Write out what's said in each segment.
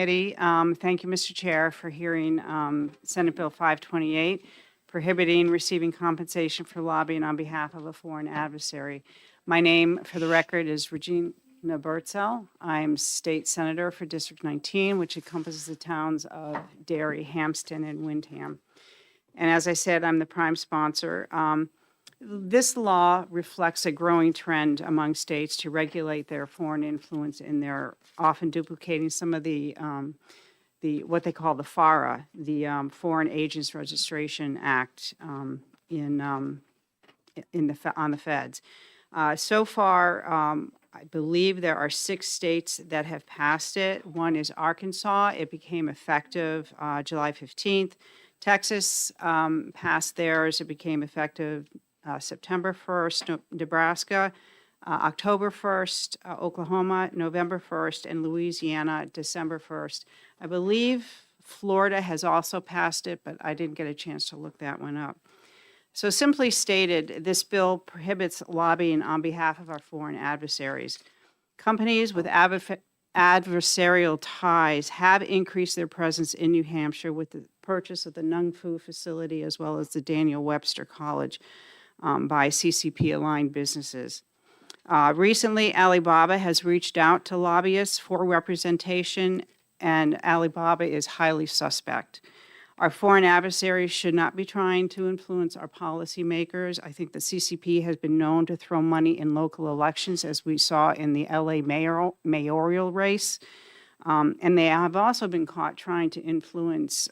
Committee. Thank you, Mr. Chair, for hearing Senate Bill 528, prohibiting receiving compensation for lobbying on behalf of a foreign adversary. My name, for the record, is Regina Bertzel. I'm State Senator for District 19, which encompasses the towns of Derry, Hampstead, and Windham. And as I said, I'm the prime sponsor. This law reflects a growing trend among states to regulate their foreign influence, and they're often duplicating some of the what they call the FARA, the Foreign Agents Registration Act, on the feds. So far, I believe there are 6 states that have passed it. One is Arkansas. It became effective July 15th. Texas passed theirs. It became effective September 1st, Nebraska, October 1st, Oklahoma, November 1st, and Louisiana, December 1st. I believe Florida has also passed it, but I didn't get a chance to look that one up. So simply stated, this bill prohibits lobbying on behalf of our foreign adversaries. Companies with adversarial ties have increased their presence in New Hampshire with the purchase of the Nung Fu facility as well as the Daniel Webster College by CCP-aligned businesses. Recently, Alibaba has reached out to lobbyists for representation, and Alibaba is highly suspect. Our foreign adversaries should not be trying to influence our policymakers. I think the CCP has been known to throw money in local elections, as we saw in the LA mayoral race. And they have also been caught trying to influence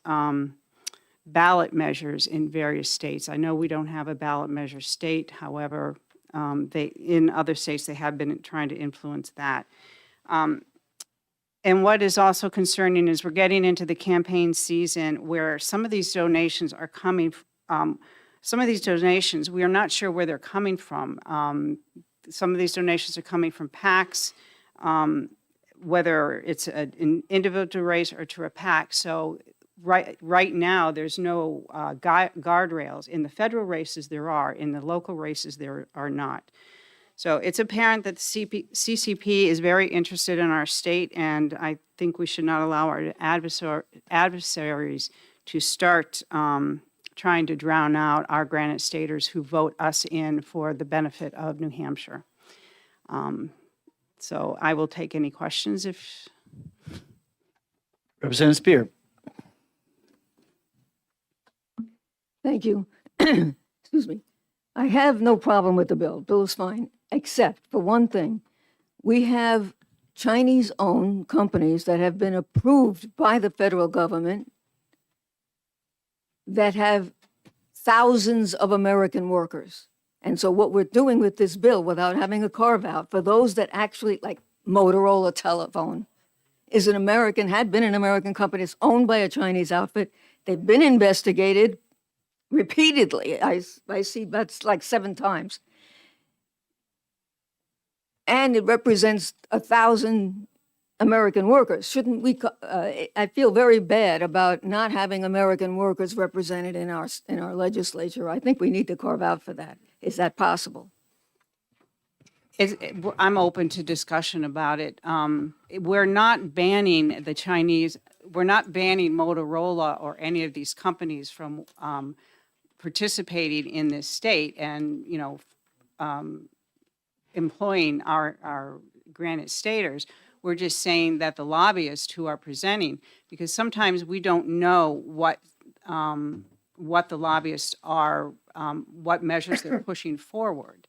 ballot measures in various states. I know we don't have a ballot measure state. However, in other states, they have been trying to influence that. And what is also concerning is we're getting into the campaign season where some of these donations are coming, some of these donations, we are not sure where they're coming from. Some of these donations are coming from PACs, whether it's an individual race or to a PAC. So right now, there's no guardrails. In the federal races, there are. In the local races, there are not. So it's apparent that the CCP is very interested in our state, and I think we should not allow our adversaries to start trying to drown out our Granite Staters who vote us in for the benefit of New Hampshire. So I will take any questions if... Representative Spear. Thank you. Excuse me. I have no problem with the bill. Bill is fine, except for one thing. We have Chinese-owned companies that have been approved by the federal government that have thousands of American workers. And so what we're doing with this bill, without having a carve-out, for those that actually, like Motorola Telephone, is an American, had been an American company. It's owned by a Chinese outfit. They've been investigated repeatedly. I see that's like 7 times. And it represents 1,000 American workers. Shouldn't we, I feel very bad about not having American workers represented in our legislature. I think we need to carve out for that. Is that possible? I'm open to discussion about it. We're not banning the Chinese, we're not banning Motorola or any of these companies from participating in this state and, employing our Granite Staters. We're just saying that the lobbyists who are presenting, because sometimes we don't know what the lobbyists are, what measures they're pushing forward.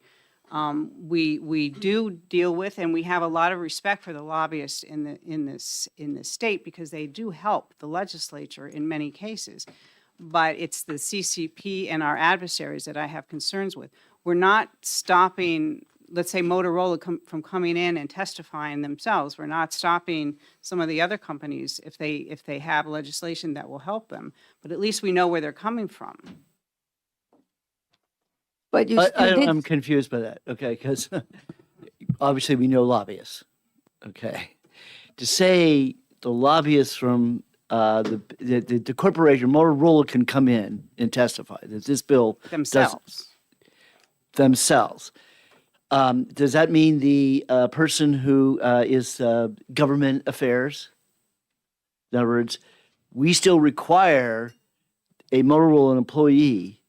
We do deal with, and we have a lot of respect for the lobbyists in this state because they do help the legislature in many cases. But it's the CCP and our adversaries that I have concerns with. We're not stopping, let's say, Motorola from coming in and testifying themselves. We're not stopping some of the other companies if they have legislation that will help them. But at least we know where they're coming from. But I'm confused by that, okay, because obviously we know lobbyists, okay. To say the lobbyists from the corporation, Motorola, can come in and testify that this bill Themselves. Themselves. Does that mean the person who is government affairs In other words, we still require a Motorola employee,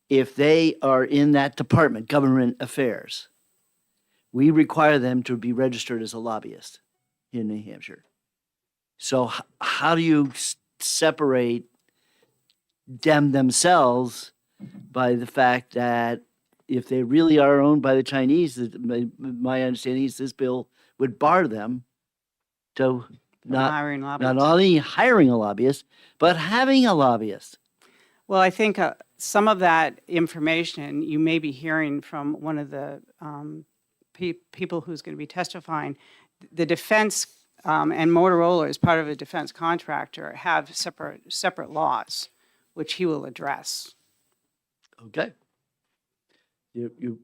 if they are in that department, government affairs, we require them to be registered as a lobbyist in New Hampshire. So how do you separate them themselves by the fact that if they really are owned by the Chinese, my understanding is this bill would bar them to not hiring not lobbyists. only hiring a lobbyist, but having a lobbyist. Well, I think some of that information you may be hearing from one of the people who's going to be testifying. The defense and Motorola, as part of a defense contractor, have separate laws, which he will address. Okay. You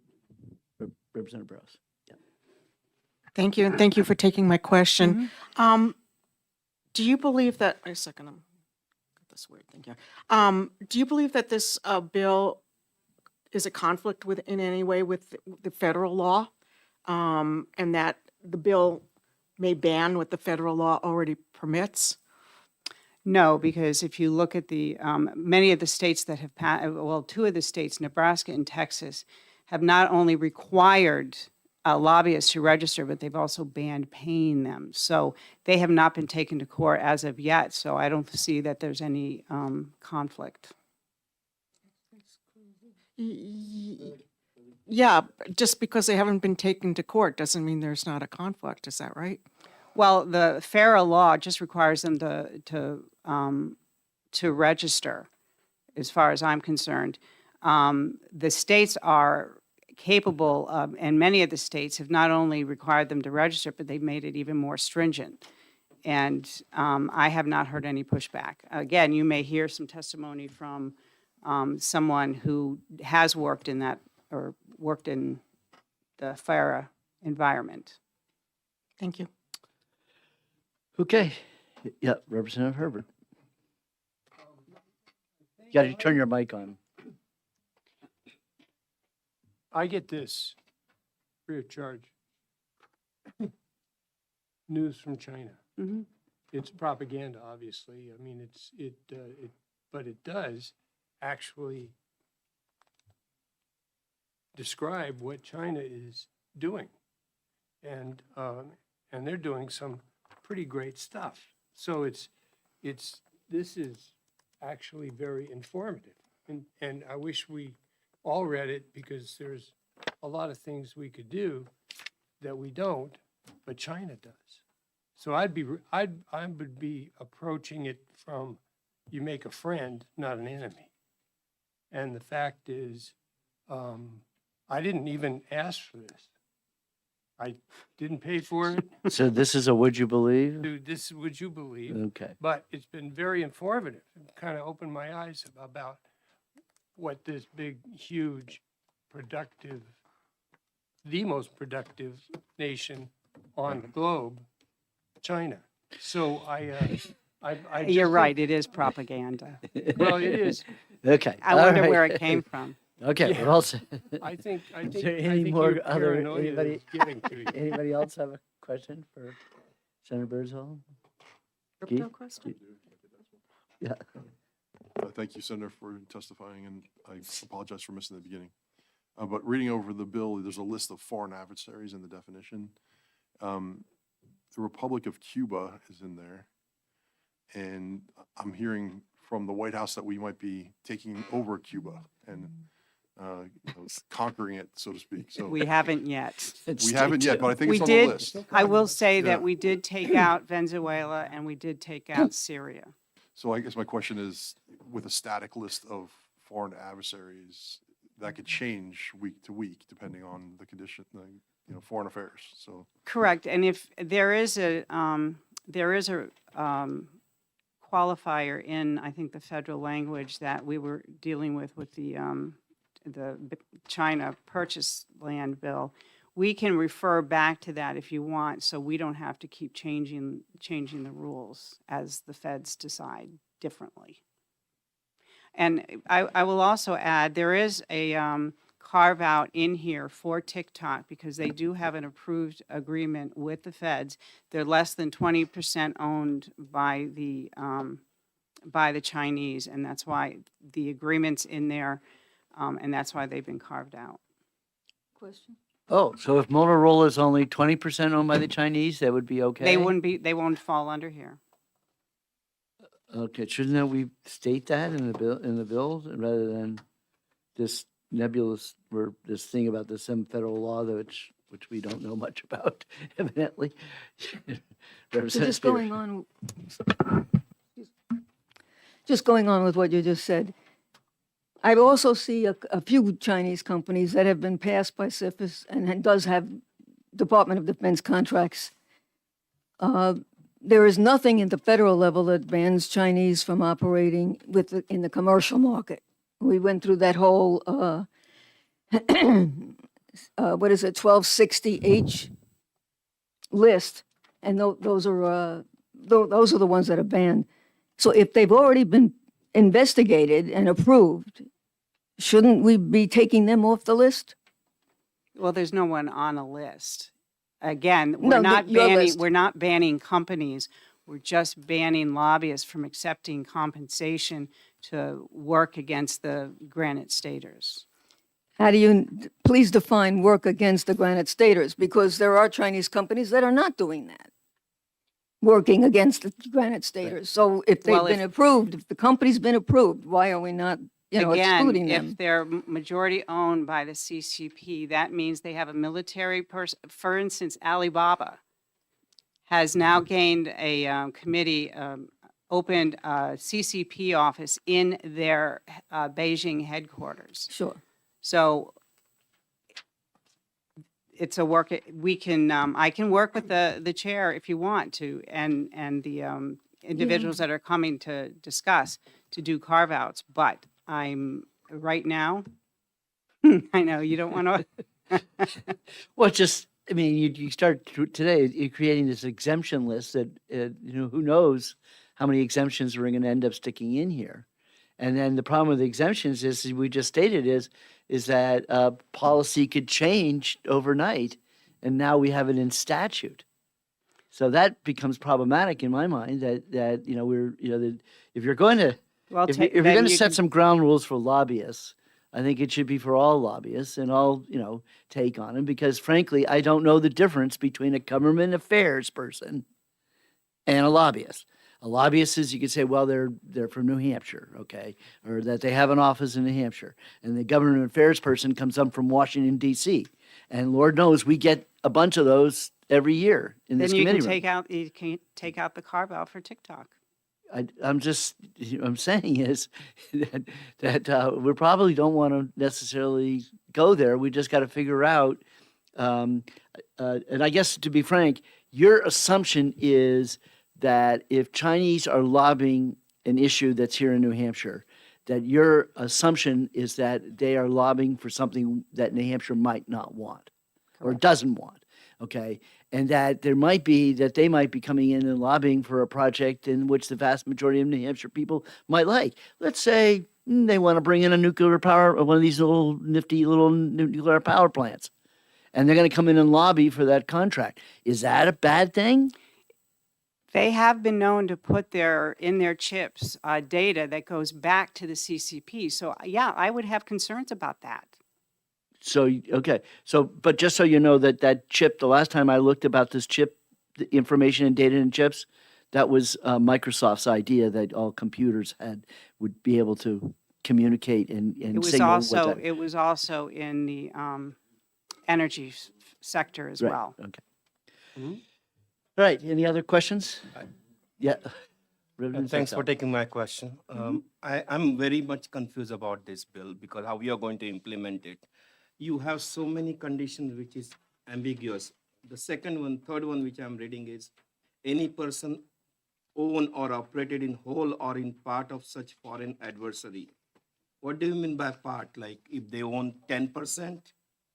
Representative Burrows. Yeah. Thank you, and thank you for taking my question. Do you believe that, wait a second, I'm, got this weird thing here. Do you believe that this bill is a conflict with, in any way with the federal law? And that the bill may ban what the federal law already permits? No, because if you look at the, many of the states that have passed, well, two of the states, Nebraska and Texas, have not only required lobbyists to register, but they've also banned paying them. So they have not been taken to court as of yet, so I don't see that there's any conflict. Yeah, just because they haven't been taken to court doesn't mean there's not a conflict, is that right? Well, the FARA law just requires them to register, as far as I'm concerned. The states are capable of, and many of the states have not only required them to register, but they've made it even more stringent. And I have not heard any pushback. Again, you may hear some testimony from someone who has worked in that, or worked in the FARA environment. Thank you. Okay. Yeah, Representative Herbert. You got to turn your mic on. I get this free of charge. News from China. Mhm. It's propaganda, obviously. I mean, but it does actually describe what China is doing, and they're doing some pretty great stuff. So this is actually very informative, and I wish we all read it, because there's a lot of things we could do that we don't, but China does. So I would be approaching it from, you make a friend, not an enemy. And the fact is, I didn't even ask for this. I didn't pay for it. So this is a would you believe? Dude, this is, would you believe? Okay. But it's been very informative. It kind of opened my eyes about what this big, huge, productive, the most productive nation on the globe, China. So I You're just right, it is propaganda. think- Well, it is. Okay. I all wonder right. where it came from. Okay, Yeah. we're all set. I think there any more your other- paranoia anybody- is getting to you. Anybody else have a question for Senator Birdsall? Crypto Keith? question? Yeah. Thank you, Senator, for testifying, and I apologize for missing the beginning. But reading over the bill, there's a list of foreign adversaries in the definition. The Republic of Cuba is in there, and I'm hearing from the White House that we might be taking over Cuba and conquering it, so to speak. So We haven't yet. we haven't yet, but I think We it's on the did, list. I will say Yeah. that we did take out Venezuela and we did take out Syria. So I guess my question is, with a static list of foreign adversaries, that could change week to week depending on the condition, foreign affairs. So Correct, and if there is a qualifier in, I think, the federal language that we were dealing with the China purchase land bill, we can refer back to that if you want, so we don't have to keep changing the rules as the feds decide differently. And I will also add, there is a carve out in here for TikTok, because they do have an approved agreement with the feds. They're less than 20% owned by the Chinese, and that's why the agreement's in there, and that's why they've been carved out. Question? Oh, so if Motorola is only 20% owned by the Chinese, that would be okay? They won't fall under here. Okay, shouldn't that we state that in the bill, rather than this nebulous, or this thing about some federal law that which we don't know much about, evidently. So Representative just Spears. going on with what you just said, I also see a few Chinese companies that have been passed by CFIUS and does have Department of Defense contracts. There is nothing at the federal level that bans Chinese from operating in the commercial market. We went through that whole, what is it, 1260H list, and those are the ones that are banned. So if they've already been investigated and approved, shouldn't we be taking them off the list? Well, there's no one on a list. Again, No, your list. we're not banning companies. We're just banning lobbyists from accepting compensation to work against the Granite Staters. How do you, please define work against the Granite Staters, because there are Chinese companies that are not doing that, working against the Granite Staters. So if they've Well, been approved, if the company's been approved, why are we not, excluding Again, them? if they're majority owned by the CCP, that means they have a military person. For instance, Alibaba has now gained a committee, opened a CCP office in their Beijing headquarters. Sure. So it's a work, we can, I can work with the chair if you want to, and the individuals that are coming to discuss, to do carve-outs, but I'm, right now, I know, you don't want to. Well, just, I mean, you start today, you're creating this exemption list that, who knows how many exemptions we're going to end up sticking in here. And then the problem with the exemptions is, as we just stated, is that policy could change overnight, and now we have it in statute. So that becomes problematic in my mind. That if you're going to Well, if you're going to set some ground rules for lobbyists, I think it should be for all lobbyists and all take on them, because frankly, I don't know the difference between a government affairs person and a lobbyist. A lobbyist is, you could say, well, they're from New Hampshire, okay, or that they have an office in New Hampshire. And the government affairs person comes up from Washington, D.C. And Lord knows we get a bunch of those every year in this Then you committee can room. you can take out the carve-out for TikTok. I'm saying is that we probably don't want to necessarily go there. We just got to figure out, and I guess to be frank, your assumption is that if Chinese are lobbying an issue that's here in New Hampshire, that your assumption is that they are lobbying for something that New Hampshire might not want or doesn't want, okay? And that they might be coming in and lobbying for a project in which the vast majority of New Hampshire people might like. Let's say they want to bring in a nuclear power, one of these little nifty little nuclear power plants, and they're going to come in and lobby for that contract. Is that a bad thing? They have been known to put in their chips data that goes back to the CCP. So yeah, I would have concerns about that. So, okay. So, but just so you know that chip, the last time I looked about this chip, the information and data in chips, that was Microsoft's idea that all computers would be able to communicate and signal what's It was also in the energy sector as right. well. Okay. All right. Any other questions? Yeah. Reverend Thanks for Sexton. taking my question. I'm very much confused about this bill because how we are going to implement it. You have so many conditions which is ambiguous. The third one which I'm reading is any person own or operated in whole or in part of such foreign adversary. What do you mean by part? Like if they own 10%,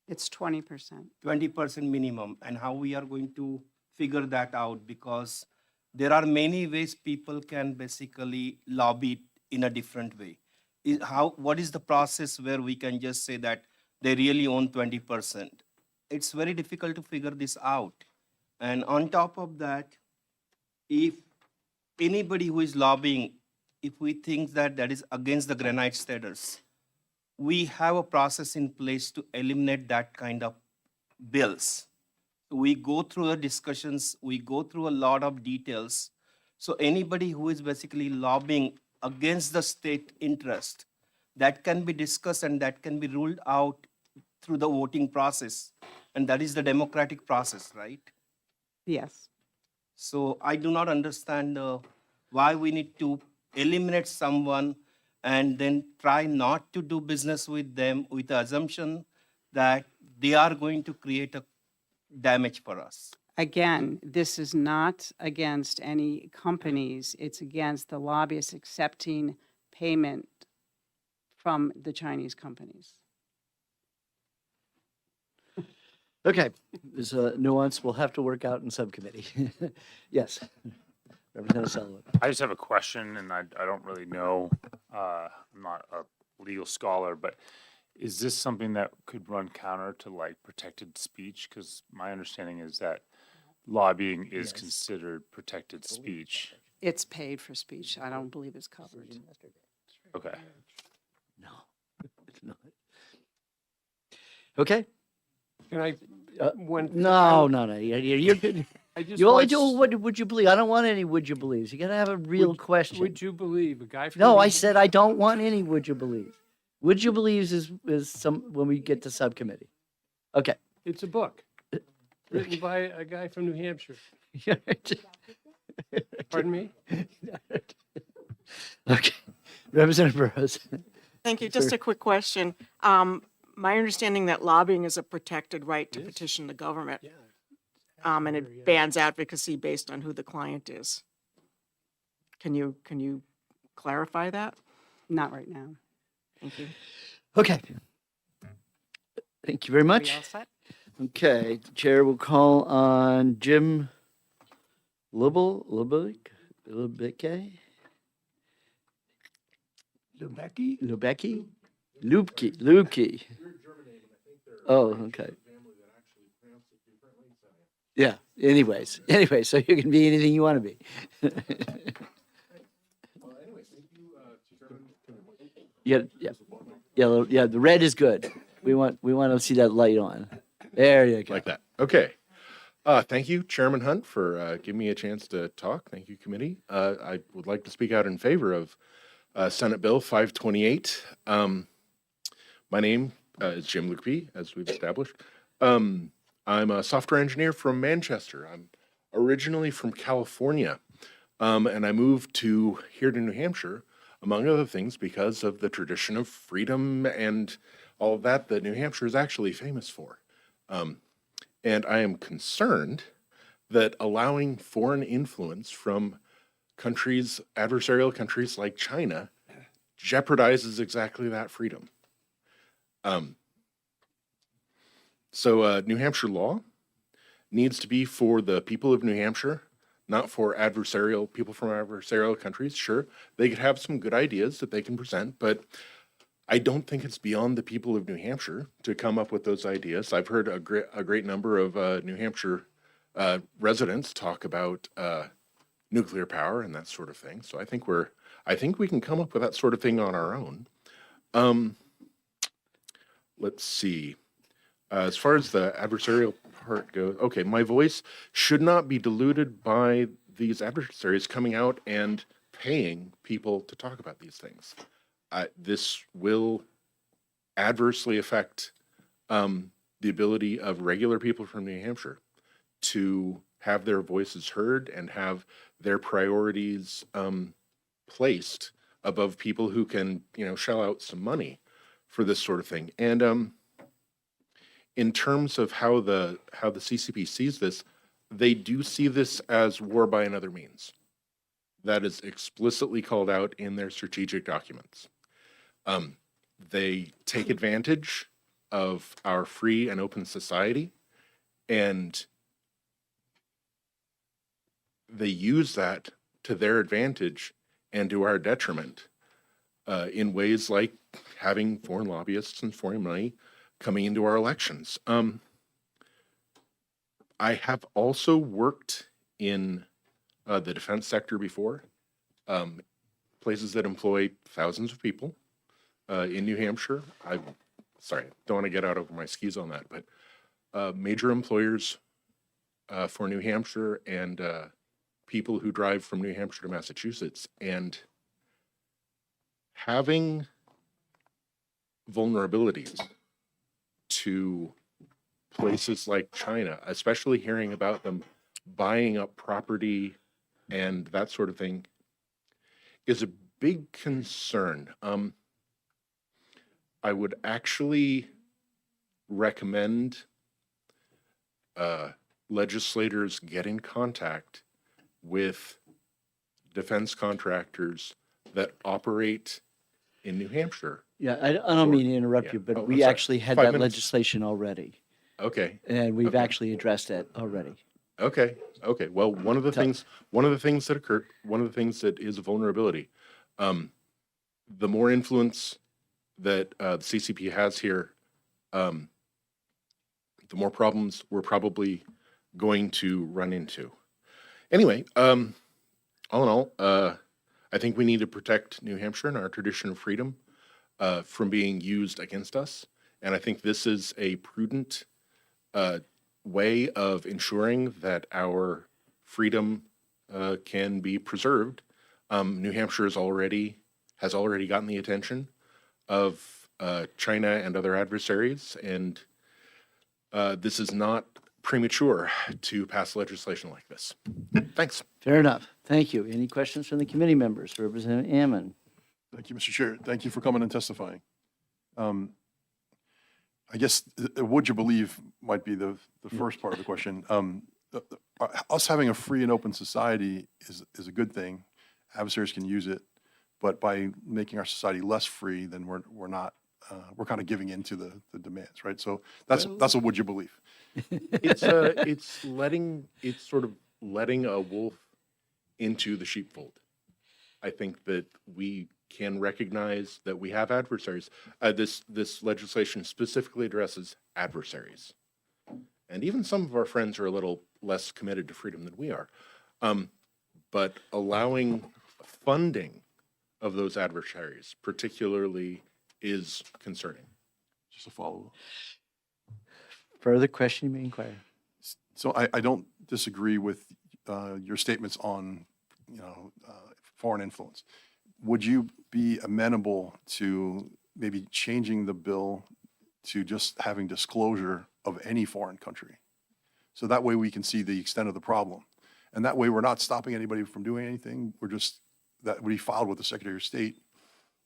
It's 20%. 20% minimum, and how we are going to figure that out, because there are many ways people can basically lobby in a different way. What is the process where we can just say that they really own 20%. It's very difficult to figure this out. And on top of that, if anybody who is lobbying, if we think that that is against the granite status, we have a process in place to eliminate that kind of bills. We go through the discussions, we go through a lot of details. So anybody who is basically lobbying against the state interest, that can be discussed and that can be ruled out through the voting process. And that is the democratic process, right? Yes. So I do not understand why we need to eliminate someone and then try not to do business with them with the assumption that they are going to create a damage for us. Again, this is not against any companies. It's against the lobbyists accepting payment from the Chinese companies. Okay, there's a nuance we'll have to work out in subcommittee. Yes, Representative Sullivan. I just have a question, and I don't really know, I'm not a legal scholar, but is this something that could run counter to like protected speech? Because my understanding is that lobbying is considered protected speech. It's paid for speech. I don't believe it's covered. Okay. No, it's not. Okay, Can I, Uh, one? no, you're good. I just You only watched- do what would you believe. I don't want any would you believes. You gotta have a real question. Would you believe a guy from? No, New I Ham- said I don't want any would you believe. Would you believes is some, when we get to subcommittee. Okay. It's a book written by a guy from New Hampshire. Pardon me? Okay, Representative Burrows. Thank you. Just a quick question. My understanding that lobbying is a protected right to petition the government. Yeah. And it bans advocacy based on who the client is. Can you clarify that? Not right now. Thank you. Okay. Thank you very We much. all set? Okay, the chair will call on Jim Lubecki? Lubecki. Oh, okay. Yeah, anyway, so you can be anything you want to be. Yeah, the red is good. We want to see that light on. There you go. Like that. Okay. Thank you, Chairman Hunt, for giving me a chance to talk. Thank you, committee. I would like to speak out in favor of Senate Bill 528. My name is Jim Lukeby, as we've established. I'm a software engineer from Manchester. I'm originally from California, and I moved here to New Hampshire, among other things, because of the tradition of freedom and all of that New Hampshire is actually famous for. And I am concerned that allowing foreign influence from adversarial countries like China, jeopardizes exactly that freedom. So New Hampshire law needs to be for the people of New Hampshire, not for people from adversarial countries. Sure, they could have some good ideas that they can present, but I don't think it's beyond the people of New Hampshire to come up with those ideas. I've heard a great number of New Hampshire residents talk about nuclear power and that sort of thing. So I think we can come up with that sort of thing on our own. Let's see. As far as the adversarial part goes, okay, my voice should not be diluted by these adversaries coming out and paying people to talk about these things. This will adversely affect the ability of regular people from New Hampshire to have their voices heard and have their priorities placed above people who can, shell out some money for this sort of thing. And in terms of how the CCP sees this, they do see this as war by another means. That is explicitly called out in their strategic documents. They take advantage of our free and open society, and they use that to their advantage and to our detriment in ways like having foreign lobbyists and foreign money coming into our elections. I have also worked in the defense sector before, places that employ thousands of people in New Hampshire. Sorry, don't want to get out over my skis on that, but major employers for New Hampshire and people who drive from New Hampshire to Massachusetts, and having vulnerabilities to places like China, especially hearing about them buying up property and that sort of thing, is a big concern. I would actually recommend legislators get in contact with defense contractors that operate in New Hampshire. Yeah, I don't mean to interrupt Yeah. you, but Oh, I'm we sorry. actually had 5 that minutes. legislation already, Okay. and we've Okay. actually addressed it already. Okay. Okay. Well, one of the Tell- things that occurred, one of the things that is a vulnerability, the more influence that the CCP has here, the more problems we're probably going to run into. Anyway, all in all, I think we need to protect New Hampshire and our tradition of freedom from being used against us. And I think this is a prudent way of ensuring that our freedom can be preserved. New Hampshire has already gotten the attention of China and other adversaries, and this is not premature to pass legislation like this. Thanks. Fair enough. Thank you. Any questions from the committee members? Representative Ammon. Thank you, Mr. Chair. Thank you for coming and testifying. I guess, would you believe might be the first part of the question. Us having a free and open society is a good thing. Adversaries can use it, but by making our society less free, then we're not, we're kind of giving into the demands, right? So that's a would you believe. It's sort of letting a wolf into the sheepfold. I think that we can recognize that we have adversaries. This legislation specifically addresses adversaries, and even some of our friends are a little less committed to freedom than we are. But allowing funding of those adversaries, particularly, is concerning. Just a follow-up. Further question, you may inquire. So I don't disagree with your statements on, foreign influence. Would you be amenable to maybe changing the bill to just having disclosure of any foreign country? So that way we can see the extent of the problem. And that way we're not stopping anybody from doing anything. That would be filed with the Secretary of State,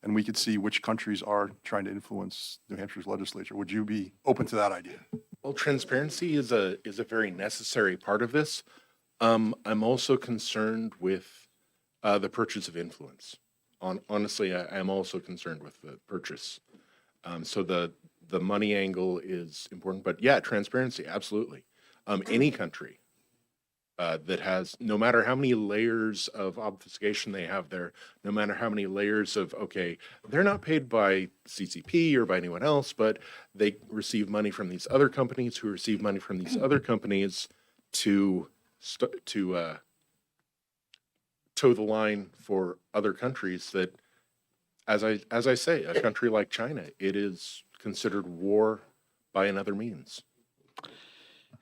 and we could see which countries are trying to influence New Hampshire's legislature. Would you be open to that idea? Well, transparency is a very necessary part of this. I'm also concerned with the purchase of influence. Honestly, I'm also concerned with the purchase. So the money angle is important, but yeah, transparency, absolutely. Any country that has, no matter how many layers of obfuscation they have there, no matter how many layers of, okay, they're not paid by CCP or by anyone else, but they receive money from these other companies who receive money from these other companies to toe the line for other countries that, as I say, a country like China, it is considered war by another means.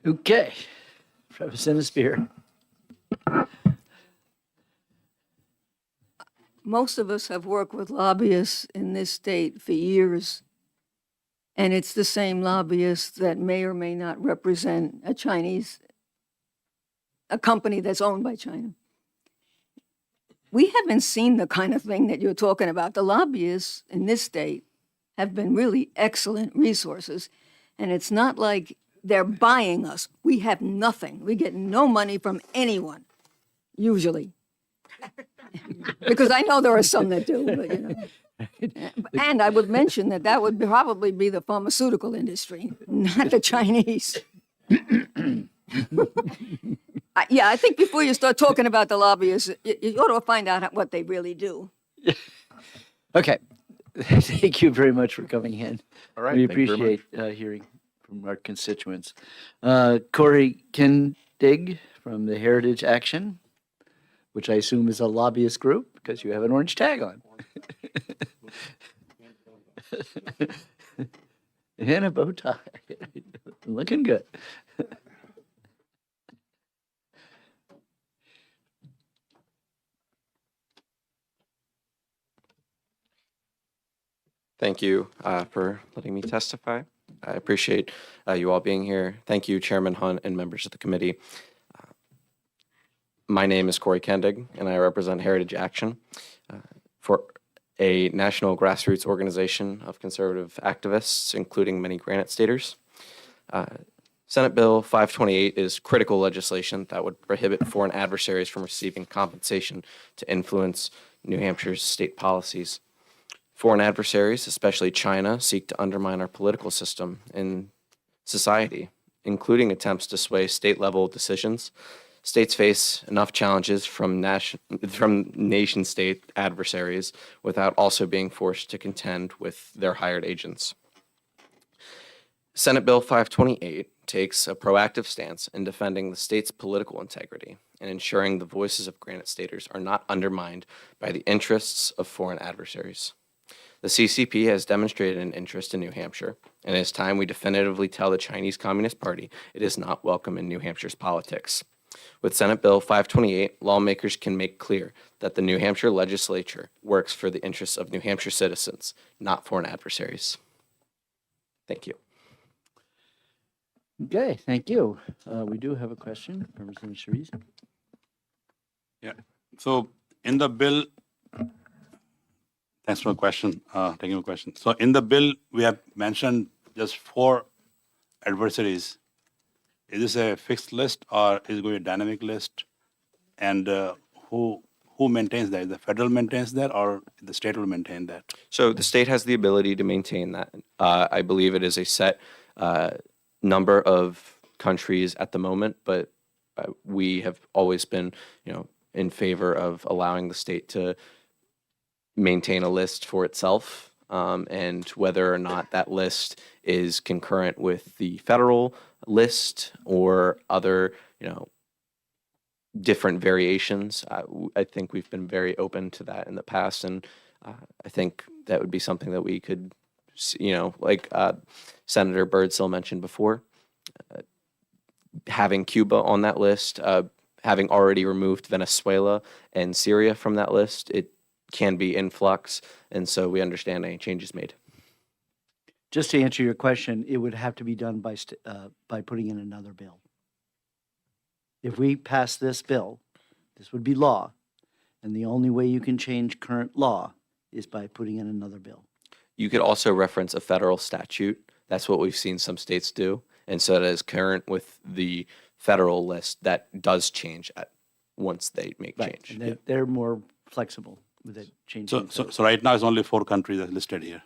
Okay. Representative Spear. Most of us have worked with lobbyists in this state for years, and it's the same lobbyists that may or may not represent a company that's owned by China. We haven't seen the kind of thing that you're talking about. The lobbyists in this state have been really excellent resources, and it's not like they're buying us. We have nothing. We get no money from anyone, usually. Because I know there are some that do, but, And I would mention that would probably be the pharmaceutical industry, not the Chinese. Yeah, I think before you start talking about the lobbyists, you ought to find out what they really do. Okay. Thank you very much for coming in. All right. We thank you very much. appreciate hearing from our constituents. Corey Kendig from the Heritage Action, which I assume is a lobbyist group because you have an orange tag on. And a bow tie. Looking good. Thank you for letting me testify. I appreciate you all being here. Thank you, Chairman Hunt and members of the committee. My name is Corey Kendig, and I represent Heritage Action for a national grassroots organization of conservative activists, including many Granite Staters. Senate Bill 528 is critical legislation that would prohibit foreign adversaries from receiving compensation to influence New Hampshire's state policies. Foreign adversaries, especially China, seek to undermine our political system and society, including attempts to sway state-level decisions. States face enough challenges from nation-state adversaries without also being forced to contend with their hired agents. Senate Bill 528 takes a proactive stance in defending the state's political integrity and ensuring the voices of Granite Staters are not undermined by the interests of foreign adversaries. The CCP has demonstrated an interest in New Hampshire, and it is time we definitively tell the Chinese Communist Party it is not welcome in New Hampshire's politics. With Senate Bill 528, lawmakers can make clear that the New Hampshire legislature works for the interests of New Hampshire citizens, not foreign adversaries. Thank you. Okay, thank you. We do have a question from Representative Cerise. So in the bill, thanks for the question, taking a question. So in the bill, we have mentioned just 4 adversaries. Is this a fixed list or is it going to be a dynamic list? And who maintains that? Is the federal maintains that or the state will maintain that? So the state has the ability to maintain that. I believe it is a set number of countries at the moment, but we have always been, in favor of allowing the state to maintain a list for itself, and whether or not that list is concurrent with the federal list or other, different variations. I think we've been very open to that in the past, and I think that would be something that we could, like Senator Birdsell mentioned before, having Cuba on that list, having already removed Venezuela and Syria from that list, it can be in flux, and so we understand any changes made. Just to answer your question, it would have to be done by putting in another bill. If we pass this bill, this would be law, and the only way you can change current law is by putting in another bill. You could also reference a federal statute. That's what we've seen some states do, and so that is current with the federal list that does change once they make Right, change. and they're more flexible with it changing. So right now it's only 4 countries that are listed here.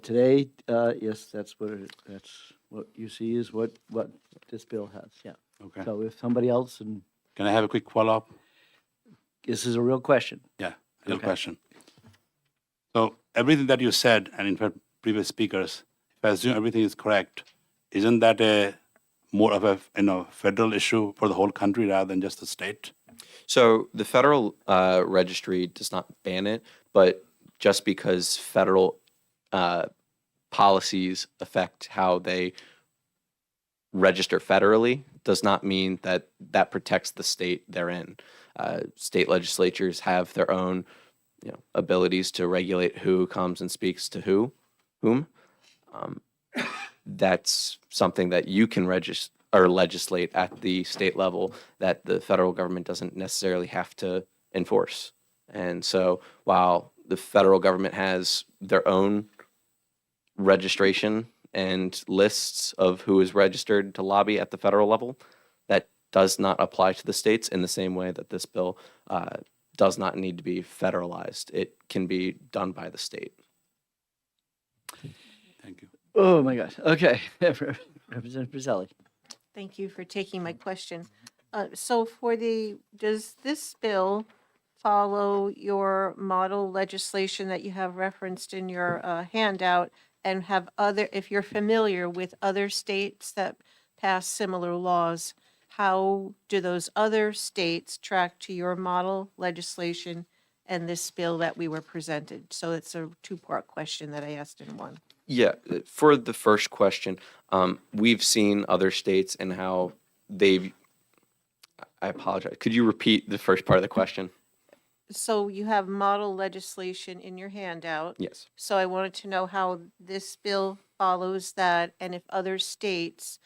Today, yes, that's what you see is what this bill has, yeah. Okay. So if somebody else, and Can I have a quick follow-up? this is a real question. Yeah, real Okay. question. So everything that you said, and in fact, previous speakers, if I assume everything is correct, isn't that more of a federal issue for the whole country rather than just the state? So the federal registry does not ban it, but just because federal policies affect how they register federally does not mean that that protects the state they're in. State legislatures have their own, abilities to regulate who comes and speaks to whom. That's something that you can register or legislate at the state level that the federal government doesn't necessarily have to enforce. And so while the federal government has their own registration and lists of who is registered to lobby at the federal level, that does not apply to the states in the same way that this bill does not need to be federalized. It can be done by the state. Thank you. Oh, my gosh, okay. Representative Brazili. Thank you for taking my question. So does this bill follow your model legislation that you have referenced in your handout and have other, if you're familiar with other states that pass similar laws, how do those other states track to your model legislation and this bill that we were presented? So it's a two-part question that I asked in one. Yeah, for the first question, we've seen other states and how they've, I apologize. Could you repeat the first part of the question? So you have model legislation in your handout. Yes. So I wanted to know how this bill follows that and if other states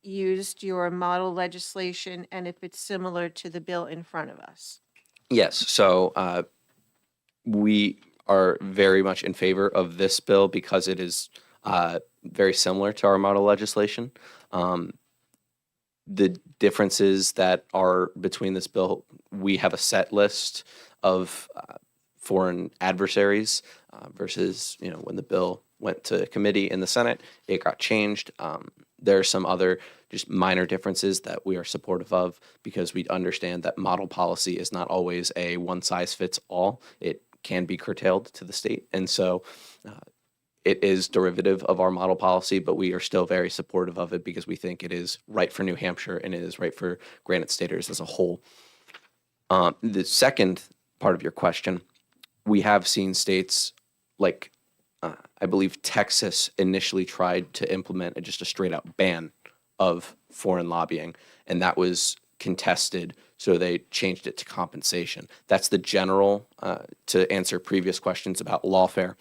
used your model legislation and if it's similar to the bill in front of us. Yes. So we are very much in favor of this bill because it is very similar to our model legislation. The differences that are between this bill, we have a set list of foreign adversaries versus, when the bill went to committee in the Senate, it got changed. There are some other just minor differences that we are supportive of because we understand that model policy is not always a one size fits all. It can be curtailed to the state. And so it is derivative of our model policy, but we are still very supportive of it because we think it is right for New Hampshire and it is right for Granite Staters as a whole. The second part of your question, we have seen states like, I believe Texas initially tried to implement just a straight out ban of foreign lobbying, and that was contested, so they changed it to compensation. That's the general, to answer previous questions about lawfare.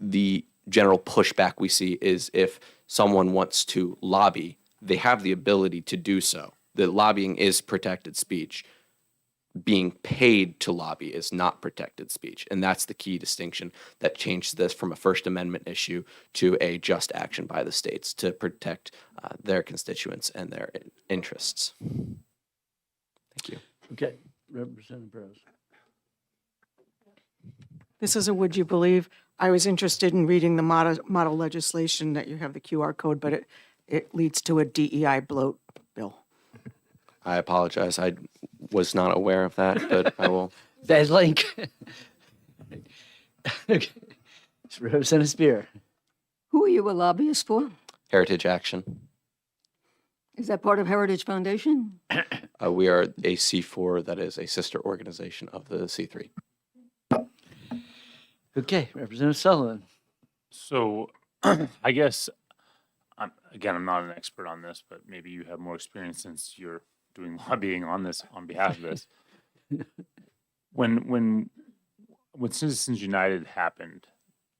The general pushback we see is if someone wants to lobby, they have the ability to do so. The lobbying is protected speech. Being paid to lobby is not protected speech. And that's the key distinction that changed this from a First Amendment issue to a just action by the states to protect their constituents and their interests. Thank you. Okay, Representative Burrows. This is a would you believe. I was interested in reading the model legislation that you have the QR code, but it leads to a DEI bloat bill. I apologize. I was not aware of that, but I will. Bad link. Okay. Representative Spear. Who are you a lobbyist for? Heritage Action. Is that part of Heritage Foundation? We are a C4 that is a sister organization of the C3. Okay, Representative Sullivan. So I guess, I'm not an expert on this, but maybe you have more experience since you're doing lobbying on this, on behalf of this. When Citizens United happened,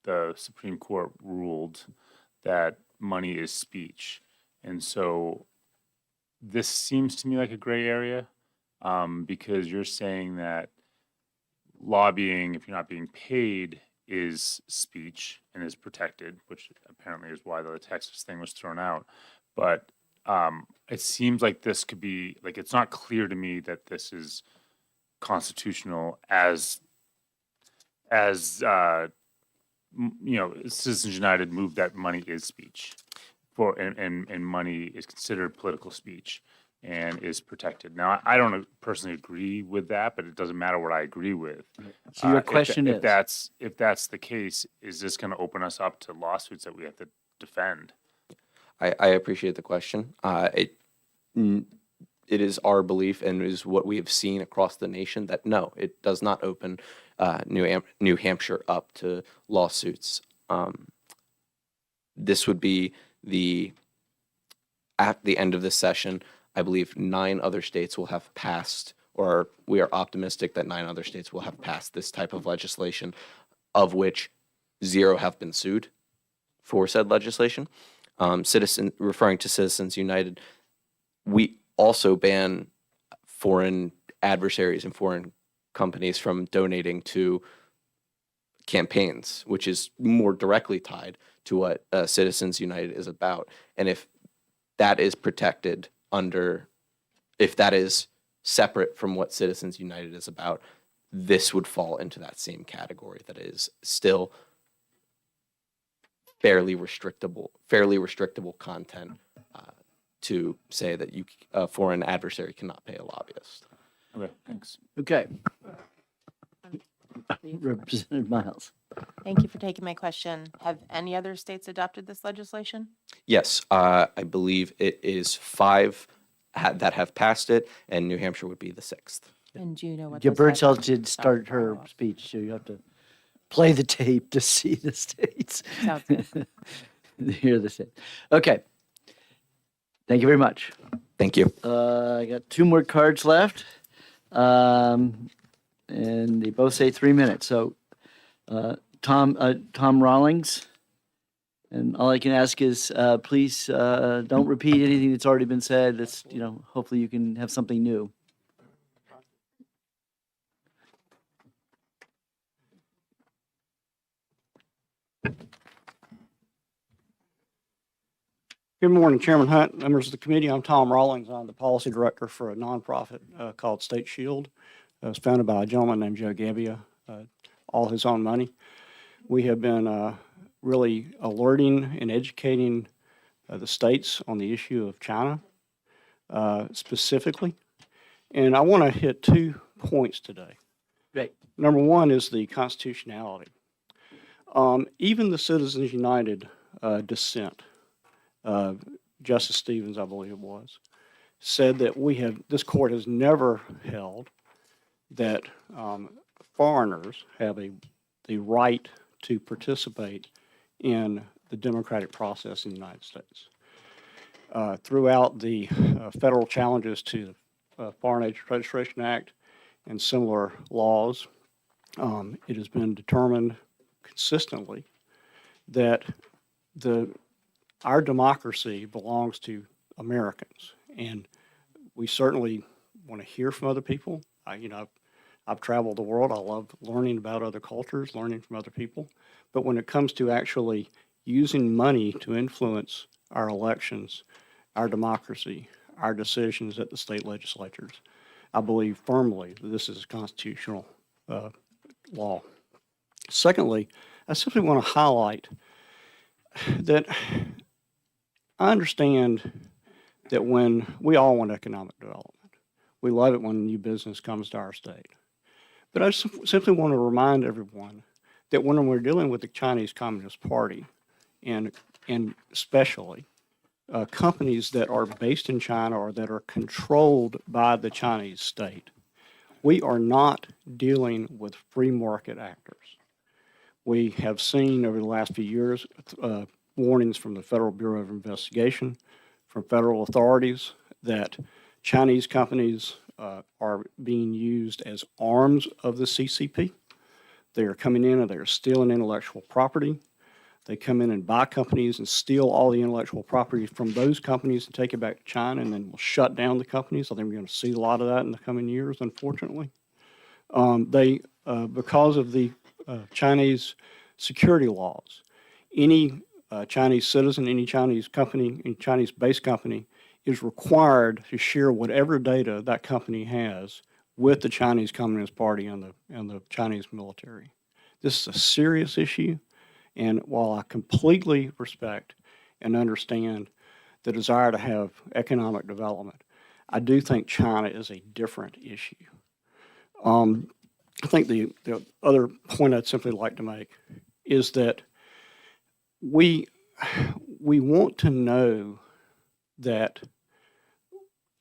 the Supreme Court ruled that money is speech. And so this seems to me like a gray area because you're saying that lobbying, if you're not being paid, is speech and is protected, which apparently is why the Texas thing was thrown out. But it seems like this could be, like, it's not clear to me that this is constitutional as Citizens United moved that money is speech and money is considered political speech and is protected. Now, I don't personally agree with that, but it doesn't matter what I agree with. So your question is? If that's the case, is this going to open us up to lawsuits that we have to defend? I appreciate the question. It is our belief and is what we have seen across the nation that no, it does not open New Hampshire up to lawsuits. This would be at the end of this session, I believe 9 other states will have passed, or we are optimistic that 9 other states will have passed this type of legislation, of which 0 have been sued for said legislation. Referring to Citizens United, we also ban foreign adversaries and foreign companies from donating to campaigns, which is more directly tied to what Citizens United is about. And if that is protected if that is separate from what Citizens United is about, this would fall into that same category that is still fairly restrictable content to say that a foreign adversary cannot pay a lobbyist. Okay, thanks. Okay. Steve. Representative Miles. Thank you for taking my question. Have any other states adopted this legislation? Yes, I believe it is 5 that have passed it, and New Hampshire would be the 6th. And do you know what Yeah, those five Birdsell are? did Sorry, start her follow up. speech, so you have to play the tape to see the states. Sounds good. Hear the states. Okay. Thank you very much. Thank you. I got 2 more cards left. And they both say 3 minutes. So, Tom Rawlings. And all I can ask is, please, don't repeat anything that's already been said. That's, hopefully you can have something new. Good morning, Chairman Hunt, members of the committee. I'm Tom Rawlings. I'm the policy director for a nonprofit called State Shield. It was founded by a gentleman named Joe Gabbia, all his own money. We have been really alerting and educating the states on the issue of China specifically. And I want to hit 2 points today. Great. Number one is the constitutionality. Even the Citizens United dissent, Justice Stevens, I believe it was, said that this court has never held that foreigners have the right to participate in the democratic process in the United States. Throughout the federal challenges to the Foreign Agent Registration Act and similar laws, it has been determined consistently that our democracy belongs to Americans, and we certainly want to hear from other people. I've traveled the world. I love learning about other cultures, learning from other people. But when it comes to actually using money to influence our elections, our democracy, our decisions at the state legislatures, I believe firmly that this is a constitutional law. Secondly, I simply want to highlight that I understand that when we all want economic development, we love it when new business comes to our state. But I simply want to remind everyone that when we're dealing with the Chinese Communist Party, and especially companies that are based in China or that are controlled by the Chinese state, we are not dealing with free market actors. We have seen over the last few years warnings from the Federal Bureau of Investigation, from federal authorities, that Chinese companies are being used as arms of the CCP. They are coming in and they are stealing intellectual property. They come in and buy companies and steal all the intellectual property from those companies and take it back to China, and then will shut down the companies. I think we're going to see a lot of that in the coming years, unfortunately. Because of the Chinese security laws, any Chinese citizen, any Chinese company, any Chinese-based company is required to share whatever data that company has with the Chinese Communist Party and the Chinese military. This is a serious issue, and while I completely respect and understand the desire to have economic development, I do think China is a different issue. I think the other point I'd simply like to make is that we want to know that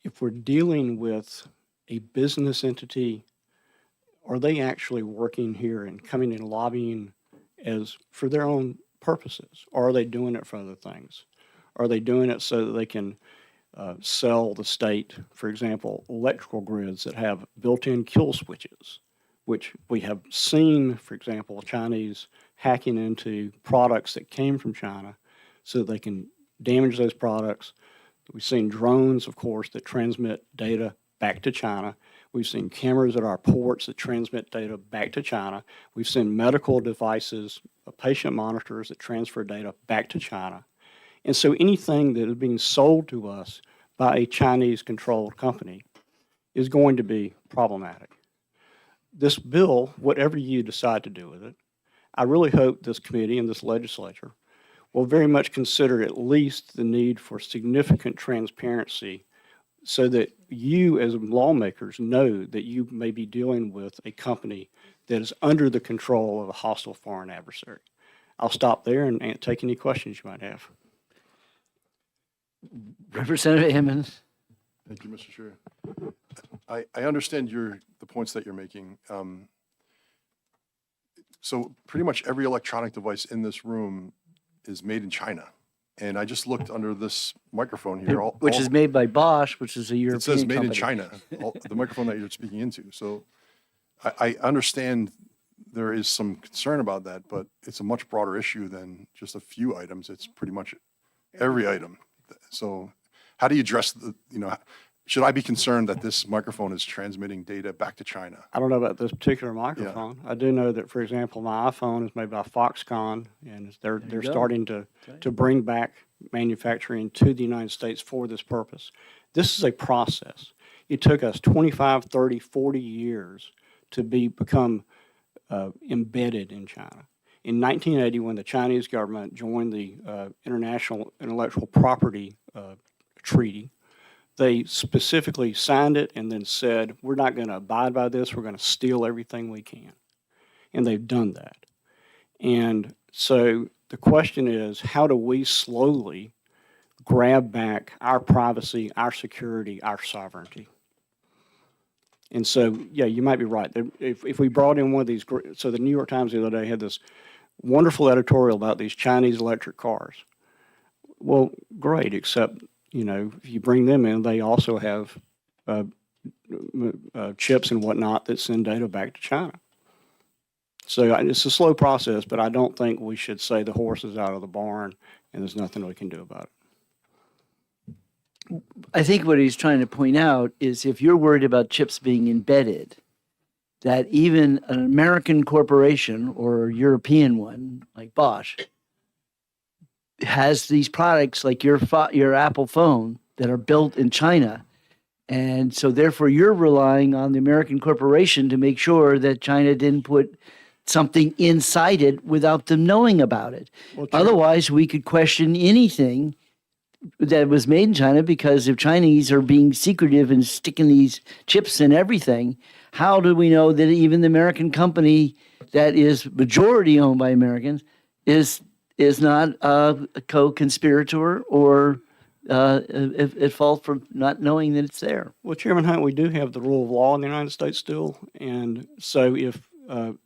if we're dealing with a business entity, are they actually working here and coming and lobbying as for their own purposes, or are they doing it for other things? Are they doing it so that they can sell the state, for example, electrical grids that have built-in kill switches, which we have seen, for example, Chinese hacking into products that came from China so that they can damage those products. We've seen drones, of course, that transmit data back to China. We've seen cameras at our ports that transmit data back to China. We've seen medical devices, patient monitors that transfer data back to China. And so anything that is being sold to us by a Chinese-controlled company is going to be problematic. This bill, whatever you decide to do with it, I really hope this committee and this legislature will very much consider at least the need for significant transparency so that you as lawmakers know that you may be dealing with a company that is under the control of a hostile foreign adversary. I'll stop there and take any questions you might have. Representative Hammond. Thank you, Mr. Chair. I understand the points that you're making. So pretty much every electronic device in this room is made in China. And I just looked under this microphone here. Which is made by Bosch, which is a European It says made in company. China, the microphone that you're speaking into. So I understand there is some concern about that, but it's a much broader issue than just a few items. It's pretty much every item. So how do you address should I be concerned that this microphone is transmitting data back to China? I don't know about this particular microphone. I do know that, for example, my iPhone is made by Foxconn, and they're you go. starting to bring back manufacturing to the United States for this purpose. This is a process. It took us 25, 30, 40 years to become embedded in China. In 1980, when the Chinese government joined the International Intellectual Property Treaty, they specifically signed it and then said, we're not going to abide by this, we're going to steal everything we can. And they've done that. And so the question is, how do we slowly grab back our privacy, our security, our sovereignty? And so, yeah, you might be right. If we brought in one of these, so the New York Times the other day had this wonderful editorial about these Chinese electric cars. Well, great, except, if you bring them in, they also have chips and whatnot that send data back to China. So it's a slow process, but I don't think we should say the horse is out of the barn and there's nothing we can do about it. I think what he's trying to point out is if you're worried about chips being embedded, that even an American corporation or a European one like Bosch has these products like your Apple phone that are built in China. And so therefore you're relying on the American corporation to make sure that China didn't put something inside it without them knowing about it. Well, Otherwise, we could question anything that was made in China, because if Chinese are being secretive and sticking these chips in everything, how do we know that even the American company that is majority owned by Americans is not a co-conspirator or at fault for not knowing that it's there? Well, Chairman Hunt, we do have the rule of law in the United States still. And so if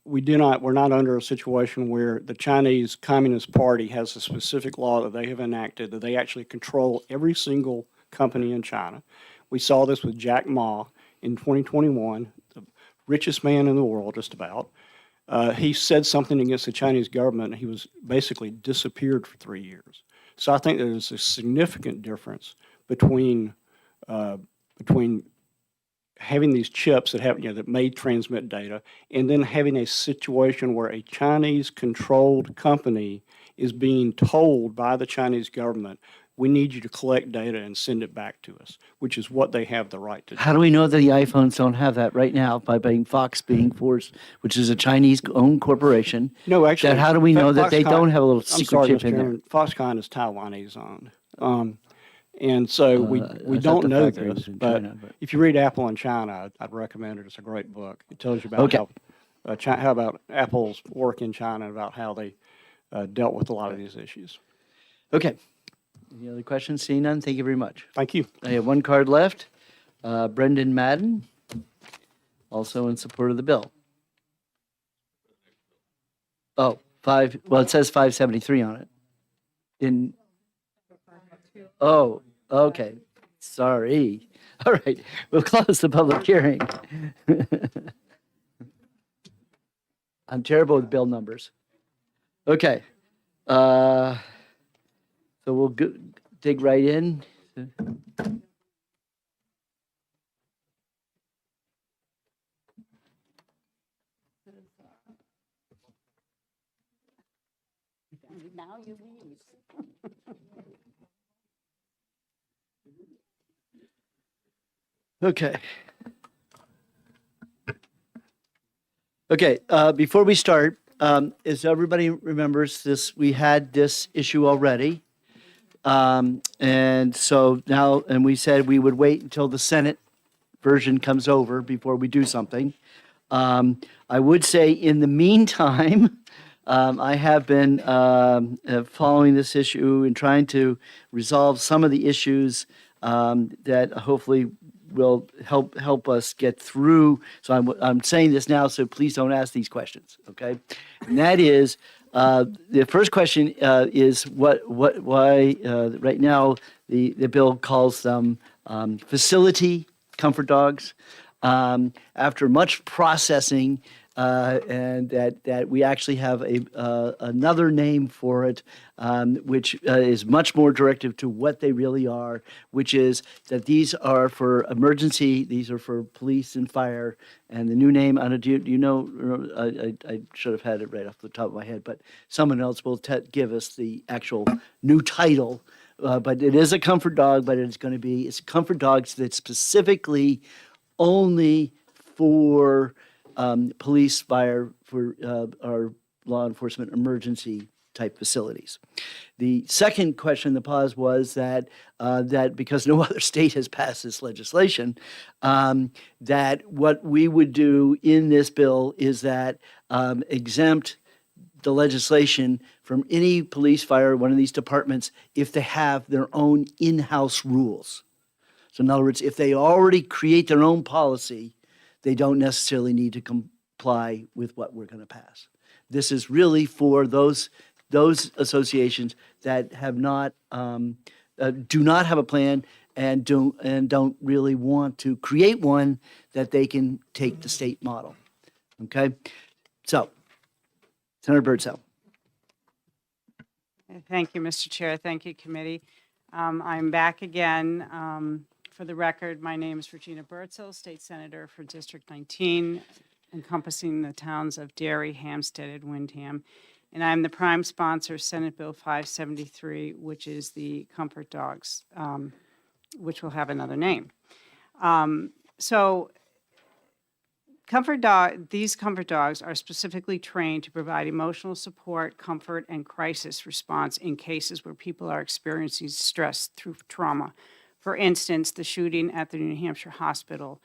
we're not under a situation where the Chinese Communist Party has a specific law that they have enacted, that they actually control every single company in China. We saw this with Jack Ma in 2021, the richest man in the world, just about. He said something against the Chinese government, and he was basically disappeared for 3 years. So I think there's a significant difference between having these chips that may transmit data, and then having a situation where a Chinese-controlled company is being told by the Chinese government, we need you to collect data and send it back to us, which is what they have the right to do. How do we know that the iPhones don't have that right now by being Fox being forced, which is a Chinese-owned corporation? No, actually. How do we know that they Foxconn- don't have a little I'm secret sorry, chip Mr. in there? Chairman, Foxconn is Taiwanese owned. And so I we thought don't the know factory was this, in but China, but- if you read Apple in China, I'd recommend it. It's a great book. It tells you about Okay. how about Apple's work in China and about how they dealt with a lot of these issues. Okay. Any other questions? Seeing none, thank you very much. Thank you. I have one card left. Brendan Madden, also in support of the bill. Oh, it says 573 on it. Oh, okay. Sorry. All right, we'll close the public hearing. I'm terrible with bill numbers. Okay. So we'll dig right in. Now you leave. Okay. Okay, before we start, as everybody remembers this, we had this issue already. And so now, and we said we would wait until the Senate version comes over before we do something. I would say in the meantime, I have been following this issue and trying to resolve some of the issues that hopefully will help us get through. So I'm saying this now, so please don't ask these questions, okay? And that is, the first question is why right now the bill calls them facility comfort dogs. After much processing, and that we actually have another name for it, which is much more directive to what they really are, which is that these are for emergency, these are for police and fire, and the new name, do you know, I should have had it right off the top of my head, but someone else will give us the actual new title. But it is a comfort dog, but it's comfort dogs that specifically only for police, fire, for our law enforcement emergency type facilities. The second question that paused was that because no other state has passed this legislation, that what we would do in this bill is that exempt the legislation from any police, fire, one of these departments if they have their own in-house rules. So in other words, if they already create their own policy, they don't necessarily need to comply with what we're going to pass. This is really for those associations that have not do not have a plan and don't really want to create one that they can take the state model. Okay, so Senator Birdsell. Thank you, Mr. Chair. Thank you, committee. I'm back again. For the record, my name is Regina Birdsell, State Senator for District 19, encompassing the towns of Derry, Hampstead, and Windham. And I'm the prime sponsor of Senate Bill 573, which is the comfort dogs, which will have another name. These comfort dogs are specifically trained to provide emotional support, comfort, and crisis response in cases where people are experiencing stress through trauma. For instance, the shooting at the New Hampshire hospital.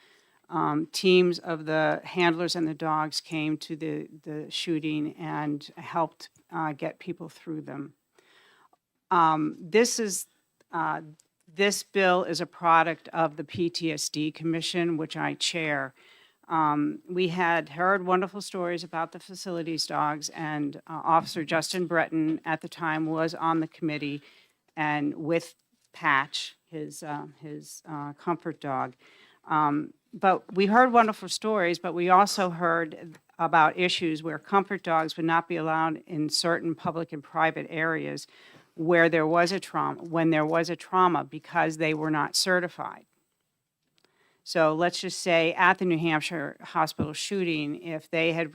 Teams of the handlers and the dogs came to the shooting and helped get people through them. This bill is a product of the PTSD Commission, which I chair. We had heard wonderful stories about the facilities dogs, and Officer Justin Breton at the time was on the committee, and with Patch, his comfort dog. But we heard wonderful stories, but we also heard about issues where comfort dogs would not be allowed in certain public and private areas where there was a trauma, because they were not certified. So let's just say at the New Hampshire hospital shooting, if they had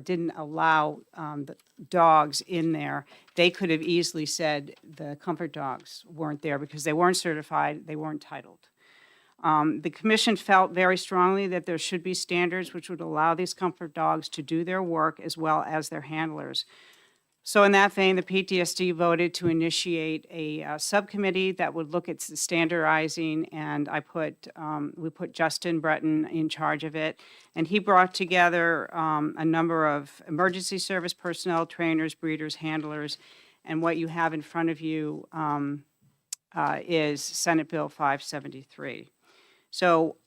didn't allow the dogs in there, they could have easily said the comfort dogs weren't there because they weren't certified, they weren't titled. The commission felt very strongly that there should be standards which would allow these comfort dogs to do their work as well as their handlers. So in that vein, the PTSD voted to initiate a subcommittee that would look at standardizing, and we put Justin Breton in charge of it. And he brought together a number of emergency service personnel, trainers, breeders, handlers, and what you have in front of you is Senate Bill 573. So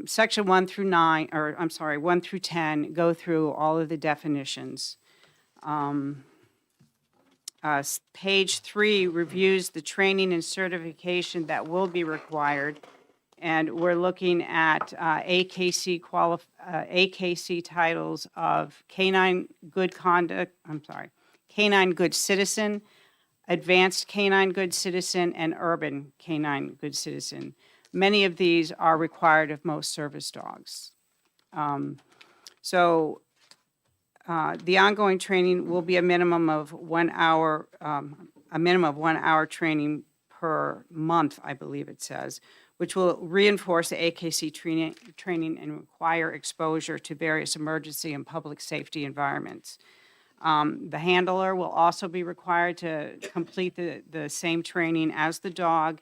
section 1 through 10 go through all of the definitions. Page 3 reviews the training and certification that will be required, and we're looking at AKC titles of Canine Good Citizen, Advanced Canine Good Citizen, and Urban Canine Good Citizen. Many of these are required of most service dogs. The ongoing training will be a minimum of 1 hour, training per month, I believe it says, which will reinforce the AKC training and require exposure to various emergency and public safety environments. The handler will also be required to complete the same training as the dog.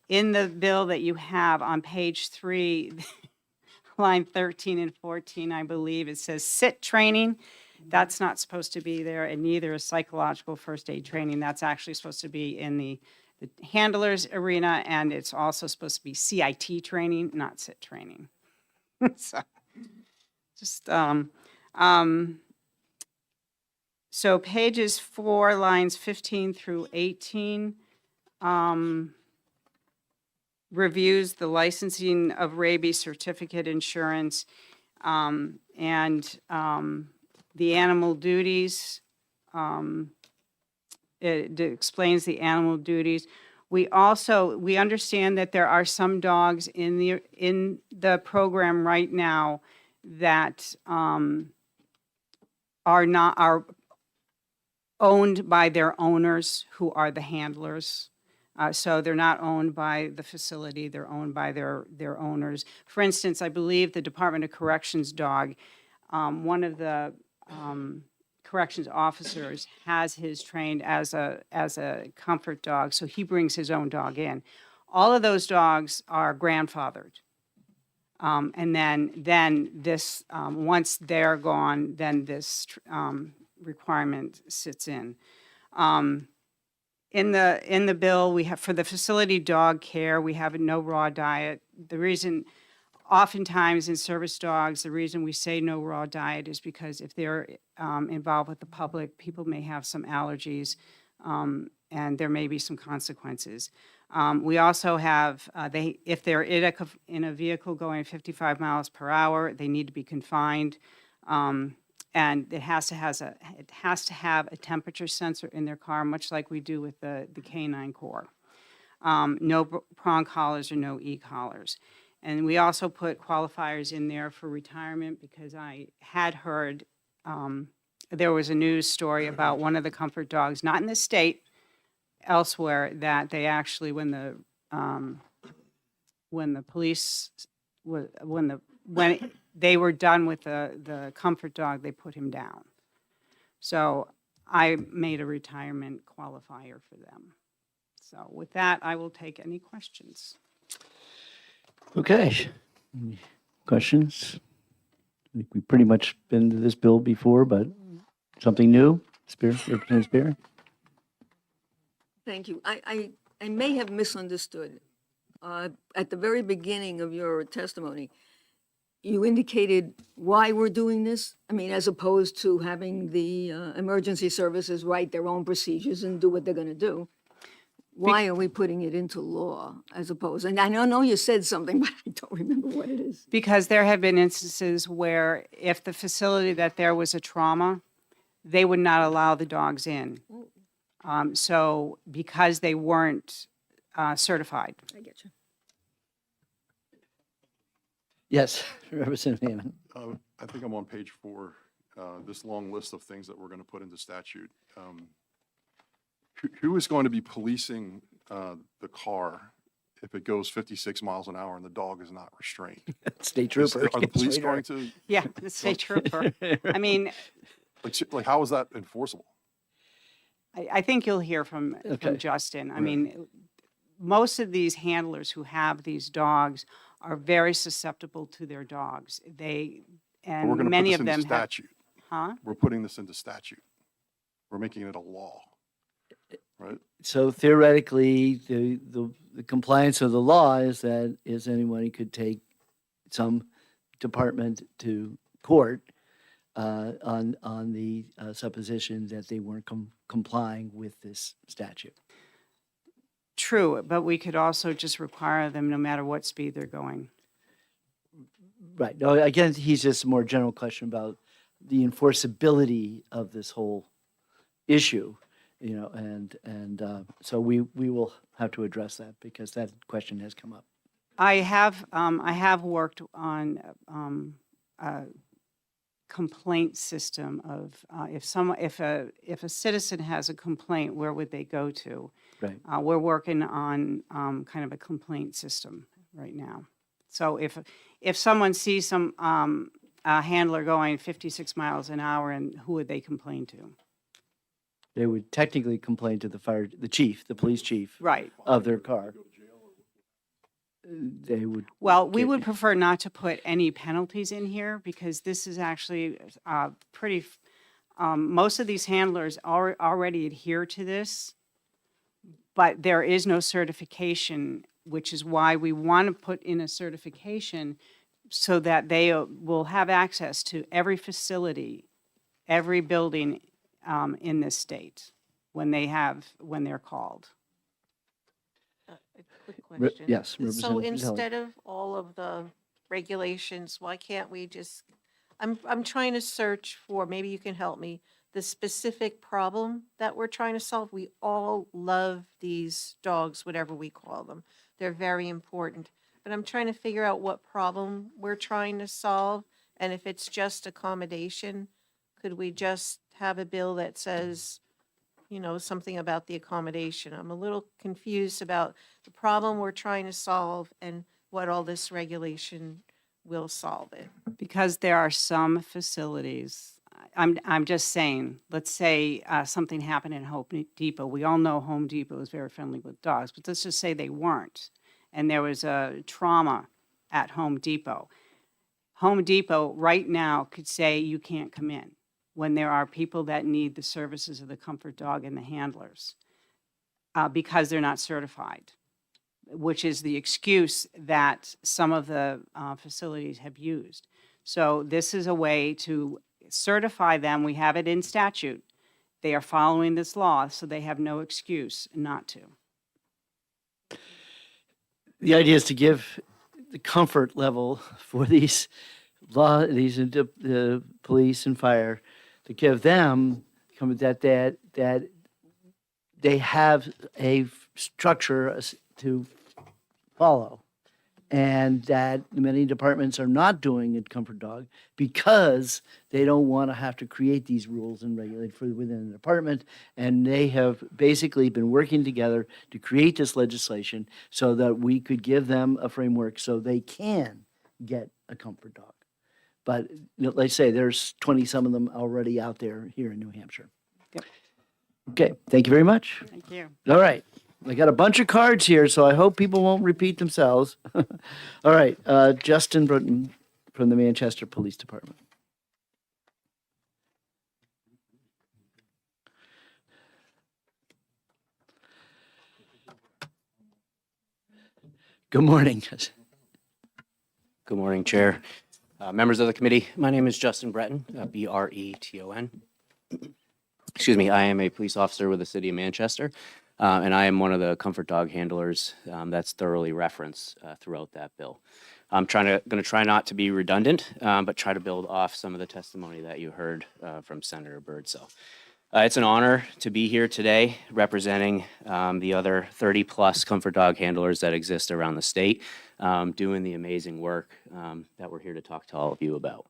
In the bill that you have on page 3, line 13 and 14, I believe, it says sit training. That's not supposed to be there, and neither is psychological first aid training. That's actually supposed to be in the handler's arena, and it's also supposed to be CIT training, not sit training. So, just, so pages 4, lines 15 through 18, reviews the licensing of rabies certificate insurance, and the animal duties. It explains the animal duties. We understand that there are some dogs in the program right now that are owned by their owners, who are the handlers. So they're not owned by the facility, they're owned by their owners. For instance, I believe the Department of Corrections dog, one of the corrections officers has his trained as a comfort dog, so he brings his own dog in. All of those dogs are grandfathered. And then this, once they're gone, then this requirement sits in. In the bill, we have, for the facility dog care, we have a no raw diet. The reason, oftentimes in service dogs, the reason we say no raw diet is because if they're involved with the public, people may have some allergies, and there may be some consequences. We also have, if they're in a vehicle going 55 miles per hour, they need to be confined. And it has to have a temperature sensor in their car, much like we do with the Canine Corps. No prong collars or no e-collars. And we also put qualifiers in there for retirement, because I had heard there was a news story about one of the comfort dogs, not in the state, elsewhere, that they actually, when they were done with the comfort dog, they put him down. So I made a retirement qualifier for them. So with that, I will take any questions. Okay. Any questions? I think we've pretty much been to this bill before, but something new? Representative Spear? Thank you. I may have misunderstood. At the very beginning of your testimony, you indicated why we're doing this. I mean, as opposed to having the emergency services write their own procedures and do what they're going to do. Why are we putting it into law as opposed? And I know you said something, but I don't remember what it is. Because there have been instances where if the facility that there was a trauma, they would not allow the dogs in. So because they weren't certified. I get you. Yes, Representative Hammond. I think I'm on page 4, this long list of things that we're going to put into statute. Who is going to be policing the car if it goes 56 miles an hour and the dog is not restrained? State trooper. Are the police going to, Yeah, the state trooper. I mean, like, how is that enforceable? I think you'll hear from Okay. Justin. I mean, most of these handlers who have these dogs are very susceptible to their dogs. But we're And going to put many this of into them have, statute. huh? We're putting this into statute. We're making it a law, right? So theoretically, the compliance of the law is that anybody could take some department to court on the supposition that they weren't complying with this statute. True, but we could also just require them no matter what speed they're going. Right. No, again, he's just a more general question about the enforceability of this whole issue, and so we will have to address that because that question has come up. I have worked on a complaint system of if a citizen has a complaint, where would they go to? Right. We're working on kind of a complaint system right now. So if someone sees a handler going 56 miles an hour, and who would they complain to? They would technically complain to the chief, the police chief Right. of their car. They would. Well, we get- would prefer not to put any penalties in here because this is actually most of these handlers already adhere to this, but there is no certification, which is why we want to put in a certification so that they will have access to every facility, every building in this state when they're called. A quick Re- question. yes, So Representative Vitale. instead of all of the regulations, why can't we just, I'm trying to search for, maybe you can help me, the specific problem that we're trying to solve. We all love these dogs, whatever we call them. They're very important. But I'm trying to figure out what problem we're trying to solve. And if it's just accommodation, could we just have a bill that says, you know, something about the accommodation? I'm a little confused about the problem we're trying to solve and what all this regulation will solve it. Because there are some facilities, I'm just saying, let's say something happened in Home Depot. We all know Home Depot is very friendly with dogs, but let's just say they weren't. And there was a trauma at Home Depot. Home Depot right now could say you can't come in when there are people that need the services of the comfort dog and the handlers because they're not certified, which is the excuse that some of the facilities have used. So this is a way to certify them. We have it in statute. They are following this law, so they have no excuse not to. The idea is to give the comfort level for these the police and fire, to give them that they have a structure to follow, and that many departments are not doing at Comfort Dog because they don't want to have to create these rules and regulate for within the department. And they have basically been working together to create this legislation so that we could give them a framework so they can get a Comfort Dog. But like I say, there's 20-some of them already out there here in New Hampshire. Yep. Okay, thank you very much. Thank you. All right. I got a bunch of cards here, so I hope people won't repeat themselves. All right, Justin Britton from the Manchester Police Department. Good morning. Good morning, Chair. Members of the committee, my name is Justin Breton, B-R-E-T-O-N. Excuse me, I am a police officer with the City of Manchester, and I am one of the comfort dog handlers that's thoroughly referenced throughout that bill. I'm going to try not to be redundant, but try to build off some of the testimony that you heard from Senator Birdsell. It's an honor to be here today representing the other 30-plus comfort dog handlers that exist around the state, doing the amazing work that we're here to talk to all of you about.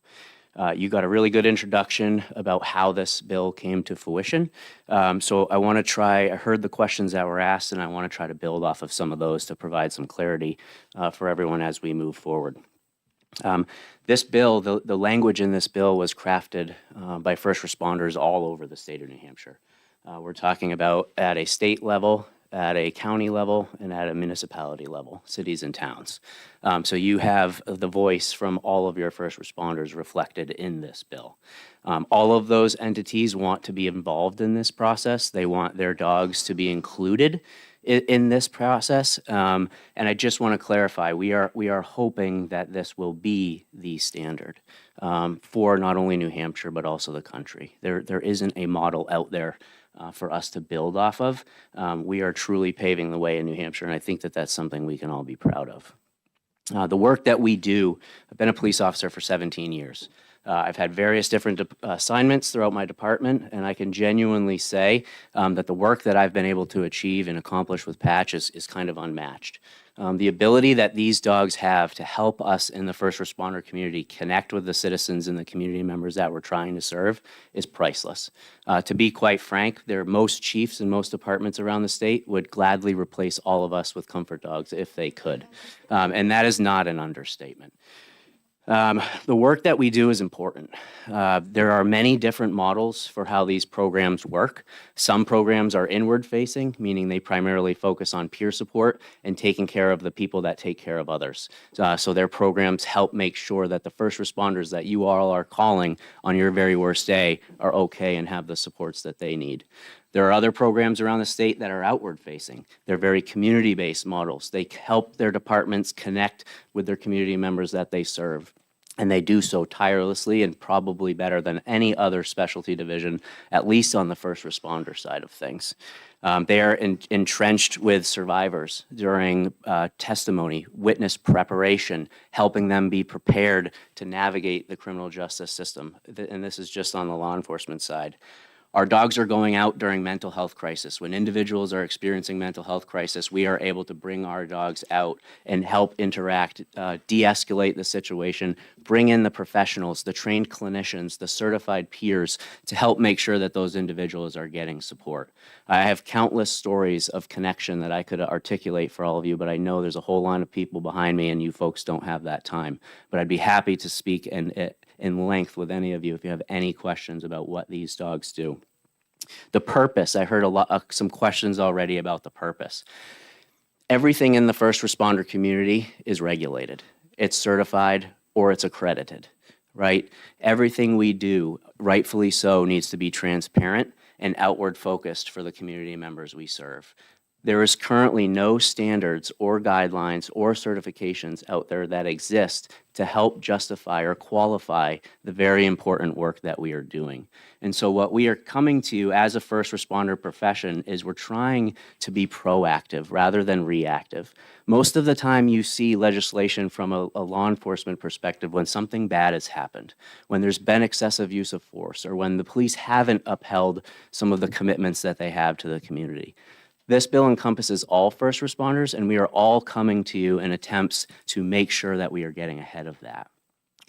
You got a really good introduction about how this bill came to fruition. So I want to I heard the questions that were asked, and I want to try to build off of some of those to provide some clarity for everyone as we move forward. This bill, the language in this bill was crafted by first responders all over the state of New Hampshire. We're talking about at a state level, at a county level, and at a municipality level, cities and towns. So you have the voice from all of your first responders reflected in this bill. All of those entities want to be involved in this process. They want their dogs to be included in this process. And I just want to clarify, we are hoping that this will be the standard for not only New Hampshire, but also the country. There isn't a model out there for us to build off of. We are truly paving the way in New Hampshire, and I think that that's something we can all be proud of. The work that we do, I've been a police officer for 17 years. I've had various different assignments throughout my department, and I can genuinely say that the work that I've been able to achieve and accomplish with Patch is kind of unmatched. The ability that these dogs have to help us in the first responder community connect with the citizens and the community members that we're trying to serve is priceless. To be quite frank, most chiefs in most departments around the state would gladly replace all of us with comfort dogs if they could. And that is not an understatement. The work that we do is important. There are many different models for how these programs work. Some programs are inward facing, meaning they primarily focus on peer support and taking care of the people that take care of others. So their programs help make sure that the first responders that you all are calling on your very worst day are okay and have the supports that they need. There are other programs around the state that are outward facing. They're very community-based models. They help their departments connect with their community members that they serve. And they do so tirelessly and probably better than any other specialty division, at least on the first responder side of things. They are entrenched with survivors during testimony, witness preparation, helping them be prepared to navigate the criminal justice system. And this is just on the law enforcement side. Our dogs are going out during mental health crisis. When individuals are experiencing mental health crisis, we are able to bring our dogs out and help interact, de-escalate the situation, bring in the professionals, the trained clinicians, the certified peers to help make sure that those individuals are getting support. I have countless stories of connection that I could articulate for all of you, but I know there's a whole line of people behind me and you folks don't have that time. But I'd be happy to speak in length with any of you if you have any questions about what these dogs do. The purpose, I heard some questions already about the purpose. Everything in the first responder community is regulated. It's certified or it's accredited, right? Everything we do, rightfully so, needs to be transparent and outward focused for the community members we serve. There is currently no standards or guidelines or certifications out there that exist to help justify or qualify the very important work that we are doing. And so what we are coming to as a first responder profession is we're trying to be proactive rather than reactive. Most of the time you see legislation from a law enforcement perspective when something bad has happened, when there's been excessive use of force, or when the police haven't upheld some of the commitments that they have to the community. This bill encompasses all first responders, and we are all coming to you in attempts to make sure that we are getting ahead of that.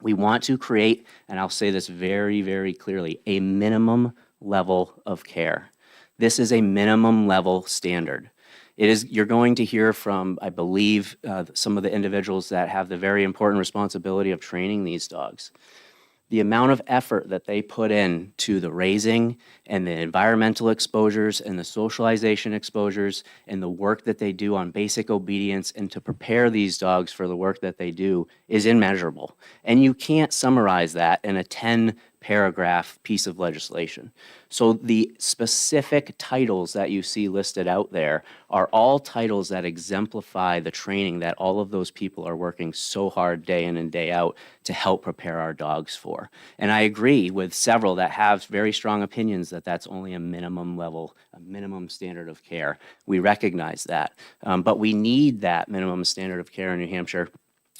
We want to create, and I'll say this very, very clearly, a minimum level of care. This is a minimum level standard. You're going to hear from, I believe, some of the individuals that have the very important responsibility of training these dogs. The amount of effort that they put in to the raising and the environmental exposures and the socialization exposures and the work that they do on basic obedience and to prepare these dogs for the work that they do is immeasurable. And you can't summarize that in a 10-paragraph piece of legislation. So the specific titles that you see listed out there are all titles that exemplify the training that all of those people are working so hard day in and day out to help prepare our dogs for. And I agree with several that have very strong opinions that that's only a minimum level, a minimum standard of care. We recognize that. But we need that minimum standard of care in New Hampshire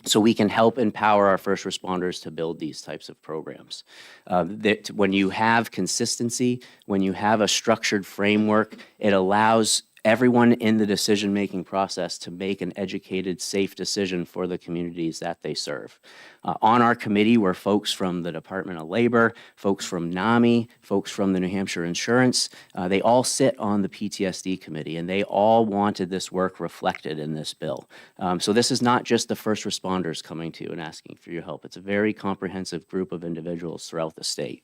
so we can help empower our first responders to build these types of programs. When you have consistency, when you have a structured framework, it allows everyone in the decision-making process to make an educated, safe decision for the communities that they serve. On our committee were folks from the Department of Labor, folks from NAMI, folks from the New Hampshire Insurance. They all sit on the PTSD committee, and they all wanted this work reflected in this bill. So this is not just the first responders coming to you and asking for your help. It's a very comprehensive group of individuals throughout the state.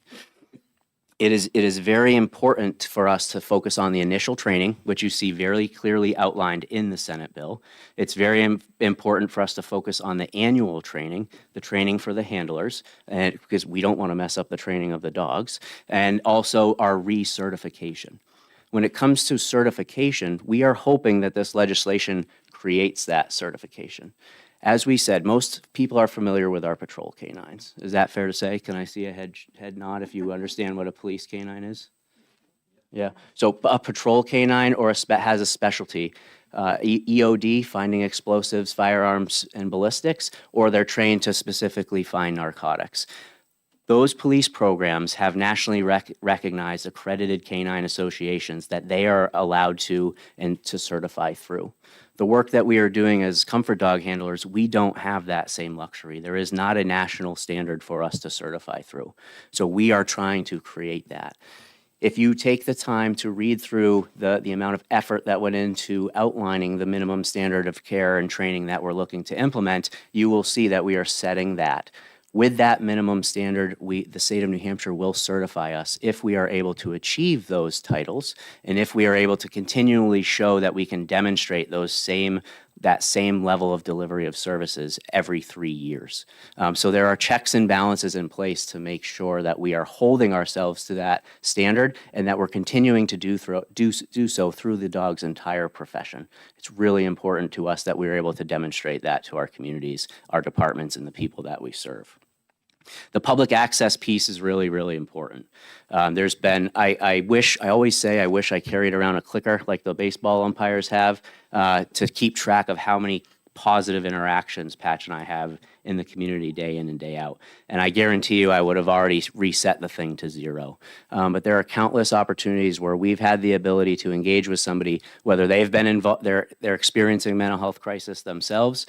It is very important for us to focus on the initial training, which you see very clearly outlined in the Senate bill. It's very important for us to focus on the annual training, the training for the handlers, because we don't want to mess up the training of the dogs, and also our recertification. When it comes to certification, we are hoping that this legislation creates that certification. As we said, most people are familiar with our patrol canines. Is that fair to say? Can I see a head nod if you understand what a police canine is? Yeah. So a patrol canine or has a specialty, EOD, finding explosives, firearms, and ballistics, or they're trained to specifically find narcotics. Those police programs have nationally recognized accredited canine associations that they are allowed to and to certify through. The work that we are doing as comfort dog handlers, we don't have that same luxury. There is not a national standard for us to certify through. So we are trying to create that. If you take the time to read through the amount of effort that went into outlining the minimum standard of care and training that we're looking to implement, you will see that we are setting that. With that minimum standard, the state of New Hampshire will certify us if we are able to achieve those titles and if we are able to continually show that we can demonstrate that same level of delivery of services every 3 years. So there are checks and balances in place to make sure that we are holding ourselves to that standard and that we're continuing to do so through the dog's entire profession. It's really important to us that we're able to demonstrate that to our communities, our departments, and the people that we serve. The public access piece is really, really important. There's been, I always say, I wish I carried around a clicker like the baseball umpires have to keep track of how many positive interactions Patch and I have in the community day in and day out. And I guarantee you I would have already reset the thing to 0. But there are countless opportunities where we've had the ability to engage with somebody, whether they've been involved, they're experiencing mental health crisis themselves,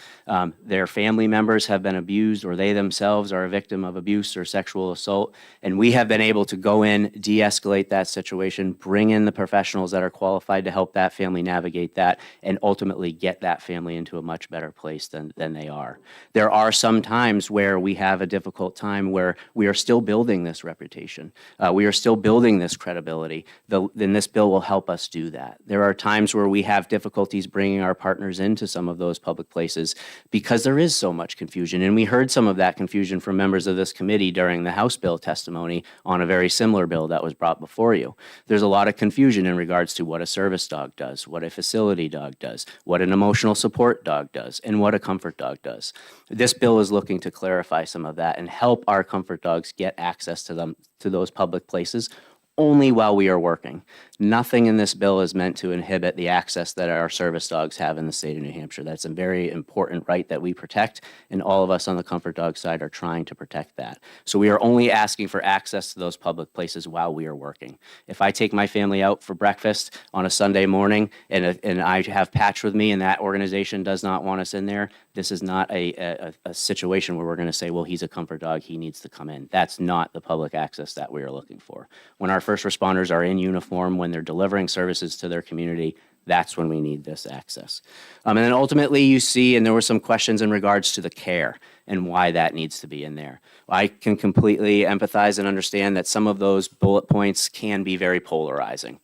their family members have been abused, or they themselves are a victim of abuse or sexual assault. And we have been able to go in, de-escalate that situation, bring in the professionals that are qualified to help that family navigate that, and ultimately get that family into a much better place than they are. There are some times where we have a difficult time where we are still building this reputation. We are still building this credibility. Then this bill will help us do that. There are times where we have difficulties bringing our partners into some of those public places because there is so much confusion. And we heard some of that confusion from members of this committee during the House bill testimony on a very similar bill that was brought before you. There's a lot of confusion in regards to what a service dog does, what a facility dog does, what an emotional support dog does, and what a comfort dog does. This bill is looking to clarify some of that and help our comfort dogs get access to those public places only while we are working. Nothing in this bill is meant to inhibit the access that our service dogs have in the state of New Hampshire. That's a very important right that we protect, and all of us on the comfort dog side are trying to protect that. So we are only asking for access to those public places while we are working. If I take my family out for breakfast on a Sunday morning and I have Patch with me and that organization does not want us in there, this is not a situation where we're going to say, well, he's a comfort dog, he needs to come in. That's not the public access that we are looking for. When our first responders are in uniform, when they're delivering services to their community, that's when we need this access. And then ultimately you see, and there were some questions in regards to the care and why that needs to be in there. I can completely empathize and understand that some of those bullet points can be very polarizing.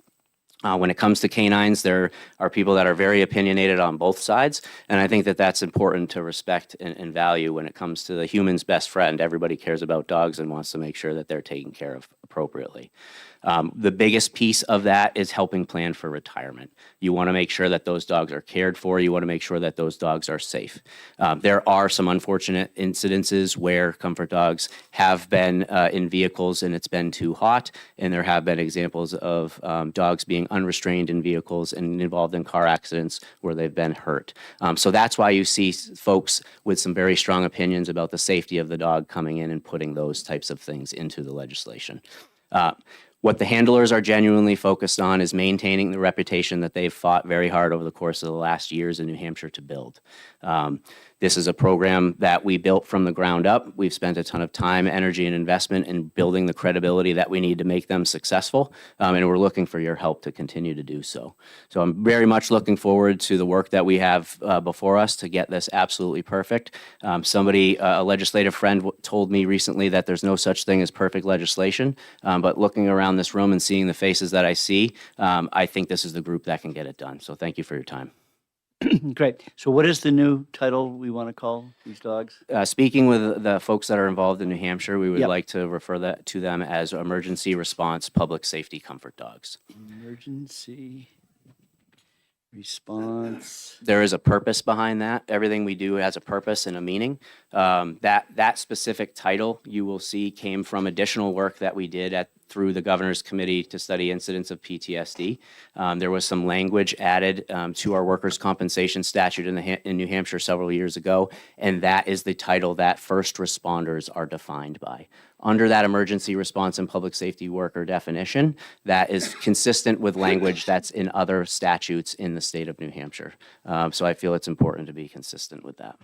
When it comes to canines, there are people that are very opinionated on both sides, and I think that that's important to respect and value when it comes to the human's best friend. Everybody cares about dogs and wants to make sure that they're taken care of appropriately. The biggest piece of that is helping plan for retirement. You want to make sure that those dogs are cared for. You want to make sure that those dogs are safe. There are some unfortunate incidences where comfort dogs have been in vehicles and it's been too hot, and there have been examples of dogs being unrestrained in vehicles and involved in car accidents where they've been hurt. So that's why you see folks with some very strong opinions about the safety of the dog coming in and putting those types of things into the legislation. What the handlers are genuinely focused on is maintaining the reputation that they've fought very hard over the course of the last years in New Hampshire to build. This is a program that we built from the ground up. We've spent a ton of time, energy, and investment in building the credibility that we need to make them successful, and we're looking for your help to continue to do so. So I'm very much looking forward to the work that we have before us to get this absolutely perfect. A legislative friend told me recently that there's no such thing as perfect legislation, but looking around this room and seeing the faces that I see, I think this is the group that can get it done. So thank you for your time. Great. So what is the new title we want to call these dogs? Speaking with the folks that are involved in New Hampshire, we would Yep. like to refer that to them as Emergency Response Public Safety Comfort Dogs. Emergency response. There is a purpose behind that. Everything we do has a purpose and a meaning. That specific title you will see came from additional work that we did through the Governor's Committee to study incidents of PTSD. There was some language added to our workers' compensation statute in New Hampshire several years ago, and that is the title that first responders are defined by. Under that emergency response and public safety worker definition, that is consistent with language that's in other statutes in the state of New Hampshire. So I feel it's important to be consistent with that.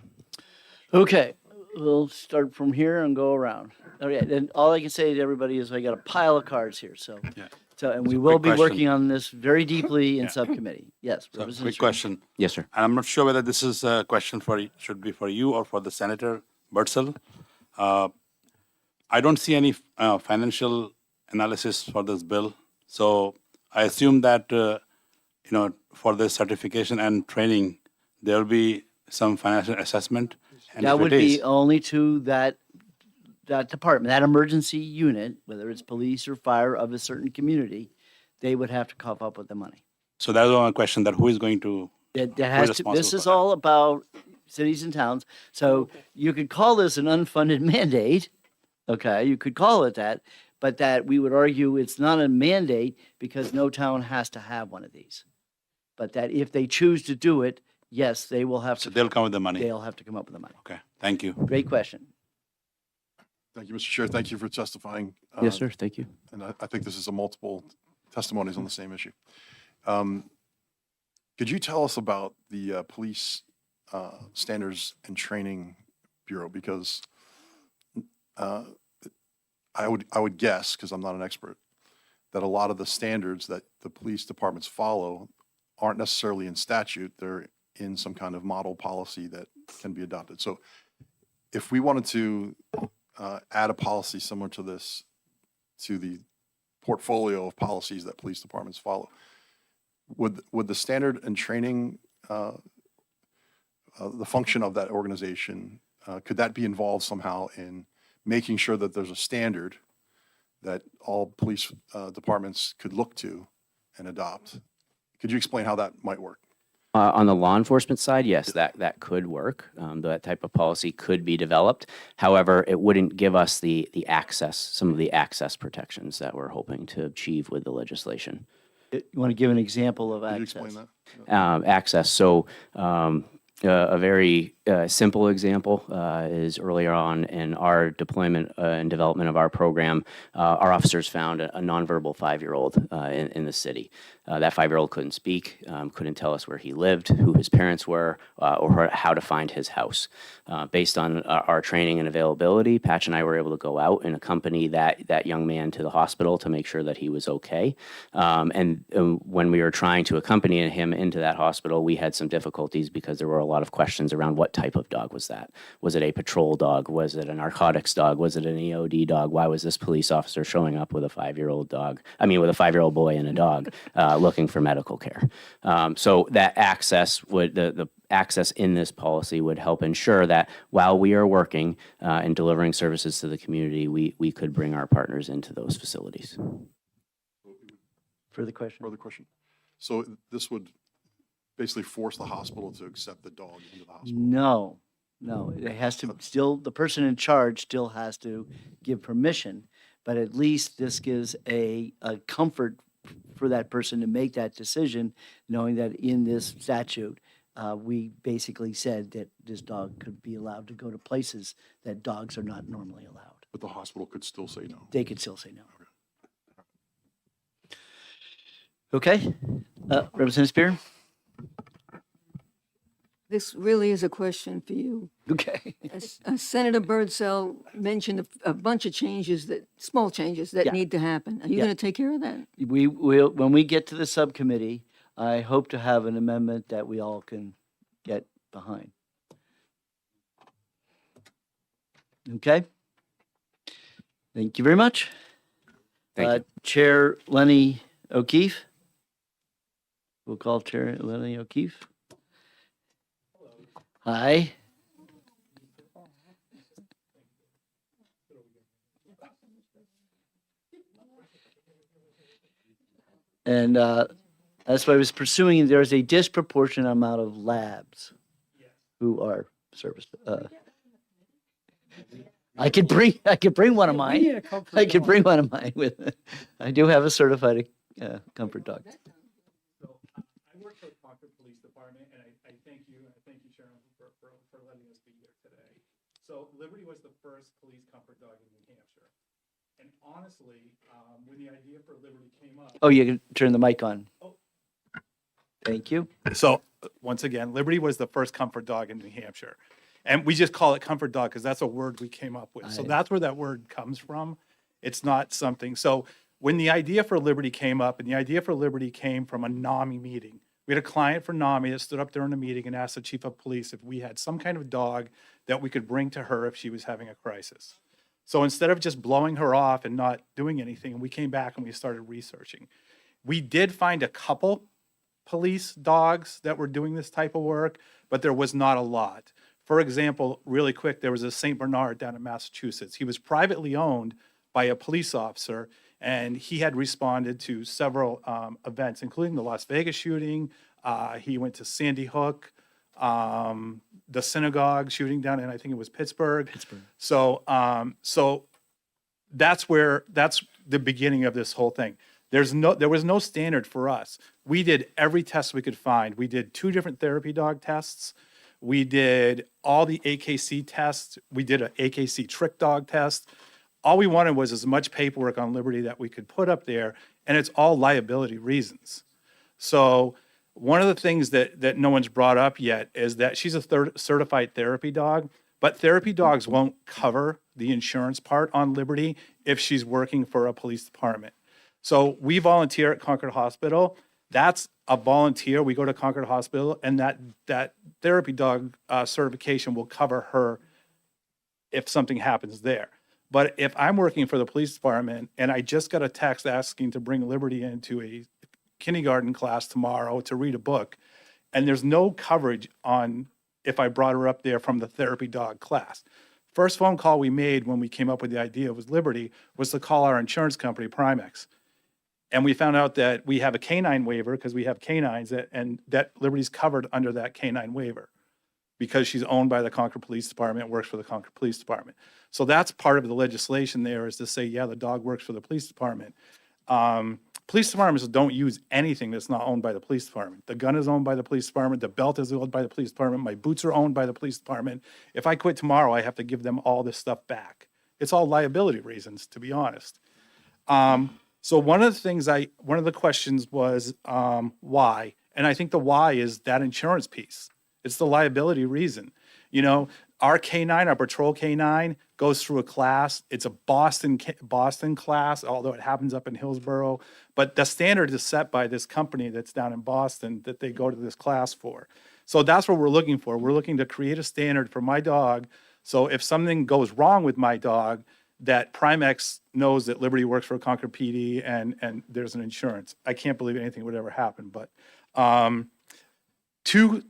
Okay, we'll start from here and go around. Okay, then all I can say to everybody is I got a pile of cards here, so. Yeah. So, and we So will quick be question. working on this very deeply in Yeah. subcommittee. Yes. So, Representative quick Sherman. question. Yes, sir. And I'm not sure whether this is a question should be for you or for the Senator Bertzel. I don't see any financial analysis for this bill. So I assume that, for this certification and training, there will be some financial assessment. And That if would it be is, only to that department, that emergency unit, whether it's police or fire of a certain community, they would have to cough up with the money. so that's my question, that who is going to, That Who is has to, responsible this for is that? all about cities and towns. So you could call this an unfunded mandate, okay? You could call it that, but that we would argue it's not a mandate because no town has to have one of these. But that if they choose to do it, yes, they will have so to, they'll come with the money? they'll have to come up with the money. Okay, thank you. Great question. Thank you, Mr. Chair. Thank you for testifying. Yes, sir. Thank you. And I think this is a multiple testimonies on the same issue. Could you tell us about the Police Standards and Training Bureau? Because I would guess, because I'm not an expert, that a lot of the standards that the police departments follow aren't necessarily in statute. They're in some kind of model policy that can be adopted. So if we wanted to add a policy similar to this to the portfolio of policies that police departments follow, would the standard and training, the function of that organization, could that be involved somehow in making sure that there's a standard that all police departments could look to and adopt? Could you explain how that might work? On the law enforcement side, yes, that could work. That type of policy could be developed. However, it wouldn't give us the access, some of the access protections that we're hoping to achieve with the legislation. You want to give an example of Could you access? explain that? Access. So a very simple example is earlier on in our deployment and development of our program, our officers found a nonverbal 5-year-old in the city. That 5-year-old couldn't speak, couldn't tell us where he lived, who his parents were, or how to find his house. Based on our training and availability, Patch and I were able to go out and accompany that young man to the hospital to make sure that he was okay. And when we were trying to accompany him into that hospital, we had some difficulties because there were a lot of questions around what type of dog was that? Was it a patrol dog? Was it a narcotics dog? Was it an EOD dog? Why was this police officer showing up with a 5-year-old dog? I mean, with a 5-year-old boy and a dog looking for medical care. So that access would, the access in this policy would help ensure that while we are working and delivering services to the community, we could bring our partners into those facilities. Further question? Further question? So this would basically force the hospital to accept the dog into the hospital? No, it has to still, the person in charge still has to give permission, but at least this gives a comfort for that person to make that decision, knowing that in this statute, we basically said that this dog could be allowed to go to places that dogs are not normally allowed. But the hospital could still say no. They could still say no. Okay, Representative Spear? This really is a question for you. Okay. Senator Birdsell mentioned a bunch of changes small changes that Yeah. need to happen. Are you Yeah. going to take care of that? We will, when we get to the subcommittee, I hope to have an amendment that we all can get behind. Okay? Thank you very much. Thank you. Chair Lenny O'Keefe. We'll call Chair Lenny O'Keefe. Hi. And that's why I was pursuing, there's a disproportionate amount of labs who are serviced. I could bring one of mine. I could bring one of mine with, I do have a certified comfort dog. I work for the Concord Police Department, and I thank you, Sharon, for letting us be here today. So Liberty was the first police comfort dog in New Hampshire. And honestly, when the idea for Liberty came up. Oh, you can turn the mic on. Thank you. So once again, Liberty was the first comfort dog in New Hampshire. And we just call it comfort dog because that's a word we came up with. So that's where that word comes from. It's not something. So when the idea for Liberty came up, and the idea for Liberty came from a NAMI meeting, we had a client for NAMI that stood up there in a meeting and asked the chief of police if we had some kind of dog that we could bring to her if she was having a crisis. So instead of just blowing her off and not doing anything, we came back and we started researching. We did find a couple police dogs that were doing this type of work, but there was not a lot. For example, really quick, there was a St. Bernard down in Massachusetts. He was privately owned by a police officer, and he had responded to several events, including the Las Vegas shooting. He went to Sandy Hook, the synagogue shooting down in, I think it was Pittsburgh. So, so that's the beginning of this whole thing. There was no standard for us. We did every test we could find. We did 2 different therapy dog tests. We did all the AKC tests. We did an AKC trick dog test. All we wanted was as much paperwork on Liberty that we could put up there, and it's all liability reasons. So one of the things that no one's brought up yet is that she's a certified therapy dog, but therapy dogs won't cover the insurance part on Liberty if she's working for a police department. So we volunteer at Concord Hospital. That's a volunteer. We go to Concord Hospital, and that therapy dog certification will cover her if something happens there. But if I'm working for the police department and I just got a text asking to bring Liberty into a kindergarten class tomorrow to read a book, and there's no coverage on if I brought her up there from the therapy dog class. First phone call we made when we came up with the idea with Liberty was to call our insurance company, Primex. And we found out that we have a canine waiver because we have canines and that Liberty's covered under that canine waiver because she's owned by the Concord Police Department, works for the Concord Police Department. So that's part of the legislation there is to say, yeah, the dog works for the police department. Police departments don't use anything that's not owned by the police department. The gun is owned by the police department. The belt is owned by the police department. My boots are owned by the police department. If I quit tomorrow, I have to give them all this stuff back. It's all liability reasons, to be honest. So one of the questions was why, and I think the why is that insurance piece. It's the liability reason. You know, our canine, our patrol canine, goes through a class. It's a Boston class, although it happens up in Hillsborough. But the standard is set by this company that's down in Boston that they go to this class for. So that's what we're looking for. We're looking to create a standard for my dog. So if something goes wrong with my dog, that Primex knows that Liberty works for Concord PD and there's an insurance. I can't believe anything would ever happen, but two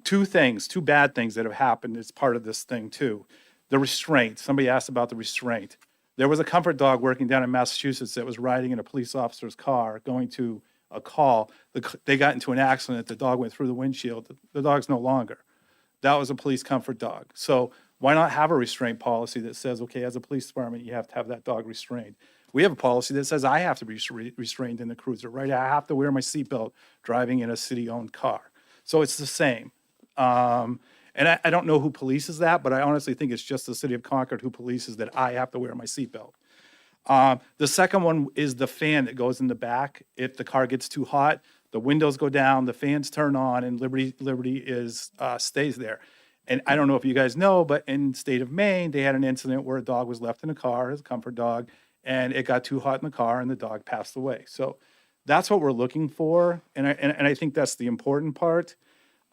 bad things that have happened as part of this thing too. The restraint, somebody asked about the restraint. There was a comfort dog working down in Massachusetts that was riding in a police officer's car going to a call. They got into an accident, the dog went through the windshield. The dog's no longer. That was a police comfort dog. So why not have a restraint policy that says, okay, as a police department, you have to have that dog restrained. We have a policy that says I have to be restrained in the cruiser, right? I have to wear my seatbelt driving in a city-owned car. So it's the same. And I don't know who polices that, but I honestly think it's just the city of Concord who polices that I have to wear my seatbelt. The second one is the fan that goes in the back. If the car gets too hot, the windows go down, the fans turn on, and Liberty stays there. And I don't know if you guys know, but in state of Maine, they had an incident where a dog was left in a car, as a comfort dog, and it got too hot in the car and the dog passed away. So that's what we're looking for. And I think that's the important part.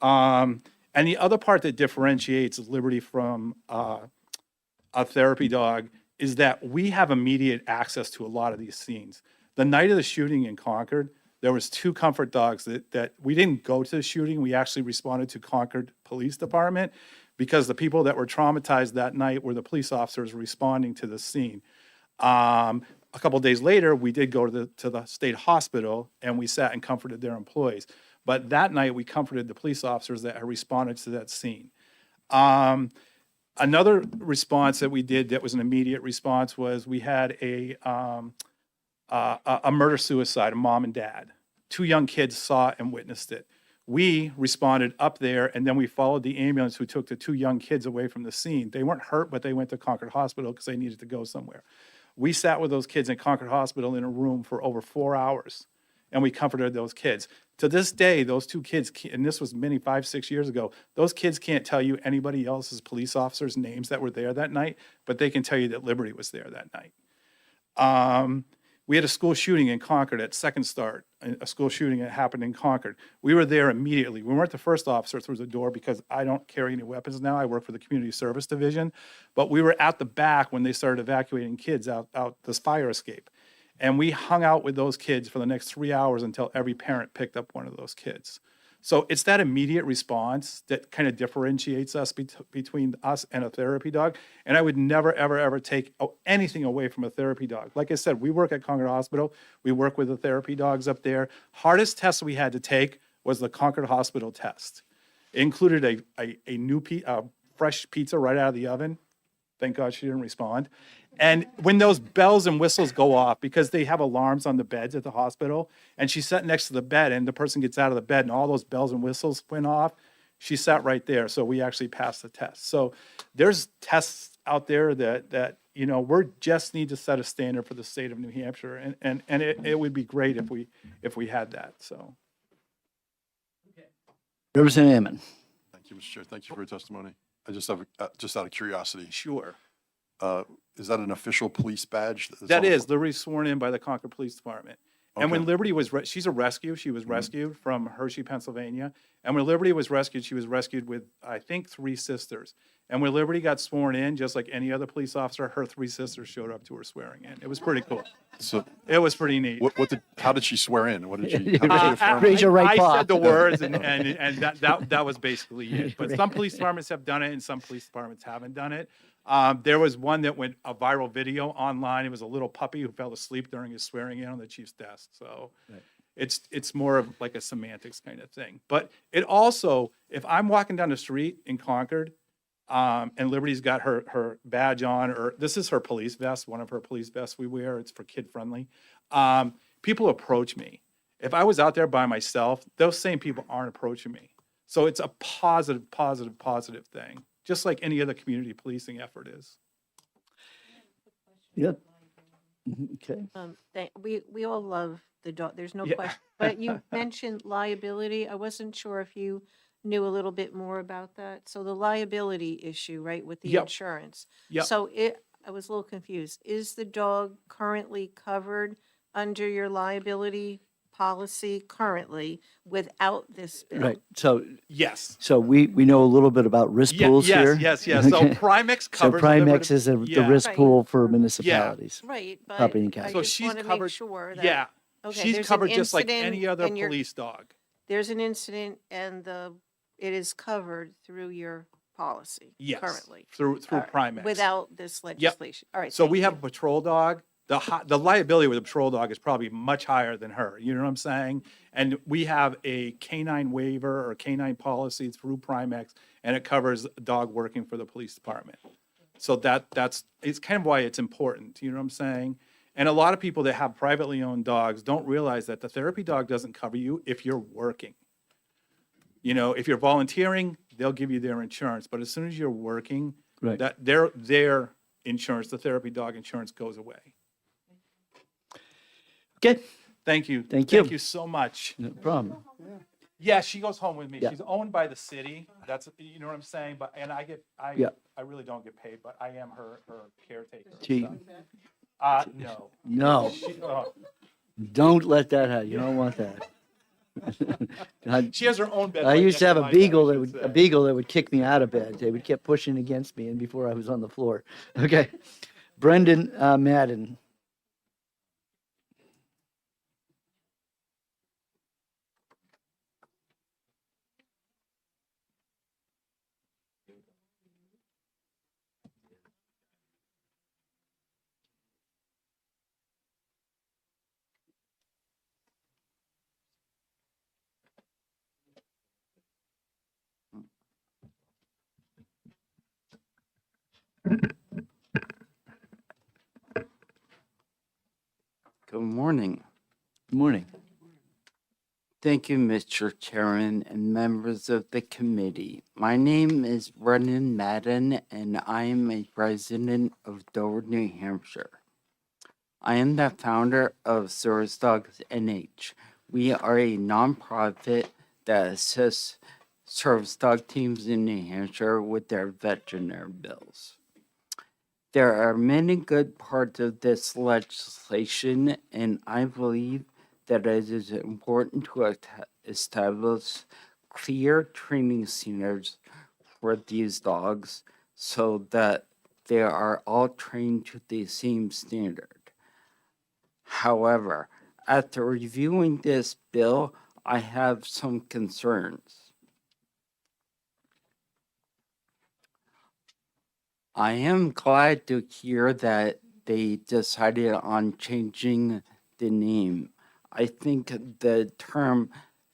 And the other part that differentiates Liberty from a therapy dog is that we have immediate access to a lot of these scenes. The night of the shooting in Concord, there was 2 comfort dogs that we didn't go to the shooting. We actually responded to Concord Police Department because the people that were traumatized that night were the police officers responding to the scene. A couple days later, we did go to the state hospital and we sat and comforted their employees. But that night, we comforted the police officers that had responded to that scene. Another response that we did that was an immediate response was we had a murder-suicide, a mom and dad. 2 young kids saw and witnessed it. We responded up there, and then we followed the ambulance who took the 2 young kids away from the scene. They weren't hurt, but they went to Concord Hospital because they needed to go somewhere. We sat with those kids in Concord Hospital in a room for over 4 hours, and we comforted those kids. To this day, those 2 kids, and this was 5-6 years ago, those kids can't tell you anybody else's police officers' names that were there that night, but they can tell you that Liberty was there that night. We had a school shooting in Concord at Second Start, a school shooting that happened in Concord. We were there immediately. We weren't the first officer through the door because I don't carry any weapons now. I work for the Community Service Division. But we were at the back when they started evacuating kids out this fire escape. And we hung out with those kids for the next 3 hours until every parent picked up one of those kids. So it's that immediate response that kind of differentiates us between us and a therapy dog. And I would never, ever, ever take anything away from a therapy dog. Like I said, we work at Concord Hospital. We work with the therapy dogs up there. Hardest test we had to take was the Concord Hospital test. It included a new fresh pizza right out of the oven. Thank God she didn't respond. And when those bells and whistles go off, because they have alarms on the beds at the hospital, and she sat next to the bed, and the person gets out of the bed, and all those bells and whistles went off, she sat right there. So we actually passed the test. So there's tests out there that you know, we just need to set a standard for the state of New Hampshire, and it would be great if we had that. So. Representative Ammon. Thank you, Mr. Chair. Thank you for your testimony. I just have, just out of curiosity, Sure. is that an official police badge? That is, Liberty's sworn in by the Concord Police Department. And when Okay. Liberty was, she's a rescue, she was rescued from Hershey, Pennsylvania. And when Liberty was rescued, she was rescued with, I think, 3 sisters. And when Liberty got sworn in, just like any other police officer, her 3 sisters showed up to her swearing in. It was pretty cool. So It was pretty neat. how did she swear in? What did she? How did she affirm? Raise your right I paw. said the words, and that was basically it. But some police departments have done it, and some police departments haven't done it. There was one that went a viral video online. It was a little puppy who fell asleep during his swearing in on the chief's desk. So it's more of like a semantics kind of thing. But it also, if I'm walking down the street in Concord, and Liberty's got her badge on, or this is her police vest, one of her police vests we wear. It's for kid friendly. People approach me. If I was out there by myself, those same people aren't approaching me. So it's a positive, positive, positive thing, just like any other community policing effort is. Yep. Okay. We all love the dog, there's no Yeah. question. But you mentioned liability. I wasn't sure if you knew a little bit more about that. So the liability issue, right, with the Yep. insurance. Yep. So I was a little confused. Is the dog currently covered under your liability policy currently without this bill? Right. So Yes. we know a little bit about risk pools here. Yes. So Okay. Primex So covers. Primex is the Yeah. risk Right. pool for municipalities. Right, but Property and I casualty. So just she's want to make covered- sure that. Yeah. Okay, She's there's an covered just like incident any other and you're- police dog. There's an incident and it is covered through your policy Yes. currently. Through All right, Primex. Without this legislation. All right. So thank we you. have a patrol dog. The liability with a patrol dog is probably much higher than her. You know what I'm saying? And we have a canine waiver or canine policy through Primex, and it covers a dog working for the police department. So it's kind of why it's important. You know what I'm saying? And a lot of people that have privately owned dogs don't realize that the therapy dog doesn't cover you if you're working. You know, if you're volunteering, they'll give you their insurance. But as soon as you're working, Right. that their insurance, the therapy dog insurance, goes away. Okay. Thank you. Thank you. Thank you so much. No problem. Yeah, she goes home with me. Yeah. She's owned by the city. That's, you know what I'm saying? But, and Yeah. I really don't get paid, but I am her caretaker. and Gee. stuff. No. No. Don't let that happen. You don't want that. She has her own bed. I right used to next have a my bed, beagle I that should would say. a beagle that would kick me out of bed. They would keep pushing against me, and before I was on the floor. Okay, Brendan Madden. Good morning. Good morning. Thank you, Mr. Chairman and members of the committee. My name is Brendan Madden, and I am a resident of Dover, New Hampshire. I am the founder of Service Dogs NH. We are a nonprofit that assists service dog teams in New Hampshire with their veterinary bills. there are many good parts of this legislation, and I believe that it is important to establish clear training standards for these dogs so that they are all trained to the same standard. However, after reviewing this bill, I have some concerns. I am glad to hear that they decided on changing the name. I think the term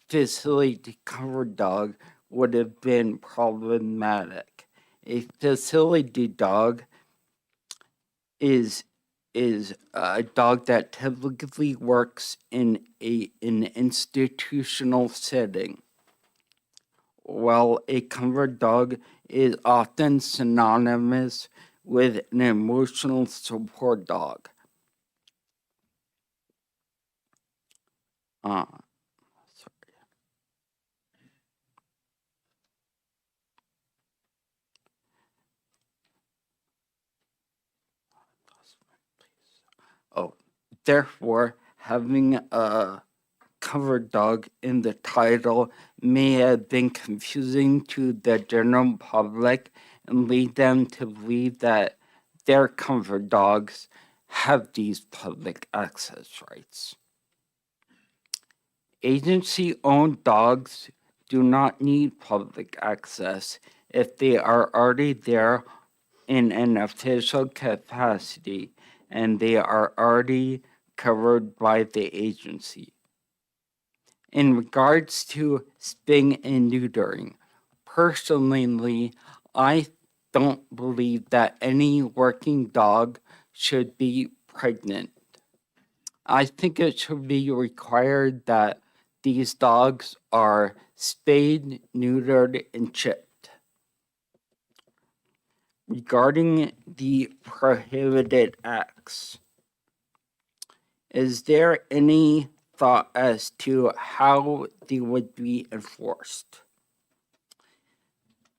facility covered dog would have been problematic. A facility dog is a dog that typically works in an institutional setting, while a covered dog is often synonymous with an emotional support dog. Therefore, having a covered dog in the title may have been confusing to the general public and lead them to believe that their covered dogs have these public access rights. Agency-owned dogs do not need public access if they are already there in an official capacity and they are already covered by the agency. In regards to spaying and neutering, personally, I don't believe that any working dog should be pregnant. I think it should be required that these dogs are spayed, neutered, and chipped. Regarding the prohibited acts, is there any thought as to how they would be enforced?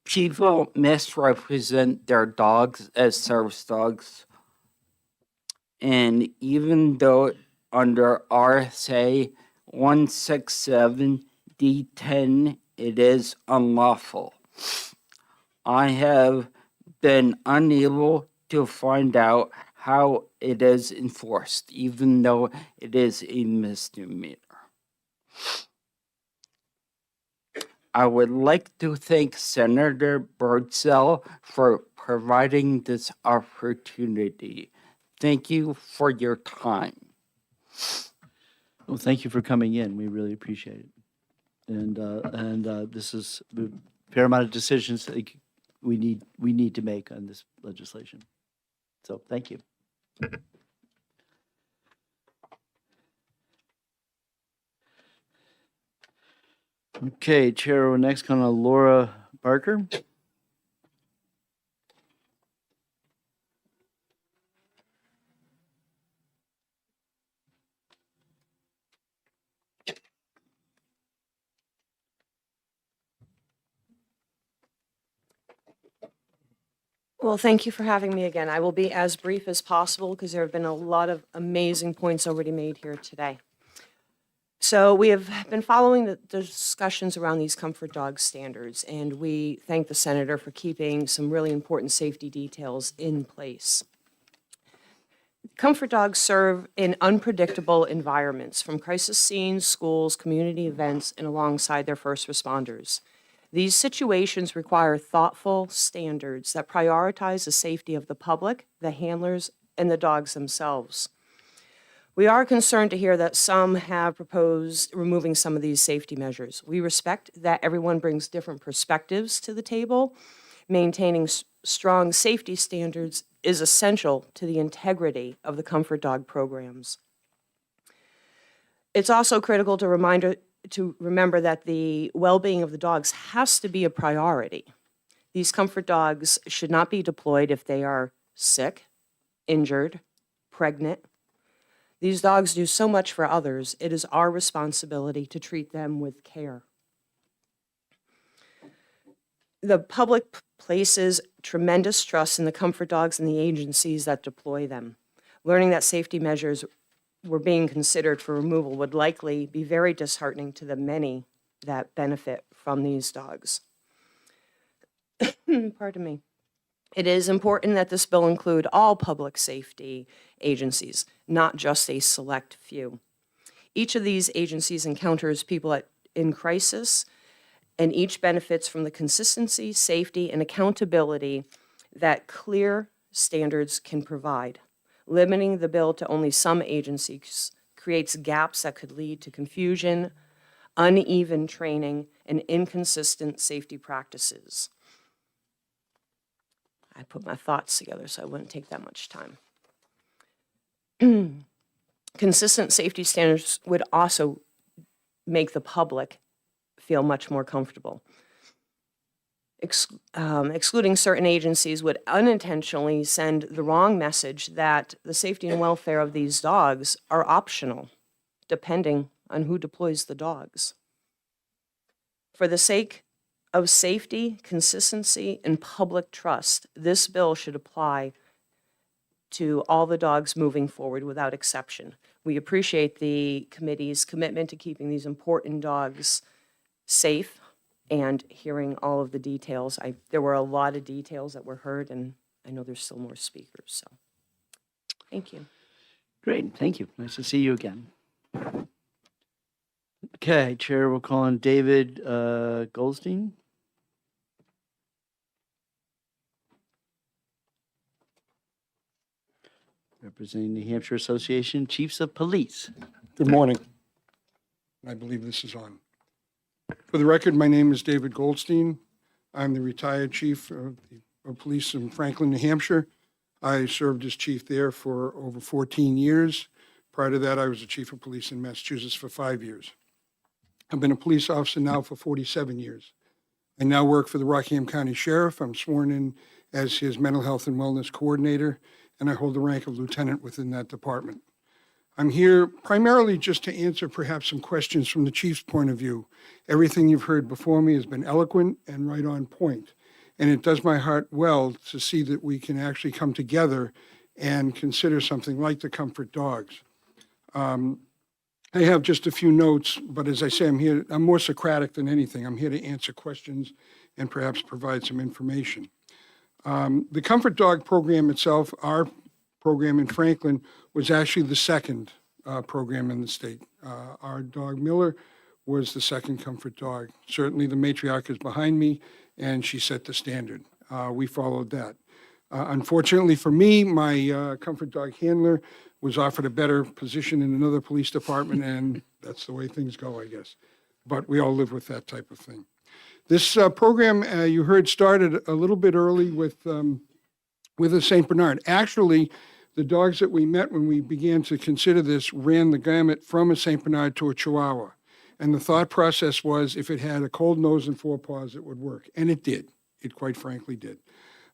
People misrepresent their dogs as service dogs, and even though under RSA 167 D10 it is unlawful, I have been unable to find out how it is enforced, even though it is a misdemeanor. I would like to thank Senator Birdsell for providing this opportunity. Thank you for your time. Well, thank you for coming in. We really appreciate it. And this is a fair amount of decisions that we need to make on this legislation. So thank you. Okay, Chair, we're next on Laura Barker. Well, thank you for having me again. I will be as brief as possible because there have been a lot of amazing points already made here today. So we have been following the discussions around these comfort dog standards, and we thank the senator for keeping some really important safety details in place. Comfort dogs serve in unpredictable environments, from crisis scenes, schools, community events, and alongside their first responders. These situations require thoughtful standards that prioritize the safety of the public, the handlers, and the dogs themselves. We are concerned to hear that some have proposed removing some of these safety measures. We respect that everyone brings different perspectives to the table. Maintaining strong safety standards is essential to the integrity of the comfort dog programs. It's also critical to remember that the well-being of the dogs has to be a priority. These comfort dogs should not be deployed if they are sick, injured, pregnant. These dogs do so much for others. It is our responsibility to treat them with care. The public places tremendous trust in the comfort dogs and the agencies that deploy them. Learning that safety measures were being considered for removal would likely be very disheartening to the many that benefit from these dogs. Pardon me. It is important that this bill include all public safety agencies, not just a select few. Each of these agencies encounters people in crisis, and each benefits from the consistency, safety, and accountability that clear standards can provide. Limiting the bill to only some agencies creates gaps that could lead to confusion, uneven training, and inconsistent safety practices. I put my thoughts together so I wouldn't take that much time. Consistent safety standards would also make the public feel much more comfortable. Excluding certain agencies would unintentionally send the wrong message that the safety and welfare of these dogs are optional, depending on who deploys the dogs. For the sake of safety, consistency, and public trust, this bill should apply to all the dogs moving forward without exception. We appreciate the committee's commitment to keeping these important dogs safe and hearing all of the details. There were a lot of details that were heard, and I know there's still more speakers, so thank you. Great, thank you. Nice to see you again. Okay, Chair, we'll call on David Goldstein. Representing the Hampshire Association Chiefs of Police. Good morning. I believe this is on. For the record, my name is David Goldstein. I'm the retired chief of police in Franklin, New Hampshire. I served as chief there for over 14 years. Prior to that, I was the chief of police in Massachusetts for 5 years. I've been a police officer now for 47 years. I now work for the Rockingham County Sheriff. I'm sworn in as his mental health and wellness coordinator, and I hold the rank of lieutenant within that department. I'm here primarily just to answer perhaps some questions from the chief's point of view. Everything you've heard before me has been eloquent and right on point. And it does my heart well to see that we can actually come together and consider something like the comfort dogs. I have just a few notes, but as I say, I'm more Socratic than anything. I'm here to answer questions and perhaps provide some information. The Comfort Dog program itself, our program in Franklin, was actually the second program in the state. Our dog Miller was the second comfort dog. Certainly the matriarch is behind me, and she set the standard. We followed that. Unfortunately for me, my comfort dog handler was offered a better position in another police department, and that's the way things go, I guess. But we all live with that type of thing. This program, you heard, started a little bit early with a St. Bernard. Actually, the dogs that we met when we began to consider this ran the gamut from a St. Bernard to a Chihuahua. And the thought process was if it had a cold nose and 4 paws, it would work. And it did. It quite frankly did.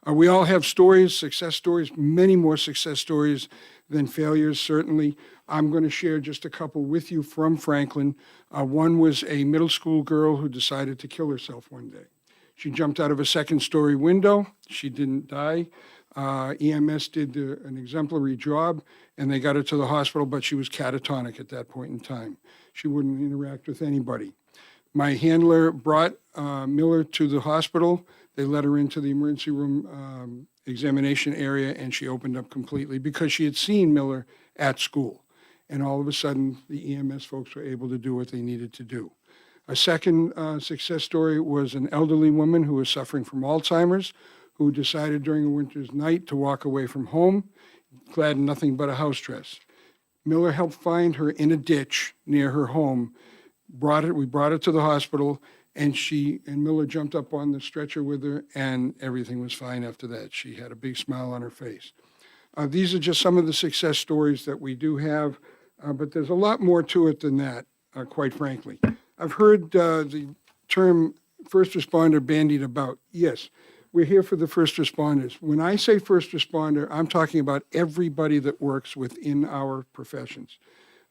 We all have stories, success stories, many more success stories than failures, certainly. I'm going to share just a couple with you from Franklin. One was a middle school girl who decided to kill herself one day. She jumped out of a second-story window. She didn't die. EMS did an exemplary job, and they got her to the hospital, but she was catatonic at that point in time. She wouldn't interact with anybody. My handler brought Miller to the hospital. They let her into the emergency room examination area, and she opened up completely because she had seen Miller at school. And all of a sudden, the EMS folks were able to do what they needed to do. A second success story was an elderly woman who was suffering from Alzheimer's, who decided during a winter's night to walk away from home, clad in nothing but a house dress. Miller helped find her in a ditch near her home. We brought her to the hospital, and Miller jumped up on the stretcher with her, and everything was fine after that. She had a big smile on her face. These are just some of the success stories that we do have, but there's a lot more to it than that, quite frankly. I've heard the term first responder bandied about. Yes, we're here for the first responders. When I say first responder, I'm talking about everybody that works within our professions.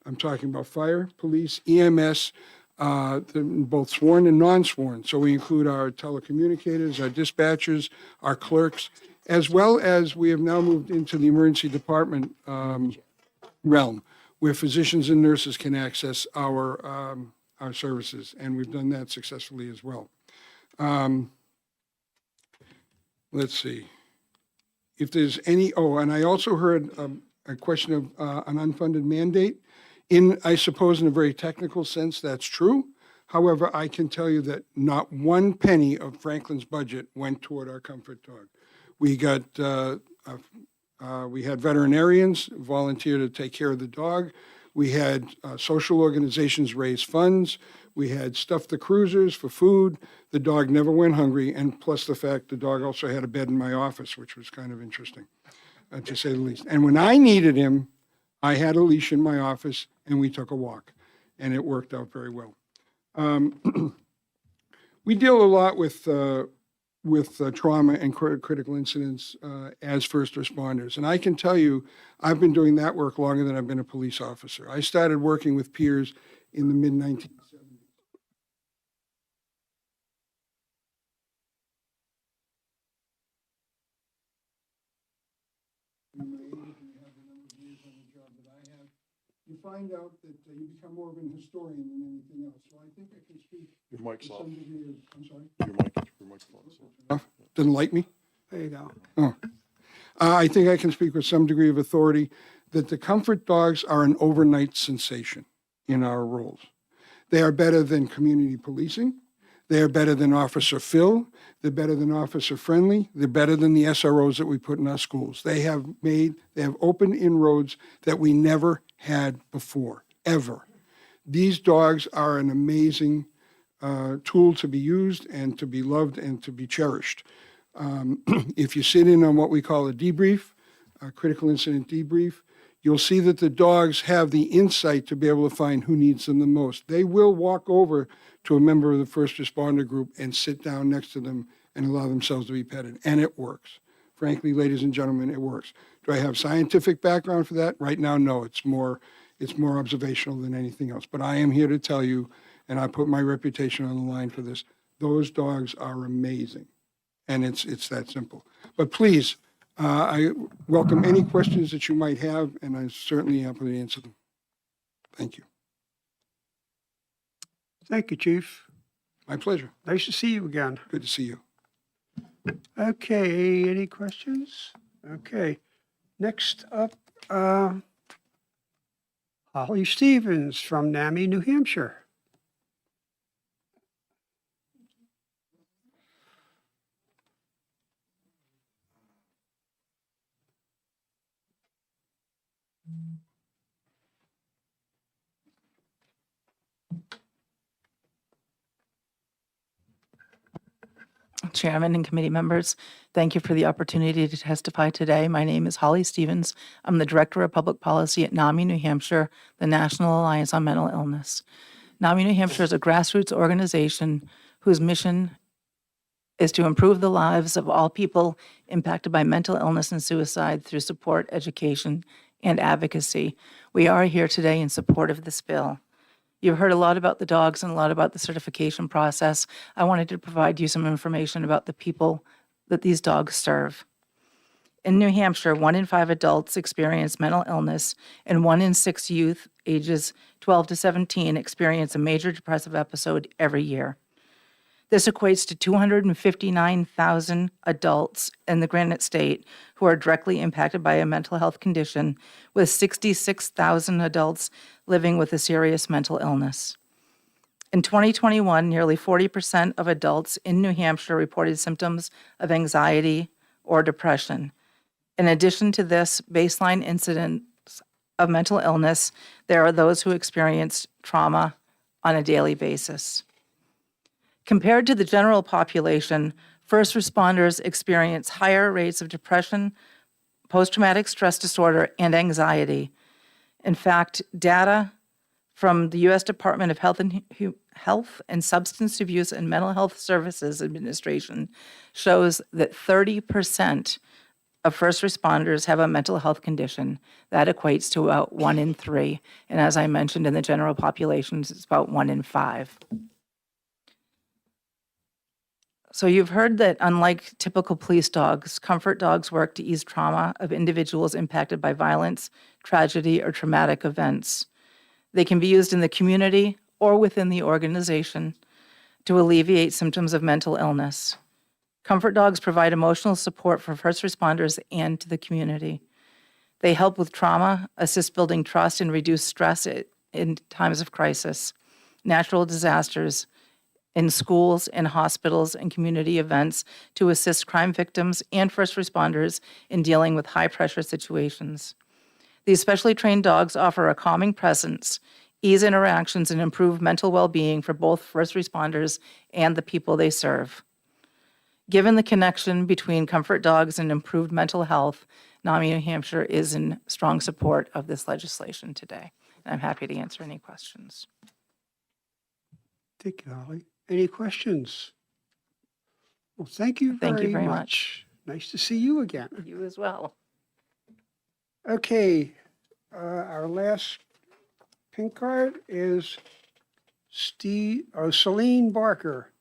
I'm talking about fire, police, EMS, both sworn and non-sworn. So we include our telecommunicators, our dispatchers, our clerks, as well as we have now moved into the emergency department realm, where physicians and nurses can access our services, and we've done that successfully as well. Let's see. If there's any, and I also heard a question of an unfunded mandate. I suppose in a very technical sense, that's true. However, I can tell you that not one penny of Franklin's budget went toward our comfort dog. We got, we had veterinarians volunteer to take care of the dog. We had social organizations raise funds. We had stuffed the cruisers for food. The dog never went hungry, and plus the fact the dog also had a bed in my office, which was kind of interesting, to say the least. And when I needed him, I had a leash in my office, and we took a walk, and it worked out very well. We deal a lot with trauma and critical incidents as first responders. And I can tell you, I've been doing that work longer than I've been a police officer. I started working with peers in the mid-1970s. You find out that you become more of an historian than anything else. So I think I can speak. Your mic's off. I'm sorry? Your microphone's off. Didn't like me? There you go. Oh. I think I can speak with some degree of authority that the comfort dogs are an overnight sensation in our roles. They are better than community policing. They are better than Officer Phil. They're better than Officer Friendly. They're better than the SROs that we put in our schools. They have opened inroads that we never had before, ever. These dogs are an amazing tool to be used and to be loved and to be cherished. If you sit in on what we call a debrief, a critical incident debrief, you'll see that the dogs have the insight to be able to find who needs them the most. They will walk over to a member of the first responder group and sit down next to them and allow themselves to be petted. And it works. Frankly, ladies and gentlemen, it works. Do I have scientific background for that? Right now, no. It's more observational than anything else. But I am here to tell you, and I put my reputation on the line for this, those dogs are amazing. And it's that simple. But please, I welcome any questions that you might have, and I'm certainly happy to answer them. Thank you. Thank you, Chief. My pleasure. Nice to see you again. Good to see you. Okay, any questions? Okay. Next up, Holly Stevens from NAMI, New Hampshire. Chairman and committee members, thank you for the opportunity to testify today. My name is Holly Stevens. I'm the Director of Public Policy at NAMI New Hampshire, the National Alliance on Mental Illness. NAMI New Hampshire is a grassroots organization whose mission is to improve the lives of all people impacted by mental illness and suicide through support, education, and advocacy. We are here today in support of this bill. You've heard a lot about the dogs and a lot about the certification process. I wanted to provide you some information about the people that these dogs serve. In New Hampshire, 1 in 5 adults experience mental illness, and 1 in 6 youth ages 12 to 17 experience a major depressive episode every year. This equates to 259,000 adults in the Granite State who are directly impacted by a mental health condition, with 66,000 adults living with a serious mental illness. In 2021, nearly 40% of adults in New Hampshire reported symptoms of anxiety or depression. In addition to this baseline incidence of mental illness, there are those who experience trauma on a daily basis. Compared to the general population, first responders experience higher rates of depression, post-traumatic stress disorder, and anxiety. In fact, data from the U.S. Department of Health and Substance Abuse and Mental Health Services Administration shows that 30% of first responders have a mental health condition. That equates to about 1 in 3. And as I mentioned, in the general populations, it's about 1 in 5. So you've heard that unlike typical police dogs, comfort dogs work to ease trauma of individuals impacted by violence, tragedy, or traumatic events. They can be used in the community or within the organization to alleviate symptoms of mental illness. Comfort dogs provide emotional support for first responders and to the community. They help with trauma, assist building trust, and reduce stress in times of crisis, natural disasters, in schools, in hospitals, and community events to assist crime victims and first responders in dealing with high-pressure situations. These specially trained dogs offer a calming presence, ease interactions, and improve mental well-being for both first responders and the people they serve. Given the connection between comfort dogs and improved mental health, NAMI New Hampshire is in strong support of this legislation today. And I'm happy to answer any questions. Thank you, Holly. Any questions? Well, thank you Thank you very very much. Nice to see you again. You as well. Okay, our last pink card is Celine Barker.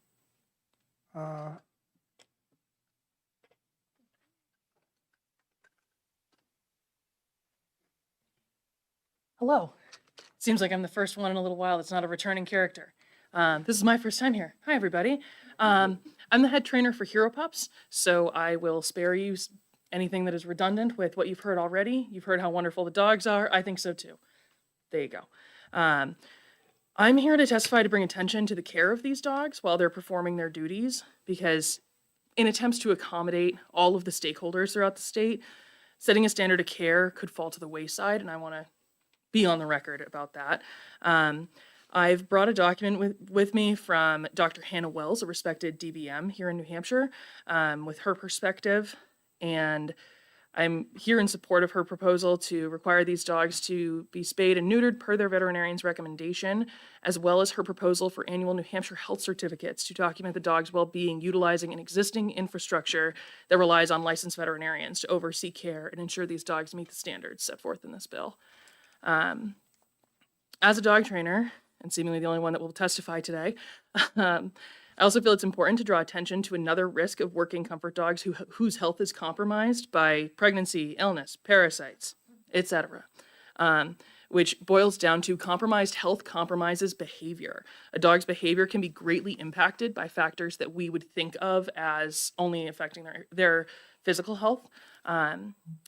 Hello. Seems like I'm the first one in a little while that's not a returning character. This is my first time here. Hi, everybody. I'm the head trainer for Hero Pups, so I will spare you anything that is redundant with what you've heard already. You've heard how wonderful the dogs are. I think so too. There you go. I'm here to testify to bring attention to the care of these dogs while they're performing their duties, because in attempts to accommodate all of the stakeholders throughout the state, setting a standard of care could fall to the wayside, and I want to be on the record about that. I've brought a document with me from Dr. Hannah Wells, a respected DVM here in New Hampshire, with her perspective, and I'm here in support of her proposal to require these dogs to be spayed and neutered per their veterinarian's recommendation, as well as her proposal for annual New Hampshire health certificates to document the dog's well-being utilizing an existing infrastructure that relies on licensed veterinarians to oversee care and ensure these dogs meet the standards set forth in this bill. As a dog trainer, and seemingly the only one that will testify today, I also feel it's important to draw attention to another risk of working comfort dogs whose health is compromised by pregnancy, illness, parasites, etc., which boils down to compromised health compromises behavior. A dog's behavior can be greatly impacted by factors that we would think of as only affecting their physical health.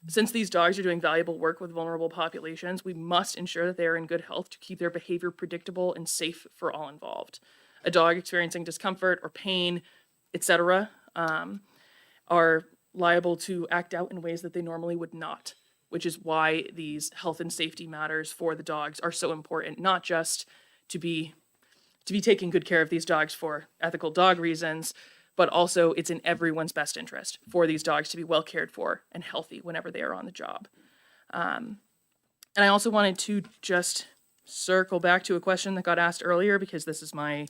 Since these dogs are doing valuable work with vulnerable populations, we must ensure that they are in good health to keep their behavior predictable and safe for all involved. A dog experiencing discomfort or pain, etc., are liable to act out in ways that they normally would not, which is why these health and safety matters for the dogs are so important, not just to be taking good care of these dogs for ethical dog reasons, but also it's in everyone's best interest for these dogs to be well cared for and healthy whenever they are on the job. And I also wanted to just circle back to a question that got asked earlier, because this is my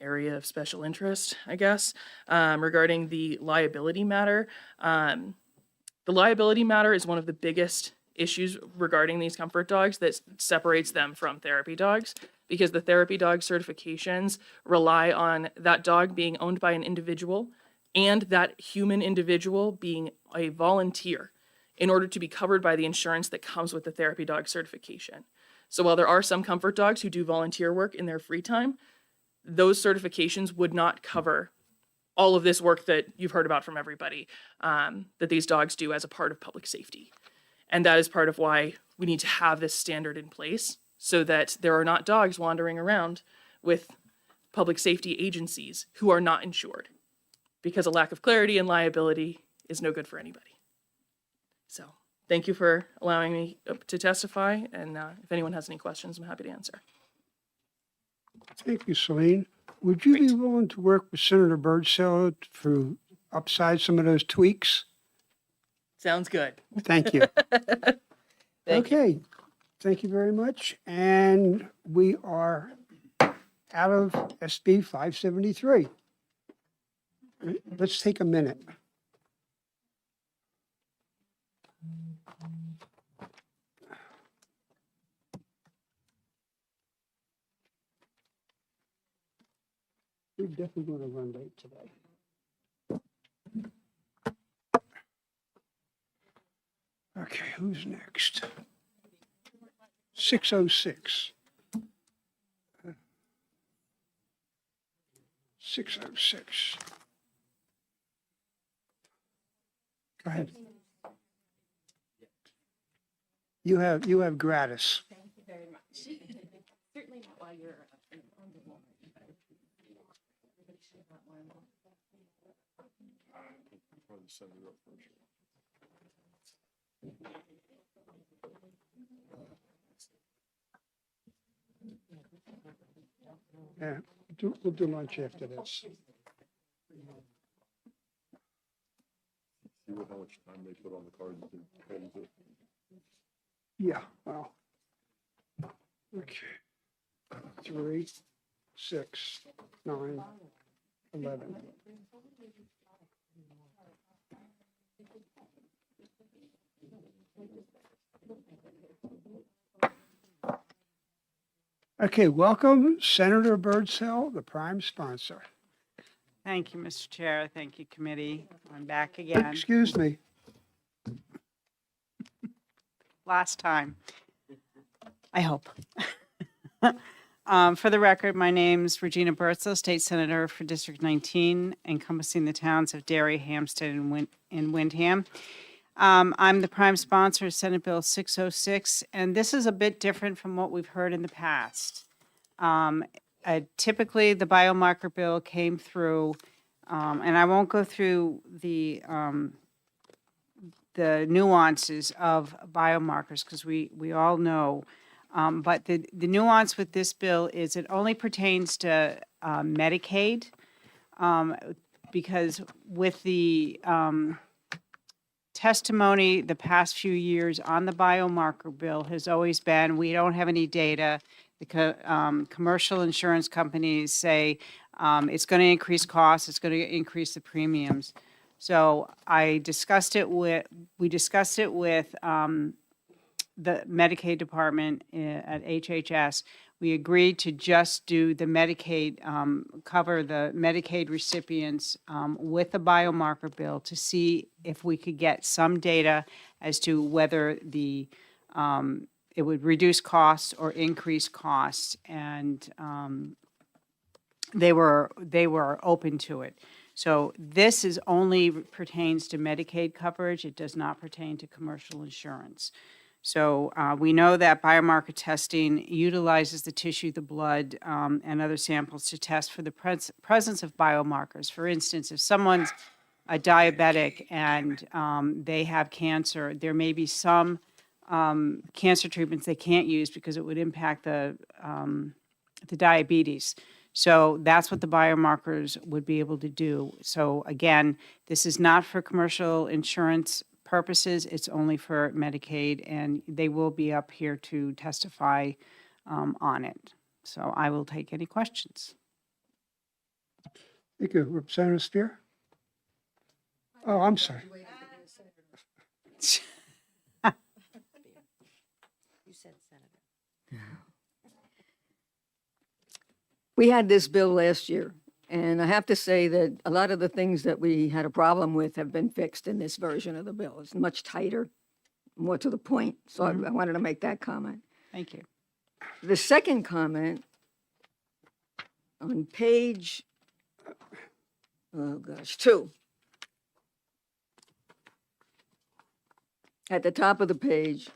area of special interest, I guess, regarding the liability matter. The liability matter is one of the biggest issues regarding these comfort dogs that separates them from therapy dogs, because the therapy dog certifications rely on that dog being owned by an individual and that human individual being a volunteer in order to be covered by the insurance that comes with the therapy dog certification. So while there are some comfort dogs who do volunteer work in their free time, those certifications would not cover all of this work that you've heard about from everybody, that these dogs do as a part of public safety. And that is part of why we need to have this standard in place, so that there are not dogs wandering around with public safety agencies who are not insured, because a lack of clarity and liability is no good for anybody. So thank you for allowing me to testify, and if anyone has any questions, I'm happy to answer. Thank you, Celine. Would you be willing to work with Senator Birdsell to upside some of those tweaks? Sounds good. Thank you. Okay, thank you very much. And we are out of SB 573. Let's take a minute. We're definitely going to run late today. Okay, who's next? 606. 606. Go ahead. You have gratis. Thank you very much. Certainly not while you're on the moment. Everybody should have one. Yeah, we'll do lunch after this. See how much time they put on the card. Yeah, well. Okay. 3, 6, 9, 11. Okay, welcome Senator Birdsell, the prime sponsor. Thank you, Mr. Chair. Thank you, committee. I'm back again. Excuse me. Last time. I hope. For the record, my name's Regina Birdsell, State Senator for District 19, encompassing the towns of Derry, Hampstead, and Windham. I'm the prime sponsor of Senate Bill 606, and this is a bit different from what we've heard in the past. Typically, the biomarker bill came through, and I won't go through the nuances of biomarkers because we all know. But the nuance with this bill is it only pertains to Medicaid because with the testimony the past few years on the biomarker bill has always been we don't have any data. The commercial insurance companies say it's going to increase costs, it's going to increase the premiums. So we discussed it with the Medicaid department at HHS. We agreed to just do the Medicaid, cover the Medicaid recipients with the biomarker bill to see if we could get some data as to whether it would reduce costs or increase costs, and they were open to it. So this only pertains to Medicaid coverage. It does not pertain to commercial insurance. So we know that biomarker testing utilizes the tissue, the blood, and other samples to test for the presence of biomarkers. For instance, if someone's a diabetic and they have cancer, there may be some cancer treatments they can't use because it would impact the diabetes. So that's what the biomarkers would be able to do. So again, this is not for commercial insurance purposes. It's only for Medicaid, and they will be up here to testify on it. So I will take any questions. Thank you. Representative Spear? Oh, I'm sorry. We had this bill last year, and I have to say that a lot of the things that we had a problem with have been fixed in this version of the bill. It's much tighter, more to the point. So I wanted to make that comment. Thank you. The second comment on page, 2. At the top of the page,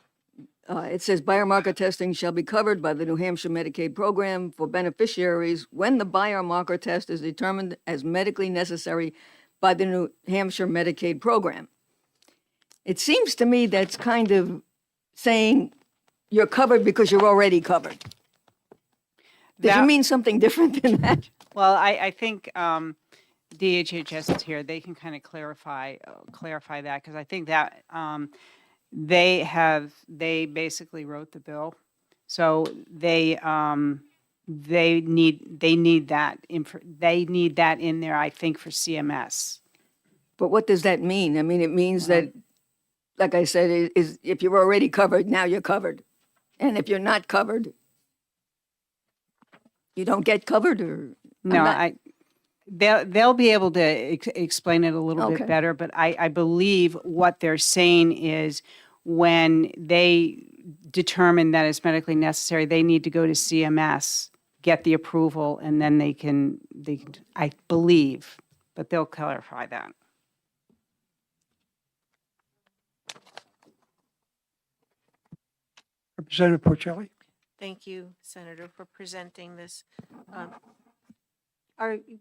it says biomarker testing shall be covered by the New Hampshire Medicaid program for beneficiaries when the biomarker test is determined as medically necessary by the New Hampshire Medicaid program. It seems to me that's kind of saying you're covered because you're already covered. Does it mean something different than that? Well, I think DHHS is here. They can kind of clarify that because I think that they basically wrote the bill, so they need that in there. I think for CMS. But what does that mean? I mean, it means that, like I said, is if you're already covered, now you're covered, and if you're not covered, you don't get covered, or No, they'll be able to explain it a little Okay. bit better, but I believe what they're saying is when they determine that it's medically necessary, they need to go to CMS, get the approval, and then they can, I believe, but they'll clarify that. Representative Porcelli? Thank you, Senator, for presenting this.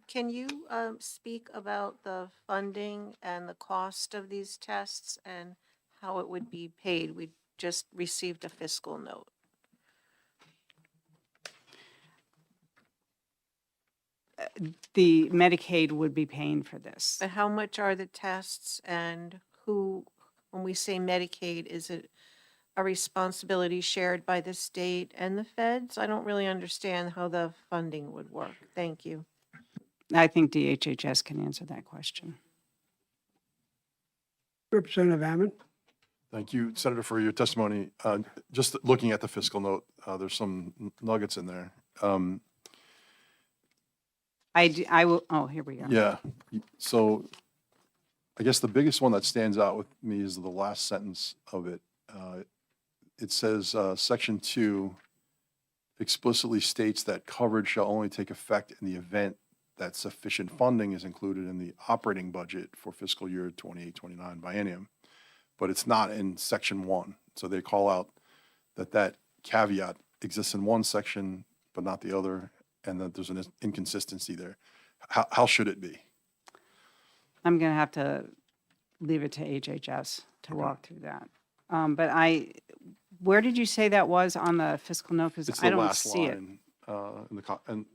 Can you speak about the funding and the cost of these tests and how it would be paid? We just received a fiscal note. The Medicaid would be paying for this. But how much are the tests and who, when we say Medicaid, is it a responsibility shared by the state and the feds? I don't really understand how the funding would work. Thank you. I think DHHS can answer that question. Representative Ammon? Thank you, Senator, for your testimony. Just looking at the fiscal note, there's some nuggets in there. I will, oh, here we go. Yeah, so I guess the biggest one that stands out with me is the last sentence of it. It says, Section 2 explicitly states that coverage shall only take effect in the event that sufficient funding is included in the operating budget for fiscal year 28-29 biennium. But it's not in Section 1. So they call out that caveat exists in one section, but not the other, and that there's an inconsistency there. How should it be? I'm going to have to leave it to HHS to walk through that. But where did you say that was on the fiscal note? Because It's I the don't last see it. line, and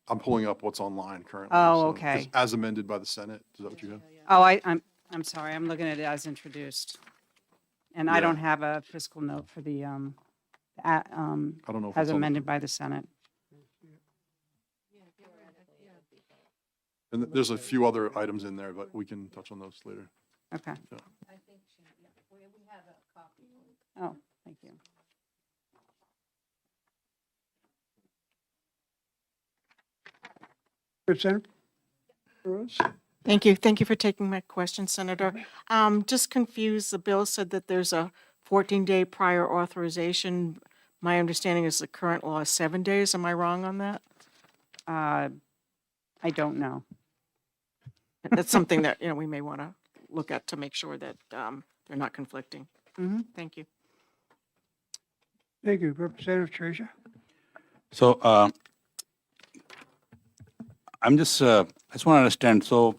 I'm pulling up what's online currently. Oh, so okay. it's as amended by the Senate, is that what you have? Oh, I'm sorry, I'm looking at it as introduced. And I Yeah. don't have a fiscal note for the, I don't know if as it's on the- amended by the Senate. And there's a few other items in there, but we can touch on those later. Okay. Yeah. Oh, thank you. Representative Burrows? Thank you. Thank you for taking my question, Senator. Just confused, the bill said that there's a 14-day prior authorization. My understanding is the current law is 7 days. Am I wrong on that? I don't know. That's something that, we may want to look at to make sure that they're not conflicting. Thank you. Thank you. Representative Treasure? So I just want to understand, so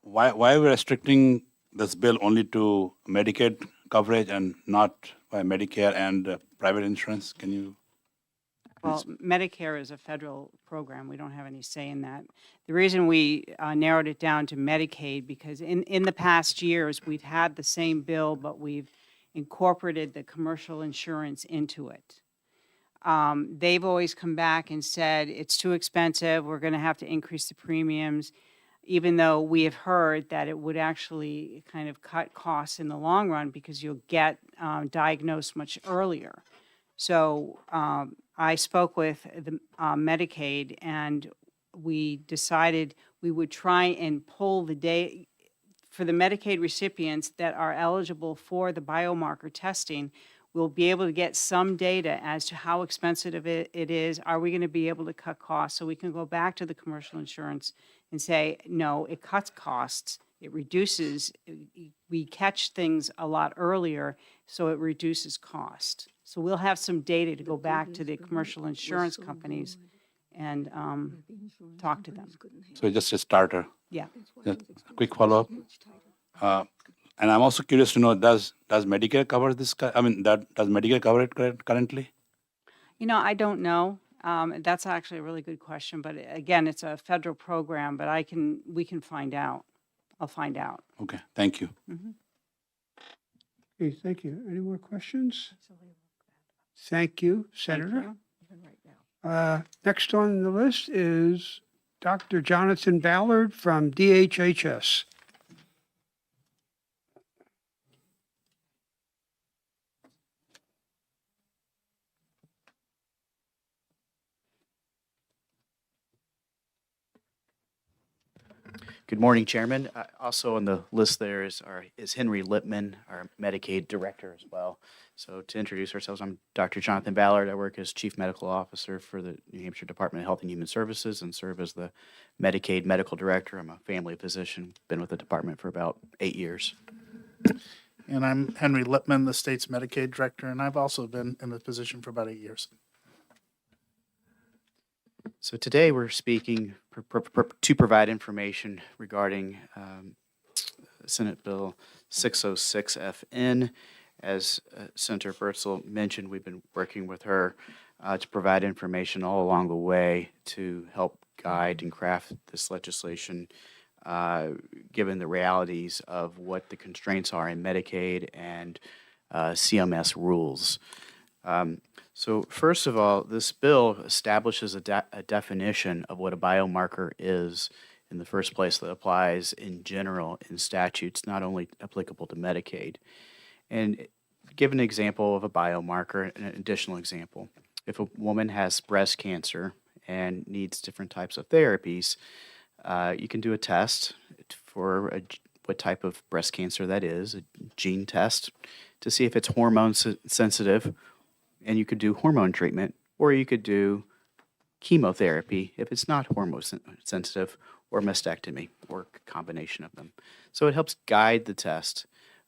why we're restricting this bill only to Medicaid coverage and not by Medicare and private insurance? Can you? Well, Medicare is a federal program. We don't have any say in that. The reason we narrowed it down to Medicaid, because in the past years, we've had the same bill, but we've incorporated the commercial insurance into it. They've always come back and said, it's too expensive, we're going to have to increase the premiums, even though we have heard that it would actually kind of cut costs in the long run because you'll get diagnosed much earlier. So I spoke with the Medicaid, and we decided we would try and pull the day for the Medicaid recipients that are eligible for the biomarker testing. We'll be able to get some data as to how expensive it is. Are we going to be able to cut costs? So we can go back to the commercial insurance and say, no, it cuts costs. It reduces, we catch things a lot earlier, so it reduces cost. So we'll have some data to go back to the commercial insurance companies and talk to them. So just a starter. Yeah. Just a quick follow-up. And I'm also curious to know, does Medicare cover this? Does Medicare cover it currently? I don't know. That's actually a really good question, but again, it's a federal program, but we can find out. I'll find out. Okay, thank you. Okay, thank you. Any more questions? Thank you, Senator. Next on the list is Dr. Jonathan Ballard from DHHS. Good morning, Chairman. Also on the list there is Henry Lipman, our Medicaid Director as well. So to introduce ourselves, I'm Dr. Jonathan Ballard. I work as Chief Medical Officer for the New Hampshire Department of Health and Human Services and serve as the Medicaid Medical Director. I'm a family physician, been with the department for about 8 years. And I'm Henry Lipman, the state's Medicaid Director, and I've also been in the position for about 8 years. So today we're speaking to provide information regarding Senate Bill 606FN. As Senator Bertzel mentioned, we've been working with her to provide information all along the way to help guide and craft this legislation, given the realities of what the constraints are in Medicaid and CMS rules. So first of all, this bill establishes a definition of what a biomarker is in the first place that applies in general in statutes, not only applicable to Medicaid. And give an example of a biomarker, an additional example. If a woman has breast cancer and needs different types of therapies, you can do a test for what type of breast cancer that is, a gene test, to see if it's hormone sensitive, and you could do hormone treatment, or you could do chemotherapy if it's not hormone sensitive, or mastectomy, or a combination of them. So it helps guide the test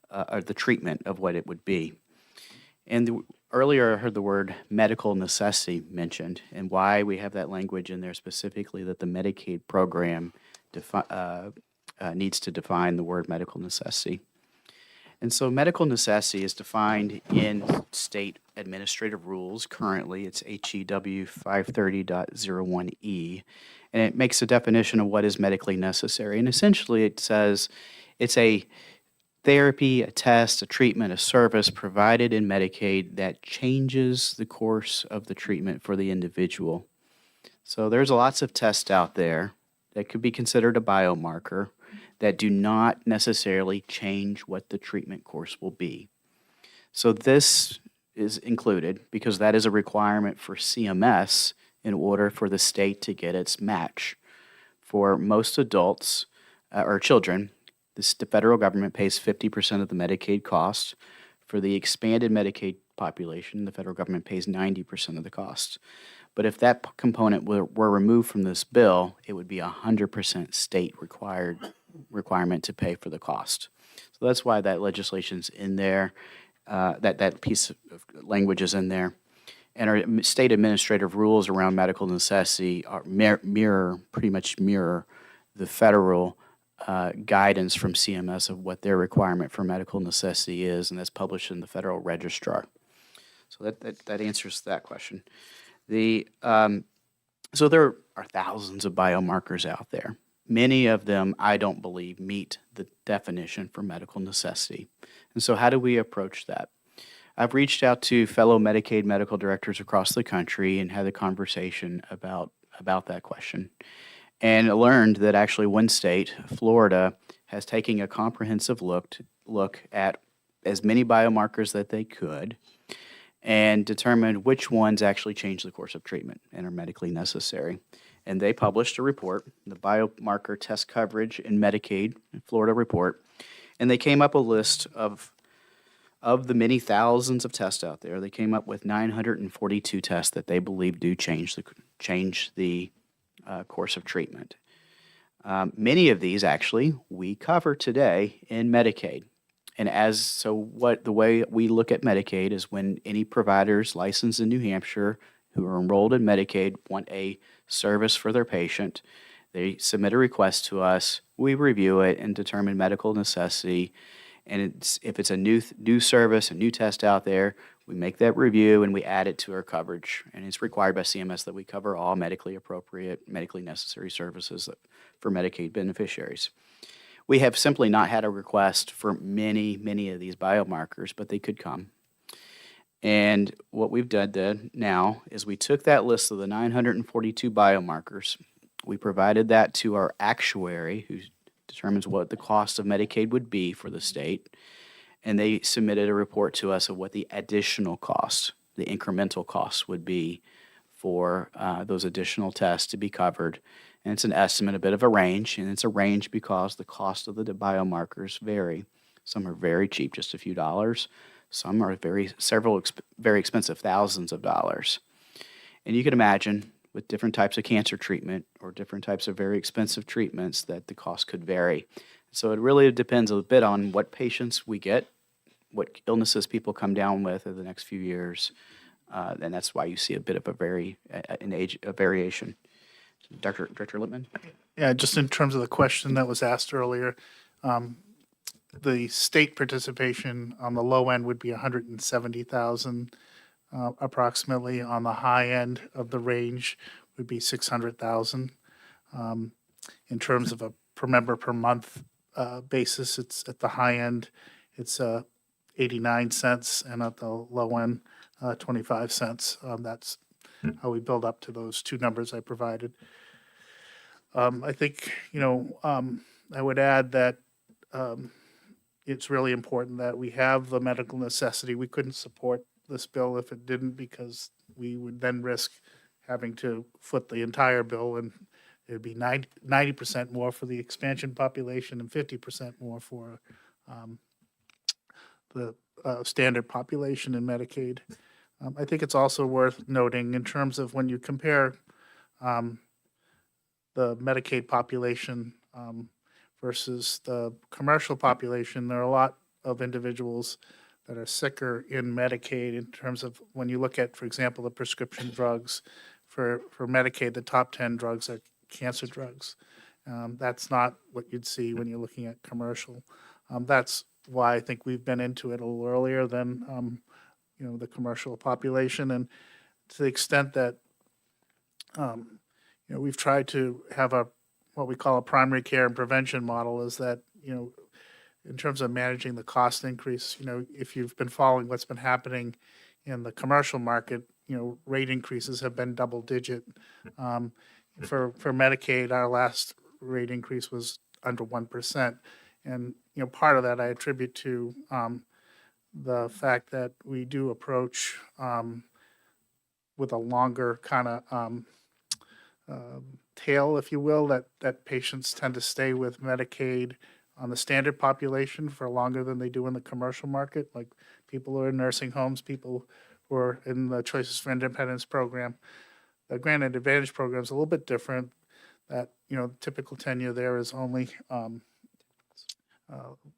or the treatment of what it would be. And earlier I heard the word medical necessity mentioned, and why we have that language in there specifically that the Medicaid program needs to define the word medical necessity. And so medical necessity is defined in state administrative rules. Currently, it's HEW 530.01E, and it makes a definition of what is medically necessary. And essentially, it says it's a therapy, a test, a treatment, a service provided in Medicaid that changes the course of the treatment for the individual. So there's lots of tests out there that could be considered a biomarker that do not necessarily change what the treatment course will be. So this is included because that is a requirement for CMS in order for the state to get its match. For most adults or children, the federal government pays 50% of the Medicaid cost. For the expanded Medicaid population, the federal government pays 90% of the cost. But if that component were removed from this bill, it would be 100% state requirement to pay for the cost. So that's why that legislation's in there, that piece of language is in there. And our state administrative rules around medical necessity are pretty much mirror the federal guidance from CMS of what their requirement for medical necessity is, and that's published in the Federal Registrar. So that answers that question. So there are thousands of biomarkers out there. Many of them, I don't believe, meet the definition for medical necessity. And so how do we approach that? I've reached out to fellow Medicaid medical directors across the country and had a conversation about that question. And I learned that actually one state, Florida, has taken a comprehensive look at as many biomarkers that they could and determined which ones actually change the course of treatment and are medically necessary. And they published a report, the Biomarker Test Coverage in Medicaid Florida report, and they came up a list of the many thousands of tests out there. They came up with 942 tests that they believe do change the course of treatment. Many of these, actually, we cover today in Medicaid. And the way we look at Medicaid is when any providers licensed in New Hampshire who are enrolled in Medicaid want a service for their patient, they submit a request to us, we review it and determine medical necessity. And if it's a new service, a new test out there, we make that review and we add it to our coverage. And it's required by CMS that we cover all medically appropriate, medically necessary services for Medicaid beneficiaries. We have simply not had a request for many of these biomarkers, but they could come. And what we've done then now is we took that list of the 942 biomarkers, we provided that to our actuary who determines what the cost of Medicaid would be for the state, and they submitted a report to us of what the additional cost, the incremental cost would be for those additional tests to be covered. And it's an estimate, a bit of a range, and it's a range because the cost of the biomarkers vary. Some are very cheap, just a few dollars. Some are very expensive, thousands of dollars. And you can imagine with different types of cancer treatment or different types of very expensive treatments that the cost could vary. So it really depends a bit on what patients we get, what illnesses people come down with in the next few years, and that's why you see a bit of a variation. Director Lippman? Yeah, just in terms of the question that was asked earlier, the state participation on the low end would be 170,000 approximately. On the high end of the range would be 600,000. In terms of a per member per month basis, it's at the high end, it's 89 cents, and at the low end, 25 cents. That's how we build up to those two numbers I provided. I think, I would add that it's really important that we have the medical necessity. We couldn't support this bill if it didn't, because we would then risk having to foot the entire bill, and it'd be 90% more for the expansion population and 50% more for the standard population in Medicaid. I think it's also worth noting in terms of when you compare the Medicaid population versus the commercial population, there are a lot of individuals that are sicker in Medicaid in terms of when you look at, for example, the prescription drugs. For Medicaid, the top 10 drugs are cancer drugs. That's not what you'd see when you're looking at commercial. That's why I think we've been into it a little earlier than the commercial population, and to the extent that we've tried to have what we call a primary care and prevention model, is that in terms of managing the cost increase, if you've been following what's been happening in the commercial market, rate increases have been double digit. For Medicaid, our last rate increase was under 1%, and part of that I attribute to the fact that we do approach with a longer kind of tail, if you will, that patients tend to stay with Medicaid on the standard population for longer than they do in the commercial market, like people who are in nursing homes, people who are in the Choices for Independence program. The Granted Advantage program is a little bit different. That typical tenure there is only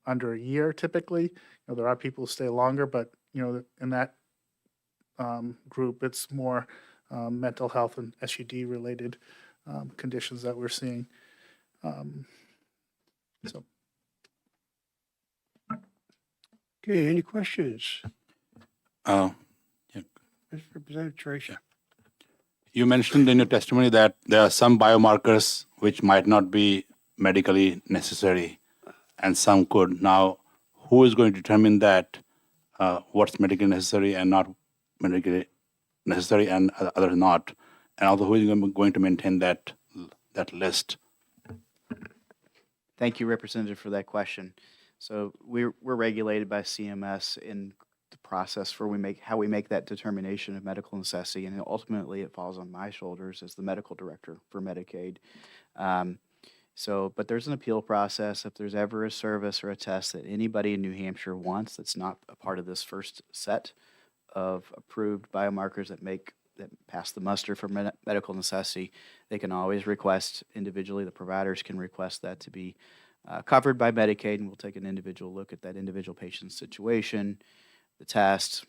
under a year typically. There are people who stay longer, but in that group, it's more mental health and SUD related conditions that we're seeing. Okay, any questions? Yeah. Representative Tracy. You mentioned in your testimony that there are some biomarkers which might not be medically necessary and some could. Now, who is going to determine that what's medically necessary and not medically necessary and others not? And also, who is going to maintain that list? Thank you, Representative, for that question. So we're regulated by CMS in the process for how we make that determination of medical necessity, and ultimately it falls on my shoulders as the medical director for Medicaid. But there's an appeal process. If there's ever a service or a test that anybody in New Hampshire wants that's not a part of this first set of approved biomarkers that pass the muster for medical necessity, they can always request individually. The providers can request that to be covered by Medicaid, and we'll take an individual look at that individual patient's situation, the test,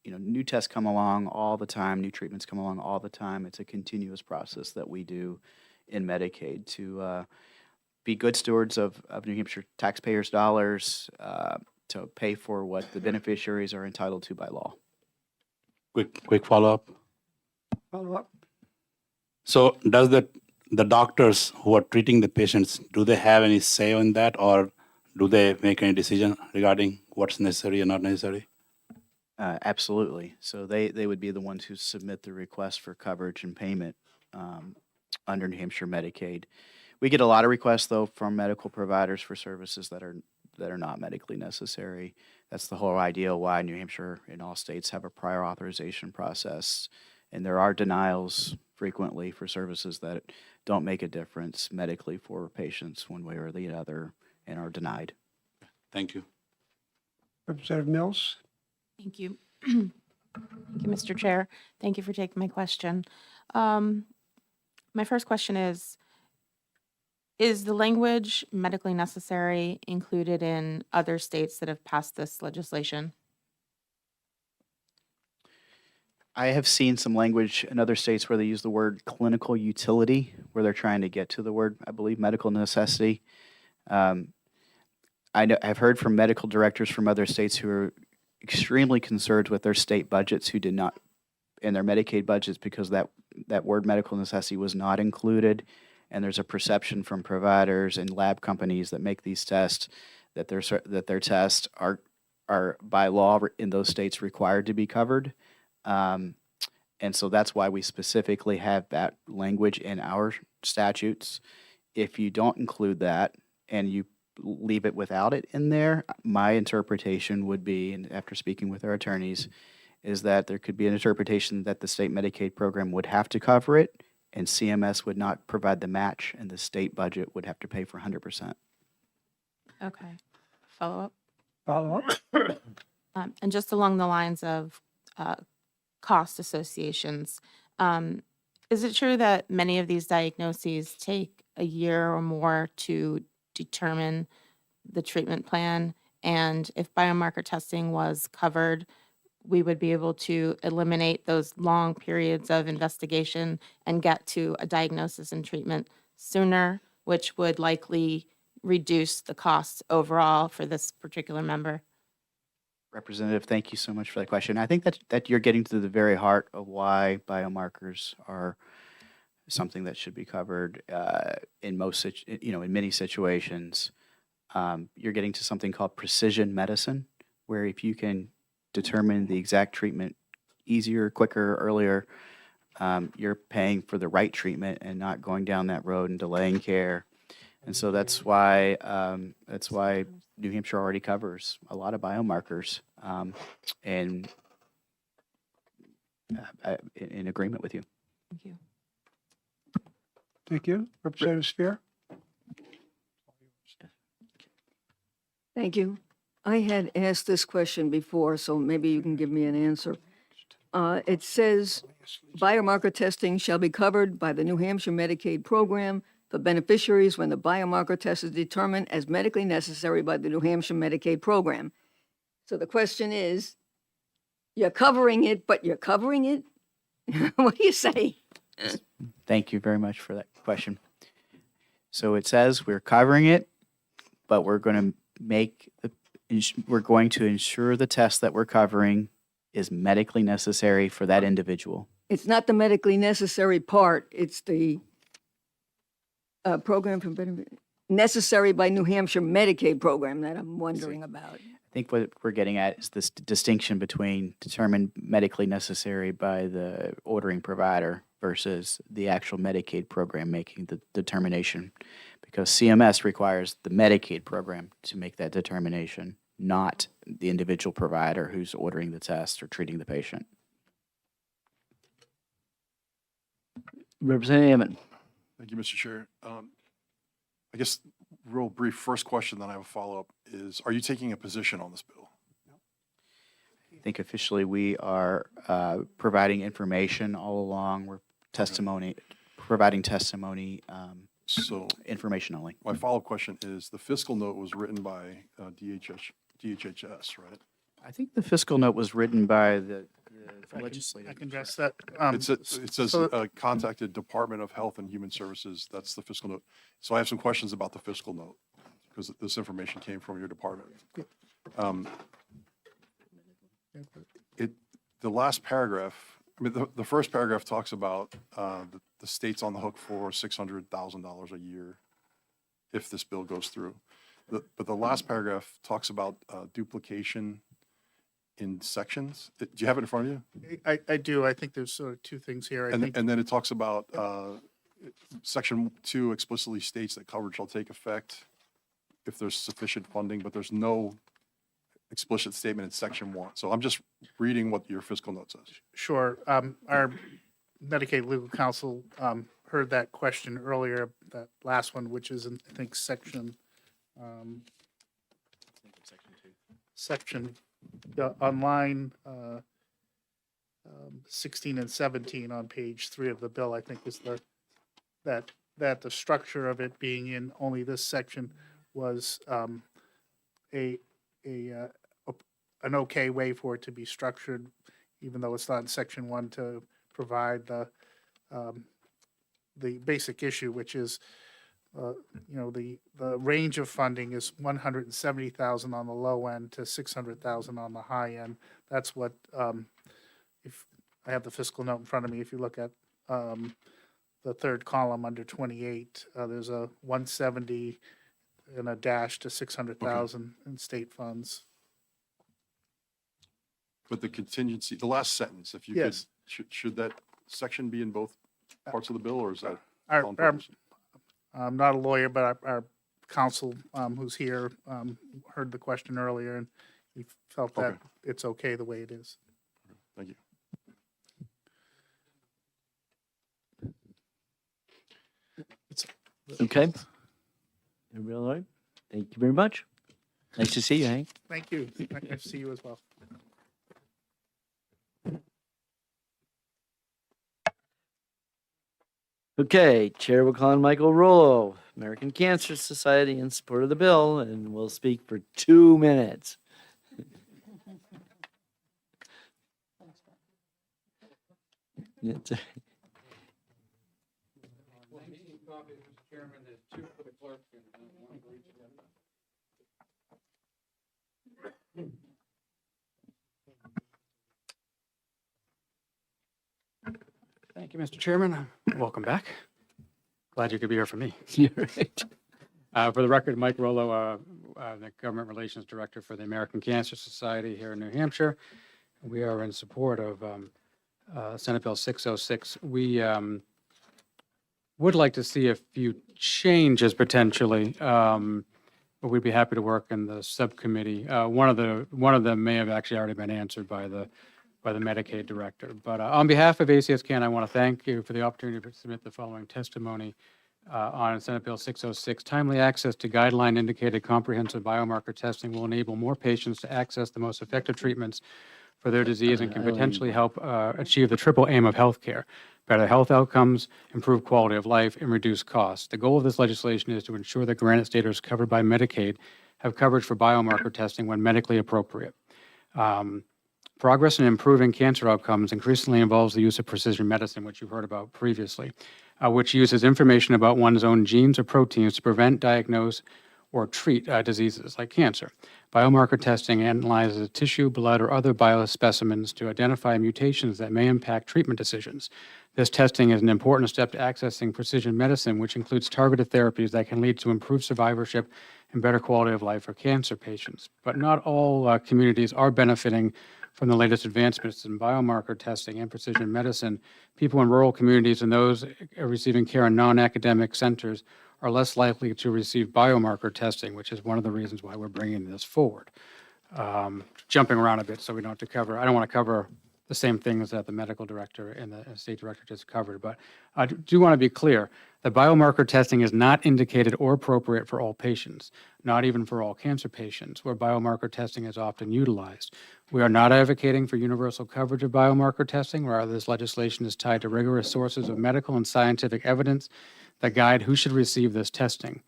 new tests come along all the time, new treatments come along all the time. It's a continuous process that we do in Medicaid to be good stewards of New Hampshire taxpayers' dollars, to pay for what the beneficiaries are entitled to by law. Quick follow-up. Follow-up. So does the doctors who are treating the patients, do they have any say on that, or do they make any decision regarding what's necessary or not necessary? Absolutely. So they would be the ones who submit the request for coverage and payment under New Hampshire Medicaid. We get a lot of requests, though, from medical providers for services that are not medically necessary. That's the whole idea why New Hampshire and all states have a prior authorization process And there are denials frequently for services that don't make a difference medically for patients one way or the other and are denied. Thank you. Representative Mills? Thank you. Thank you, Mr. Chair. Thank you for taking my question. My first question is the language medically necessary included in other states that have passed this legislation? I have seen some language in other states where they use the word clinical utility, where they're trying to get to the word, I believe, medical necessity. I've heard from medical directors from other states who are extremely concerned with their state budgets who did not, in their Medicaid budgets, because that word medical necessity was not included. And there's a perception from providers and lab companies that make these tests that their tests are by law in those states required to be covered. And so that's why we specifically have that language in our statutes. If you don't include that and you leave it without it in there, my interpretation would be, and after speaking with our attorneys, is that there could be an interpretation that the state Medicaid program would have to cover it and CMS would not provide the match and the state budget would have to pay for 100%. Okay. Follow up? Follow up? And just along the lines of cost associations, is it true that many of these diagnoses take a year or more to determine the treatment plan? And if biomarker testing was covered, we would be able to eliminate those long periods of investigation and get to a diagnosis and treatment sooner, which would likely reduce the costs overall for this particular member? Representative, thank you so much for that question. I think that you're getting to the very heart of why biomarkers are something that should be covered in many situations. You're getting to something called precision medicine, where if you can determine the exact treatment easier, quicker, earlier, you're paying for the right treatment and not going down that road and delaying care. And so that's why New Hampshire already covers a lot of biomarkers, and in agreement with you. Thank you. Thank you. Representative Spear? Thank you. I had asked this question before, so maybe you can give me an answer. It says biomarker testing shall be covered by the New Hampshire Medicaid program for beneficiaries when the biomarker test is determined as medically necessary by the New Hampshire Medicaid program. So the question is, you're covering it, but you're covering it? What do you say? Thank you very much for that question. So it says we're covering it, but we're going to ensure the test that we're covering is medically necessary for that individual. It's not the medically necessary part, it's the program for necessary by New Hampshire Medicaid program that I'm wondering about. I think what we're getting at is this distinction between determined medically necessary by the ordering provider versus the actual Medicaid program making the determination. Because CMS requires the Medicaid program to make that determination, not the individual provider who's ordering the test or treating the patient. Representative Hammond? Thank you, Mr. Chair. I guess real brief first question, then I have a follow-up is, are you taking a position on this bill? I think officially we are providing information all along. We're providing testimony, So information only. my follow-up question is, the fiscal note was written by DHHS, right? I think the fiscal note was written by the legislature. I can address that. It says contacted Department of Health and Human Services. That's the fiscal note. So I have some questions about the fiscal note because this information came from your department. The last paragraph, I mean, the first paragraph talks about the state's on the hook for $600,000 a year if this bill goes through. But the last paragraph talks about duplication in sections. Do you have it in front of you? I do. I think there's sort of two things here. I think And then it talks about section 2 explicitly states that coverage shall take effect if there's sufficient funding, but there's no explicit statement in section 1. So I'm just reading what your fiscal note says. Sure. Our Medicaid Legal Counsel heard that question earlier, that last one, which is in, I think, section on line 16 and 17 on page 3 of the bill, I think is that the structure of it being in only this section was an okay way for it to be structured, even though it's not in section 1, to provide the basic issue, which is the range of funding is 170,000 on the low end to 600,000 on the high end. That's what, if I have the fiscal note in front of me, if you look at the third column under 28, there's a 170 and a dash to 600,000 in state funds. But the contingency, the last sentence, if you Yes. could, should that section be in both parts of the bill, or is that? Our, on our, purpose? I'm not a lawyer, but our counsel who's here heard the question earlier, and he felt that Okay. it's okay the way it is. Thank you. Okay. Everybody all right? Thank you very much. Nice to see you, Hank. Thank you. Nice to see you as well. Okay, Chair will call on Michael Rollo, American Cancer Society, in support of the bill, and will speak for 2 minutes. It's a- Thank you, Mr. Chairman. Welcome back. Glad you could be here for me. You're right. For the record, Mike Rollo, the Government Relations Director for the American Cancer Society here in New Hampshire. We are in support of Senate Bill 606. We would like to see a few changes potentially, but we'd be happy to work in the subcommittee. One of them may have actually already been answered by the Medicaid director. But on behalf of ACS-CAN, I want to thank you for the opportunity to submit the following testimony on Senate Bill 606. Timely access to guideline-indicated comprehensive biomarker testing will enable more patients to access the most effective treatments for their disease and can potentially help achieve the triple aim of healthcare: better health outcomes, improve quality of life, and reduce costs. The goal of this legislation is to ensure that Granite Staters covered by Medicaid have coverage for biomarker testing when medically appropriate. Progress in improving cancer outcomes increasingly involves the use of precision medicine, which you heard about previously, which uses information about one's own genes or proteins to prevent, diagnose, or treat diseases like cancer. Biomarker testing analyzes tissue, blood, or other biospecimens to identify mutations that may impact treatment decisions. This testing is an important step to accessing precision medicine, which includes targeted therapies that can lead to improved survivorship and better quality of life for cancer patients. But not all communities are benefiting from the latest advancements in biomarker testing and precision medicine. People in rural communities and those receiving care in non-academic centers are less likely to receive biomarker testing, which is one of the reasons why we're bringing this forward. Jumping around a bit so we don't have to cover, I don't want to cover the same things that the medical director and the state director just covered, but I do want to be clear that biomarker testing is not indicated or appropriate for all patients, not even for all cancer patients, where biomarker testing is often utilized. We are not advocating for universal coverage of biomarker testing. Rather, this legislation is tied to rigorous sources of medical and scientific evidence that guide who should receive this testing.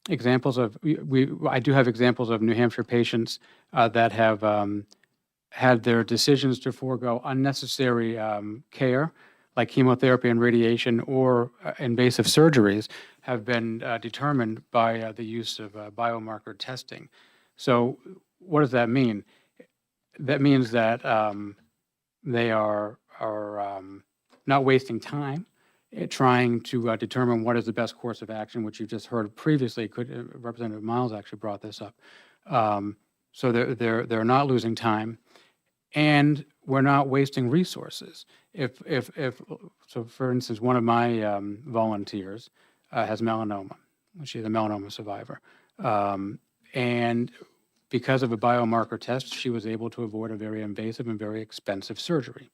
Examples of, I do have examples of New Hampshire patients that have had their decisions to forego unnecessary care, like chemotherapy and radiation or invasive surgeries, have been determined by the use of biomarker testing. So what does that mean? That means that they are not wasting time trying to determine what is the best course of action, which you just heard previously. Representative Miles actually brought this up. So they're not losing time, and we're not wasting resources. So, for instance, one of my volunteers has melanoma. She's a melanoma survivor, and because of a biomarker test, she was able to avoid a very invasive and very expensive surgery.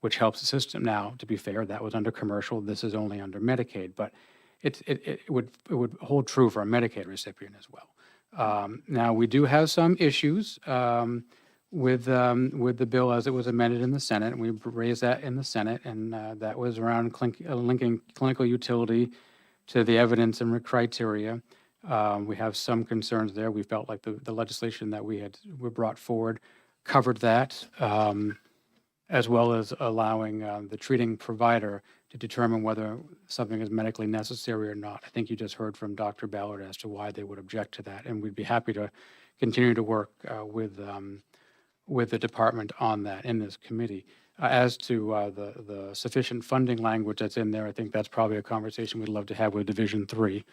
which helps the system. Now, to be fair, that was under commercial. This is only under Medicaid, but it would hold true for a Medicaid recipient as well. Now, we do have some issues with the bill as it was amended in the Senate, and we raised that in the Senate, and that was around linking clinical utility to the evidence and criteria. We have some concerns there. We felt like the legislation that were brought forward covered that, as well as allowing the treating provider to determine whether something is medically necessary or not. I think you just heard from Dr. Ballard as to why they would object to that, and we'd be happy to continue to work with the department on that in this committee. As to the sufficient funding language that's in there, I think that's probably a conversation we'd love to have with Division 3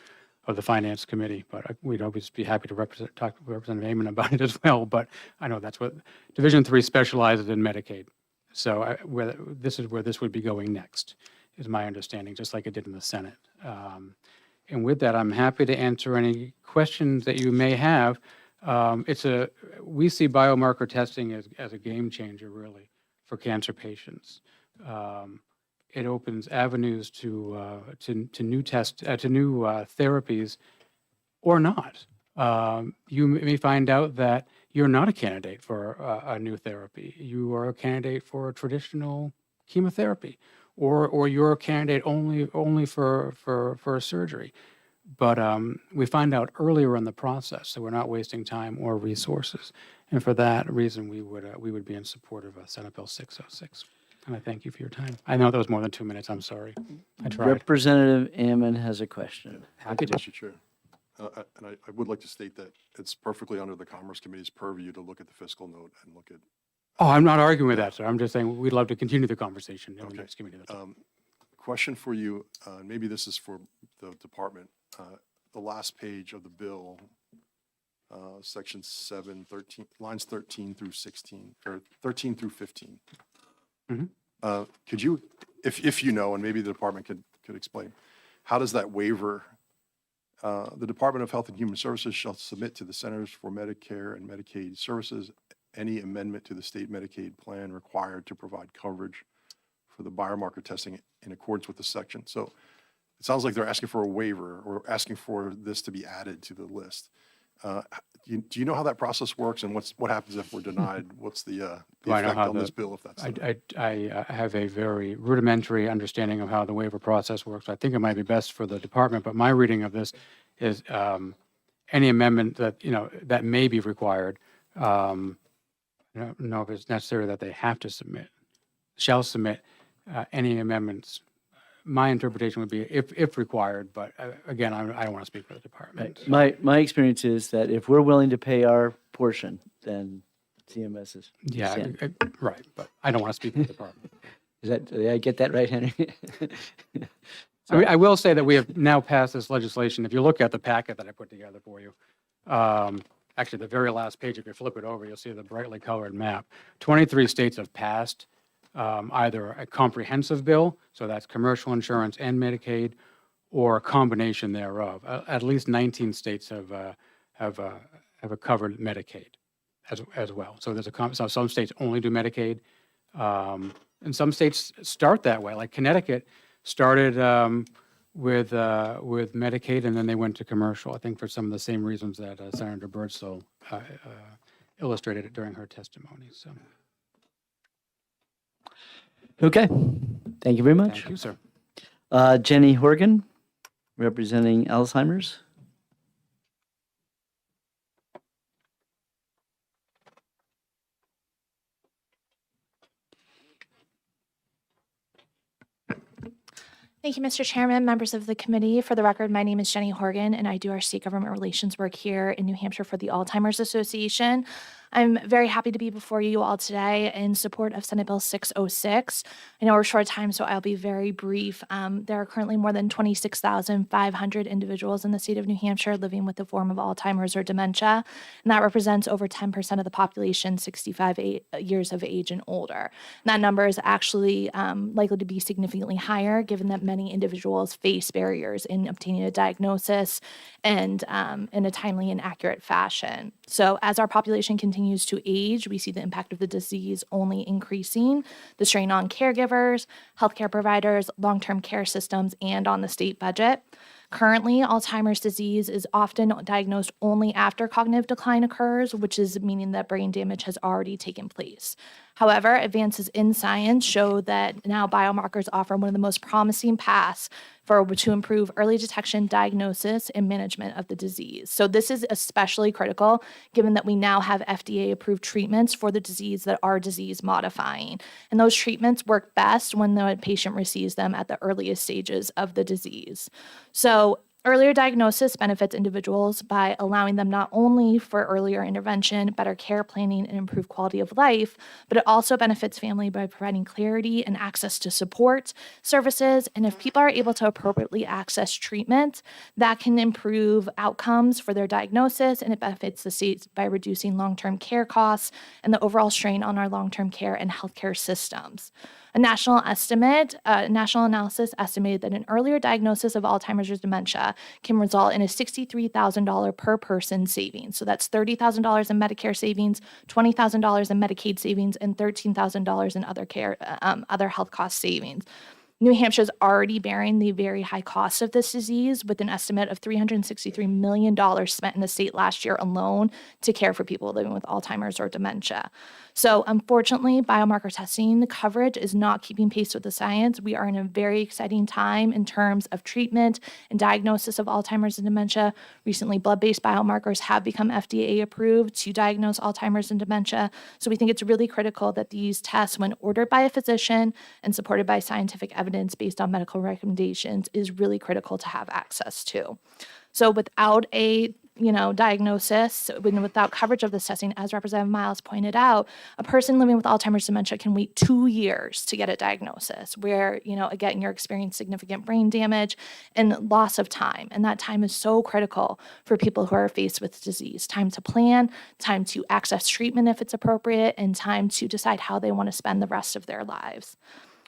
of the Finance Committee, but we'd always be happy to talk to Representative Amon about it as well. But I know that's what Division 3 specializes in Medicaid. So this is where this would be going next, is my understanding, just like it did in the Senate. And with that, I'm happy to answer any questions that you may have. We see biomarker testing as a game changer, really, for cancer patients. It opens avenues to new therapies, or not. You may find out that you're not a candidate for a new therapy. You are a candidate for a traditional chemotherapy, or you're a candidate only for a surgery. But we find out earlier in the process, so we're not wasting time or resources. And for that reason, we would be in support of Senate Bill 606. And I thank you for your time. I know that was more than 2 minutes. I'm sorry. I tried. Representative Ammon has a question. Happy to. Mr. Chair. And I would like to state that it's perfectly under the Commerce Committee's purview to look at the fiscal note and look at. Oh, I'm not arguing with that, sir. I'm just saying we'd love to continue the conversation in the next committee. That's all. Question for you, maybe this is for the department. The last page of the bill, section 7, 13, lines 13 through 16, or 13 through 15. Could you, if you know, and maybe the department could explain, how does that waiver, the Department of Health and Human Services shall submit to the Centers for Medicare and Medicaid Services any amendment to the state Medicaid plan required to provide coverage for the biomarker testing in accordance with the section. So it sounds like they're asking for a waiver or asking for this to be added to the list. Do you know how that process works, and what happens if we're denied? What's the effect on this bill if that's? I have a very rudimentary understanding of how the waiver process works. I think it might be best for the department, but my reading of this is any amendment that that may be required. I don't know if it's necessary that they have to submit, shall submit any amendments. My interpretation would be if required, but again, I don't want to speak for the department. My experience is that if we're willing to pay our portion, then CMS is. Yeah, in. right, but I don't want to speak for the department. Did I get that right, Henry? I will say that we have now passed this legislation. If you look at the packet that I put together for you, actually the very last page, if you flip it over, you'll see the brightly colored map. 23 states have passed either a comprehensive bill, so that's commercial insurance and Medicaid, or a combination thereof. At least 19 states have a covered Medicaid as well. So there's so some states only do Medicaid, and some states start that way. Like Connecticut started with Medicaid, and then they went to commercial. I think for some of the same reasons that Senator Birdsall illustrated it during her testimony. So. Okay, thank you very much. Thank you, sir. Jenny Horgan, representing Alzheimer's. Thank you, Mr. Chairman, members of the committee. For the record, my name is Jenny Horgan, and I do our state government relations work here in New Hampshire for the Alzheimer's Association. I'm very happy to be before you all today in support of Senate Bill 606. I know we're short of time, so I'll be very brief. There are currently more than 26,500 individuals in the state of New Hampshire living with a form of Alzheimer's or dementia, and that represents over 10% of the population 65 years of age and older. And that number is actually likely to be significantly higher, given that many individuals face barriers in obtaining a diagnosis and in a timely and accurate fashion. So as our population continues continues to age, we see the impact of the disease only increasing, the strain on caregivers, healthcare providers, long-term care systems, and on the state budget. Currently, Alzheimer's disease is often diagnosed only after cognitive decline occurs, which is meaning that brain damage has already taken place. However, advances in science show that now biomarkers offer one of the most promising paths to improve early detection, diagnosis, and management of the disease. So this is especially critical given that we now have FDA-approved treatments for the disease that are disease modifying. And those treatments work best when the patient receives them at the earliest stages of the disease. So earlier diagnosis benefits individuals by allowing them not only for earlier intervention, better care planning, and improved quality of life, but it also benefits family by providing clarity and access to support services. And if people are able to appropriately access treatment, that can improve outcomes for their diagnosis, and it benefits the state by reducing long-term care costs and the overall strain on our long-term care and healthcare systems. A national analysis estimated that an earlier diagnosis of Alzheimer's or dementia can result in a $63,000 per person savings. So that's $30,000 in Medicare savings, $20,000 in Medicaid savings, and $13,000 in other health cost savings. New Hampshire is already bearing the very high cost of this disease, with an estimate of $363 million spent in the state last year alone to care for people living with Alzheimer's or dementia. So unfortunately, biomarker testing coverage is not keeping pace with the science. We are in a very exciting time in terms of treatment and diagnosis of Alzheimer's and dementia. Recently, blood-based biomarkers have become FDA approved to diagnose Alzheimer's and dementia. So we think it's really critical that these tests, when ordered by a physician and supported by scientific evidence based on medical recommendations, is really critical to have access to. So without a diagnosis, without coverage of this testing, as Representative Miles pointed out, a person living with Alzheimer's dementia can wait 2 years to get a diagnosis, where, again, you're experiencing significant brain damage and loss of time. And that time is so critical for people who are faced with disease. Time to plan, time to access treatment if it's appropriate, and time to decide how they want to spend the rest of their lives.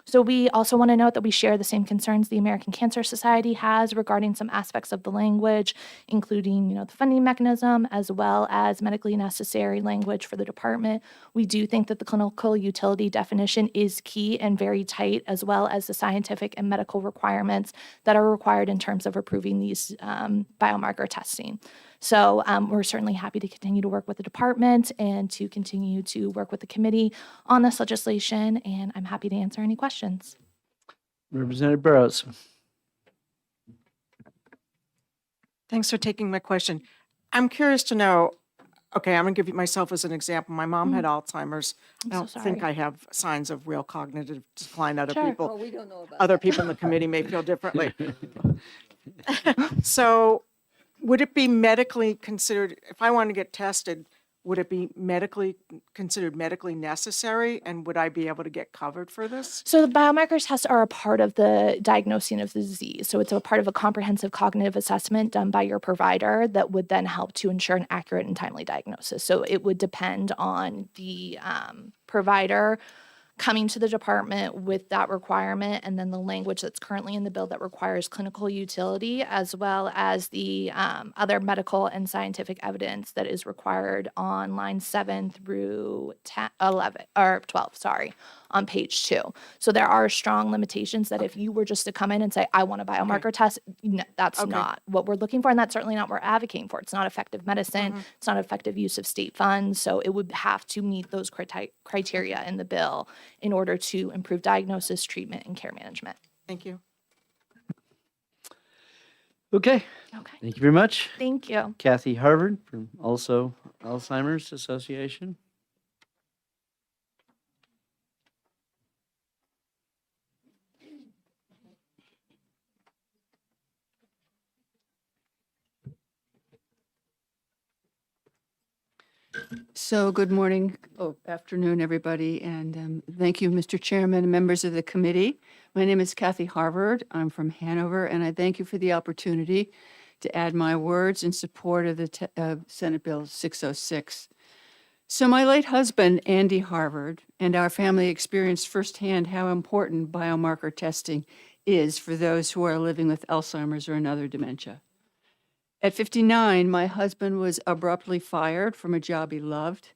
So we also want to note that we share the same concerns the American Cancer Society has regarding some aspects of the language, including, the funding mechanism, as well as medically necessary language for the department. We do think that the clinical utility definition is key and very tight, as well as the scientific and medical requirements that are required in terms of approving these biomarker testing. So we're certainly happy to continue to work with the department and to continue to work with the committee on this legislation, and I'm happy to answer any questions. Representative Burrows. Thanks for taking my question. I'm curious to know, okay, I'm going to give you myself as an example. My mom had Alzheimer's. I I'm so don't think sorry. I have signs of real cognitive decline. Other Sure. people, we don't know about other people in the committee may feel differently. So would it be medically considered, if I want to get tested, would it be considered medically necessary, and would I be able to get covered for this? So the biomarker tests are a part of the diagnosing of the disease. So it's a part of a comprehensive cognitive assessment done by your provider that would then help to ensure an accurate and timely diagnosis. So it would depend on the provider coming to the department with that requirement, and then the language that's currently in the bill that requires clinical utility, as well as the other medical and scientific evidence that is required on line 7 through 12, on page 2. So there are strong limitations that if you were just to come in and say, I want a biomarker test, that's not what we're looking for, and that's certainly not what we're advocating for. It's not effective medicine. It's not effective use of state funds. So it would have to meet those criteria in the bill in order to improve diagnosis, treatment, and care management. Thank you. Okay. Okay. Thank you very much. Thank you. Kathy Harvard from also Alzheimer's Association. So good morning, afternoon, everybody, and thank you, Mr. Chairman and members of the committee. My name is Kathy Harvard. I'm from Hanover, and I thank you for the opportunity to add my words in support of the Senate Bill 606. So my late husband, Andy Harvard, and our family experienced firsthand how important biomarker testing is for those who are living with Alzheimer's or another dementia. At 59, my husband was abruptly fired from a job he loved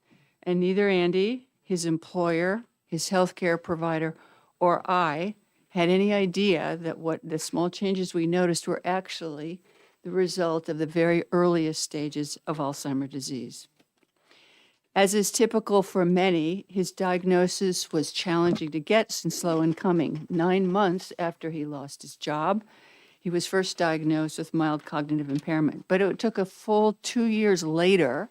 and neither Andy, his employer, his healthcare provider, or I had any idea that what the small changes we noticed were actually the result of the very earliest stages of Alzheimer's disease. As is typical for many, his diagnosis was challenging to get and slow in coming. 9 months after he lost his job, he was first diagnosed with mild cognitive impairment. But it took a full 2 years later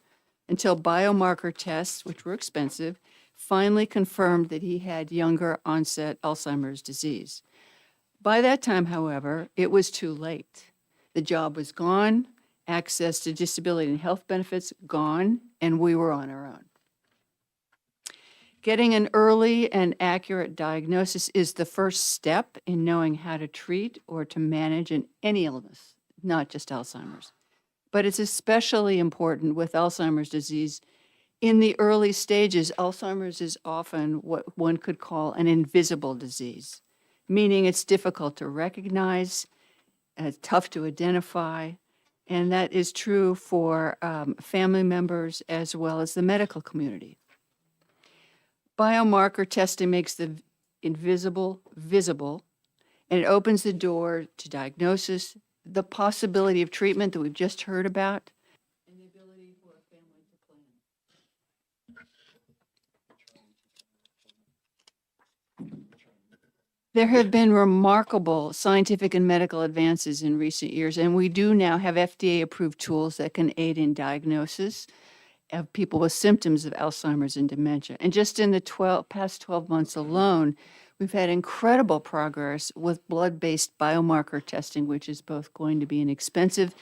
until biomarker tests, which were expensive, finally confirmed that he had younger onset Alzheimer's disease. By that time, however, it was too late. The job was gone, access to disability and health benefits gone, and we were on our own. Getting an early and accurate diagnosis is the first step in knowing how to treat or to manage any illness, not just Alzheimer's. But it's especially important with Alzheimer's disease. In the early stages, Alzheimer's is often what one could call an invisible disease, meaning it's difficult to recognize, tough to identify, and that is true for family members as well as the medical community. Biomarker testing makes the invisible visible, and it opens the door to diagnosis, the possibility of treatment that we've just heard about, and the ability for a family to plan. There have been remarkable scientific and medical advances in recent years, and we do now have FDA-approved tools that can aid in diagnosis of people with symptoms of Alzheimer's and dementia. And just in the past 12 months alone, we've had incredible progress with blood-based biomarker testing, which is both going to be inexpensive,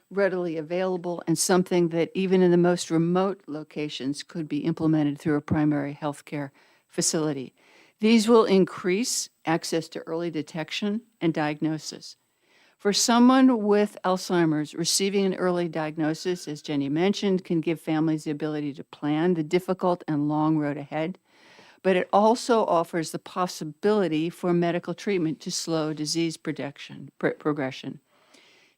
readily available, and something that even in the most remote locations could be implemented through a primary healthcare facility. These will increase access to early detection and diagnosis. For someone with Alzheimer's, receiving an early diagnosis, as Jenny mentioned, can give families the ability to plan the difficult and long road ahead, but it also offers the possibility for medical treatment to slow disease progression.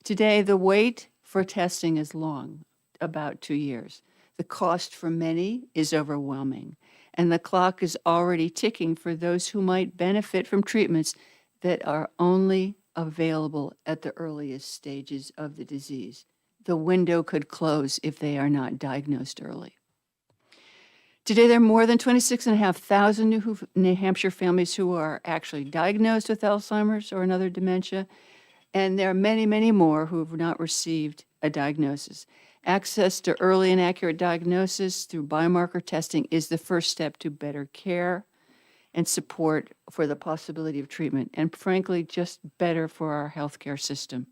Today, the wait for testing is long, about 2 years. The cost for many is overwhelming, and the clock is already ticking for those who might benefit from treatments that are only available at the earliest stages of the disease. The window could close if they are not diagnosed early. Today, there are more than 26,500 New Hampshire families who are actually diagnosed with Alzheimer's or another dementia, and there are many, many more who have not received a diagnosis. Access to early and accurate diagnosis through biomarker testing is the first step to better care and support for the possibility of treatment, and frankly, just better for our healthcare system.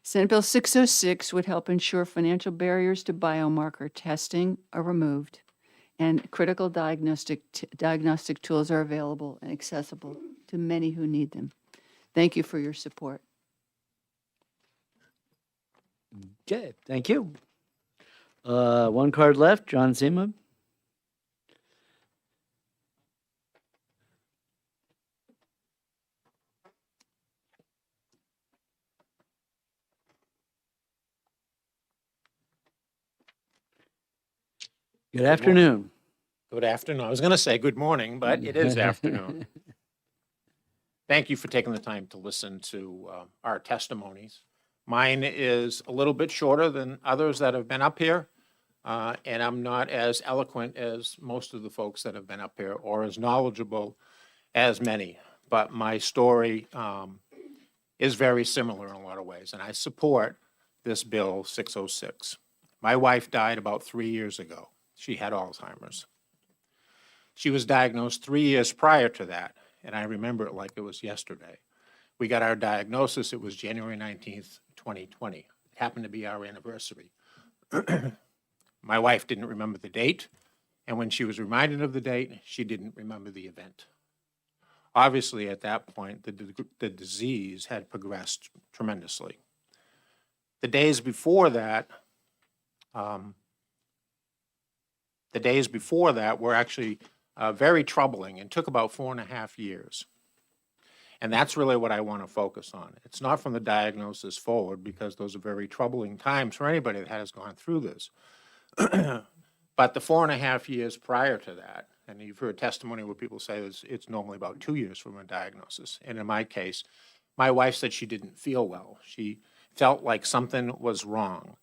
Senate Bill 606 would help ensure financial barriers to biomarker testing are removed and critical diagnostic tools are available and accessible to many who need them. Thank you for your support. Okay, thank you. One card left, John Zima. Good afternoon. Good afternoon. I was going to say good morning, but it is afternoon. Thank you for taking the time to listen to our testimonies. Mine is a little bit shorter than others that have been up here, and I'm not as eloquent as most of the folks that have been up here or as knowledgeable as many. But my story is very similar in a lot of ways, and I support this Bill 606. My wife died about 3 years ago. She had Alzheimer's. She was diagnosed 3 years prior to that, and I remember it like it was yesterday. We got our diagnosis, it was January 19th, 2020. It happened to be our anniversary. My wife didn't remember the date, and when she was reminded of the date, she didn't remember the event. Obviously, at that point, the disease had progressed tremendously. The days before that were actually very troubling and took about 4.5 years. And that's really what I want to focus on. It's not from the diagnosis forward, because those are very troubling times for anybody that has gone through this. But the 4.5 years prior to that, and you've heard testimony where people say it's normally about 2 years from a diagnosis. And in my case, my wife said she didn't feel well. She felt like something was wrong.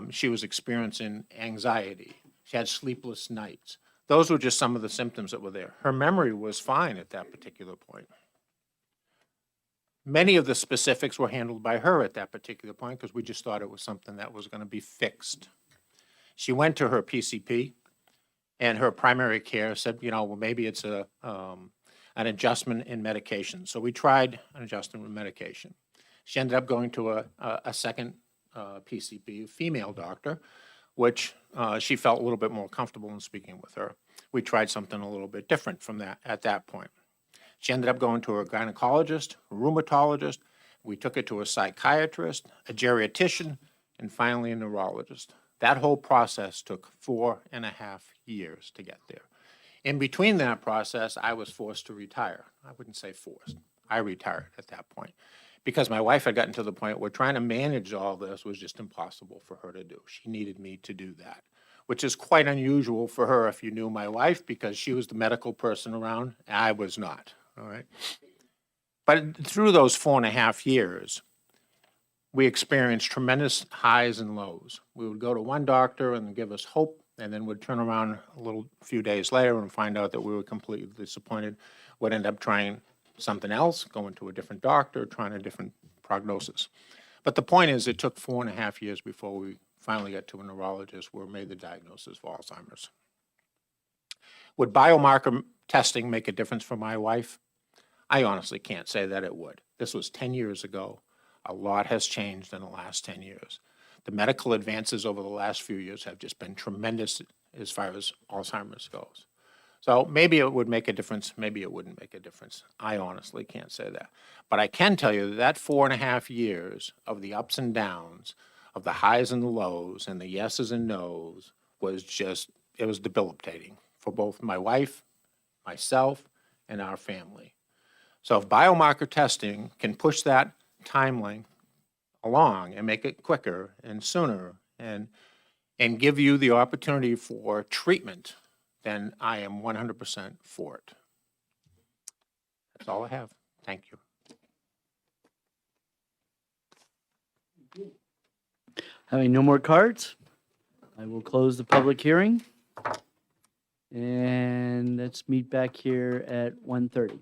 She was experiencing anxiety. She had sleepless nights. Those were just some of the symptoms that were there. Her memory was fine at that particular point. Many of the specifics were handled by her at that particular point because we just thought it was something that was going to be fixed. She went to her PCP, and her primary care said, well, maybe it's an adjustment in medication. So we tried an adjustment in medication. She ended up going to a second PCP, female doctor, which she felt a little bit more comfortable in speaking with her. We tried something a little bit different from that at that point. She ended up going to a gynecologist, a rheumatologist. We took it to a psychiatrist, a geriatrician, and finally a neurologist. That whole process took 4.5 years to get there. In between that process, I was forced to retire. I wouldn't say forced. I retired at that point because my wife had gotten to the point where trying to manage all this was just impossible for her to do. She needed me to do that, which is quite unusual for her if you knew my wife, because she was the medical person around, and I was not, all right? But through those 4.5 years, we experienced tremendous highs and lows. We would go to one doctor and give us hope, and then would turn around a few days later and find out that we were completely disappointed. Would end up trying something else, going to a different doctor, trying a different prognosis. But the point is, it took 4.5 years before we finally got to a neurologist where we made the diagnosis of Alzheimer's. Would biomarker testing make a difference for my wife? I honestly can't say that it would. This was 10 years ago. A lot has changed in the last 10 years. The medical advances over the last few years have just been tremendous as far as Alzheimer's goes. So maybe it would make a difference, maybe it wouldn't make a difference. I honestly can't say that. But I can tell you that 4.5 years of the ups and downs, of the highs and the lows, and the yeses and nos, it was debilitating for both my wife, myself, and our family. So if biomarker testing can push that timeline along and make it quicker and sooner and give you the opportunity for treatment, then I am 100% for it. That's all I have. Thank you. Having no more cards, I will close the public hearing. And let's meet back here at 1:30.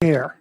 Chair.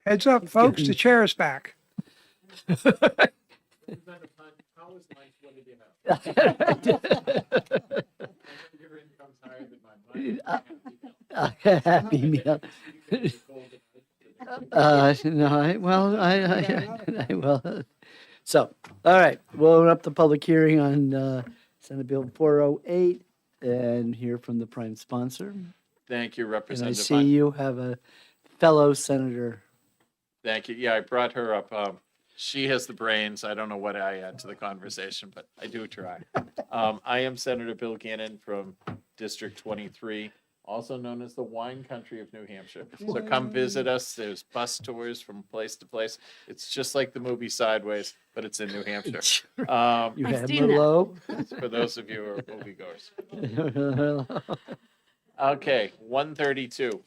Heads up, folks, the chair is back. Happy meal. No, I will. So, all right, we'll open up the public hearing on Senate Bill 408 and hear from the prime sponsor. Thank you, And I Representative see Hunt. you have a fellow senator. Thank you. Yeah, I brought her up. She has the brains. I don't know what I add to the conversation, but I do try. I am Senator Bill Gannon from District 23, also known as the wine country of New Hampshire. So come visit us. There's bus tours from place to place. It's just like the movie Sideways, but it's in New Hampshire. You have Merlot. For those of you who are moviegoers. Okay, 132.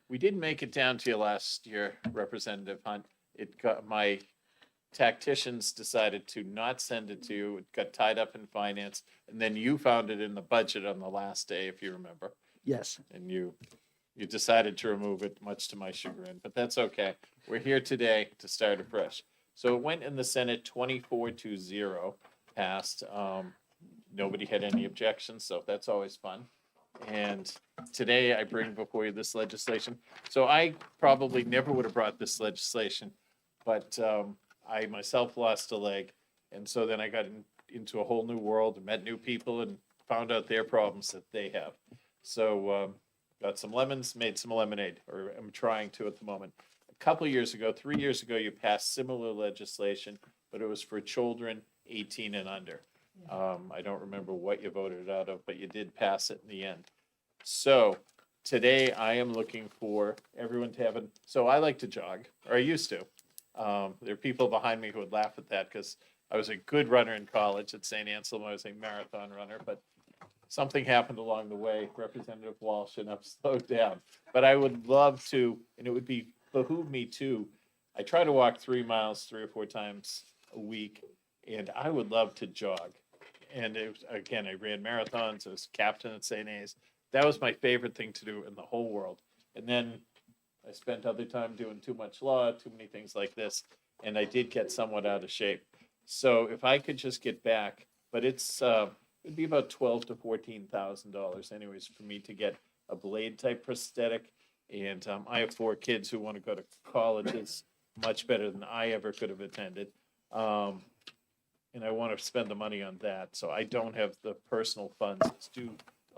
We didn't make it down to you last year, Representative Hunt. My tacticians decided to not send it to you. It got tied up in finance, and then you found it in the budget on the last day, if you remember. Yes. And you decided to remove it, much to my chagrin, but that's okay. We're here today to start afresh. So it went in the Senate 24-0, passed. Nobody had any objections, so that's always fun. And today I bring before you this legislation. So I probably never would have brought this legislation, but I myself lost a leg. And so then I got into a whole new world and met new people and found out their problems that they have. So got some lemons, made some lemonade, or I'm trying to at the moment. A couple of years ago, 3 years ago, you passed similar legislation, but it was for children 18 and under. I don't remember what you voted out of, but you did pass it in the end. So today I am looking for everyone to have so I like to jog, or I used to. There are people behind me who would laugh at that because I was a good runner in college at St. Anselm. I was a marathon runner, but something happened along the way, Representative Walsh, and I've slowed down. But I would love to, and it would behoove me too. I try to walk 3 miles 3 or 4 times a week, and I would love to jog. And again, I ran marathons. I was captain at St. A's. That was my favorite thing to do in the whole world. And then I spent other time doing too much law, too many things like this, and I did get somewhat out of shape. So if I could just get back, but it'd be about $12,000 to $14,000 anyways for me to get a blade type prosthetic. And I have 4 kids who want to go to colleges much better than I ever could have attended. And I want to spend the money on that. So I don't have the personal funds.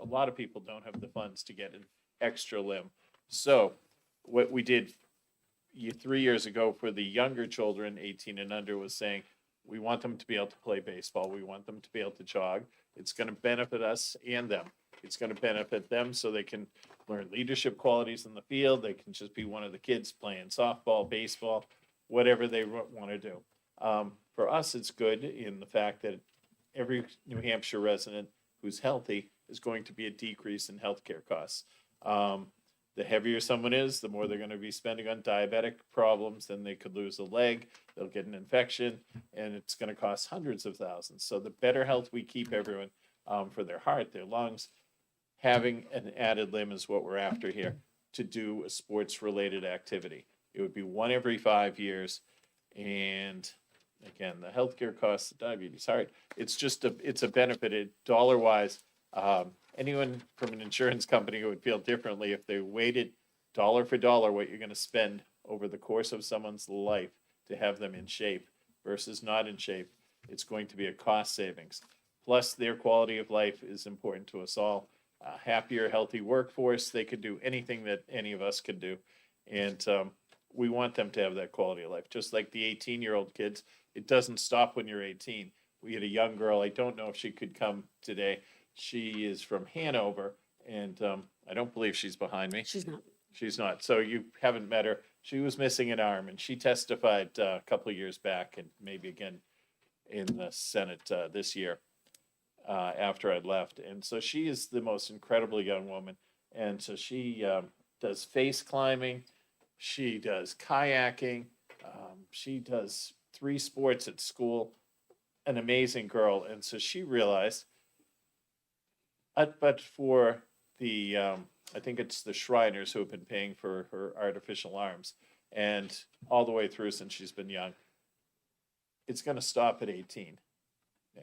A lot of people don't have the funds to get an extra limb. So what we did 3 years ago for the younger children, 18 and under, was saying, we want them to be able to play baseball. We want them to be able to jog. It's going to benefit us and them. It's going to benefit them so they can learn leadership qualities in the field. They can just be one of the kids playing softball, baseball, whatever they want to do. For us, it's good in the fact that every New Hampshire resident who's healthy is going to be a decrease in healthcare costs. The heavier someone is, the more they're going to be spending on diabetic problems. Then they could lose a leg, they'll get an infection, and it's going to cost hundreds of thousands. So the better health we keep everyone for their heart, their lungs, having an added limb is what we're after here to do a sports-related activity. It would be 1 every 5 years, and again, the healthcare costs, the diabetes, heart, it's a benefit dollar-wise. Anyone from an insurance company would feel differently if they weighted dollar for dollar what you're going to spend over the course of someone's life to have them in shape versus not in shape. It's going to be a cost savings. Plus, their quality of life is important to us all. A happier, healthy workforce, they could do anything that any of us could do. And we want them to have that quality of life. Just like the 18-year-old kids, it doesn't stop when you're 18. We had a young girl, I don't know if she could come today. She is from Hanover, and I don't believe she's behind me. She's not. She's not. So you haven't met her. She was missing an arm, and she testified a couple of years back, and maybe again in the Senate this year after I'd left. And so she is the most incredible young woman. And so she does face climbing. She does kayaking. She does 3 sports at school. an amazing girl. And so she realized, but for the, I think it's the Shriners who have been paying for her artificial arms, and all the way through since she's been young, it's going to stop at 18.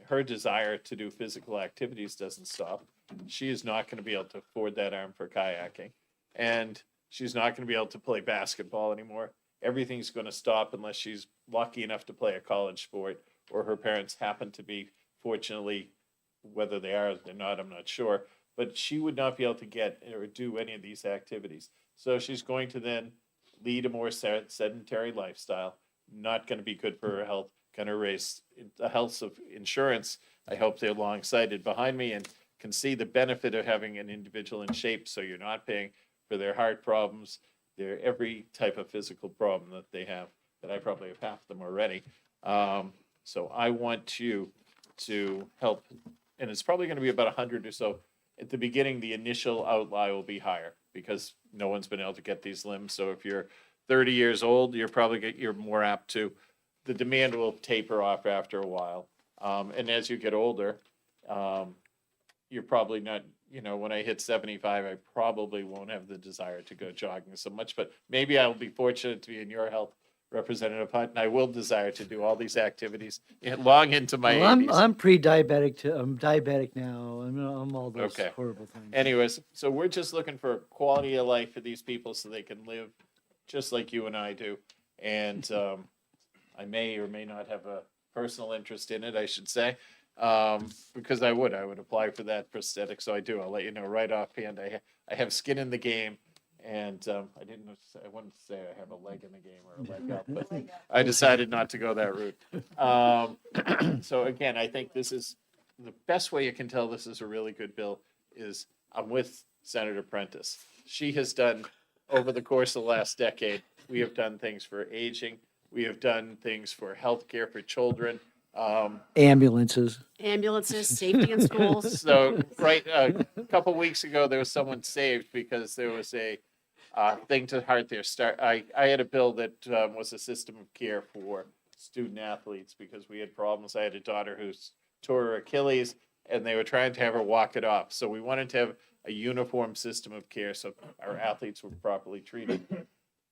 Her desire to do physical activities doesn't stop. She is not going to be able to afford that arm for kayaking, and she's not going to be able to play basketball anymore. Everything's going to stop unless she's lucky enough to play a college sport, or her parents happen to be, fortunately, whether they are or they're not, I'm not sure, but she would not be able to get or do any of these activities. So she's going to then lead a more sedentary lifestyle, not going to be good for her health, going to raise the health of insurance. I hope they're long-sighted behind me and can see the benefit of having an individual in shape, so you're not paying for their heart problems, their every type of physical problem that they have, that I probably have half of them already. So I want you to help, and it's probably going to be about 100 or so. At the beginning, the initial outlay will be higher because no one's been able to get these limbs. So if you're 30 years old, you're more apt to. The demand will taper off after a while, and as you get older, you're probably not. When I hit 75, I probably won't have the desire to go jogging so much. But maybe I'll be fortunate to be in your health, Representative Hunt, and I will desire to do all these activities long into my 80s. I'm pre-diabetic too. I'm diabetic now. I'm all those Okay. horrible things. Anyways, so we're just looking for quality of life for these people so they can live just like you and I do. And I may or may not have a personal interest in it, I should say, because I would apply for that prosthetic. So I do. I'll let you know right offhand. I have skin in the game. And I wanted to say I have a leg in the game or a leg up, but I decided not to go that route. So again, I think this is the best way you can tell this is a really good bill is I'm with Senator Prentice. She has done, over the course of the last decade, we have done things for aging. We have done things for healthcare for children. Ambulances. Ambulances, safety in schools. So, right, a couple weeks ago, there was someone saved because there was a thing to heart their start. I had a bill that was a system of care for student athletes because we had problems. I had a daughter who tore her Achilles, and they were trying to have her walk it off. So we wanted to have a uniform system of care so our athletes were properly treated.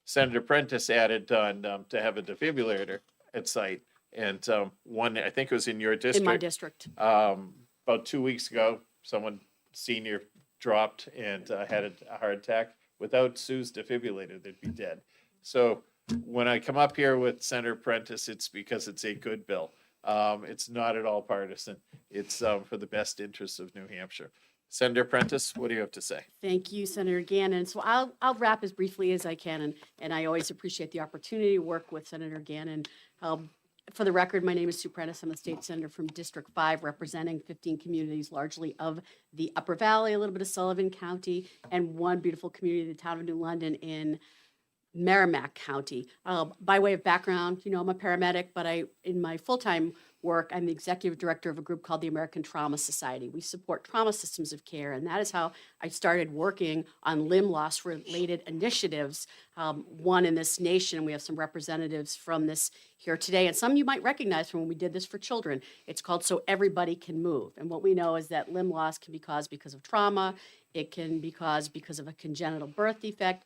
Senator Prentice added on to have a defibrillator at site. And one, I think it was in your district. In my district. About 2 weeks ago, someone senior dropped and had a heart attack. Without Sue's defibrillator, they'd be dead. So when I come up here with Senator Prentice, it's because it's a good bill. It's not at all partisan. It's for the best interests of New Hampshire. Senator Prentice, what do you have to say? Thank you, Senator Gannon. So I'll wrap as briefly as I can, and I always appreciate the opportunity to work with Senator Gannon. For the record, my name is Sue Prentice. I'm a state senator from District 5, representing 15 communities, largely of the Upper Valley, a little bit of Sullivan County, and one beautiful community, the town of New London in Merrimack County. By way of background, I'm a paramedic, but in my full-time work, I'm the executive director of a group called the American Trauma Society. We support trauma systems of care, and that is how I started working on limb loss-related initiatives, one in this nation. We have some representatives from this here today, and some you might recognize from when we did this for children. It's called So Everybody Can Move, and what we know is that limb loss can be caused because of trauma. It can be caused because of a congenital birth defect,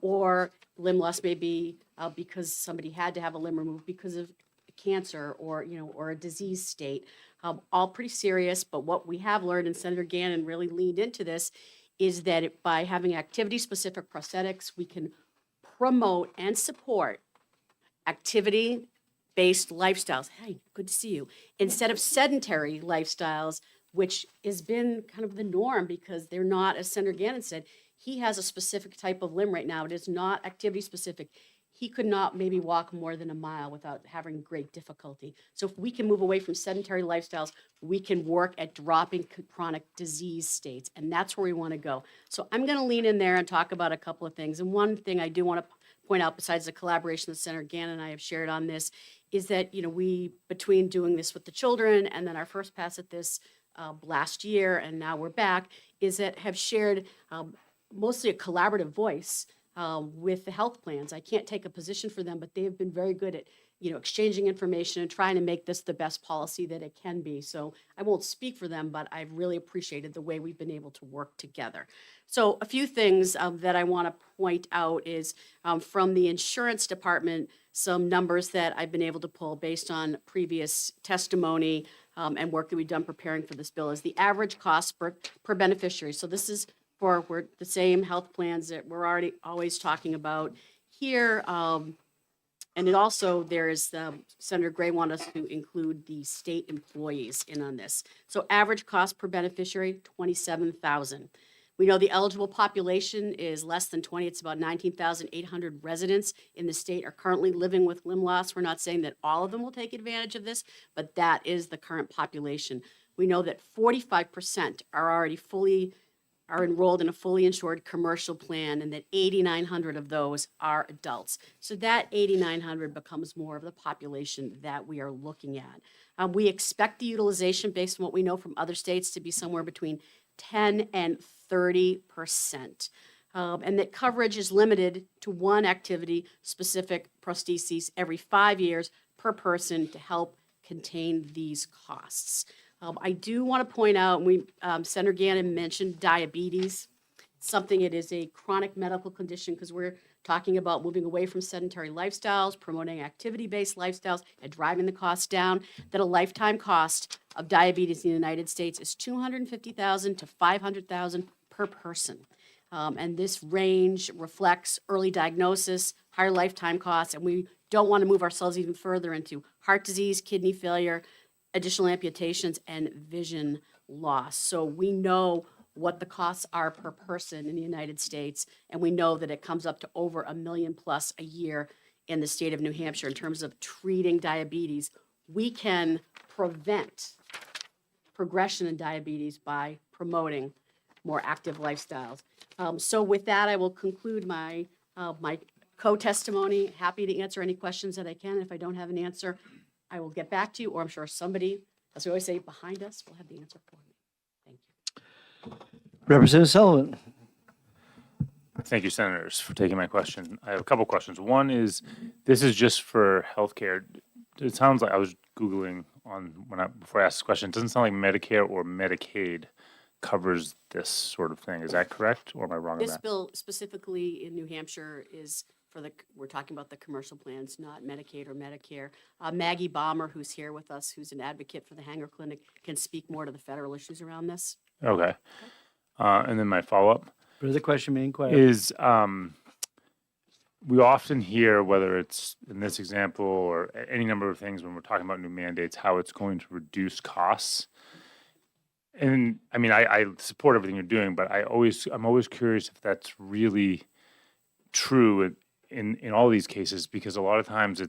or limb loss may be because somebody had to have a limb removed because of cancer or a disease state, all pretty serious. But what we have learned, and Senator Gannon really leaned into this, is that by having activity-specific prosthetics, we can promote and support activity-based lifestyles. Hey, good to see you. Instead of sedentary lifestyles, which has been kind of the norm because they're not, as Senator Gannon said, he has a specific type of limb right now. It is not activity-specific. He could not maybe walk more than a mile without having great difficulty. So if we can move away from sedentary lifestyles, we can work at dropping chronic disease states, and that's where we want to go. So I'm going to lean in there and talk about a couple of things. And one thing I do want to point out, besides the collaboration that Senator Gannon and I have shared on this, is that we, between doing this with the children and then our first pass at this last year, and now we're back, is that have shared mostly a collaborative voice with the health plans. I can't take a position for them, but they have been very good exchanging information and trying to make this the best policy that it can be. So I won't speak for them, but I've really appreciated the way we've been able to work together. So a few things that I want to point out is from the insurance department, some numbers that I've been able to pull based on previous testimony and work that we've done preparing for this bill is the average cost per beneficiary. So this is for the same health plans that we're already always talking about here. And it also, there's, Senator Gray wanted us to include the state employees in on this. So average cost per beneficiary, $27,000. We know the eligible population is less than 20. It's about 19,800 residents in the state are currently living with limb loss. We're not saying that all of them will take advantage of this, but that is the current population. We know that 45% are already are enrolled in a fully insured commercial plan, and that 8,900 of those are adults. So that 8,900 becomes more of the population that we are looking at. We expect the utilization, based on what we know from other states, to be somewhere between 10 and 30%. And that coverage is limited to one activity-specific prostheses every 5 years per person to help contain these costs. I do want to point out, Senator Gannon mentioned diabetes, something, it is a chronic medical condition because we're talking about moving away from sedentary lifestyles, promoting activity-based lifestyles, and driving the costs down, that a lifetime cost of diabetes in the United States is $250,000 to $500,000 per person. And this range reflects early diagnosis, higher lifetime costs, and we don't want to move ourselves even further into heart disease, kidney failure, additional amputations, and vision loss. So we know what the costs are per person in the United States, and we know that it comes up to over $1 million plus a year in the state of New Hampshire in terms of treating diabetes. We can prevent progression in diabetes by promoting more active lifestyles. So with that, I will conclude my co-testimony. Happy to answer any questions that I can. If I don't have an answer, I will get back to you, or I'm sure somebody, as we always say, behind us will have the answer for me. Thank you. Representative Sullivan. Thank you, Senators, for taking my question. I have a couple questions. One is, this is just for healthcare. It sounds like, I was Googling before I asked this question, it doesn't sound like Medicare or Medicaid covers this sort of thing. Is that correct, or am I wrong on This that? bill specifically in New Hampshire is we're talking about the commercial plans, not Medicaid or Medicare. Maggie Balmer, who's here with us, who's an advocate for the Hanger Clinic, can speak more to the federal issues around this. Okay. And then my follow-up Further question, may inquire. is, we often hear, whether it's in this example or any number of things when we're talking about new mandates, how it's going to reduce costs. And I mean, I support everything you're doing, but I'm always curious if that's really true in all these cases, because a lot of times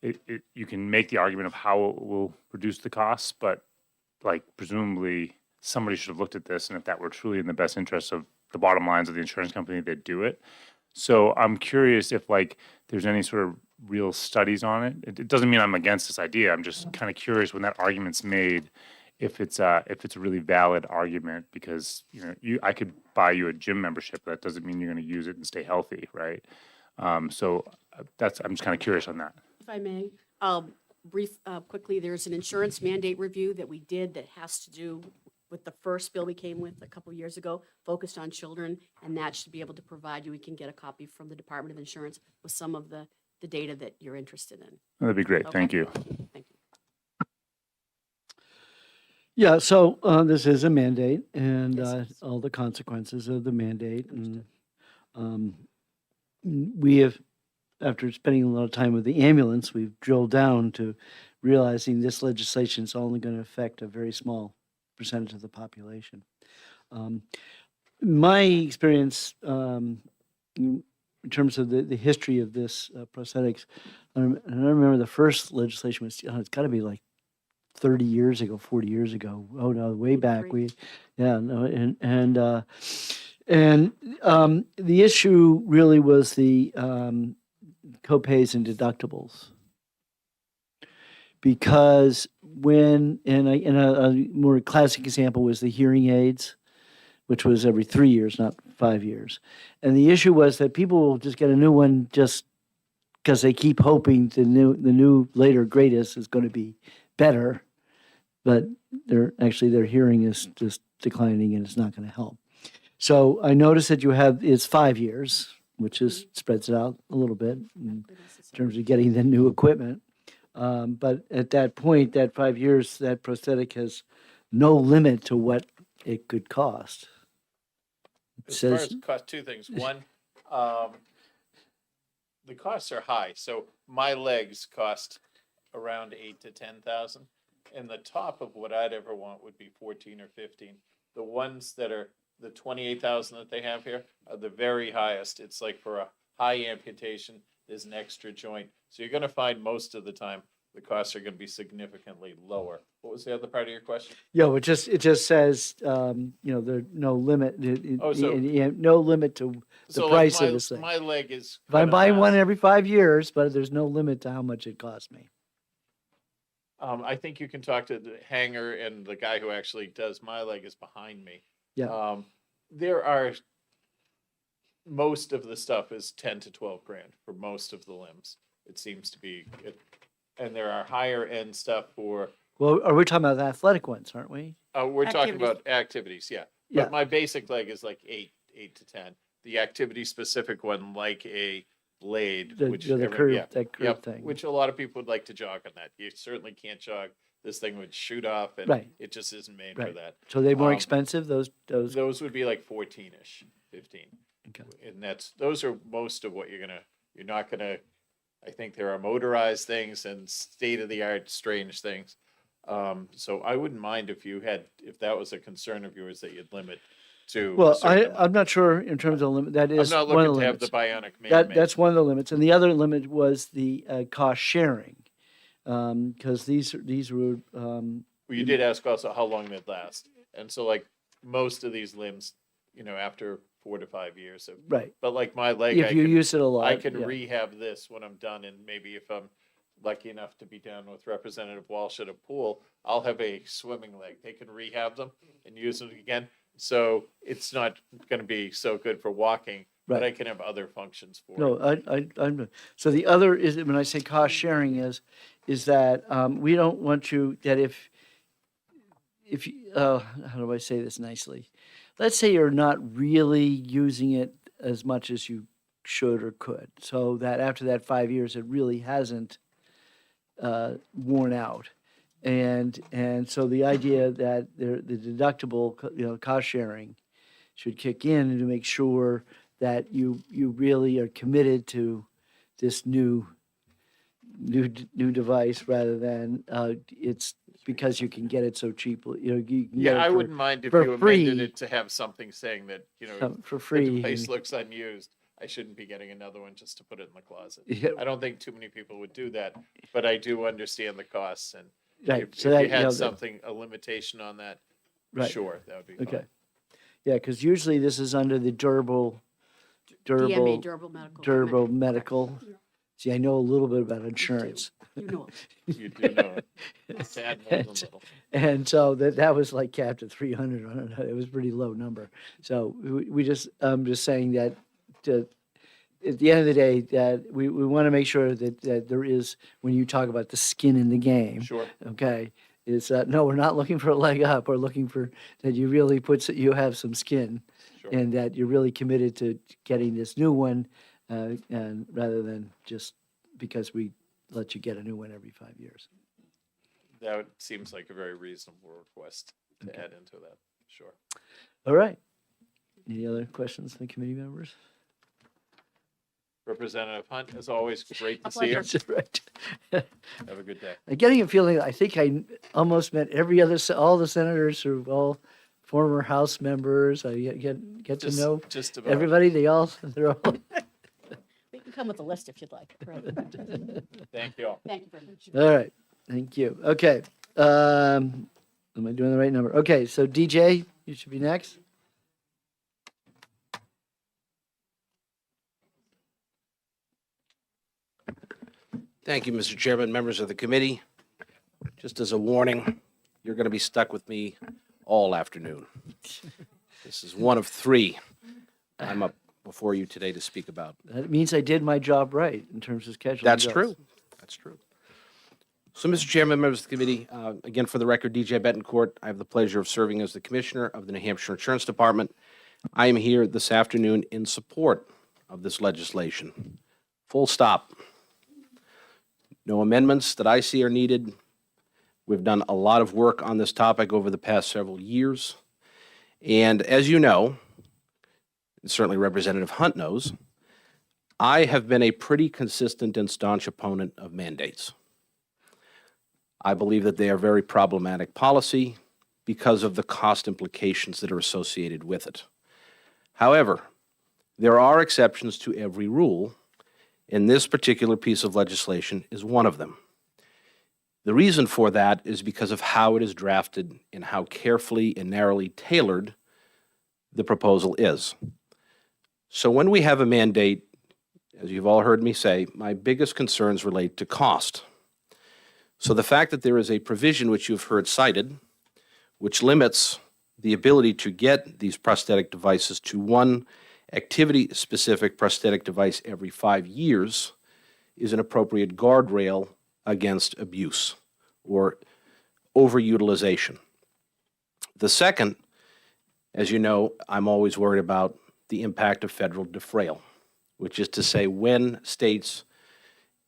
you can make the argument of how it will reduce the costs, but like presumably somebody should have looked at this, and if that were truly in the best interest of the bottom lines of the insurance company, they'd do it. So I'm curious if there's any sort of real studies on it. It doesn't mean I'm against this idea. I'm just kind of curious when that argument's made, if it's a really valid argument, because I could buy you a gym membership, but that doesn't mean you're going to use it and stay healthy, right? I'm just kind of curious on that. If I may, quickly, there's an insurance mandate review that we did that has to do with the first bill we came with a couple years ago, focused on children, and that should be able to provide you. We can get a copy from the Department of Insurance with some of the data that you're interested in. That'd be great. Okay. Thank you. Thank you. Yeah, so this is a mandate, and all the consequences of the mandate. And we have, after spending a lot of time with the ambulance, we've drilled down to realizing this legislation is only going to affect a very small percentage of the population. My experience in terms of the history of this prosthetics, and I remember the first legislation was, it's got to be like 30 years ago, 40 years ago. Oh no, way back. The issue really was the copays and deductibles. Because when, a more classic example was the hearing aids, which was every 3 years, not 5 years. And the issue was that people will just get a new one just because they keep hoping the new later greatest is going to be better, but their hearing is just declining and it's not going to help. So I noticed that you have, it's 5 years, which is, spreads it out a little bit in terms of getting the new equipment. But at that point, that 5 years, that prosthetic has no limit to what it could cost. It As far says, as cost, two things. One, the costs are high. So my legs cost around 8 to 10,000, and the top of what I'd ever want would be 14 or 15. The ones that are the 28,000 that they have here are the very highest. It's like for a high amputation, there's an extra joint. So you're going to find most of the time the costs are going to be significantly lower. What was the other part of your question? yeah, it just says, there's no limit, Oh, so- no limit to the So price like of my, this thing. my leg is. If I'm gonna buying one last- every 5 years, but there's no limit to how much it costs me. I think you can talk to the hanger, and the guy who actually does my leg is behind me. Yeah. There are, most of the stuff is 10 to 12 grand for most of the limbs. It seems to be, and there are higher end stuff for, Well, are we talking about the athletic ones, aren't we? we're talking Activities. about activities, yeah. Yeah. But my basic leg is like 8 to 10. The activity specific one, like a blade, The- which the every- curve- yeah, that curve yep, thing. which a lot of people would like to jog on that. You certainly can't jog. This thing would shoot off, and Right. it just isn't made for Right. that. So they're more Um, expensive, those? Those would be like 14-ish, 15. Okay. And those are most of what you're not gonna, I think there are motorized things and state-of-the-art strange things. So I wouldn't mind if that was a concern of yours, that you'd limit to. a Well, certain amount. I'm not sure in terms of limit, that I'm is not one of looking the to have the limits. bionic man-made. That's one of the limits. And the other limit was the cost sharing. Because these were, Well, you did ask also how long they'd last. And so like most of these limbs, after 4 to 5 years of. right. But like my leg, If you use it a lot. I can yeah. rehab this when I'm done, and maybe if I'm lucky enough to be down with Representative Walsh at a pool, I'll have a swimming leg. They can rehab them and use them again. So it's not going to be so good for walking, but I Right. can have other functions for No, it. I'm, so the other is, when I say cost sharing is that we don't want you, that if how do I say this nicely? Let's say you're not really using it as much as you should or could, so that after that 5 years, it really hasn't worn out. And so the idea that the deductible, cost sharing should kick in and to make sure that you really are committed to this new device rather than it's because you can get it so cheaply. You can get Yeah, it I for- wouldn't mind if for you amended free. it to have something saying that, For the free. device looks unused. I shouldn't be getting another one just to put it in the closet. Yeah. I don't think too many people would do that, but I do understand the costs, and Right, if so if that, you you had know, something, a limitation on that, Right. sure, that would be fine. Okay. Yeah, because usually this is under the durable DMA, durable medical. durable medical. See, I know a little bit about insurance. You know You do know it. Sad more than little. And so that was like capped at 300. I don't know. It was a pretty low number. So I'm just saying that at the end of the day, that we want to make sure that there is, when you talk about the skin in the game. Sure. Okay. Is no, we're not looking for a leg up. We're looking for that you really you have some skin, Sure. and that you're really committed to getting this new one, and rather than just because we let you get a new one every 5 years. That seems like a very reasonable request to add into that, sure. All right. Any other questions from the committee members? Representative Hunt, as always, great to see you. That's right. Have a good day. I'm getting a feeling, I think I almost met all the senators who are all former House members. I get to know Just about. everybody. They're all. We can come with a list if you'd like. Thank you all. Thank you very much. All right. Thank you. Okay. Am I doing the right number? Okay. So DJ, you should be next. Thank you, Mr. Chairman, members of the committee. Just as a warning, you're going to be stuck with me all afternoon. This is one of three. I'm up before you today to speak about. That means I did my job right in terms of scheduling. That's bills. true. That's true. So, Mr. Chairman, members of the committee, again, for the record, DJ Betancourt, I have the pleasure of serving as the Commissioner of the New Hampshire Insurance Department. I am here this afternoon in support of this legislation. Full stop. No amendments that I see are needed. We've done a lot of work on this topic over the past several years. And as you know, and certainly Representative Hunt knows, I have been a pretty consistent and staunch opponent of mandates. I believe that they are very problematic policy because of the cost implications that are associated with it. However, there are exceptions to every rule, and this particular piece of legislation is one of them. The reason for that is because of how it is drafted and how carefully and narrowly tailored the proposal is. So when we have a mandate, as you've all heard me say, my biggest concerns relate to cost. So the fact that there is a provision which you've heard cited, which limits the ability to get these prosthetic devices to one activity-specific prosthetic device every 5 years, is an appropriate guardrail against abuse or overutilization. The second, as you know, I'm always worried about the impact of federal defrail, which is to say when states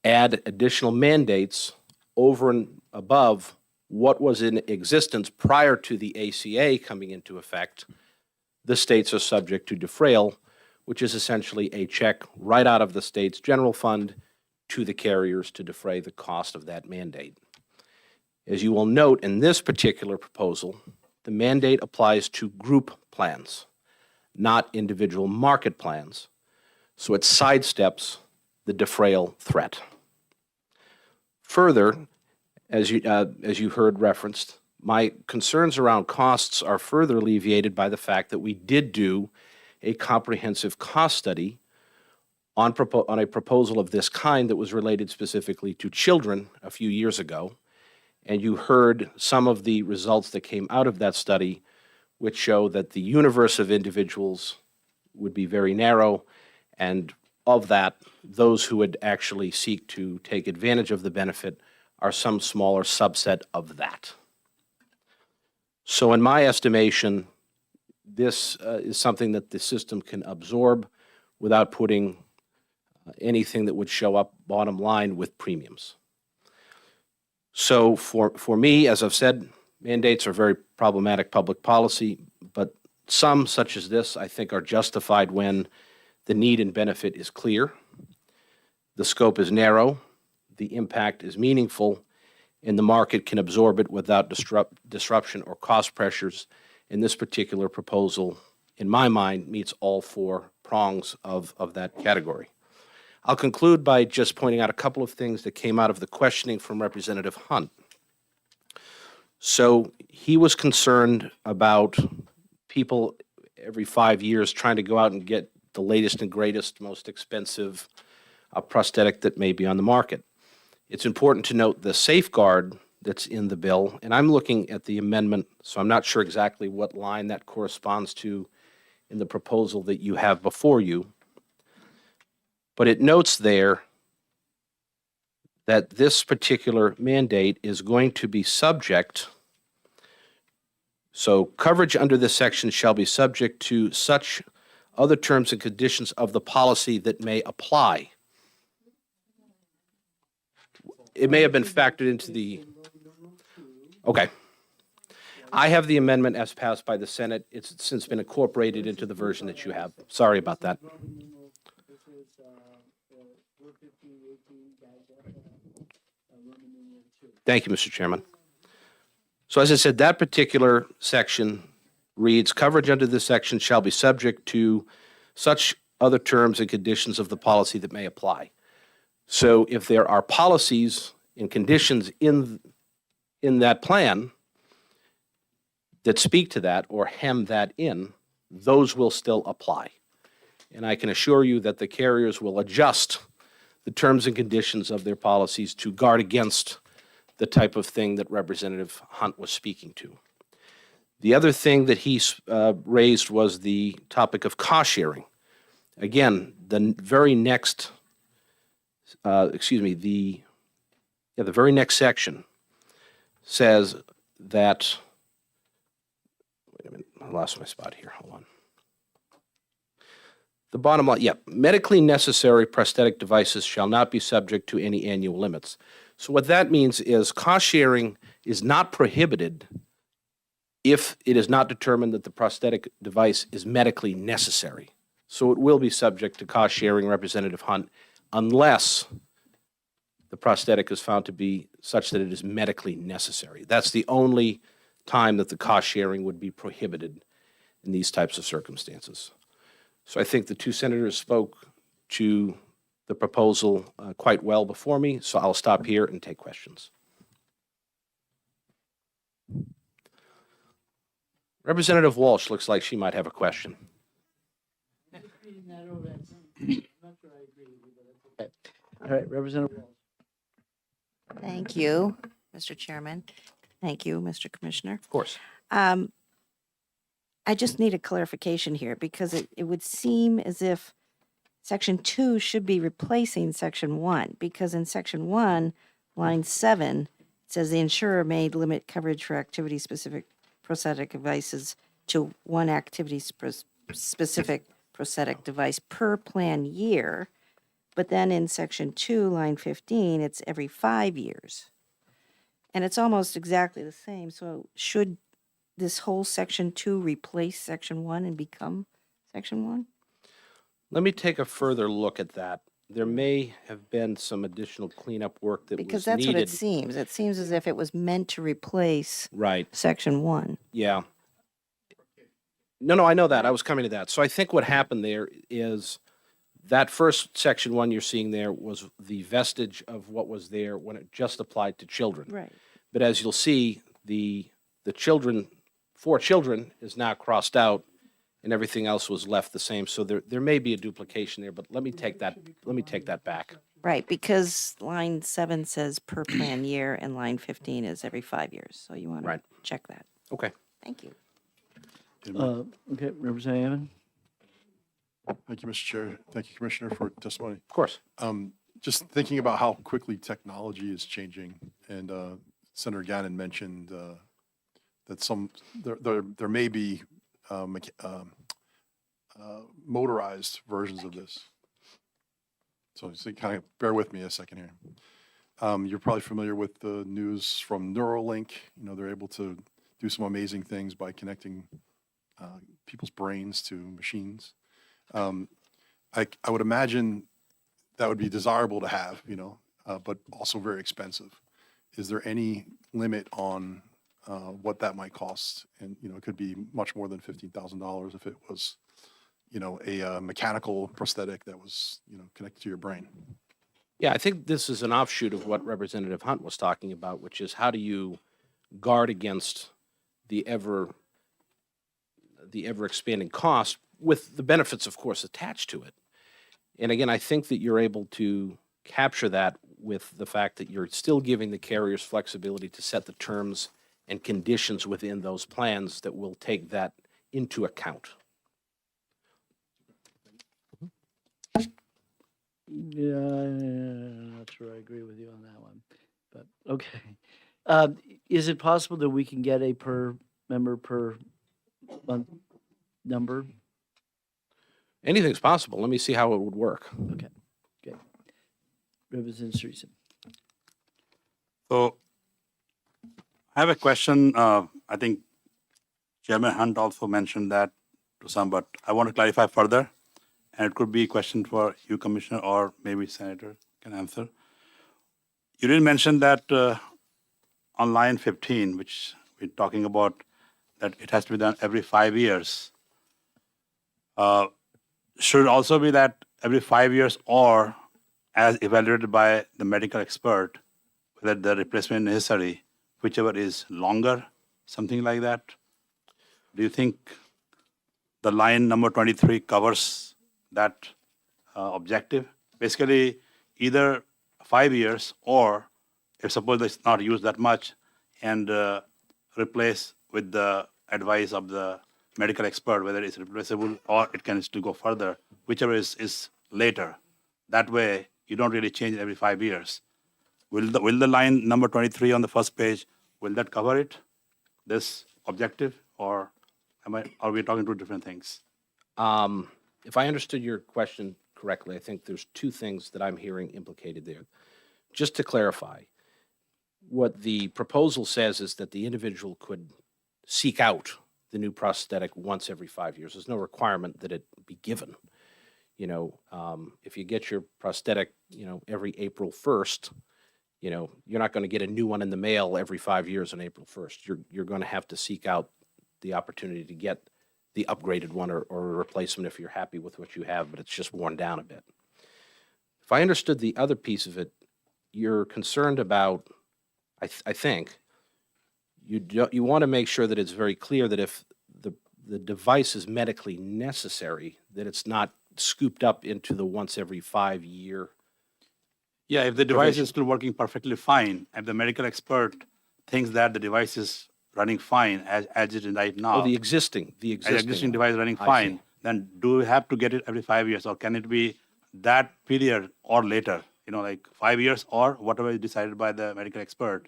add additional mandates over and above what was in existence prior to the ACA coming into effect, the states are subject to defrail, which is essentially a check right out of the state's general fund to the carriers to defray the cost of that mandate. As you will note in this particular proposal, the mandate applies to group plans, not individual market plans, so it sidesteps the defrail threat. Further, as you heard referenced, my concerns around costs are further alleviated by the fact that we did do a comprehensive cost study on a proposal of this kind that was related specifically to children a few years ago. And you heard some of the results that came out of that study, which show that the universe of individuals would be very narrow, and of that, those who would actually seek to take advantage of the benefit are some smaller subset of that. So in my estimation, this is something that the system can absorb without putting anything that would show up bottom line with premiums. So for me, as I've said, mandates are very problematic public policy, but some, such as this, I think are justified when the need and benefit is clear, the scope is narrow, the impact is meaningful, and the market can absorb it without disruption or cost pressures. And this particular proposal, in my mind, meets all four prongs of that category. I'll conclude by just pointing out a couple of things that came out of the questioning from Representative Hunt. So he was concerned about people every 5 years trying to go out and get the latest and greatest, most expensive prosthetic that may be on the market. It's important to note the safeguard that's in the bill, and I'm looking at the amendment, so I'm not sure exactly what line that corresponds to in the proposal that you have before you. But it notes there that this particular mandate is going to be subject, so coverage under this section shall be subject to such other terms and conditions of the policy that may apply. It may have been factored into the, okay. I have the amendment as passed by the Senate. It's since been incorporated into the version that you have. Sorry about that. Thank you, Mr. Chairman. So as I said, that particular section reads, coverage under this section shall be subject to such other terms and conditions of the policy that may apply. So if there are policies and conditions in that plan that speak to that or hem that in, those will still apply. And I can assure you that the carriers will adjust the terms and conditions of their policies to guard against the type of thing that Representative Hunt was speaking to. The other thing that he raised was the topic of cost sharing. Again, the very next, the very next section says that, wait a minute, I lost my spot here, hold on. The bottom line, medically necessary prosthetic devices shall not be subject to any annual limits. So what that means is cost sharing is not prohibited if it is not determined that the prosthetic device is medically necessary. So it will be subject to cost sharing, Representative Hunt, unless the prosthetic is found to be such that it is medically necessary. That's the only time that the cost sharing would be prohibited in these types of circumstances. So I think the two senators spoke to the proposal quite well before me, so I'll stop here and take questions. Representative Walsh looks like she might have a question. All right, Representative Walsh. Thank you, Mr. Chairman. Thank you, Mr. Commissioner. Of course. I just need a clarification here because it would seem as if Section 2 should be replacing Section 1 because in Section 1, line 7, it says the insurer may limit coverage for activity-specific prosthetic devices to one activity-specific prosthetic device per plan year. But then in Section 2, line 15, it's every 5 years. And it's almost exactly the same. So should this whole Section 2 replace Section 1 and become Section 1? Let me take a further look at that. There may have been some additional cleanup work that Because was that's what it needed. seems. It seems as if it was meant to replace Right. Section 1. Yeah. No, I know that. I was coming to that. So I think what happened there is that first Section 1 you're seeing there was the vestige of what was there when it just applied to children. Right. But as you'll see, the children, for children is now crossed out and everything else was left the same. So there may be a duplication there, but let me take that back. Right, because line 7 says per plan year and line 15 is every 5 years. So you want to Right. check that. Okay. Thank you. Okay, Representative Hammond. Thank you, Mr. Chair. Thank you, Commissioner, for testimony. Of course. Just thinking about how quickly technology is changing, and Senator Gannon mentioned that there may be motorized versions of this. So kind of bear with me a second here. You're probably familiar with the news from Neuralink. You know, they're able to do some amazing things by connecting people's brains to machines. I would imagine that would be desirable to have, but also very expensive. Is there any limit on what that might cost? And, it could be much more than $15,000 if it was, a mechanical prosthetic that was, connected to your brain. Yeah, I think this is an offshoot of what Representative Hunt was talking about, which is how do you guard against the ever expanding cost with the benefits, of course, attached to it. And again, I think that you're able to capture that with the fact that you're still giving the carriers flexibility to set the terms and conditions within those plans that will take that into account. Yeah, I'm not sure I agree with you on that one, but okay. Is it possible that we can get a per member per month number? Anything's possible. Let me see how it would work. Okay. Representative Streisand. So I have a question. I think Chairman Hunt also mentioned that to some, but I want to clarify further. And it could be a question for you, Commissioner, or maybe Senator can answer. You didn't mention that on line 15, which we're talking about, that it has to be done every 5 years. Should it also be that every 5 years or as evaluated by the medical expert, whether the replacement is necessary, whichever is longer, something like that? Do you think the line number 23 covers that objective? Basically, either 5 years or if suppose it's not used that much and replace with the advice of the medical expert, whether it's replaceable or it can still go further whichever is later. That way, you don't really change it every 5 years. Will the line number 23 on the first page, will that cover it, this objective, or are we talking two different things? If I understood your question correctly, I think there's two things that I'm hearing implicated there. Just to clarify, what the proposal says is that the individual could seek out the new prosthetic once every 5 years. There's no requirement that it be given. You know, if you get your prosthetic, you know, every April 1st, you know, you're not going to get a new one in the mail every 5 years on April 1st. You're going to have to seek out the opportunity to get the upgraded one or a replacement if you're happy with what you have, but it's just worn down a bit. If I understood the other piece of it, you're concerned about, I think, you want to make sure that it's very clear that if the device is medically necessary, that it's not scooped up into the once every 5 year. Yeah, if the device provision. is still working perfectly fine, if the medical expert thinks that the device is running fine as it is right now, Oh, the existing existing one. device running I fine, see. then do we have to get it every 5 years, or can it be that period or later? You know, like 5 years or whatever is decided by the medical expert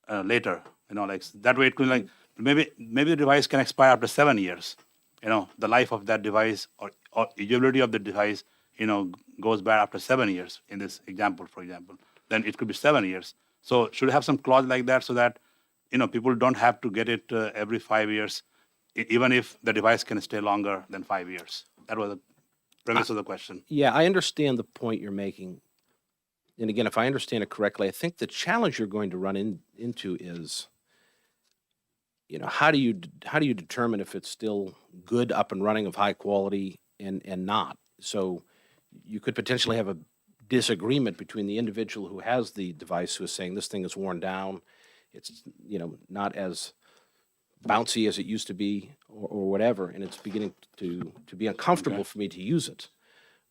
later. You know, like that way it could like maybe the device can expire after 7 years. You know, the life of that device or usability of the device, you know, goes back after 7 years in this example, for example. Then it could be 7 years. So should have some clause like that so that, you know, people don't have to get it every 5 years, even if the device can stay longer than 5 years. That was the premise of the question. Yeah, I understand the point you're making. And again, if I understand it correctly, I think the challenge you're going to run into is, you know, how do you determine if it's still good, up and running, of high quality, and not? So you could potentially have a disagreement between the individual who has the device, who is saying this thing is worn down, it's, you know, not as bouncy as it used to be, or whatever, and it's beginning to be uncomfortable for me to use it,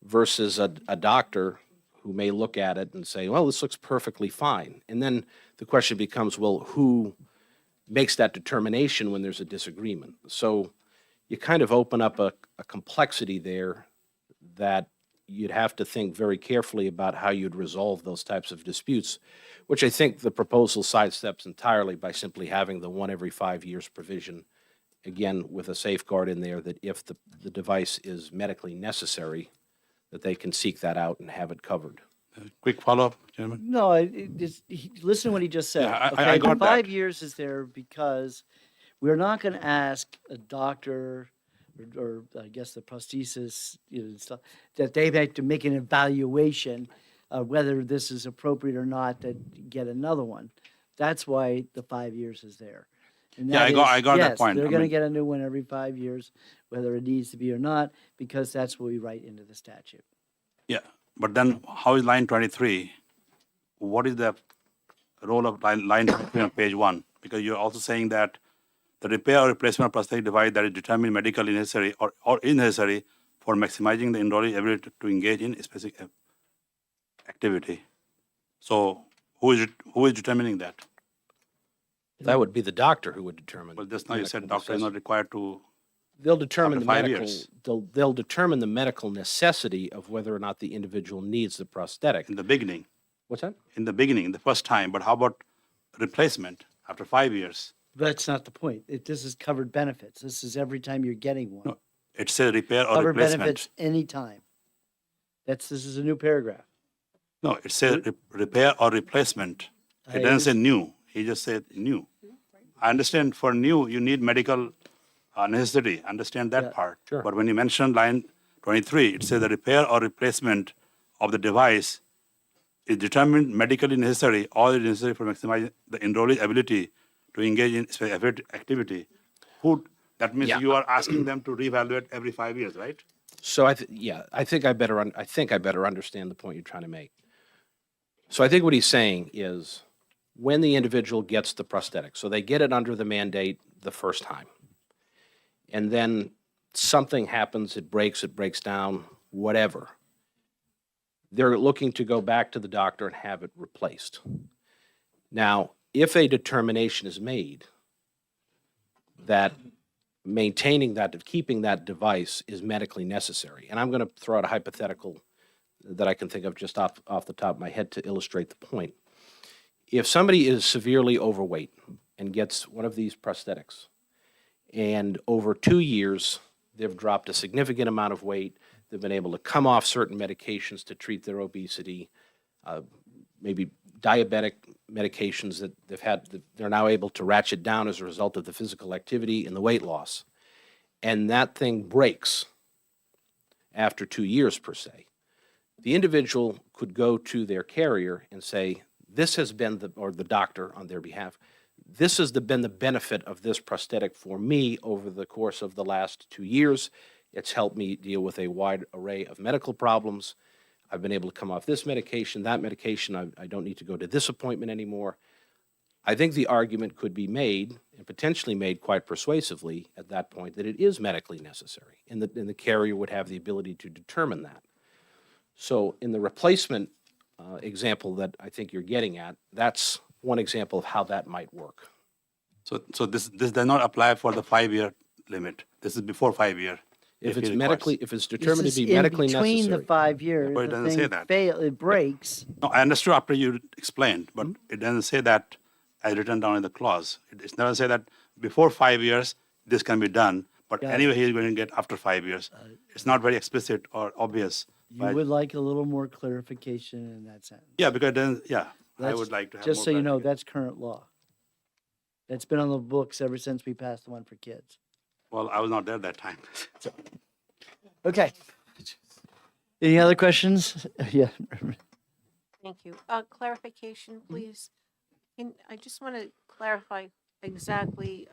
versus a doctor who may look at it and say, well, this looks perfectly fine. And then the question becomes, well, who makes that determination when there's a disagreement? So you kind of open up a complexity there that you'd have to think very carefully about how you'd resolve those types of disputes, which I think the proposal sidesteps entirely by simply having the one every 5 years provision, again, with a safeguard in there that if the device is medically necessary, that they can seek that out and have it covered. Quick follow-up, gentlemen. No, listen to what he just said. Yeah, Okay, I got the 5 that. years is there because we're not going to ask a doctor or I guess the prosthesis, you know, stuff, that they have to make an evaluation of whether this is appropriate or not to get another one. That's why the 5 years is there. And Yeah, that I got that yes, point. They're I going to mean- get a new one every 5 years, whether it needs to be or not, because that's what we write into the statute. Yeah, but then how is line 23? What is the role of line 23 on page 1? Because you're also saying that the repair or replacement of prosthetic device that is determined medically necessary or unnecessary for maximizing the enrollee's ability to engage in a specific activity. So who is determining that? That would be the doctor who would determine. Well, just now you medical said doctor is not necessity. required to. They'll determine After the 5 medical, years. they'll determine the medical necessity of whether or not the individual needs the prosthetic. In the beginning. What's that? In the beginning, the first time, but how about replacement after 5 years? That's not the point. This is covered benefits. This is every time you're getting one. No, it says repair or Covered replacement. benefits anytime. This is a new paragraph. No, it says repair or replacement. I It doesn't say new. He just said new. I understand for new, you need medical necessity. Understand that Yeah, part. sure. But when you mention line 23, it says the repair or replacement of the device is determined medically necessary or is necessary for maximizing the enrollee's ability to engage in specific activity. That means Yeah. you are asking them to reevaluate every 5 years, right? So I think I better understand the point you're trying to make. So I think what he's saying is when the individual gets the prosthetic, so they get it under the mandate the first time, and then something happens, it breaks down, whatever. They're looking to go back to the doctor and have it replaced. Now, if a determination is made that maintaining that, keeping that device is medically necessary. And I'm going to throw out a hypothetical that I can think of just off the top of my head to illustrate the point. If somebody is severely overweight and gets one of these prosthetics, and over 2 years, they've dropped a significant amount of weight, they've been able to come off certain medications to treat their obesity, maybe diabetic medications that they've had, that they're now able to ratchet down as a result of the physical activity and the weight loss. And that thing breaks after 2 years per se. The individual could go to their carrier and say, this has been or the doctor on their behalf, this has been the benefit of this prosthetic for me over the course of the last 2 years. It's helped me deal with a wide array of medical problems. I've been able to come off this medication, that medication. I don't need to go to this appointment anymore. I think the argument could be made, and potentially made quite persuasively at that point, that it is medically necessary, and the carrier would have the ability to determine that. So in the replacement example that I think you're getting at, that's one example of how that might work. So this does not apply for the 5-year limit. This is before 5 year. If he it's requires. medically, if it's This determined is to be medically in between necessary. the 5 years, But it the doesn't say thing that. it breaks. No, I understood after you explained, but it doesn't say that as written down in the clause. It's never say that before 5 years, this can be done, but Got it. anyway, he's going to get after 5 years. It's not very explicit or obvious. You but- would like a little more clarification in that sentence. Yeah, because then, I That's- would like to have Just more so you know, clarification. that's current law. That's been on the books ever since we passed the one for kids. Well, I was not there that time. Okay. Any other questions? Yeah. Thank you. Clarification, please. I just want to clarify exactly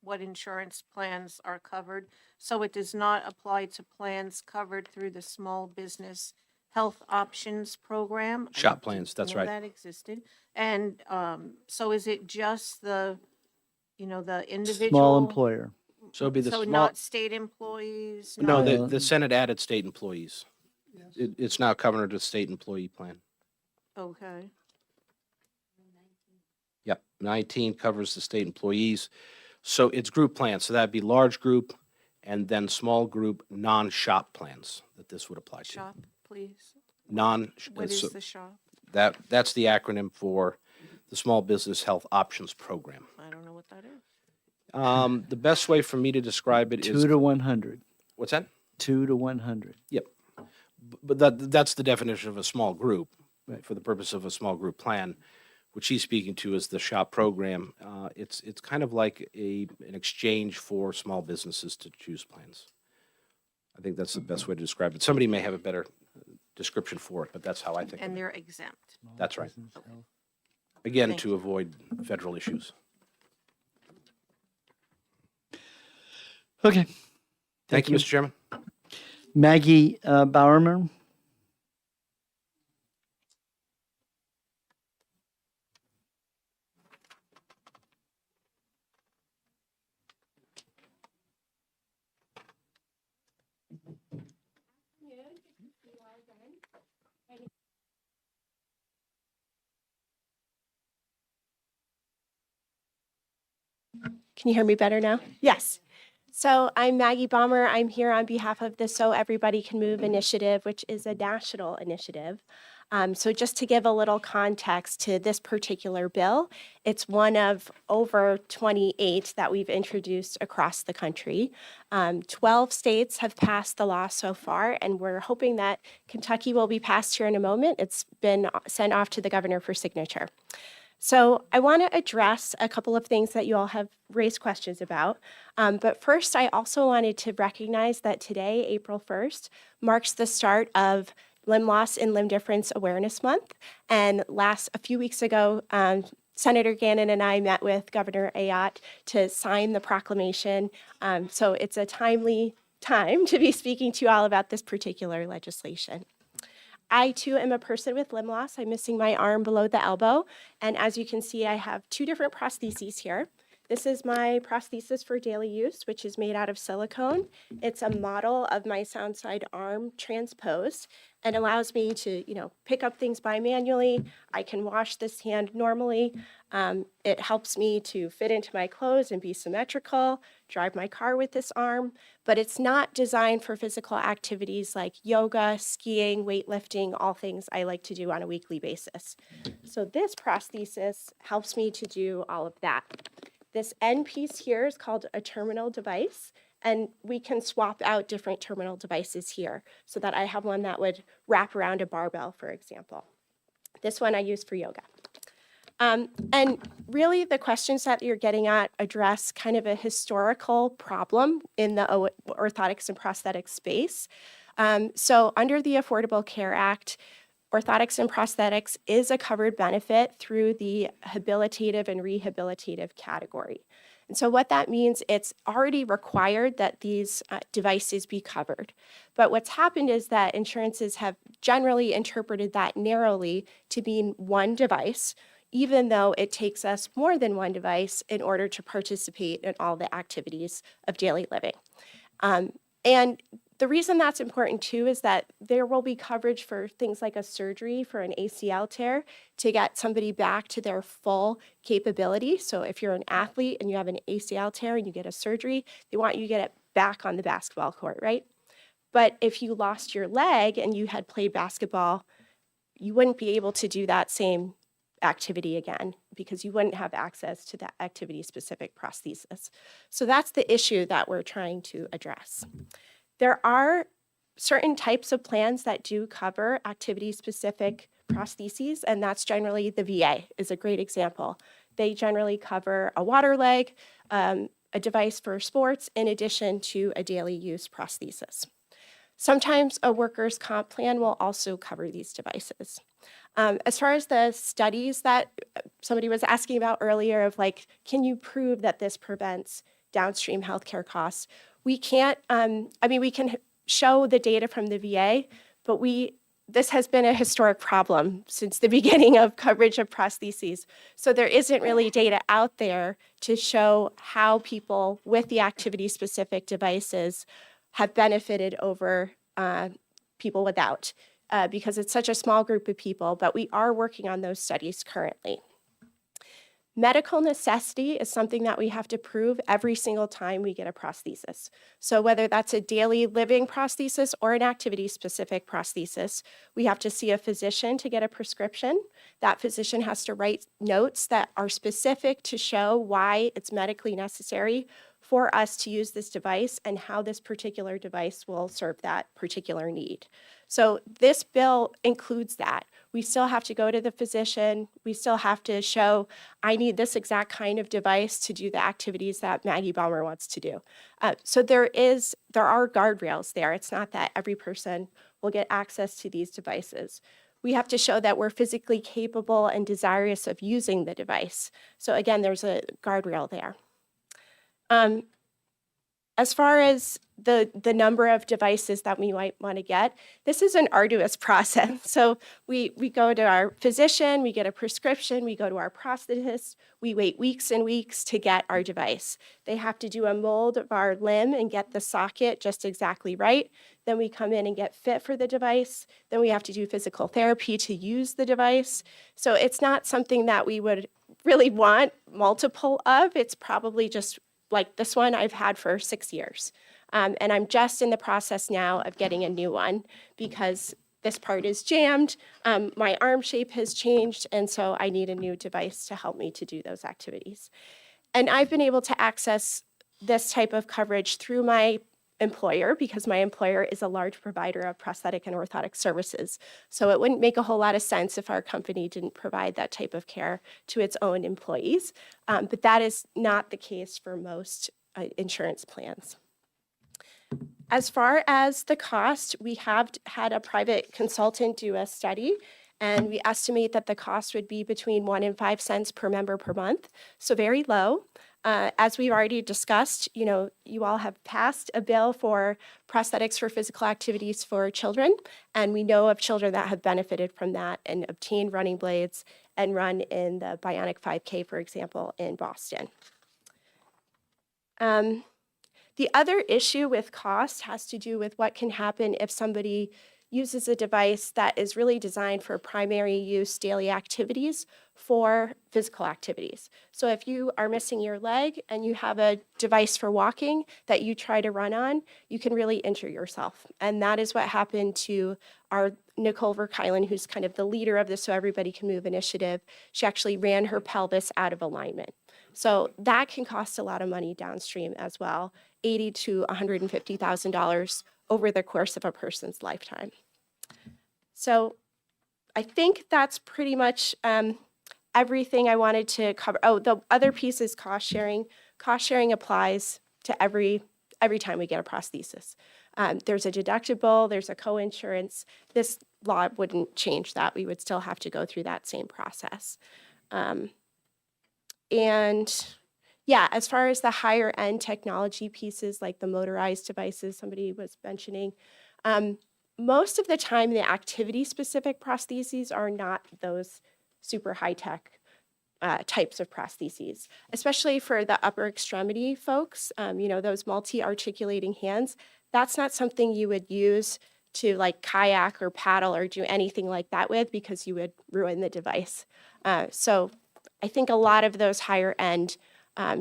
what insurance plans are covered. So it does not apply to plans covered through the Small Business Health Options Program? Shop plans, that's I know right. that existed. And so is it just the individual? Small employer. So it'd be the So small, not state employees? no, not- the Senate added state employees. It's now covered under the state employee plan. Okay. Yep, 19 covers the state employees. So it's group plans, so that'd be large group and then small group, non-shop plans that this would apply to. Shop, please. Non, What is so the shop? that's the acronym for the Small Business Health Options Program. I don't know what that is. The best way for me to describe it is. 2 to 100. What's that? 2 to 100. Yep. But that's the definition of a small group, for the purpose of a small group plan. What she's speaking to is the SHOP program. It's kind of like an exchange for small businesses to choose plans. I think that's the best way to describe it. Somebody may have a better description for it, but that's how I think of And it. they're exempt. That's right. Okay. Again, Thank to avoid federal issues. Okay. Thank you, Mr. Chairman. Maggie Bowerman. Can you hear me better now? Yes. So I'm Maggie Bomber. I'm here on behalf of the So Everybody Can Move initiative, which is a national initiative. So just to give a little context to this particular bill, it's one of over 28 that we've introduced across the country. 12 states have passed the law so far, and we're hoping that Kentucky will be passed here in a moment. It's been sent off to the governor for signature. So I want to address a couple of things that you all have raised questions about. But first, I also wanted to recognize that today, April 1st, marks the start of Limb Loss and Limb Difference Awareness Month. And a few weeks ago, Senator Gannon and I met with Governor Ayotte to sign the proclamation. So it's a timely time to be speaking to you all about this particular legislation. I, too, am a person with limb loss. I'm missing my arm below the elbow. And as you can see, I have two different prostheses here. This is my prosthesis for daily use, which is made out of silicone. It's a model of my SoundSide arm transposed and allows me to, pick up things bimanually. I can wash this hand normally. It helps me to fit into my clothes and be symmetrical, drive my car with this arm, but it's not designed for physical activities like yoga, skiing, weightlifting, all things I like to do on a weekly basis. So this prosthesis helps me to do all of that. This end piece here is called a terminal device, and we can swap out different terminal devices here so that I have one that would wrap around a barbell, for example. This one I use for yoga. And really the questions that you're getting at address kind of a historical problem in the orthotics and prosthetics space. So under the Affordable Care Act, orthotics and prosthetics is a covered benefit through the habilitative and rehabilitative category. And so what that means, it's already required that these devices be covered. But what's happened is that insurances have generally interpreted that narrowly to mean one device, even though it takes us more than one device in order to participate in all the activities of daily living. And the reason that's important too is that there will be coverage for things like a surgery for an ACL tear to get somebody back to their full capability. So if you're an athlete and you have an ACL tear and you get a surgery, they want you to get it back on the basketball court, right? But if you lost your leg and you had played basketball, you wouldn't be able to do that same activity again because you wouldn't have access to that activity-specific prosthesis. So that's the issue that we're trying to address. There are certain types of plans that do cover activity-specific prostheses, and that's generally the VA is a great example. They generally cover a water leg, a device for sports, in addition to a daily use prosthesis. Sometimes a workers' comp plan will also cover these devices. As far as the studies that somebody was asking about earlier of like, can you prove that this prevents downstream healthcare costs? We can't, we can show the data from the VA, but this has been a historic problem since the beginning of coverage of prostheses. So there isn't really data out there to show how people with the activity-specific devices have benefited over people without, because it's such a small group of people, but we are working on those studies currently. Medical necessity is something that we have to prove every single time we get a prosthesis. So whether that's a daily living prosthesis or an activity-specific prosthesis, we have to see a physician to get a prescription. That physician has to write notes that are specific to show why it's medically necessary for us to use this device and how this particular device will serve that particular need. So this bill includes that. We still have to go to the physician. We still have to show, I need this exact kind of device to do the activities that Maggie Baumer wants to do. So there are guardrails there. It's not that every person will get access to these devices. We have to show that we're physically capable and desirous of using the device. So again, there's a guardrail there. As far as the number of devices that we might want to get, this is an arduous process. So we go to our physician, we get a prescription, we go to our prosthetist, we wait weeks and weeks to get our device. They have to do a mold of our limb and get the socket just exactly right. Then we come in and get fit for the device. Then we have to do physical therapy to use the device. So it's not something that we would really want multiple of. It's probably just like this one I've had for 6 years. And I'm just in the process now of getting a new one because this part is jammed, my arm shape has changed, and so I need a new device to help me to do those activities. And I've been able to access this type of coverage through my employer because my employer is a large provider of prosthetic and orthotic services. So it wouldn't make a whole lot of sense if our company didn't provide that type of care to its own employees. But that is not the case for most insurance plans. As far as the cost, we have had a private consultant do a study, and we estimate that the cost would be between 1 and 5 cents per member per month, so very low. As we've already discussed, you all have passed a bill for prosthetics for physical activities for children, and we know of children that have benefited from that and obtained running blades and run in the Bionic 5K, for example, in Boston. The other issue with cost has to do with what can happen if somebody uses a device that is really designed for primary use daily activities for physical activities. So if you are missing your leg and you have a device for walking that you try to run on, you can really injure yourself. And that is what happened to our Nicole Verkeilen, who's kind of the leader of the So Everybody Can Move initiative. She actually ran her pelvis out of alignment. So that can cost a lot of money downstream as well, $80,000 to $150,000 over the course of a person's lifetime. So I think that's pretty much everything I wanted to cover. Oh, the other piece is cost sharing. Cost sharing applies to every time we get a prosthesis. There's a deductible, there's a co-insurance. This law wouldn't change that. We would still have to go through that same process. And yeah, as far as the higher end technology pieces like the motorized devices somebody was mentioning, most of the time the activity specific prostheses are not those super high tech types of prostheses, especially for the upper extremity folks, those multi-articulating hands. That's not something you would use to like kayak or paddle or do anything like that with because you would ruin the device. So I think a lot of those higher end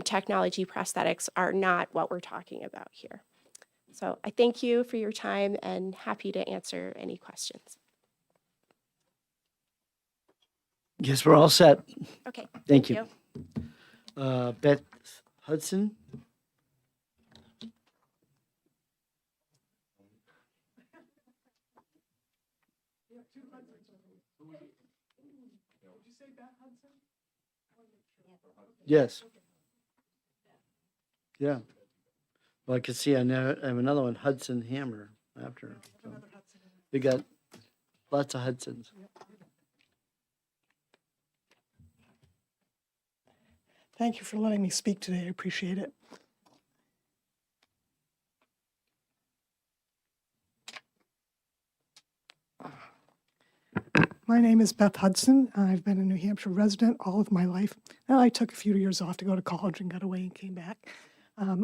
technology prosthetics are not what we're talking about here. So I thank you for your time and happy to answer any questions. Guess we're all set. Okay. Thank you. Beth Hudson? Yes. Yeah. Well, I can see I have another one, Hudson Hammer, after. So. We got lots of Hudsons. Thank you for letting me speak today. I appreciate it. My name is Beth Hudson. I've been a New Hampshire resident all of my life. And I took a few years off to go to college and got away and came back.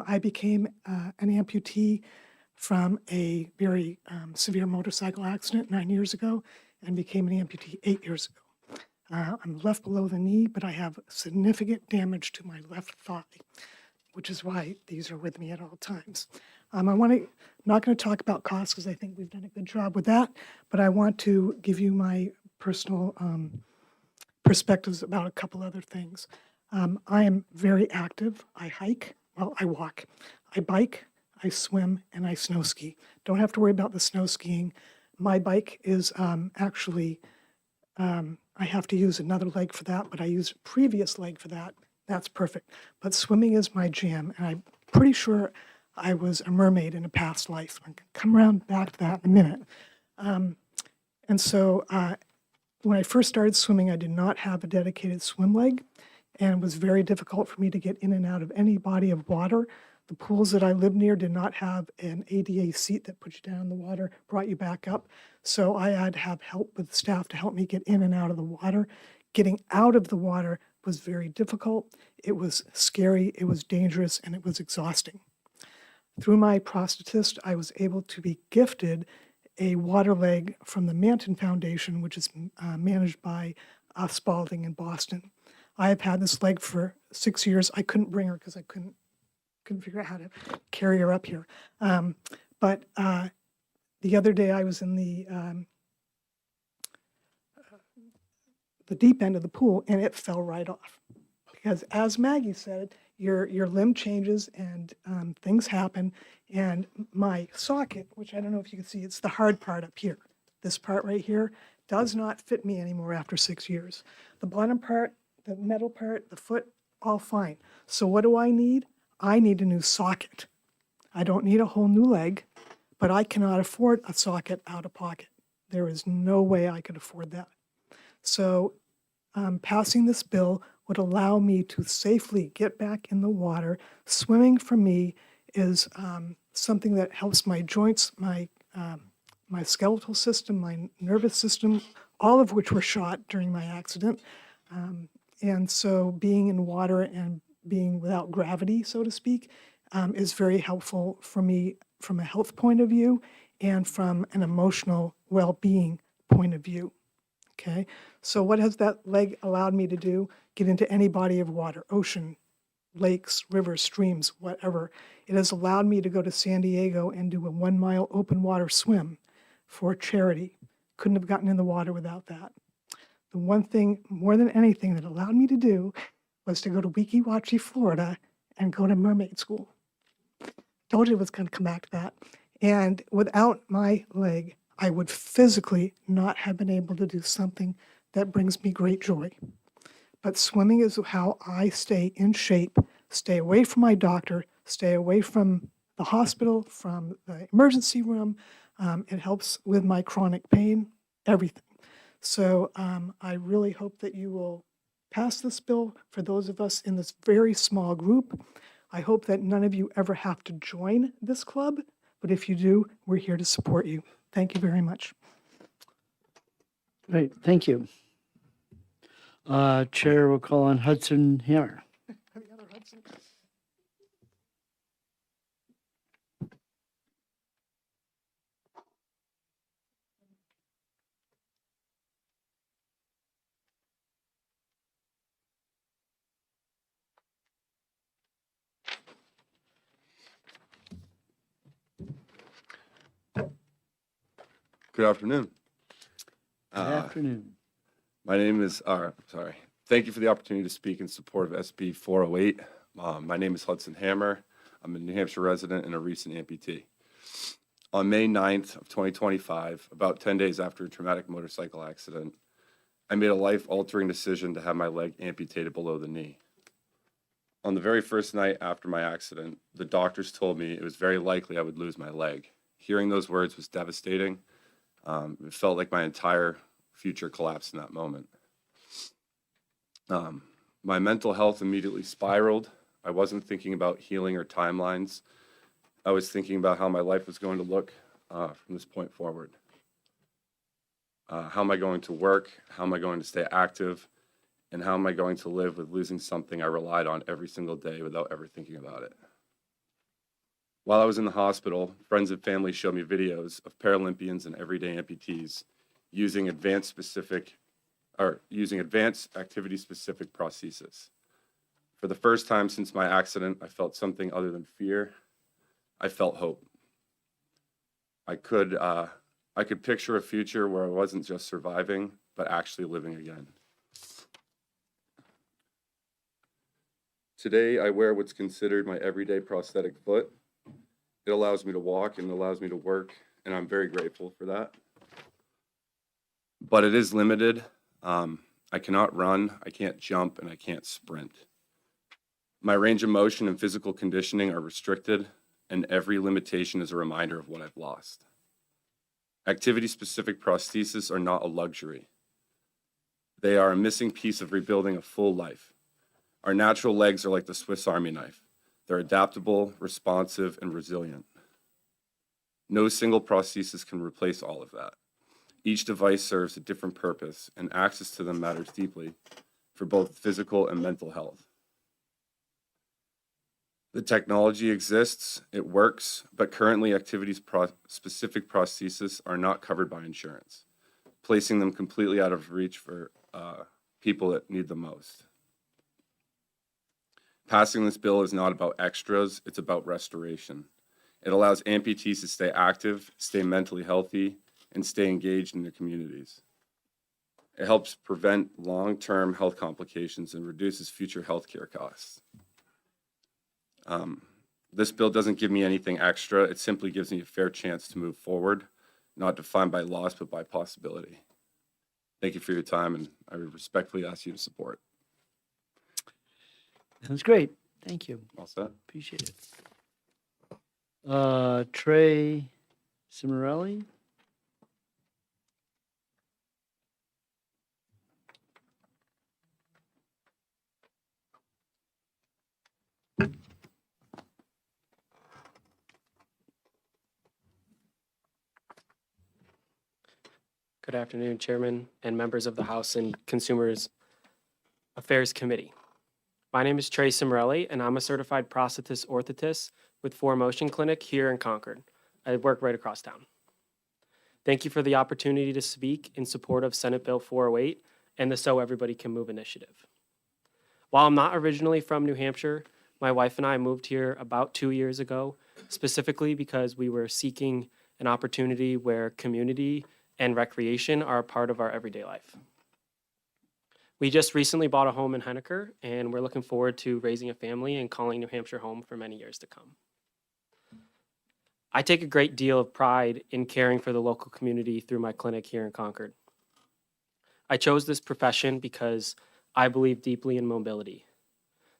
I became an amputee from a very severe motorcycle accident 9 years ago and became an amputee 8 years ago. I'm left below the knee, but I have significant damage to my left thigh, which is why these are with me at all times. I'm not going to talk about costs because I think we've done a good job with that, but I want to give you my personal perspectives about a couple other things. I am very active. I hike, I walk. I bike, I swim, and I snow ski. Don't have to worry about the snow skiing. My bike is actually, I have to use another leg for that, but I use a previous leg for that. That's perfect. But swimming is my jam, and I'm pretty sure I was a mermaid in a past life. I'm going to come around back to that in a minute. And so when I first started swimming, I did not have a dedicated swim leg, and it was very difficult for me to get in and out of any body of water. The pools that I lived near did not have an ADA seat that put you down in the water, brought you back up. So I had to have help with staff to help me get in and out of the water. Getting out of the water was very difficult. It was scary, it was dangerous, and it was exhausting. Through my prosthetist, I was able to be gifted a water leg from the Manton Foundation, which is managed by Spalding in Boston. I have had this leg for 6 years. I couldn't bring her because I couldn't figure out how to carry her up here. But the other day I was in the deep end of the pool and it fell right off. Because as Maggie said, your limb changes and things happen. And my socket, which I don't know if you can see, it's the hard part up here. This part right here does not fit me anymore after 6 years. The bottom part, the metal part, the foot, all fine. So what do I need? I need a new socket. I don't need a whole new leg, but I cannot afford a socket out of pocket. There is no way I could afford that. So passing this bill would allow me to safely get back in the water. Swimming for me is something that helps my joints, my skeletal system, my nervous system, all of which were shot during my accident. And so being in water and being without gravity, so to speak, is very helpful for me from a health point of view and from an emotional well-being point of view. Okay, so what has that leg allowed me to do? Get into any body of water, ocean, lakes, rivers, streams, whatever. It has allowed me to go to San Diego and do a 1-mile open water swim for charity. Couldn't have gotten in the water without that. The one thing, more than anything, that allowed me to do was to go to Weeki Wachee, Florida, and go to mermaid school. Told you it was going to come back to that. And without my leg, I would physically not have been able to do something that brings me great joy. But swimming is how I stay in shape, stay away from my doctor, stay away from the hospital, from the emergency room. It helps with my chronic pain, everything. So I really hope that you will pass this bill for those of us in this very small group. I hope that none of you ever have to join this club, but if you do, we're here to support you. Thank you very much. Great, thank you. Chair will call on Hudson Hammer. Good afternoon. Good afternoon. My name is, sorry. Thank you for the opportunity to speak in support of SB 408. My name is Hudson Hammer. I'm a New Hampshire resident and a recent amputee. On May 9th of 2025, about 10 days after a traumatic motorcycle accident, I made a life-altering decision to have my leg amputated below the knee. On the very first night after my accident, the doctors told me it was very likely I would lose my leg. Hearing those words was devastating. It felt like my entire future collapsed in that moment. My mental health immediately spiraled. I wasn't thinking about healing or timelines. I was thinking about how my life was going to look from this point forward. How am I going to work? How am I going to stay active? And how am I going to live with losing something I relied on every single day without ever thinking about it? While I was in the hospital, friends and family showed me videos of Paralympians and everyday amputees using advanced activity-specific prosthesis. For the first time since my accident, I felt something other than fear. I felt hope. I could picture a future where I wasn't just surviving, but actually living again. Today, I wear what's considered my everyday prosthetic foot. It allows me to walk and allows me to work, and I'm very grateful for that. But it is limited. I cannot run, I can't jump, and I can't sprint. My range of motion and physical conditioning are restricted, and every limitation is a reminder of what I've lost. Activity-specific prostheses are not a luxury. They are a missing piece of rebuilding a full life. Our natural legs are like the Swiss Army knife. They're adaptable, responsive, and resilient. No single prosthesis can replace all of that. Each device serves a different purpose, and access to them matters deeply for both physical and mental health. The technology exists, it works, but currently activity-specific prostheses are not covered by insurance, placing them completely out of reach for people that need them most. Passing this bill is not about extras, it's about restoration. It allows amputees to stay active, stay mentally healthy, and stay engaged in their communities. It helps prevent long-term health complications and reduces future healthcare costs. This bill doesn't give me anything extra, it simply gives me a fair chance to move forward, not defined by loss, but by possibility. Thank you for your time, and I respectfully ask you to support. That's great. Thank you. All set. Appreciate it. Trey Cimarelli. Good afternoon, Chairman and members of the House and Consumers Affairs Committee. My name is Trey Cimarelli, and I'm a certified prosthetist orthotist with 4Motion Clinic here in Concord. I work right across town. Thank you for the opportunity to speak in support of Senate Bill 408 and the So Everybody Can Move initiative. While I'm not originally from New Hampshire, my wife and I moved here about 2 years ago, specifically because we were seeking an opportunity where community and recreation are a part of our everyday life. We just recently bought a home in Henniker, and we're looking forward to raising a family and calling New Hampshire home for many years to come. I take a great deal of pride in caring for the local community through my clinic here in Concord. I chose this profession because I believe deeply in mobility,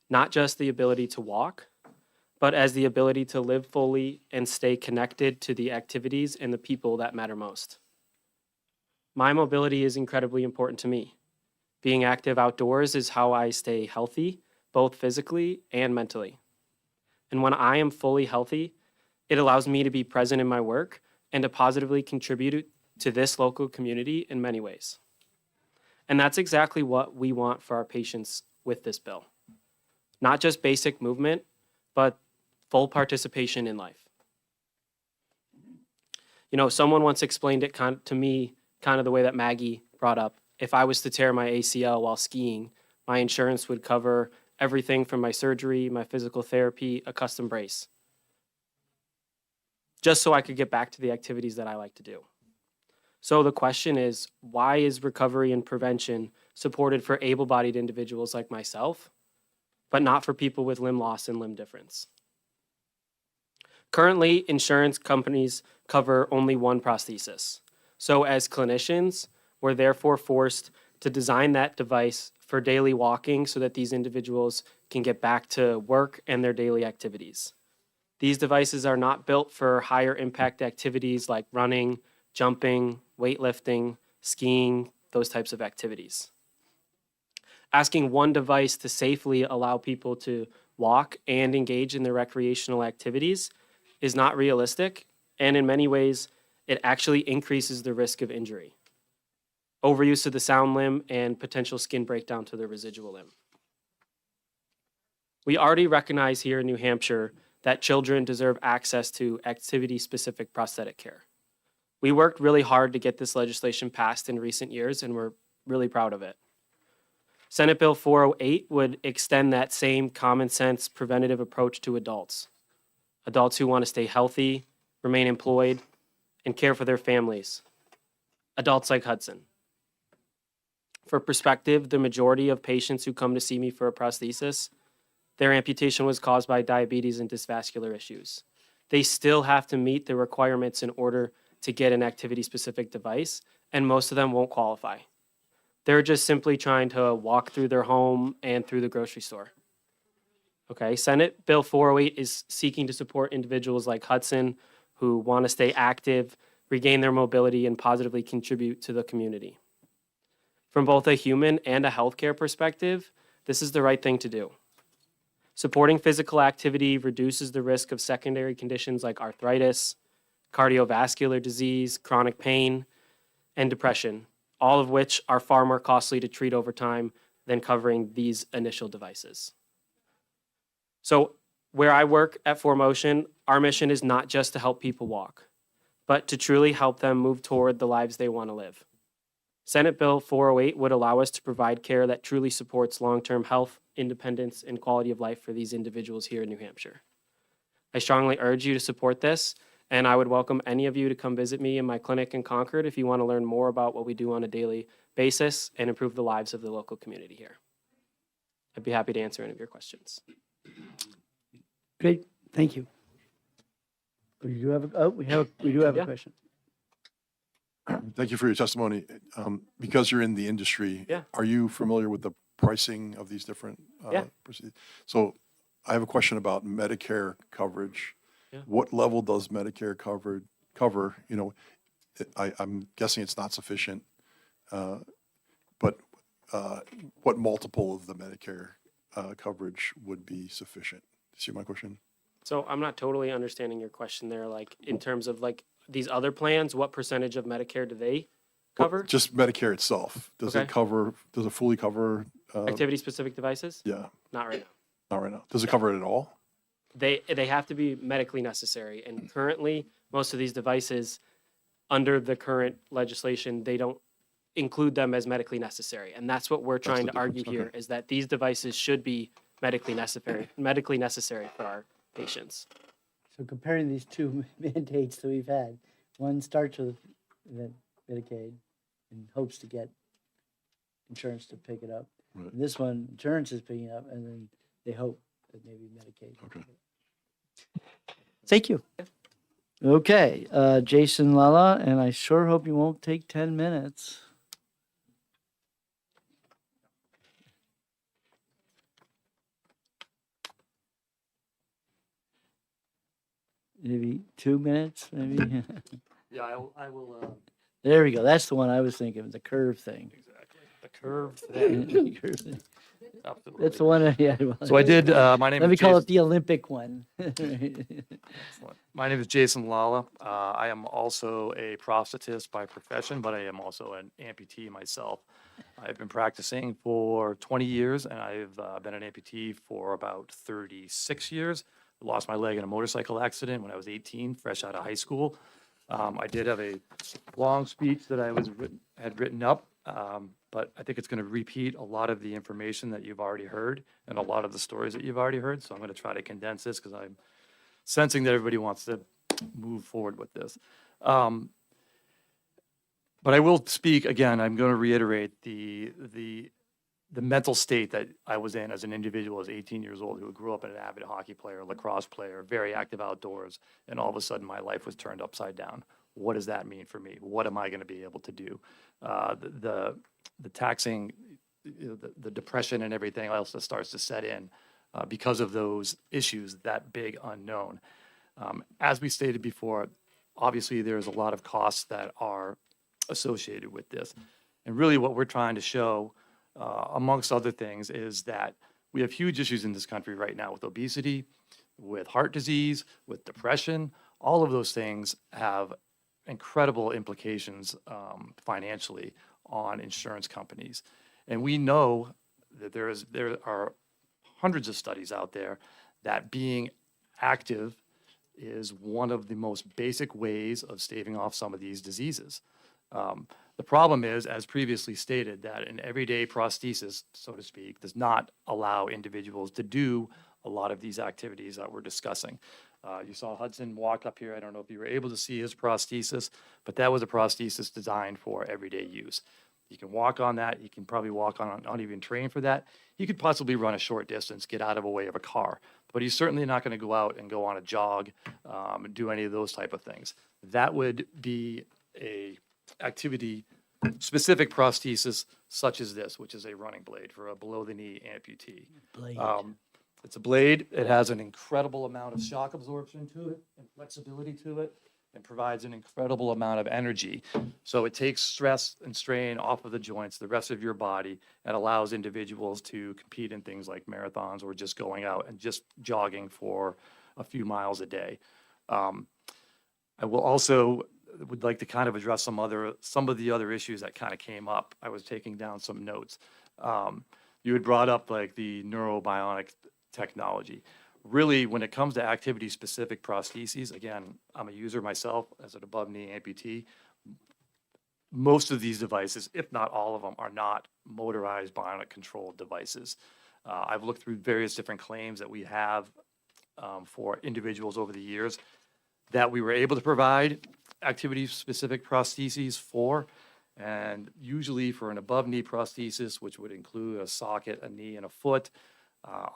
not just the ability to walk, but as the ability to live fully and stay connected to the activities and the people that matter most. My mobility is incredibly important to me. Being active outdoors is how I stay healthy, both physically and mentally. And when I am fully healthy, it allows me to be present in my work and to positively contribute to this local community in many ways. And that's exactly what we want for our patients with this bill. Not just basic movement, but full participation in life. You know, someone once explained it to me kind of the way that Maggie brought up. If I was to tear my ACL while skiing, my insurance would cover everything from my surgery, my physical therapy, a custom brace, just so I could get back to the activities that I like to do. So the question is, why is recovery and prevention supported for able-bodied individuals like myself, but not for people with limb loss and limb difference? Currently, insurance companies cover only one prosthesis. So as clinicians, we're therefore forced to design that device for daily walking so that these individuals can get back to work and their daily activities. These devices are not built for higher impact activities like running, jumping, weightlifting, skiing, those types of activities. Asking one device to safely allow people to walk and engage in their recreational activities is not realistic, and in many ways, it actually increases the risk of injury, overuse of the sound limb, and potential skin breakdown to the residual limb. We already recognize here in New Hampshire that children deserve access to activity-specific prosthetic care. We worked really hard to get this legislation passed in recent years, and we're really proud of it. Senate Bill 408 would extend that same common sense preventative approach to adults who want to stay healthy, remain employed, and care for their families. Adults like Hudson. For perspective, the majority of patients who come to see me for a prosthesis, their amputation was caused by diabetes and dysvascular issues. They still have to meet the requirements in order to get an activity-specific device, and most of them won't qualify. They're just simply trying to walk through their home and through the grocery store. Okay, Senate Bill 408 is seeking to support individuals like Hudson who want to stay active, regain their mobility, and positively contribute to the community. From both a human and a healthcare perspective, this is the right thing to do. Supporting physical activity reduces the risk of secondary conditions like arthritis, cardiovascular disease, chronic pain, and depression, all of which are far more costly to treat over time than covering these initial devices. So where I work at 4Motion, our mission is not just to help people walk, but to truly help them move toward the lives they want to live. Senate Bill 408 would allow us to provide care that truly supports long-term health, independence, and quality of life for these individuals here in New Hampshire. I strongly urge you to support this, and I would welcome any of you to come visit me in my clinic in Concord if you want to learn more about what we do on a daily basis and improve the lives of the local community here. I'd be happy to answer any of your questions. Great, thank you. We do have a question. Thank you for your testimony. Because you're in the industry, Yeah. are you familiar with the pricing of these different? Yeah. So I have a question about Medicare coverage. Yeah. What level does Medicare cover? You know, I'm guessing it's not sufficient, but what multiple of the Medicare coverage would be sufficient? See my question? So I'm not totally understanding your question there, like in terms of like these other plans, what percentage of Medicare do they covered? Just Medicare itself. Does Okay. it cover, does it fully cover? Activity-specific devices? Yeah, Not right now. not right now. Does it cover it at all? They have to be medically necessary, and currently, most of these devices, under the current legislation, they don't include them as medically necessary, and that's what we're trying the to argue difference, here, is that these devices should be medically necessary for our patients. So comparing these two mandates that we've had, one starts with Medicaid and hopes to get insurance to pick it up. Right. And this one, insurance is picking up, and then they hope that maybe Medicaid. Okay. Thank you. Okay, Jason Lala, and I sure hope you won't take 10 minutes. Maybe 2 minutes, maybe? Yeah, I will. There we go. That's the one I was thinking, the curve thing. Exactly. The curve Curve thing. Absolutely. That's the one, yeah. So I did, my name Let me is call Jason. it the Olympic one. My name is Jason Lala. I am also a prosthetist by profession, but I am also an amputee myself. I've been practicing for 20 years, and I've been an amputee for about 36 years. I lost my leg in a motorcycle accident when I was 18, fresh out of high school. I did have a long speech that I had written up, but I think it's going to repeat a lot of the information that you've already heard and a lot of the stories that you've already heard. So I'm going to try to condense this because I'm sensing that everybody wants to move forward with this. But I will speak again. I'm going to reiterate the mental state that I was in as an individual, as 18 years old, who grew up an avid hockey player, lacrosse player, very active outdoors, and all of a sudden my life was turned upside down. What does that mean for me? What am I going to be able to do? The taxing, the depression and everything else that starts to set in because of those issues, that big unknown. As we stated before, obviously there's a lot of costs that are associated with this. And really what we're trying to show, amongst other things, is that we have huge issues in this country right now with obesity, with heart disease, with depression. All of those things have incredible implications financially on insurance companies. And we know that there are hundreds of studies out there that being active is one of the most basic ways of staving off some of these diseases. The problem is, as previously stated, that an everyday prosthesis, so to speak, does not allow individuals to do a lot of these activities that we're discussing. You saw Hudson walk up here. I don't know if you were able to see his prosthesis, but that was a prosthesis designed for everyday use. He can walk on that. He can probably walk on, not even train for that. He could possibly run a short distance, get out of a way of a car, but he's certainly not going to go out and go on a jog and do any of those type of things. That would be a activity specific prosthesis such as this, which is a running blade for a below the knee amputee. Blade. It's a blade. It has an incredible amount of shock absorption to it and flexibility to it, and provides an incredible amount of energy. So it takes stress and strain off of the joints, the rest of your body, and allows individuals to compete in things like marathons or just going out and just jogging for a few miles a day. I will also would like to kind of address some of the other issues that kind of came up. I was taking down some notes. You had brought up like the neurobionic technology. Really, when it comes to activity-specific prostheses, again, I'm a user myself as an above-knee amputee. Most of these devices, if not all of them, are not motorized bionic-controlled devices. I've looked through various different claims that we have for individuals over the years that we were able to provide activity-specific prostheses for, and usually for an above-knee prosthesis, which would include a socket, a knee, and a foot,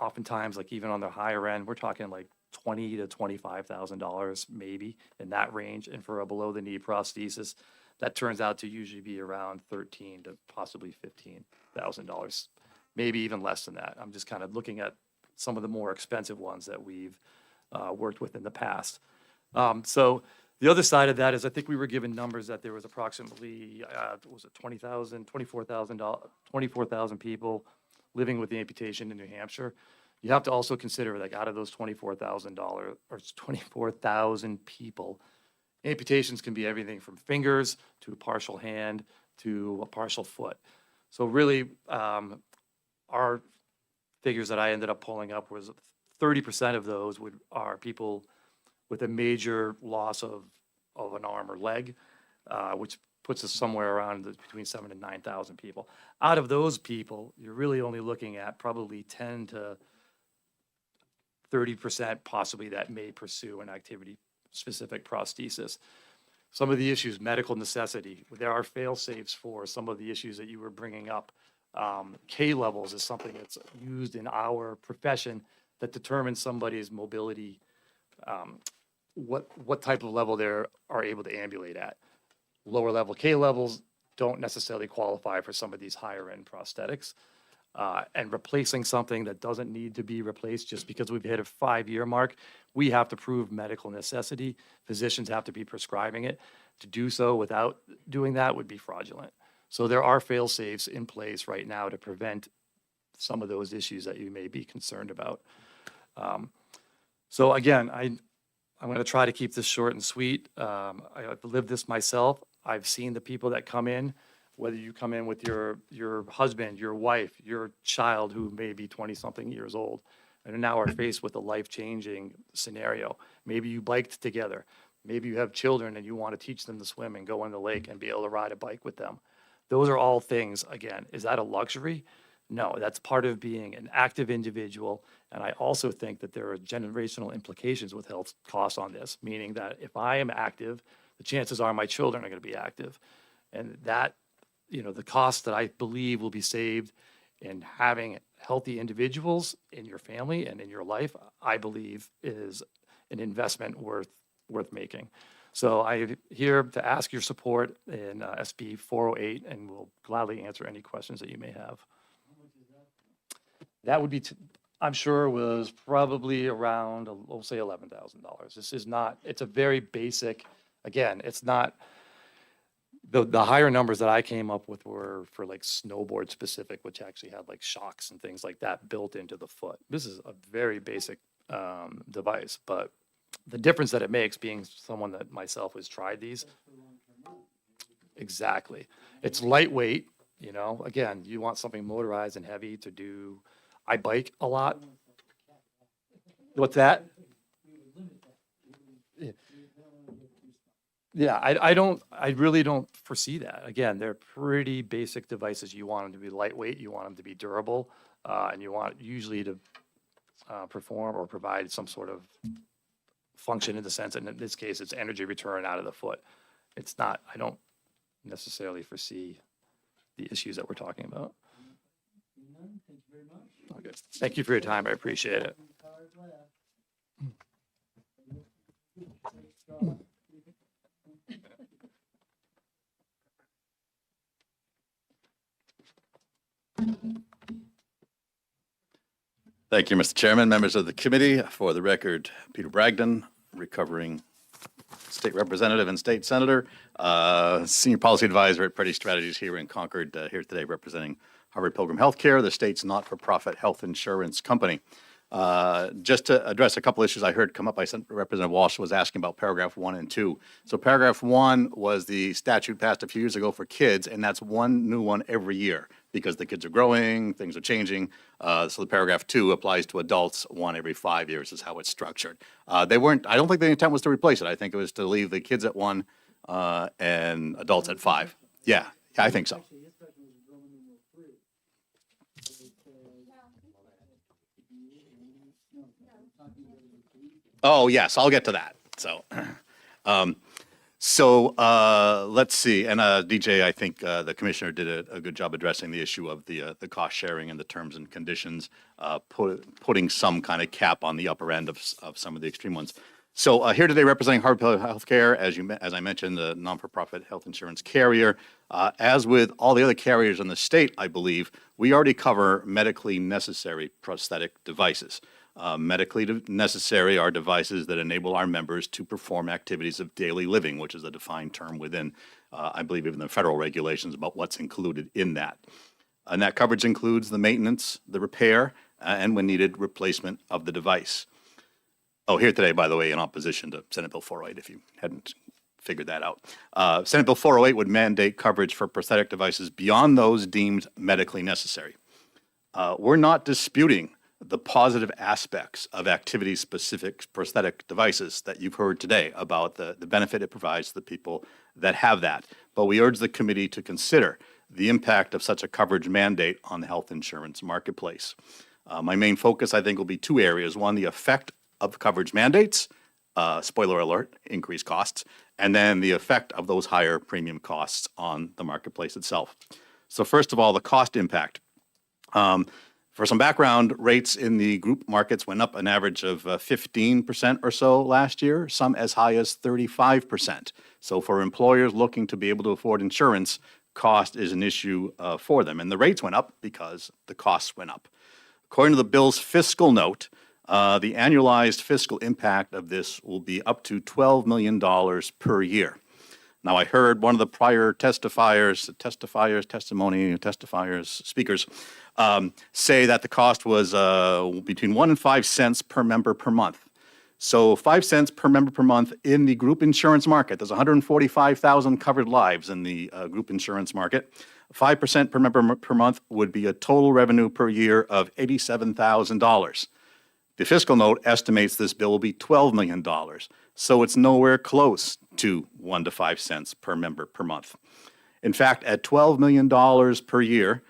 oftentimes, like even on the higher end, we're talking like $20,000 to $25,000, maybe in that range. And for a below-the-knee prosthesis, that turns out to usually be around $13,000 to possibly $15,000, maybe even less than that. I'm just kind of looking at some of the more expensive ones that we've worked with in the past. So the other side of that is I think we were given numbers that there was approximately, was it 24,000 people living with the amputation in New Hampshire. You have to also consider, like, out of those 24,000 people, amputations can be everything from fingers to a partial hand to a partial foot. So really, our figures that I ended up pulling up was 30% of those are people with a major loss of an arm or leg, which puts us somewhere around between 7,000 and 9,000 people. Out of those people, you're really only looking at probably 10 to 30% possibly that may pursue an activity-specific prosthesis. Some of the issues, medical necessity, there are fail-safes for some of the issues that you were bringing up. K levels is something that's used in our profession that determines somebody's mobility, what type of level they are able to ambulate at. Lower level K levels don't necessarily qualify for some of these higher end prosthetics. And replacing something that doesn't need to be replaced just because we've hit a 5-year mark, we have to prove medical necessity. Physicians have to be prescribing it. To do so without doing that would be fraudulent. So there are fail-safes in place right now to prevent some of those issues that you may be concerned about. So again, I'm going to try to keep this short and sweet. I've lived this myself. I've seen the people that come in, whether you come in with your husband, your wife, your child who may be 20-something years old, and now are faced with a life-changing scenario. Maybe you biked together. Maybe you have children and you want to teach them to swim and go in the lake and be able to ride a bike with them. Those are all things, again, is that a luxury? No, that's part of being an active individual. And I also think that there are generational implications with health costs on this, meaning that if I am active, the chances are my children are going to be active. And that, the cost that I believe will be saved in having healthy individuals in your family and in your life, I believe is an investment worth making. So I'm here to ask your support in SB 408, and we'll gladly answer any questions that you may have. That would be, I'm sure, was probably around, we'll say $11,000. This is not, it's a very basic, again, it's not, the higher numbers that I came up with were for like snowboard specific, which actually had like shocks and things like that built into the foot. This is a very basic device, but the difference that it makes, being someone that myself has tried these. Exactly. It's lightweight, again, you want something motorized and heavy to do. I bike a lot. What's that? Yeah, I really don't foresee that. Again, they're pretty basic devices. You want them to be lightweight, you want them to be durable, and you want usually to perform or provide some sort of function in the sense, and in this case, it's energy return out of the foot. It's not, I don't necessarily foresee the issues that we're talking about. Okay. Thank you for your time. I appreciate it. Thank you, Mr. Chairman, members of the committee. For the record, Peter Bragdon, recovering state representative and state senator, senior policy advisor at Pretty Strategies here in Concord, here today representing Harvard Pilgrim Healthcare, the state's not-for-profit health insurance company. Just to address a couple issues I heard come up, Representative Walsh was asking about paragraph 1 and 2. So paragraph 1 was the statute passed a few years ago for kids, and that's one new one every year because the kids are growing, things are changing. So the paragraph 2 applies to adults, one every 5 years is how it's structured. I don't think the intent was to replace it. I think it was to leave the kids at 1 and adults at 5. Yeah, I think so. Oh, yes, I'll get to that. So, let's see. And DJ, I think the commissioner did a good job addressing the issue of the cost sharing and the terms and conditions, putting some kind of cap on the upper end of some of the extreme ones. So here today representing Harvard Pilgrim Healthcare, as I mentioned, the non-for-profit health insurance carrier. As with all the other carriers in the state, I believe, we already cover medically necessary prosthetic devices. Medically necessary are devices that enable our members to perform activities of daily living, which is a defined term within, I believe, even the federal regulations about what's included in that. And that coverage includes the maintenance, the repair, and when needed, replacement of the device. Oh, here today, by the way, in opposition to Senate Bill 408, if you hadn't figured that out. Senate Bill 408 would mandate coverage for prosthetic devices beyond those deemed medically necessary. We're not disputing the positive aspects of activity-specific prosthetic devices that you've heard today about the benefit it provides to the people that have that. But we urge the committee to consider the impact of such a coverage mandate on the health insurance marketplace. My main focus, I think, will be two areas. One, the effect of coverage mandates, spoiler alert, increased costs, and then the effect of those higher premium costs on the marketplace itself. So first of all, the cost impact. For some background, rates in the group markets went up an average of 15% or so last year, some as high as 35%. So for employers looking to be able to afford insurance, cost is an issue for them. And the rates went up because the costs went up. According to the bill's fiscal note, the annualized fiscal impact of this will be up to $12 million per year. Now, I heard one of the prior speakers say that the cost was between 1 and 5 cents per member per month. So 5 cents per member per month in the group insurance market. There's 145,000 covered lives in the group insurance market. 5% per member per month would be a total revenue per year of $87,000. The fiscal note estimates this bill will be $12 million, so it's nowhere close to 1 to 5 cents per member per month. In fact, at $12 million per year,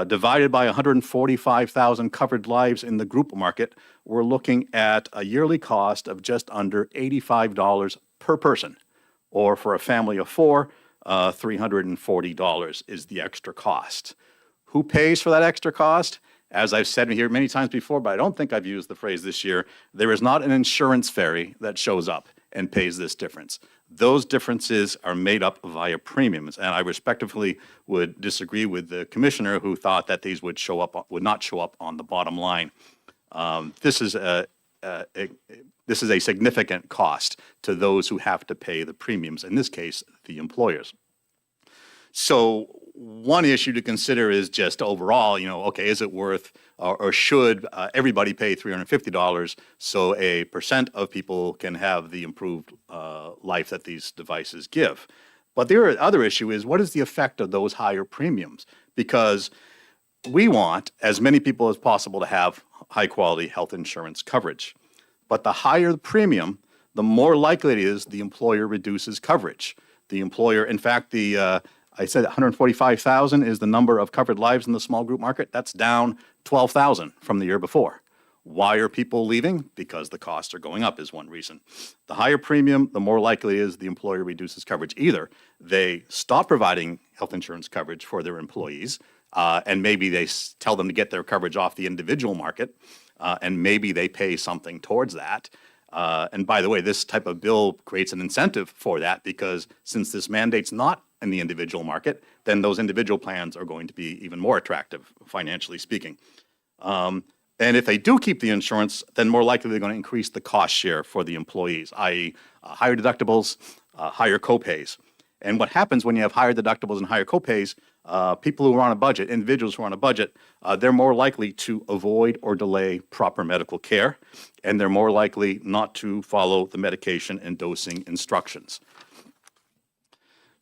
divided by 145,000 covered lives in the group market, we're looking at a yearly cost of just under $85 per person, or for a family of four, $340 is the extra cost. Who pays for that extra cost? As I've said here many times before, but I don't think I've used the phrase this year, there is not an insurance fairy that shows up and pays this difference. Those differences are made up via premiums, and I respectfully would disagree with the commissioner who thought that these would not show up on the bottom line. This is a significant cost to those who have to pay the premiums, in this case, the employers. So one issue to consider is just overall, okay, is it worth or should everybody pay $350 so a percent of people can have the improved life that these devices give? But the other issue is, what is the effect of those higher premiums? Because we want as many people as possible to have high quality health insurance coverage. But the higher the premium, the more likely it is the employer reduces coverage. The employer, in fact, I said 145,000 is the number of covered lives in the small group market. That's down 12,000 from the year before. Why are people leaving? Because the costs are going up is one reason. The higher premium, the more likely is the employer reduces coverage. Either they stop providing health insurance coverage for their employees, and maybe they tell them to get their coverage off the individual market, and maybe they pay something towards that. And by the way, this type of bill creates an incentive for that, because since this mandate's not in the individual market, then those individual plans are going to be even more attractive, financially speaking. And if they do keep the insurance, then more likely they're going to increase the cost share for the employees, i.e. Higher deductibles, higher copays. And what happens when you have higher deductibles and higher copays, people who are on a budget, individuals who are on a budget, they're more likely to avoid or delay proper medical care, and they're more likely not to follow the medication and dosing instructions.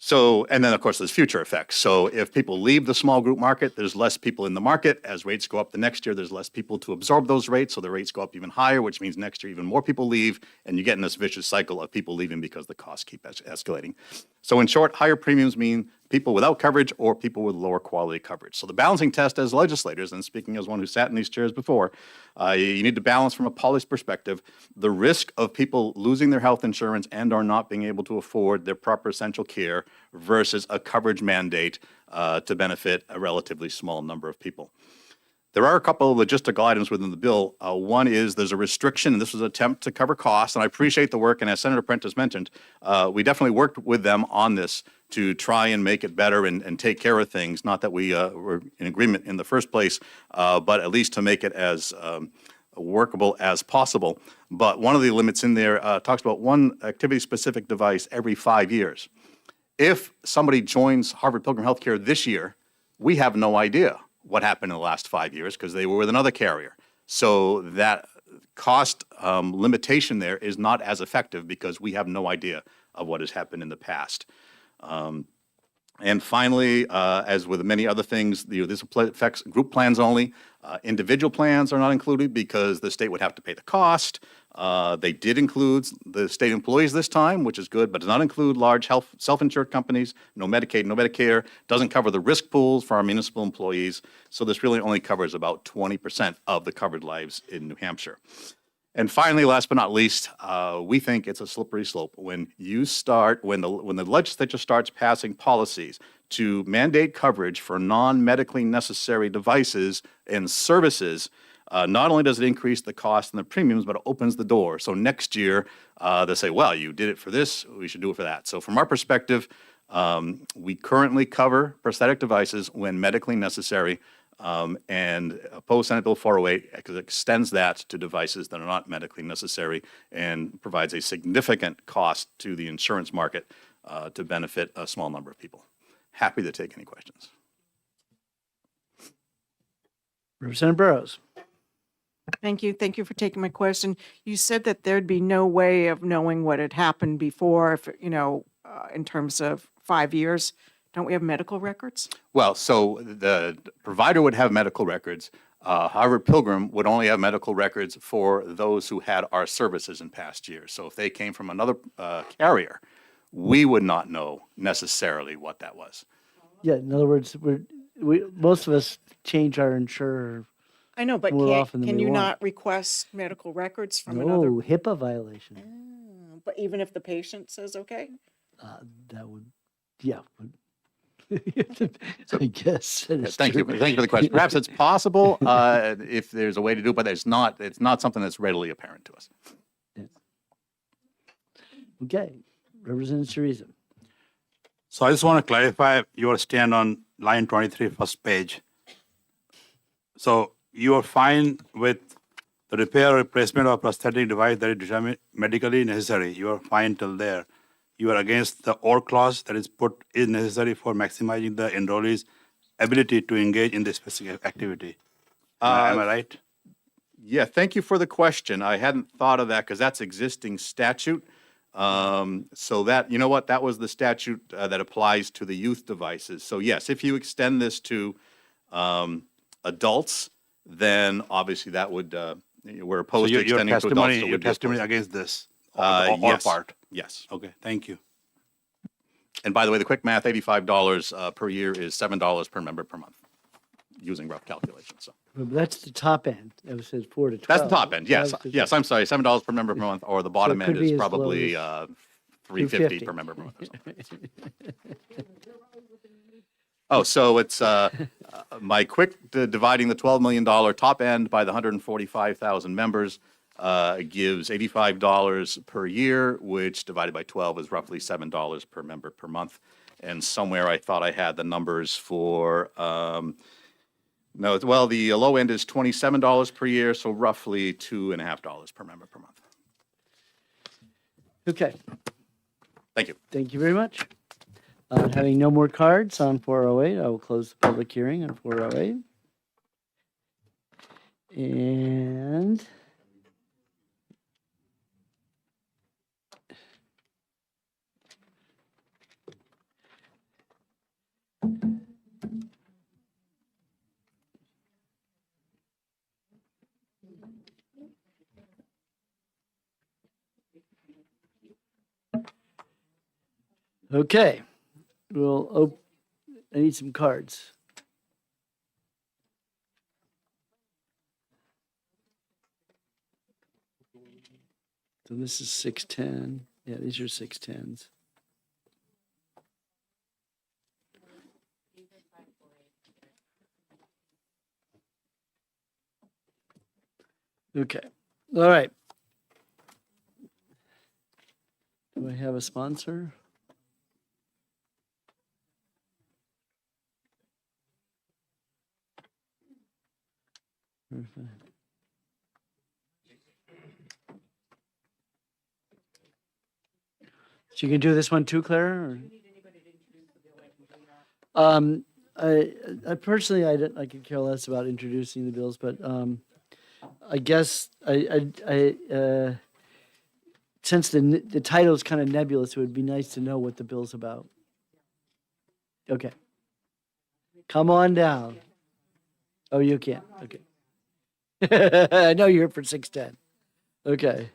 So, and then of course there's future effects. So if people leave the small group market, there's less people in the market. As rates go up the next year, there's less people to absorb those rates. So the rates go up even higher, which means next year even more people leave, and you get in this vicious cycle of people leaving because the costs keep escalating. So in short, higher premiums mean people without coverage or people with lower quality coverage. So the balancing test as legislators, and speaking as one who sat in these chairs before, you need to balance from a policy perspective the risk of people losing their health insurance and or not being able to afford their proper essential care versus a coverage mandate to benefit a relatively small number of people. There are a couple of logistical items within the bill. One is there's a restriction, and this was an attempt to cover costs, and I appreciate the work, and as Senator Prentice mentioned, we definitely worked with them on this to try and make it better and take care of things. Not that we were in agreement in the first place, but at least to make it as workable as possible. But one of the limits in there talks about one activity-specific device every 5 years. If somebody joins Harvard Pilgrim Healthcare this year, we have no idea what happened in the last 5 years because they were with another carrier. So that cost limitation there is not as effective because we have no idea of what has happened in the past. And finally, as with many other things, this affects group plans only. Individual plans are not included because the state would have to pay the cost. They did include the state employees this time, which is good, but does not include large health self-insured companies, no Medicaid, no Medicare, doesn't cover the risk pools for our municipal employees. So this really only covers about 20% of the covered lives in New Hampshire. And finally, last but not least, we think it's a slippery slope. When the legislature starts passing policies to mandate coverage for non-medically necessary devices and services, not only does it increase the cost and the premiums, but it opens the door. So next year, they'll say, well, you did it for this, we should do it for that. So from our perspective, we currently cover prosthetic devices when medically necessary. And oppose Senate Bill 408 extends that to devices that are not medically necessary and provides a significant cost to the insurance market to benefit a small number of people. Happy to take any questions. Representative Burrows. Thank you. Thank you for taking my question. You said that there'd be no way of knowing what had happened before, if, in terms of 5 years. Don't we have medical records? Well, so the provider would have medical records. However, Pilgrim would only have medical records for those who had our services in past years. So if they came from another carrier, we would not know necessarily what that was. Yeah, in other words, most of us change our insurer. I know, but more often than can we you want. not request medical records from No, another? HIPAA violation. But even if the patient says okay? That would, yeah. I guess. that is Thank you. true. Thank you for the question. Perhaps it's possible if there's a way to do it, but it's not something that's readily apparent to us. Okay, Representative Teresa. So I just want to clarify your stand on line 23, first page. So you are fine with the repair or replacement of prosthetic device that is determined medically necessary. You are fine till there. You are against the or clause that is put is necessary for maximizing the enrollee's ability to engage in this specific activity. Am I right? Yeah, thank you for the question. I hadn't thought of that because that's existing statute. So that, you know what, that was the statute that applies to the youth devices. So yes, if you extend this to adults, then obviously that would, we're So opposed to extending it to adults. So your we'd be testimony opposed. against this or Yes. part. Yes. Okay, thank you. And by the way, the quick math, $85 per year is $7 per member per month, using rough calculations. So But that's the top end. That was said 4 to 12. that's the top end. Yes, yes. I'm sorry, $7 per member per month, or the bottom it end could be is as low probably as $3.50 per member per month. Or something. Oh, so it's my quick dividing the $12 million top end by the 145,000 members gives $85 per year, which divided by 12 is roughly $7 per member per month. And somewhere I thought I had the numbers for, no, well, the low end is $27 per year, so roughly $2.50 per member per month. Okay, Thank you. thank you very much. Having no more cards on 408, I will close the public hearing on 408. And okay, I need some cards. So this is 610. Yeah, these are 610s. Okay, all right. Do I have a sponsor? So you can do this one too, Clara? Or? I personally, I could care less about introducing the bills, but I guess since the title is kind of nebulous, it would be nice to know what the bill's about. Okay. Come on down. Oh, you can't. Okay. I know you're for 610. Okay.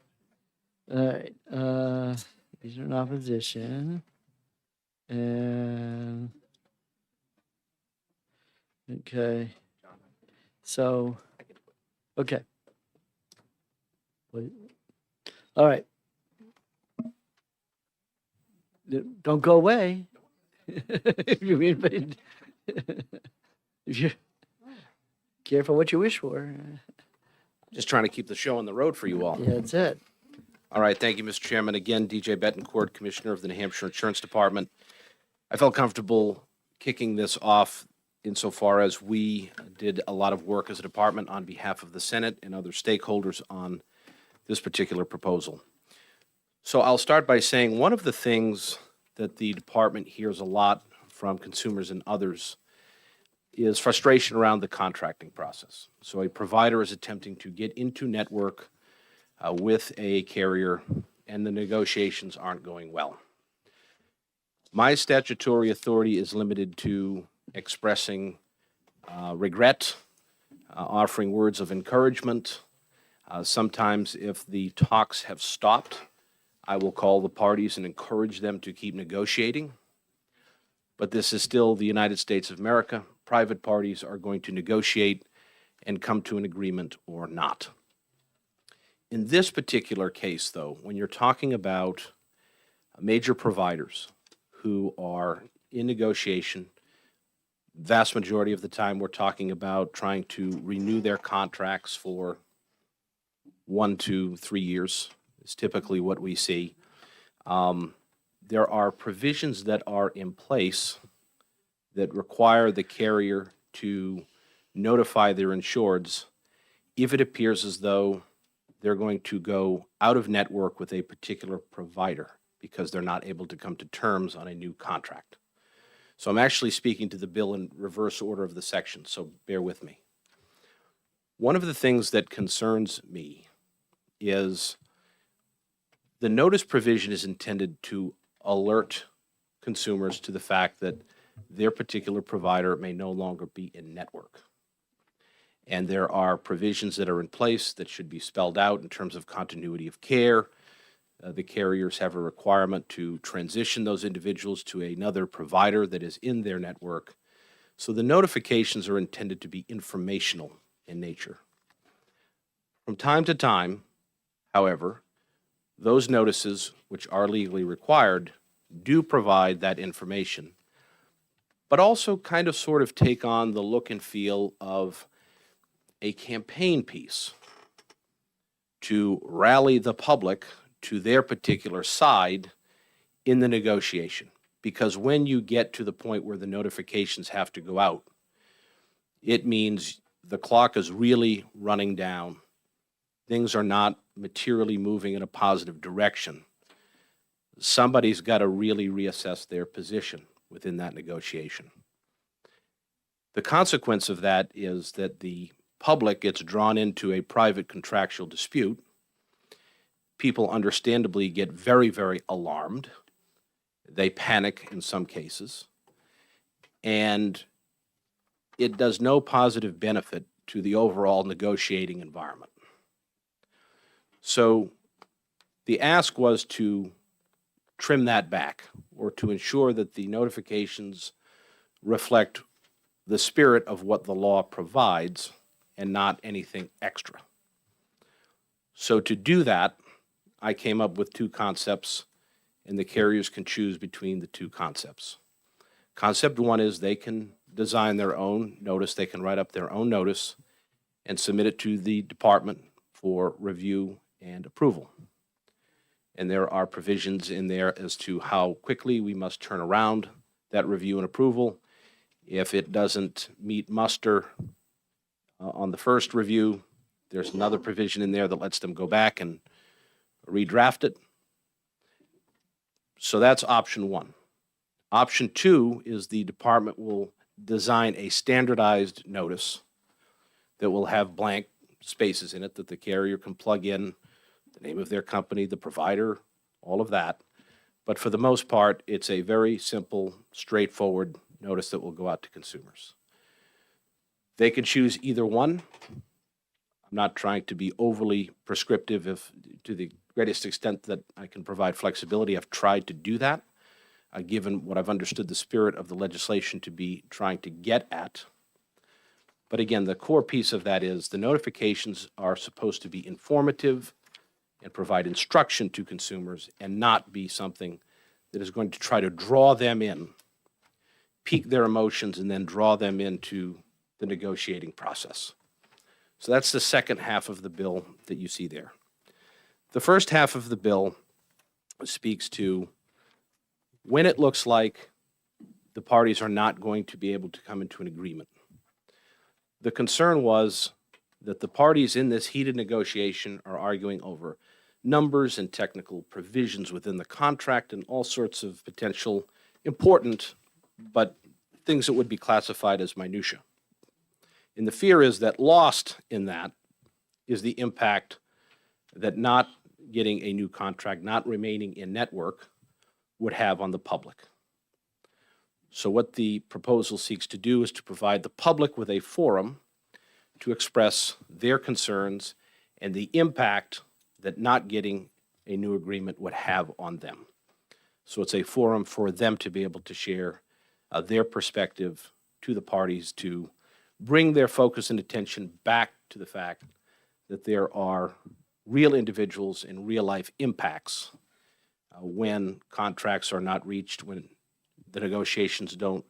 All right. These are in opposition. And okay. So, okay. Wait. All right. Don't go away. If you're careful what you wish for. Just trying to keep the show on the road for you all. Yeah, that's it. All right, thank you, Mr. Chairman. Again, DJ Betancourt, Commissioner of the New Hampshire Insurance Department. I felt comfortable kicking this off insofar as we did a lot of work as a department on behalf of the Senate and other stakeholders on this particular proposal. So I'll start by saying one of the things that the department hears a lot from consumers and others is frustration around the contracting process. So a provider is attempting to get into network with a carrier, and the negotiations aren't going well. My statutory authority is limited to expressing regret, offering words of encouragement. Sometimes if the talks have stopped, I will call the parties and encourage them to keep negotiating. But this is still the United States of America. Private parties are going to negotiate and come to an agreement or not. In this particular case, though, when you're talking about major providers who are in negotiation, vast majority of the time we're talking about trying to renew their contracts for 1 to 3 years is typically what we see. There are provisions that are in place that require the carrier to notify their insureds if it appears as though they're going to go out of network with a particular provider because they're not able to come to terms on a new contract. So I'm actually speaking to the bill in reverse order of the section, so bear with me. One of the things that concerns me is the notice provision is intended to alert consumers to the fact that their particular provider may no longer be in network. And there are provisions that are in place that should be spelled out in terms of continuity of care. The carriers have a requirement to transition those individuals to another provider that is in their network. So the notifications are intended to be informational in nature. From time to time, however, those notices, which are legally required, do provide that information, but also kind of sort of take on the look and feel of a campaign piece to rally the public to their particular side in the negotiation. Because when you get to the point where the notifications have to go out, it means the clock is really running down. Things are not materially moving in a positive direction. Somebody's got to really reassess their position within that negotiation. The consequence of that is that the public gets drawn into a private contractual dispute. People understandably get very, very alarmed. They panic in some cases. And it does no positive benefit to the overall negotiating environment. So the ask was to trim that back, or to ensure that the notifications reflect the spirit of what the law provides and not anything extra. So to do that, I came up with two concepts, and the carriers can choose between the two concepts. Concept one is they can design their own notice, they can write up their own notice and submit it to the department for review and approval. And there are provisions in there as to how quickly we must turn around that review and approval. If it doesn't meet muster on the first review, there's another provision in there that lets them go back and redraft it. So that's option one. Option two is the department will design a standardized notice that will have blank spaces in it that the carrier can plug in the name of their company, the provider, all of that. But for the most part, it's a very simple, straightforward notice that will go out to consumers. They can choose either one. I'm not trying to be overly prescriptive if, to the greatest extent that I can provide flexibility. I've tried to do that, given what I've understood the spirit of the legislation to be trying to get at. But again, the core piece of that is the notifications are supposed to be informative and provide instruction to consumers and not be something that is going to try to draw them in, pique their emotions, and then draw them into the negotiating process. So that's the second half of the bill that you see there. The first half of the bill speaks to when it looks like the parties are not going to be able to come into an agreement. The concern was that the parties in this heated negotiation are arguing over numbers and technical provisions within the contract and all sorts of potential important, but things that would be classified as minutia. And the fear is that lost in that is the impact that not getting a new contract, not remaining in network, would have on the public. So what the proposal seeks to do is to provide the public with a forum to express their concerns and the impact that not getting a new agreement would have on them. So it's a forum for them to be able to share their perspective to the parties, to bring their focus and attention back to the fact that there are real individuals and real life impacts when contracts are not reached, when the negotiations don't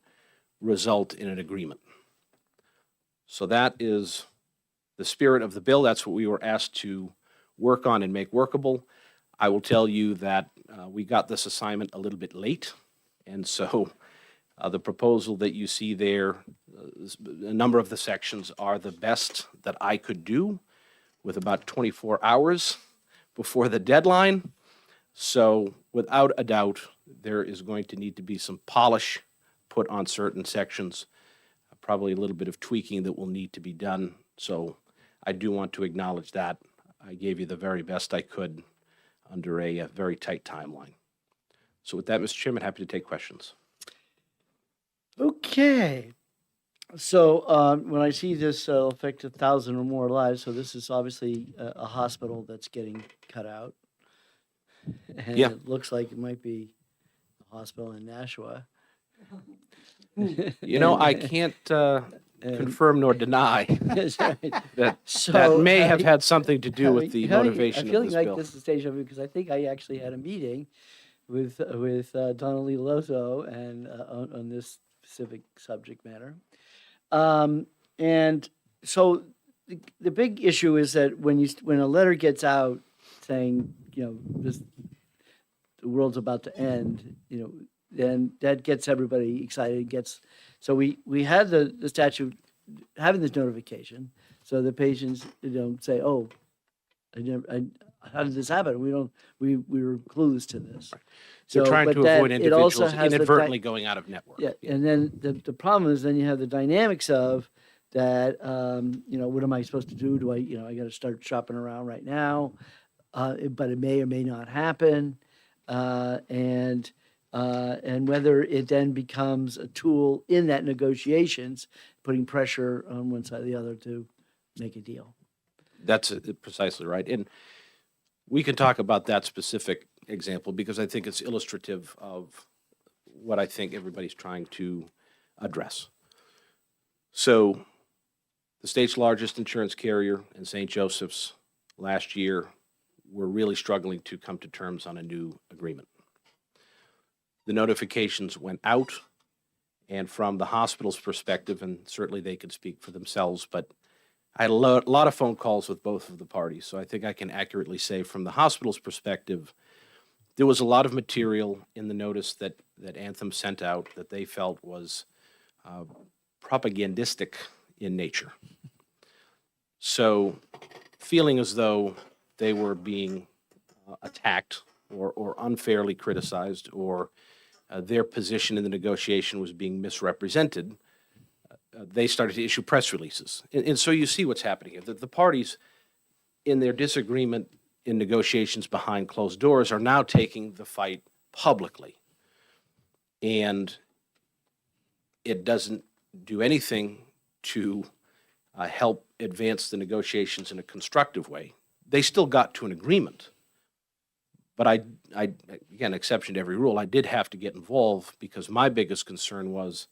result in an agreement. So that is the spirit of the bill. That's what we were asked to work on and make workable. I will tell you that we got this assignment a little bit late, and so the proposal that you see there, a number of the sections are the best that I could do with about 24 hours before the deadline. So without a doubt, there is going to need to be some polish put on certain sections, probably a little bit of tweaking that will need to be done. So I do want to acknowledge that. I gave you the very best I could under a very tight timeline. So with that, Mr. Chairman, happy to take questions. Okay. So when I see this affect 1,000 or more lives, so this is obviously a hospital that's getting cut out. And Yeah. it looks like it might be a hospital in Nashua. You know, I can't confirm nor deny That's right. that So, that may have uh, had something to do with the motivation I'm of feeling this like bill. this is deja vu because I think I actually had a meeting with Donna Lee Lozo and on this specific subject matter. And so the big issue is that when a letter gets out saying, you know, the world's about to end, you know, then that gets everybody excited. So we had the statute having this notification, so the patients don't say, "Oh, how did this happen? We were clueless to this." They're trying but to then avoid it also individuals has the inadvertently going out of network. Yeah, and then the problem is then you have the dynamics of that. You know, what am I supposed to do? Do I got to start shopping around right now? But it may or may not happen, and whether it then becomes a tool in that negotiations, putting pressure on one side or the other to make a deal. That's precisely right. And we can talk about that specific example because I think it's illustrative of what I think everybody's trying to address. So the state's largest insurance carrier and St. Joseph's last year were really struggling to come to terms on a new agreement. The notifications went out, and from the hospital's perspective, and certainly they could speak for themselves, but I had a lot of phone calls with both of the parties, so I think I can accurately say from the hospital's perspective, there was a lot of material in the notice that Anthem sent out that they felt was propagandistic in nature. So feeling as though they were being attacked or unfairly criticized or their position in the negotiation was being misrepresented, they started to issue press releases. And so you see what's happening here. The parties, in their disagreement in negotiations behind closed doors, are now taking the fight publicly. And it doesn't do anything to help advance the negotiations in a constructive way. They still got to an agreement. But I, again, exception to every rule, I did have to get involved because my biggest concern was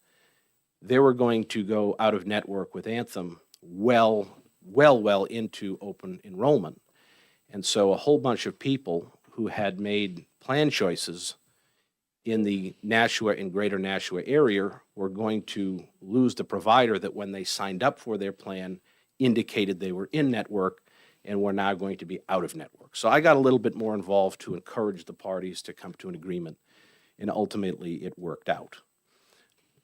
they were going to go out of network with Anthem well into open enrollment. And so a whole bunch of people who had made plan choices in the Nashua and greater Nashua area were going to lose the provider that when they signed up for their plan indicated they were in network and were now going to be out of network. So I got a little bit more involved to encourage the parties to come to an agreement, and ultimately it worked out.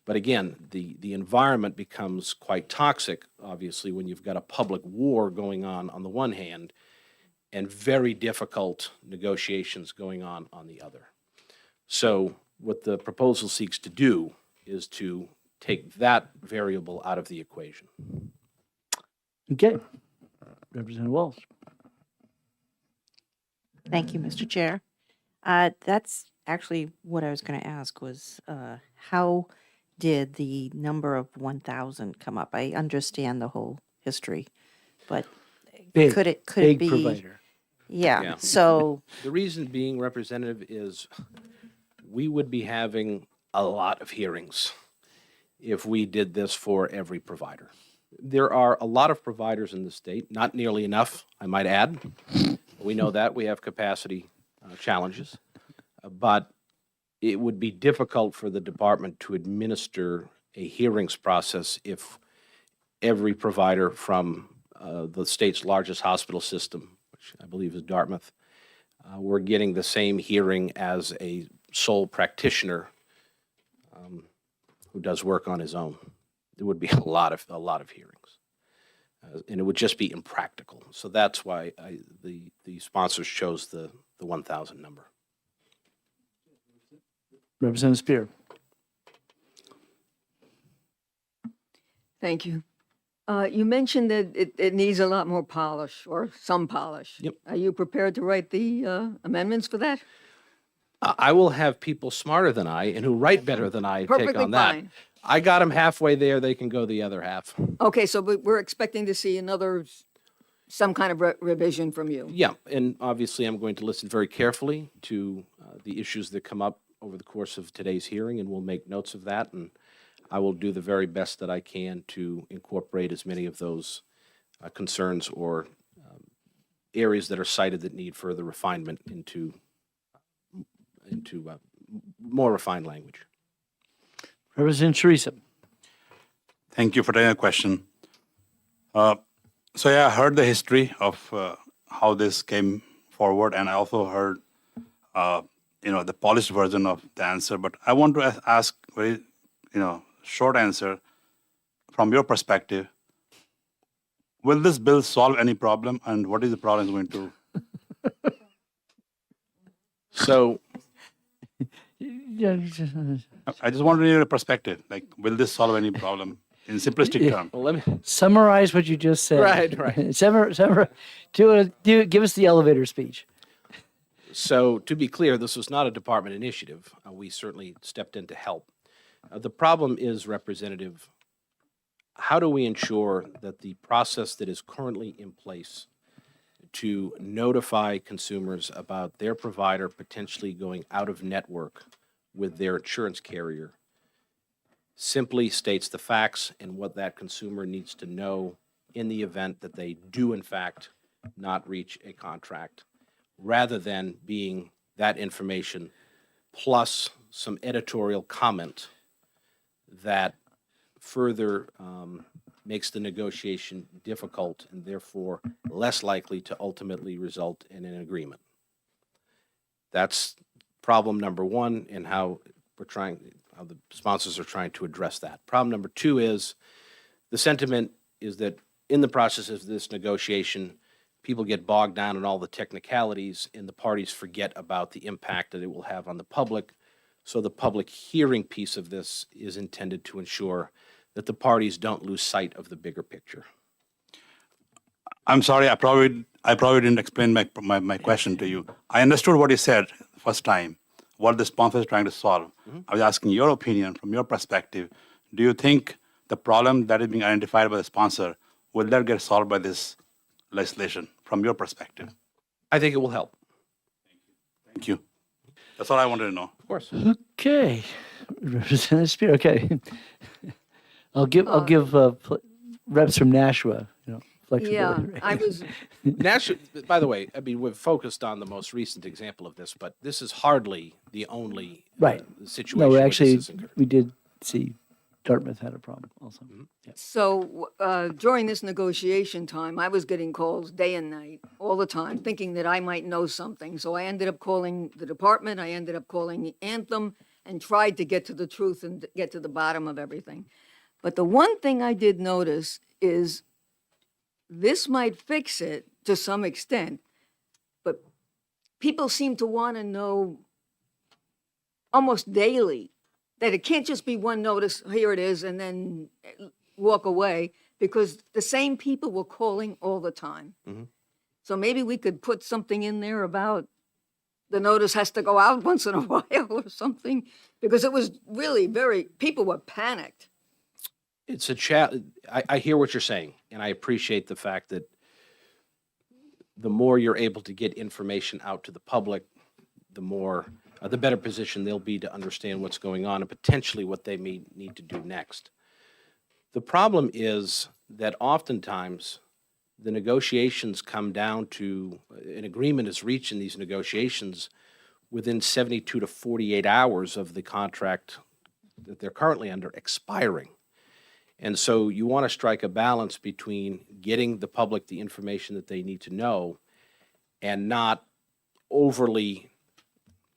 But again, the environment becomes quite toxic, obviously, when you've got a public war going on the one hand, and very difficult negotiations going on the other. So what the proposal seeks to do is to take that variable out of the equation. Okay. Representative Walsh. Thank you, Mr. Chair. That's actually what I was going to ask was, how did the number of 1,000 come up? I understand the whole history, but Big, could it big be? provider. Yeah, so, The reason being, Representative, is we would be having a lot of hearings if we did this for every provider. There are a lot of providers in the state, not nearly enough, I might add. We know that, we have capacity challenges. But it would be difficult for the department to administer a hearings process if every provider from the state's largest hospital system, which I believe is Dartmouth, were getting the same hearing as a sole practitioner who does work on his own. There would be a lot of hearings, and it would just be impractical. So that's why the sponsors chose the 1,000 number. Representative Spear. Thank you. You mentioned that it needs a lot more polish or some polish. Yep. Are you prepared to write the amendments for that? I will have people smarter than I and who write better than I take Perfectly on that. fine. I got them halfway there, they can go the other half. Okay, so we're expecting to see some kind of revision from you. Yeah, and obviously I'm going to listen very carefully to the issues that come up over the course of today's hearing, and we'll make notes of that, and I will do the very best that I can to incorporate as many of those concerns or areas that are cited that need further refinement into more refined language. Representative Teresa. Thank you for taking the question. So yeah, I heard the history of how this came forward, and I also heard, the polished version of the answer. But I want to ask very, short answer from your perspective. Will this bill solve any problem, and what is the problem going to? So I just want to hear your perspective. Like, will this solve any problem in simplistic terms? Well, let me Summarize what you just said. Right. Give us the elevator speech. So to be clear, this was not a department initiative. We certainly stepped in to help. The problem is, Representative, how do we ensure that the process that is currently in place to notify consumers about their provider potentially going out of network with their insurance carrier simply states the facts and what that consumer needs to know in the event that they do, in fact, not reach a contract, rather than being that information plus some editorial comment that further makes the negotiation difficult and therefore less likely to ultimately result in an agreement. That's problem number one, and how the sponsors are trying to address that. Problem number two is the sentiment is that in the process of this negotiation, people get bogged down in all the technicalities and the parties forget about the impact that it will have on the public. So the public hearing piece of this is intended to ensure that the parties don't lose sight of the bigger picture. I'm sorry, I probably didn't explain my question to you. I understood what you said the first time, what the sponsor is trying to solve. I was asking your opinion from your perspective. Do you think the problem that is being identified by the sponsor, will that get solved by this legislation from your perspective? I think it will help. Thank you. That's all I wanted to know. Of course. Okay, Representative Spear. Okay, I'll give reps from Nashua, flexibility. Yeah, right? I was, Nashua, by the way, I mean, we've focused on the most recent example of this, but this is hardly the only Right. situation. No, where actually, this is occurring. we did see Dartmouth had a problem also. so during this negotiation time, I was getting calls day and night, all the time, thinking that I might know something. So I ended up calling the department, I ended up calling Anthem, and tried to get to the truth and get to the bottom of everything. But the one thing I did notice is this might fix it to some extent, but people seem to want to know almost daily that it can't just be one notice, here it is, and then walk away, because the same people were calling all the time. Mhm. So maybe we could put something in there about the notice has to go out once in a while or something, because it was really people were panicked. It's I hear what you're saying, and I appreciate the fact that the more you're able to get information out to the public, the better position they'll be to understand what's going on and potentially what they may need to do next. The problem is that oftentimes the negotiations come down to an agreement is reached in these negotiations within 72 to 48 hours of the contract that they're currently under expiring. And so you want to strike a balance between getting the public the information that they need to know and not overly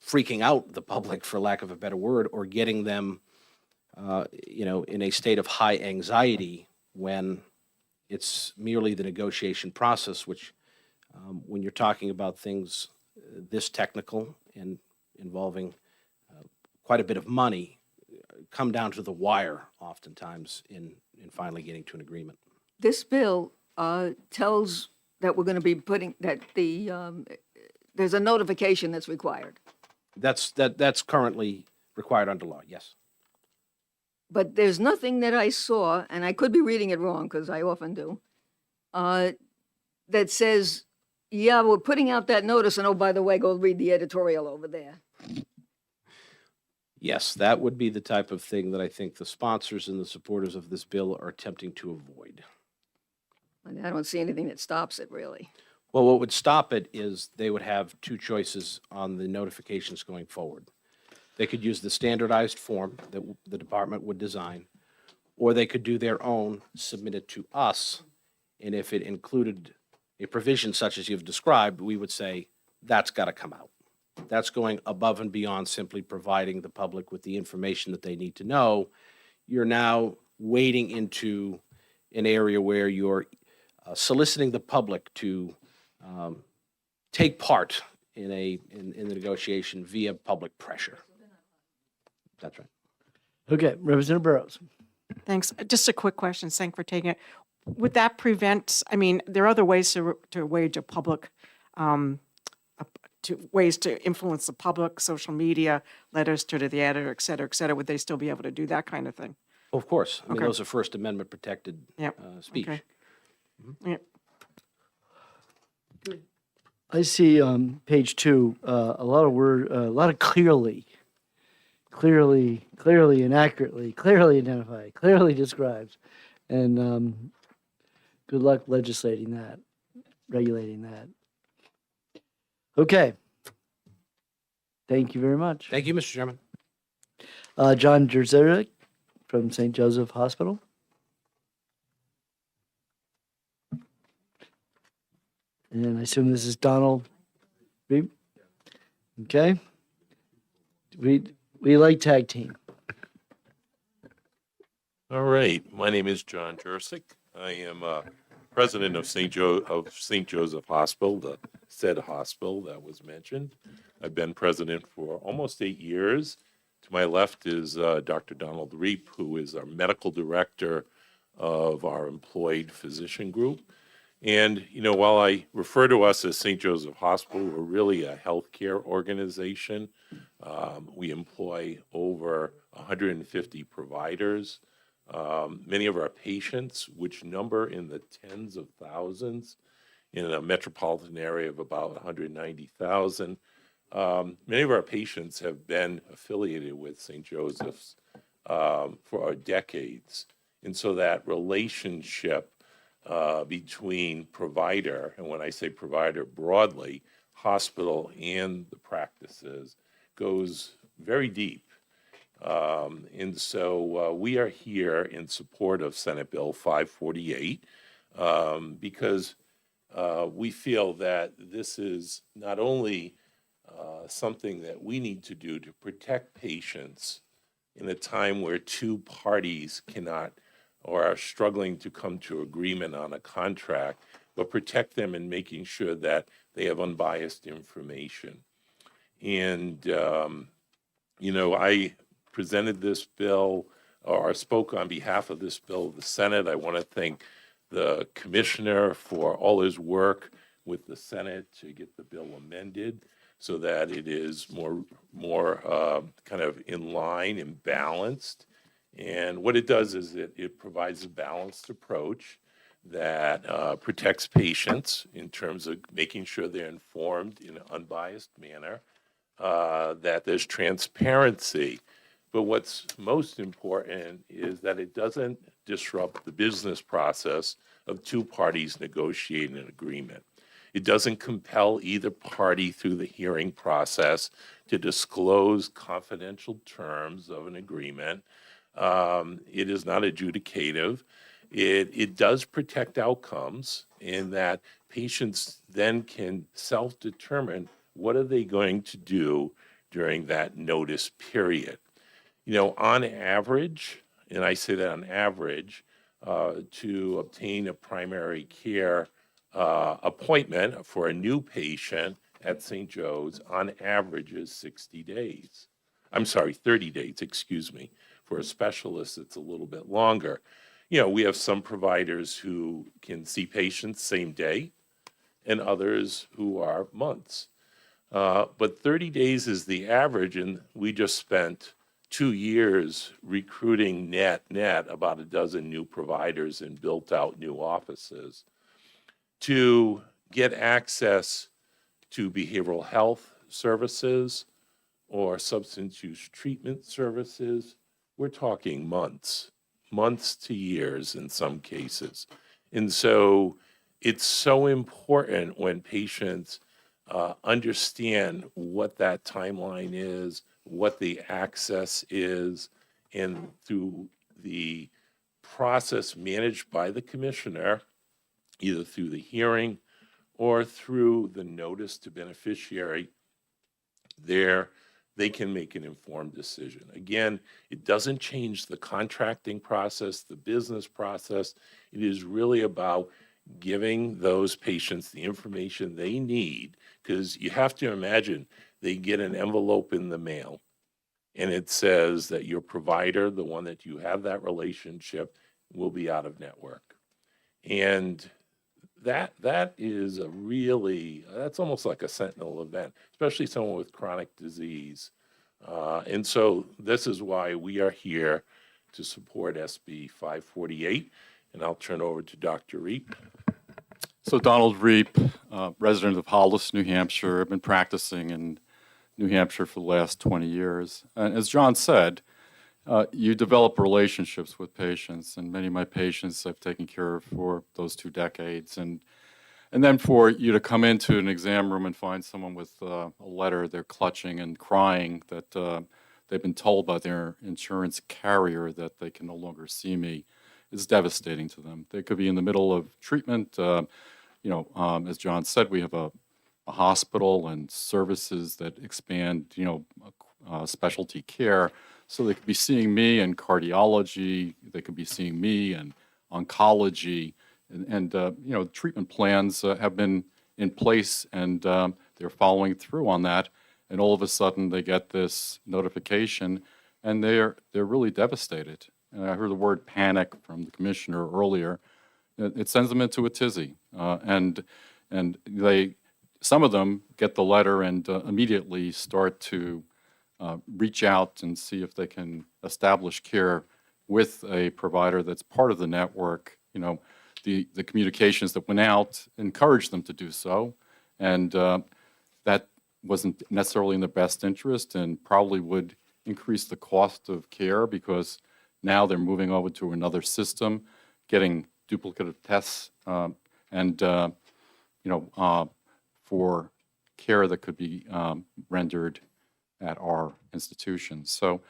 freaking out the public, for lack of a better word, or getting them, in a state of high anxiety when it's merely the negotiation process, which, when you're talking about things this technical and involving quite a bit of money, come down to the wire oftentimes in finally getting to an agreement. This bill tells that we're going to be putting, that there's a notification that's required. That's currently required under law, yes. But there's nothing that I saw, and I could be reading it wrong because I often do, that says, yeah, we're putting out that notice, and oh, by the way, go read the editorial over there. Yes, that would be the type of thing that I think the sponsors and the supporters of this bill are attempting to avoid. And I don't see anything that stops it, really. Well, what would stop it is they would have two choices on the notifications going forward. They could use the standardized form that the department would design, or they could do their own, submit it to us, and if it included a provision such as you've described, we would say, that's got to come out. That's going above and beyond simply providing the public with the information that they need to know. You're now wading into an area where you're soliciting the public to take part in the negotiation via public pressure. That's right. Okay, Representative Burrows. Thanks. Just a quick question. Thanks for taking it. Would that prevent, I mean, there are other ways to wage a public, ways to influence the public, social media, letters to the editor, et cetera, et cetera. Would they still be able to do that kind of thing? Of course. I mean, Okay. those are First Amendment protected Yep. speech. Okay. Yep. I see on page 2 a lot of clearly and accurately, clearly identify, clearly describes, and good luck legislating that, regulating that. Okay. Thank you very much. Thank you, Mr. Chairman. John Jerzerek from St. Joseph Hospital. And I assume this is Donald Reed? Okay. We like tag team. All right. My name is John Jursick. I am president of St. Joseph Hospital, the said hospital that was mentioned. I've been president for almost 8 years. To my left is Dr. Donald Reap, who is our medical director of our employed physician group. And, you know, while I refer to us as St. Joseph Hospital, we're really a healthcare organization. We employ over 150 providers. Many of our patients, which number in the tens of thousands, in a metropolitan area of about 190,000. Many of our patients have been affiliated with St. Joseph's for decades. And so that relationship between provider, and when I say provider broadly, hospital and the practices, goes very deep. And so we are here in support of Senate Bill 548 because we feel that this is not only something that we need to do to protect patients in a time where two parties cannot or are struggling to come to agreement on a contract, but protect them in making sure that they have unbiased information. And, you know, I presented this bill or spoke on behalf of this bill of the Senate. I want to thank the commissioner for all his work with the Senate to get the bill amended so that it is more kind of in line and balanced. And what it does is it provides a balanced approach that protects patients in terms of making sure they're informed in an unbiased manner, that there's transparency. But what's most important is that it doesn't disrupt the business process of two parties negotiating an agreement. It doesn't compel either party through the hearing process to disclose confidential terms of an agreement. It is not adjudicative. It does protect outcomes in that patients then can self-determine what are they going to do during that notice period. You know, on average, and I say that on average, to obtain a primary care appointment for a new patient at St. Joe's on average is 60 days. I'm sorry, 30 days, excuse me. For a specialist, it's a little bit longer. You know, we have some providers who can see patients same day and others who are months. But 30 days is the average, and we just spent 2 years recruiting net about a dozen new providers and built out new offices. To get access to behavioral health services or substance use treatment services, we're talking months to years in some cases. And so it's so important when patients understand what that timeline is, what the access is, and through the process managed by the commissioner, either through the hearing or through the notice to beneficiary, they can make an informed decision. Again, it doesn't change the contracting process, the business process. It is really about giving those patients the information they need, because you have to imagine they get an envelope in the mail and it says that your provider, the one that you have that relationship, will be out of network. And that is that's almost like a sentinel event, especially someone with chronic disease. And so this is why we are here to support SB 548. And I'll turn over to Dr. Reap. So Donald Reap, resident of Hollis, New Hampshire. I've been practicing in New Hampshire for the last 20 years. And as John said, you develop relationships with patients, and many of my patients I've taken care of for those 2 decades. And then for you to come into an exam room and find someone with a letter they're clutching and crying that they've been told by their insurance carrier that they can no longer see me is devastating to them. They could be in the middle of treatment. As John said, we have a hospital and services that expand, specialty care. So they could be seeing me in cardiology, they could be seeing me in oncology, and treatment plans have been in place, and they're following through on that. and all of a sudden they get this notification, and they're really devastated. And I heard the word panic from the commissioner earlier. It sends them into a tizzy, and some of them get the letter and immediately start to reach out and see if they can establish care with a provider that's part of the network. The communications that went out encouraged them to do so, and that wasn't necessarily in their best interest and probably would increase the cost of care, because now they're moving over to another system, getting duplicative tests, and for care that could be rendered at our institutions. So,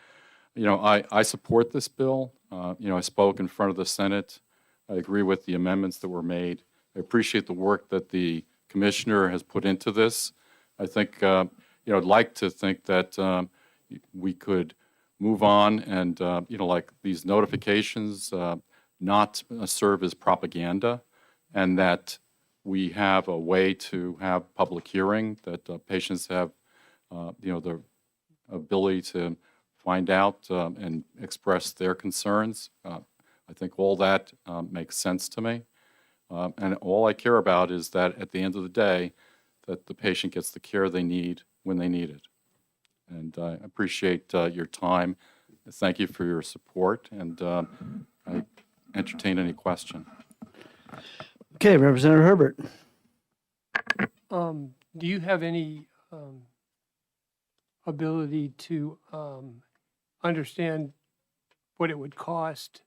I support this bill. I spoke in front of the Senate. I agree with the amendments that were made. I appreciate the work that the commissioner has put into this. I think, I'd like to think that we could move on and, like these notifications not serve as propaganda, and that we have a way to have public hearing, that patients have, the ability to find out and express their concerns. I think all that makes sense to me. And all I care about is that at the end of the day, that the patient gets the care they need when they need it. And I appreciate your time. Thank you for your support, and I entertain any question. Okay, Representative Herbert. Do you have any ability to understand what it would cost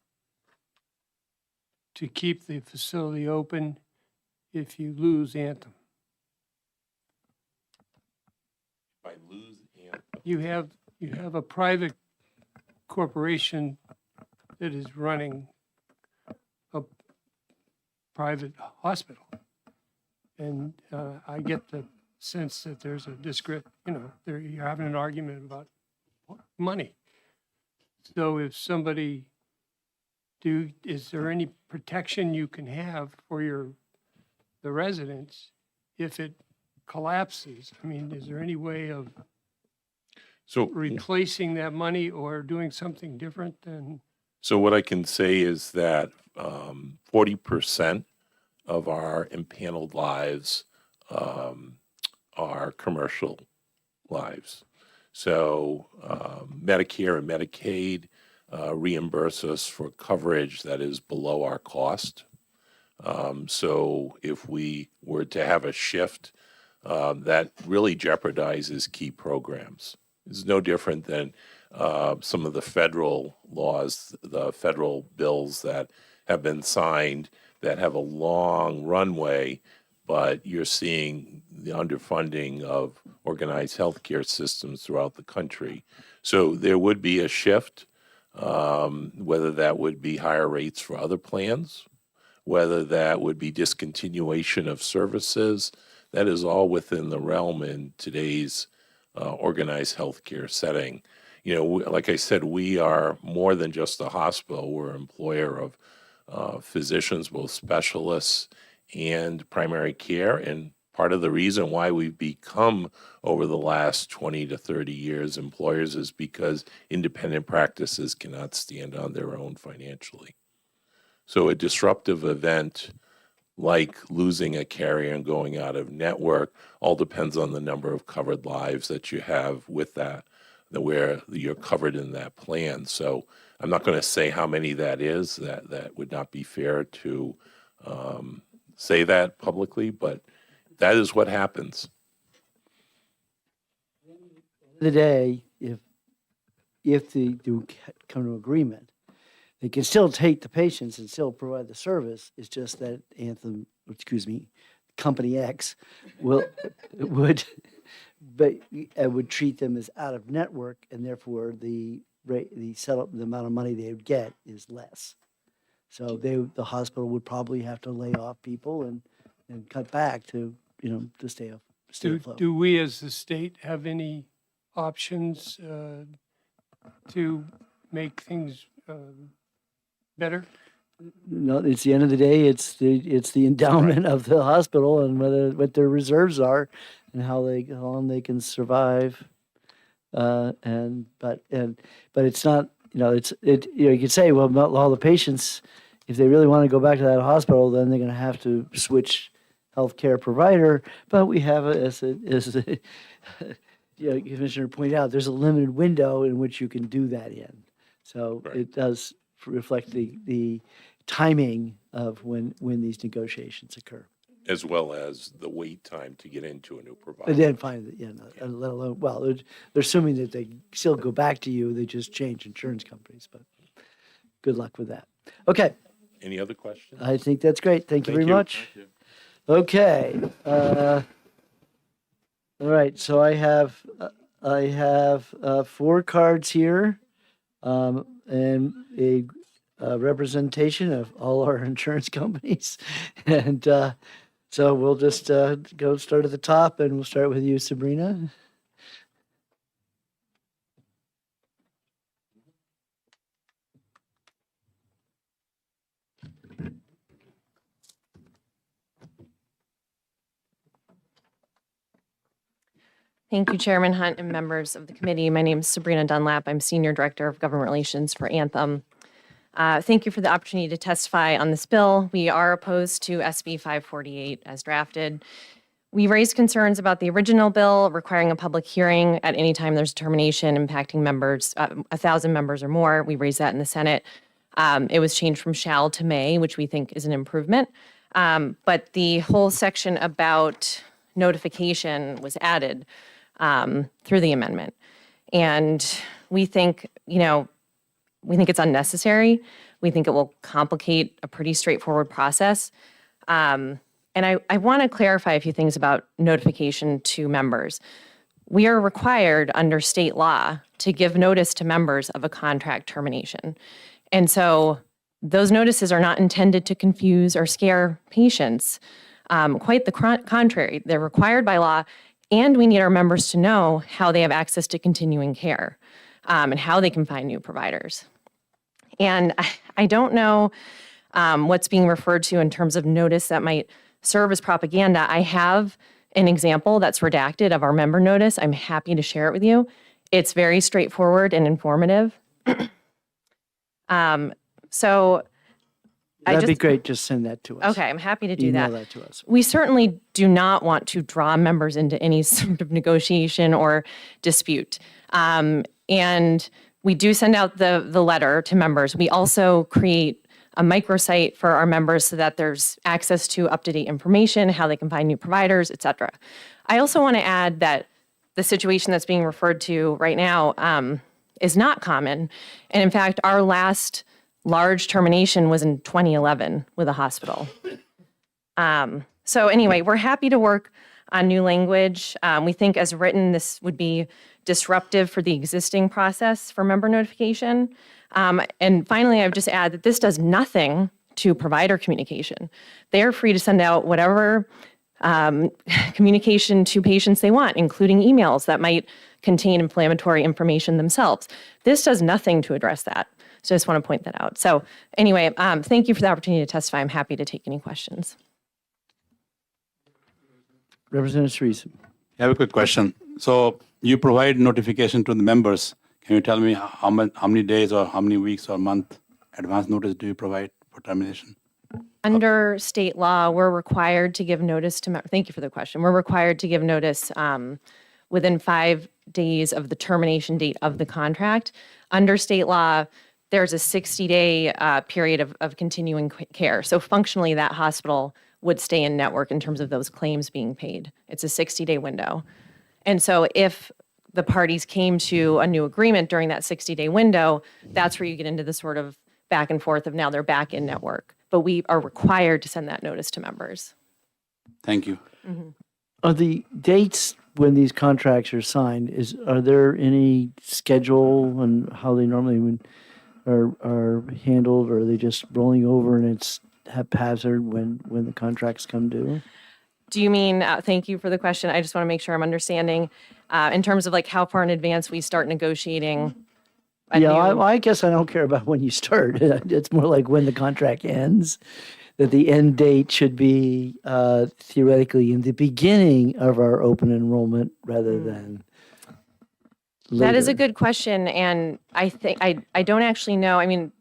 to keep the facility open if you lose Anthem? If I lose Anthem. You have a private corporation that is running a private hospital. And I get the sense that there's a you're having an argument about money. So if somebody is there any protection you can have for the residents if it collapses? I mean, is there any way of replacing that money or doing something different than? So what I can say is that 40% of our impaneled lives are commercial lives. So Medicare and Medicaid reimburse us for coverage that is below our cost. So if we were to have a shift, that really jeopardizes key programs. It's no different than some of the federal laws, the federal bills that have been signed that have a long runway, but you're seeing the underfunding of organized healthcare systems throughout the country. So there would be a shift, whether that would be higher rates for other plans, whether that would be discontinuation of services. That is all within the realm in today's organized healthcare setting. Like I said, we are more than just a hospital. We're an employer of physicians, both specialists and primary care. And part of the reason why we've become, over the last 20 to 30 years, employers is because independent practices cannot stand on their own financially. So a disruptive event like losing a carrier and going out of network all depends on the number of covered lives that you have with that, where you're covered in that plan. So I'm not going to say how many that is. That would not be fair to say that publicly, but that is what happens. The day, if they do come to agreement, they can still take the patients and still provide the service. It's just that Company X would treat them as out of network, and therefore the amount of money they would get is less. So the hospital would probably have to lay off people and cut back to stay afloat. Do we as the state have any options to make things better? No, it's the end of the day, it's the endowment of the hospital and what their reserves are and how long they can survive. But it's not, you could say, well, not all the patients, if they really want to go back to that hospital, then they're going to have to switch healthcare provider. But we have, Commissioner pointed out, there's a limited window in which you can do that in. So it does reflect the timing of when these negotiations occur. As well as the wait time to get into a new provider. But then find that, let alone, well, they're assuming that they still go back to you, they just change insurance companies, but good luck with that. Okay, Any other questions? I think that's great. Thank you very Thank you. much. Okay. All right, so I have 4 cards here, and a representation of all our insurance companies. And so we'll just go start at the top, and we'll start with you, Sabrina. Thank you, Chairman Hunt and members of the committee. My name is Sabrina Dunlap. I'm Senior Director of Government Relations for Anthem. Thank you for the opportunity to testify on this bill. We are opposed to SB 548 as drafted. We raised concerns about the original bill requiring a public hearing at any time there's a termination impacting members, 1,000 members or more. We raised that in the Senate. It was changed from shall to may, which we think is an improvement. But the whole section about notification was added through the amendment. And we think, it's unnecessary. We think it will complicate a pretty straightforward process. And I want to clarify a few things about notification to members. We are required under state law to give notice to members of a contract termination. And so those notices are not intended to confuse or scare patients. Quite the contrary, they're required by law, and we need our members to know how they have access to continuing care and how they can find new providers. And I don't know what's being referred to in terms of notice that might serve as propaganda. I have an example that's redacted of our member notice. I'm happy to share it with you. It's very straightforward and informative. So That'd be great. Just send that to us. Okay, I'm happy to do Email that. that to us. We certainly do not want to draw members into any sort of negotiation or dispute. And we do send out the letter to members. We also create a microsite for our members so that there's access to up-to-date information, how they can find new providers, et cetera. I also want to add that the situation that's being referred to right now is not common. And in fact, our last large termination was in 2011 with a hospital. So anyway, we're happy to work on new language. We think as written, this would be disruptive for the existing process for member notification. And finally, I would just add that this does nothing to provider communication. They are free to send out whatever communication to patients they want, including emails that might contain inflammatory information themselves. This does nothing to address that. So I just want to point that out. So anyway, thank you for the opportunity to testify. I'm happy to take any questions. Representative Cerise. I have a quick question. So you provide notification to the members. Can you tell me how many days or how many weeks or month advance notice do you provide for termination? Under state law, we're required to give notice to, thank you for the question. We're required to give notice within 5 days of the termination date of the contract. Under state law, there's a 60-day period of continuing care. So functionally, that hospital would stay in network in terms of those claims being paid. It's a 60-day window. And so if the parties came to a new agreement during that 60-day window, that's where you get into the sort of back and forth of now they're back in network. But we are required to send that notice to members. Thank you. Are the dates when these contracts are signed, are there any schedule and how they normally are handled, or are they just rolling over and it's haphazard when the contracts come due? Do you mean, thank you for the question. I just want to make sure I'm understanding in terms of like how far in advance we start negotiating a Yeah, new- I guess I don't care about when you start. It's more like when the contract ends, that the end date should be theoretically in the beginning of our open enrollment rather than That is a later. good question, and I think I don't actually know. I mean,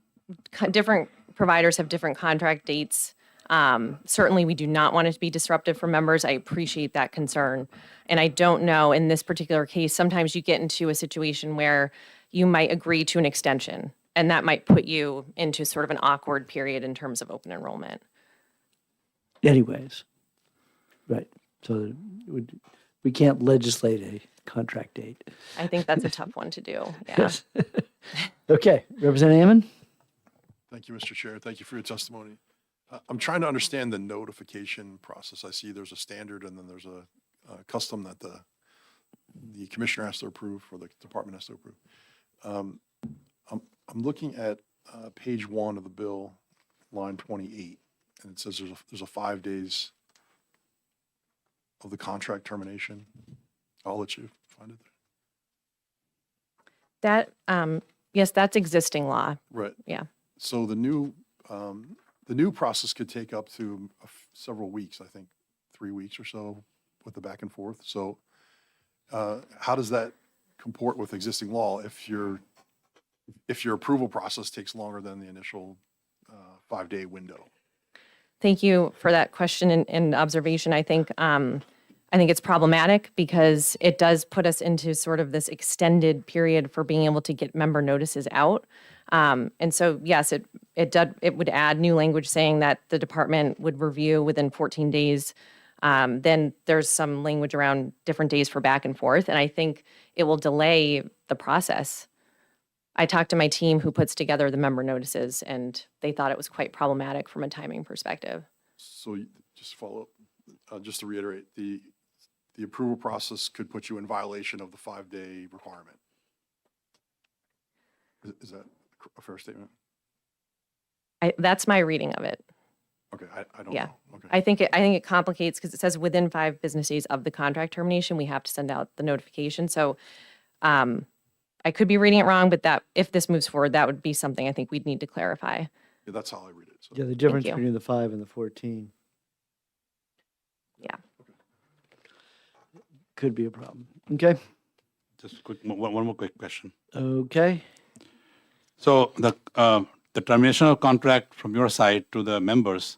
different providers have different contract dates. Certainly, we do not want it to be disruptive for members. I appreciate that concern, and I don't know in this particular case. Sometimes you get into a situation where you might agree to an extension, and that might put you into sort of an awkward period in terms of open enrollment. Anyways, right. So we can't legislate a contract date. I think that's a tough one to do. Yeah. Yes. Okay, Representative Hammond? Thank you, Mr. Chair. Thank you for your testimony. I'm trying to understand the notification process. I see there's a standard and then there's a custom that the commissioner has to approve or the department has to approve. I'm looking at page 1 of the bill, line 28, and it says there's a 5 days of the contract termination. I'll let you find it there. That yes, that's existing law. Right. Yeah. So the new process could take up to several weeks, I think 3 weeks or so with the back and forth. So how does that comport with existing law if your approval process takes longer than the initial 5-day window? Thank you for that question and observation. I think it's problematic because it does put us into sort of this extended period for being able to get member notices out. And so, yes, it would add new language saying that the department would review within 14 days. Then there's some language around different days for back and forth, and I think it will delay the process. I talked to my team who puts together the member notices, and they thought it was quite problematic from a timing perspective. So just follow up, just to reiterate, the approval process could put you in violation of the 5-day requirement. Is that a fair statement? That's my reading of it. Okay, I don't Yeah. know. Okay. I think it complicates because it says within 5 business days of the contract termination, we have to send out the notification. So I could be reading it wrong, but that if this moves forward, that would be something I think we'd need to clarify. Yeah, that's how I read it. So. Yeah, the difference you. between the 5 and the 14. Yeah. Could be a problem. Okay. Just quick, one more quick question. Okay. So the termination of contract from your side to the members,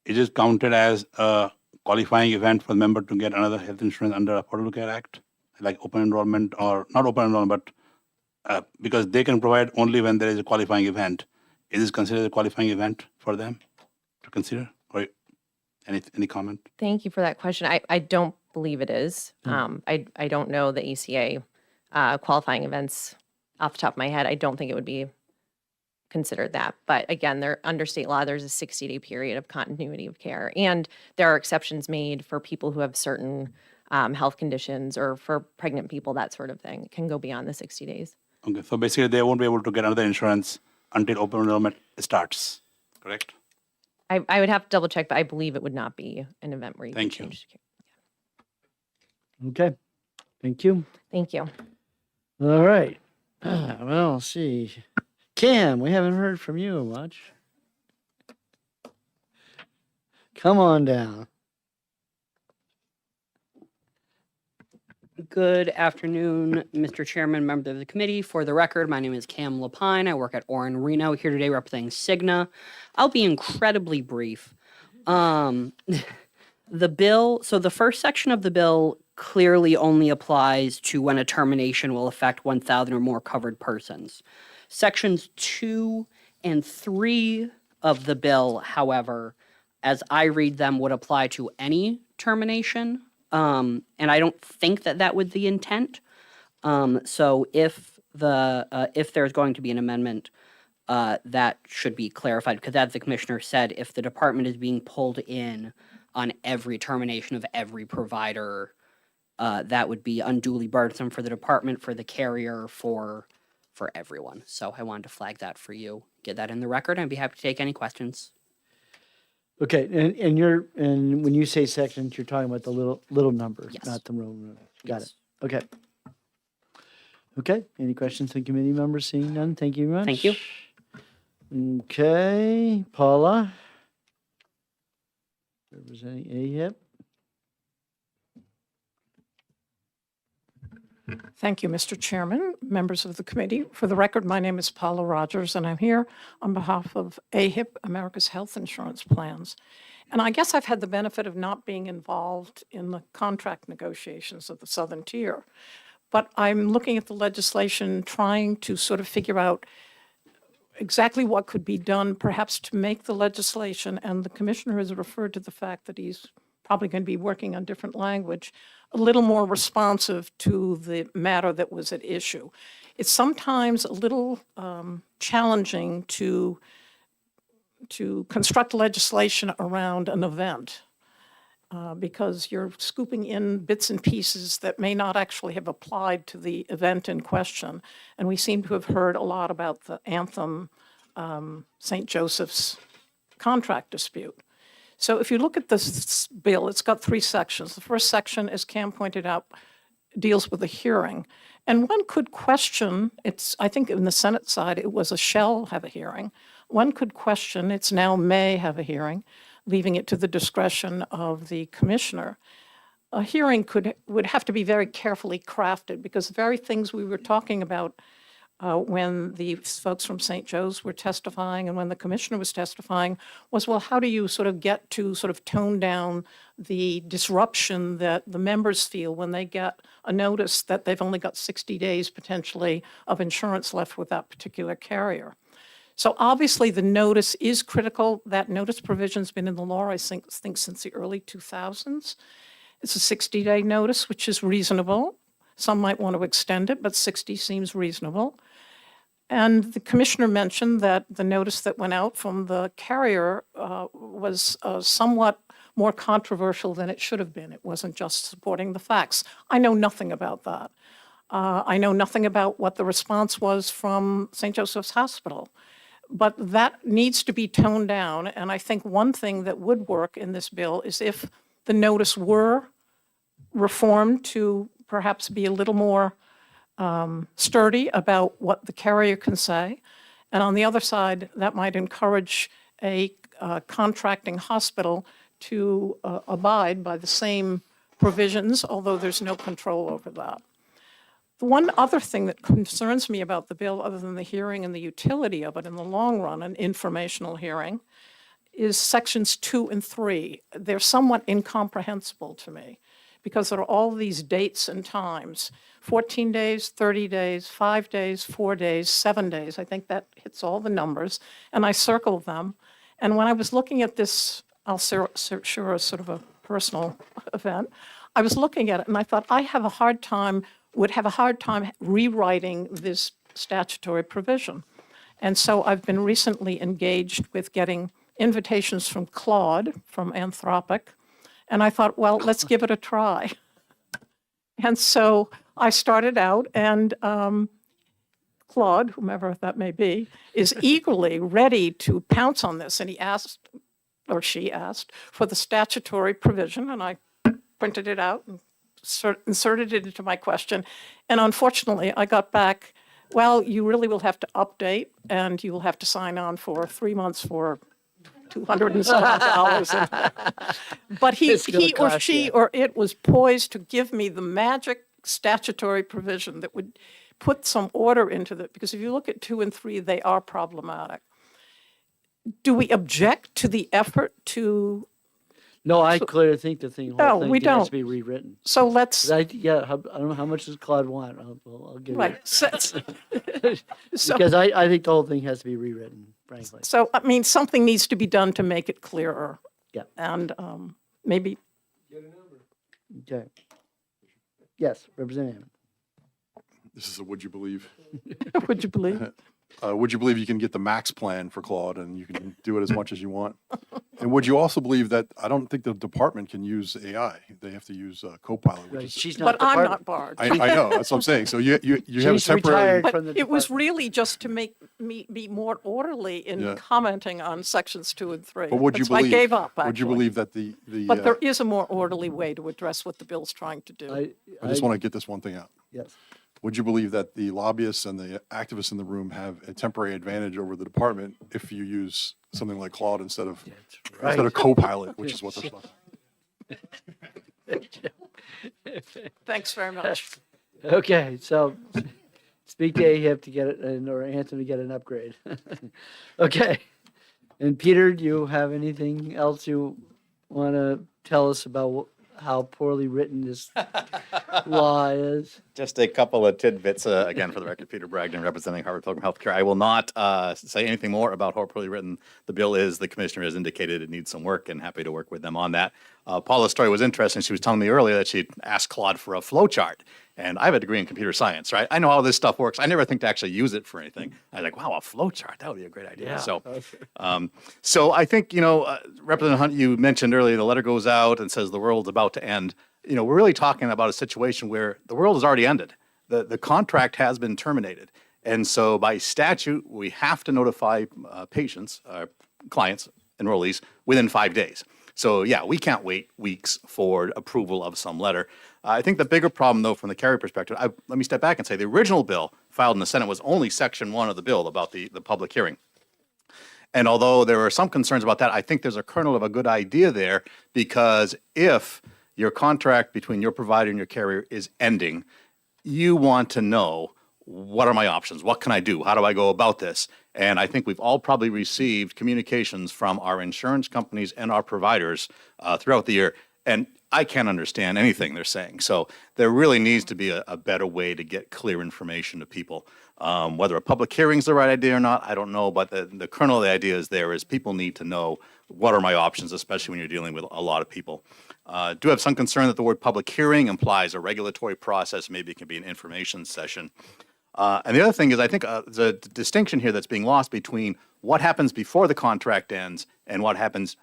is it counted as a qualifying event for the member to get another health insurance under Affordable Care Act, like open enrollment or not open enrollment, but because they can provide only when there is a qualifying event. Is this considered a qualifying event for them to consider? Or any comment? Thank you for that question. I don't believe it is. I don't know the ACA qualifying events off the top of my head. I don't think it would be considered that. But again, under state law, there's a 60-day period of continuity of care. And there are exceptions made for people who have certain health conditions or for pregnant people, that sort of thing. It can go beyond the 60 days. Okay, so basically they won't be able to get another insurance until open enrollment starts, correct? I would have to double check, but I believe it would not be an event where you Thank can you. change. Okay. Thank you. Thank you. All right. Well, let's see. Cam, we haven't heard from you much. Come on down. Good afternoon, Mr. Chairman, members of the committee. For the record, my name is Cam Lapine. I work at Orin Reno, here today representing Cigna. I'll be incredibly brief. The bill, so the first section of the bill clearly only applies to when a termination will affect 1,000 or more covered persons. Sections 2 and 3 of the bill, however, as I read them, would apply to any termination. And I don't think that was the intent. So if there's going to be an amendment, that should be clarified, because as the commissioner said, if the department is being pulled in on every termination of every provider, that would be unduly burdensome for the department, for the carrier, for everyone. So I wanted to flag that for you, get that in the record. I'd be happy to take any questions. Okay, and when you say sections, you're talking about the little numbers, Yes. not the Roman numbers. Got it. Yes. Okay. Okay, any questions from committee members? Seeing none, thank you very much. Thank you. Okay, Paula. Representing AHIP. Thank you, Mr. Chairman, members of the committee. For the record, my name is Paula Rogers, and I'm here on behalf of AHIP, America's Health Insurance Plans. And I guess I've had the benefit of not being involved in the contract negotiations of the Southern Tier. But I'm looking at the legislation, trying to sort of figure out exactly what could be done, perhaps to make the legislation, and the commissioner has referred to the fact that he's probably going to be working on different language, a little more responsive to the matter that was at issue. It's sometimes a little challenging to construct legislation around an event because you're scooping in bits and pieces that may not actually have applied to the event in question. And we seem to have heard a lot about the Anthem St. Joseph's contract dispute. So if you look at this bill, it's got 3 sections. The first section, as Cam pointed out, deals with a hearing. And one could question, I think in the Senate side, it was a shall have a hearing. One could question, it's now may have a hearing, leaving it to the discretion of the commissioner. A hearing would have to be very carefully crafted because the very things we were talking about when the folks from St. Joe's were testifying and when the commissioner was testifying was, well, how do you sort of get to sort of tone down the disruption that the members feel when they get a notice that they've only got 60 days potentially of insurance left with that particular carrier. So obviously the notice is critical. That notice provision's been in the law, I think since the early 2000s. It's a 60-day notice, which is reasonable. Some might want to extend it, but 60 seems reasonable. And the commissioner mentioned that the notice that went out from the carrier was somewhat more controversial than it should have been. It wasn't just supporting the facts. I know nothing about that. I know nothing about what the response was from St. Joseph's Hospital. But that needs to be toned down. And I think one thing that would work in this bill is if the notice were reformed to perhaps be a little more sturdy about what the carrier can say. And on the other side, that might encourage a contracting hospital to abide by the same provisions, although there's no control over that. The one other thing that concerns me about the bill, other than the hearing and the utility of it in the long run, an informational hearing, is sections 2 and 3. They're somewhat incomprehensible to me because there are all these dates and times, 14 days, 30 days, 5 days, 4 days, 7 days. I think that hits all the numbers, and I circled them. And when I was looking at this, I'll share a sort of a personal event, I was looking at it and I thought, would have a hard time rewriting this statutory provision. And so I've been recently engaged with getting invitations from Claude, from Anthropic, and I thought, well, let's give it a try. And so I started out, and Claude, whomever that may be, is eagerly ready to pounce on this. And he asked, or she asked, for the statutory provision, and I printed it out and inserted it into my question. And unfortunately, I got back, well, you really will have to update, and you will have to sign on for 3 months for $200 and some odd dollars. But he or she or it was poised to give me the magic statutory provision that would put some order into it, because if you look at 2 and 3, they are problematic. Do we object to the effort to? No, I clearly think the whole No, thing we has don't. to be rewritten. So let's. I don't know how much does Claude want. I'll give Right. it. Because I think the whole thing has to be rewritten, frankly. So, I mean, something needs to be done to make it clearer. Yeah. And maybe. Okay. Yes, Representative Hammond. This is a would you believe? Would you believe? Would you believe you can get the max plan for Claude and you can do it as much as you want? And would you also believe that I don't think the department can use AI? They have to use Copilot. Right, Which is, she's not. But I'm not barred. I know, that's what I'm saying. So you have a She's temporary. retired from the But it was department. really just to make me be more orderly in Yeah. commenting on sections 2 and 3. But would you That's why believe? I gave up, Would you actually. believe that the? But there is a more orderly way to address what the bill's trying to do. I just want to get this one thing out. Yes. would you believe that the lobbyists and the activists in the room have a temporary advantage over the department if you use something like Claude instead of Copilot, which is what they're stuck. Thanks very much. Okay, so speak to AHIP to get it, or Anthem to get an upgrade. Okay. And Peter, do you have anything else you want to tell us about how poorly written this law is? Just a couple of tidbits. Again, for the record, Peter Bragdon, representing Harvard Pilgrim Healthcare. I will not say anything more about how poorly written the bill is. The commissioner has indicated it needs some work, and happy to work with them on that. Paula's story was interesting. She was telling me earlier that she'd asked Claude for a flow chart. And I have a degree in computer science, right? I know how this stuff works. I never think to actually use it for anything. I was like, wow, a flow chart, that would be a great idea. Yeah. So I think, Representative Hunt, you mentioned earlier, the letter goes out and says the world's about to end. We're really talking about a situation where the world has already ended. The contract has been terminated. And so by statute, we have to notify patients, clients, enrollees within 5 days. So yeah, we can't wait weeks for approval of some letter. I think the bigger problem, though, from the carrier perspective, let me step back and say the original bill filed in the Senate was only Section 1 of the bill about the public hearing. And although there are some concerns about that, I think there's a kernel of a good idea there, because if your contract between your provider and your carrier is ending, you want to know, what are my options? What can I do? How do I go about this? And I think we've all probably received communications from our insurance companies and our providers throughout the year. And I can't understand anything they're saying. So there really needs to be a better way to get clear information to people. Whether a public hearing is the right idea or not, I don't know. But the kernel of the idea is people need to know, what are my options, especially when you're dealing with a lot of people. Do have some concern that the word public hearing implies a regulatory process. Maybe it can be an information session. And the other thing is, I think the distinction here that's being lost between what happens before the contract ends and what happens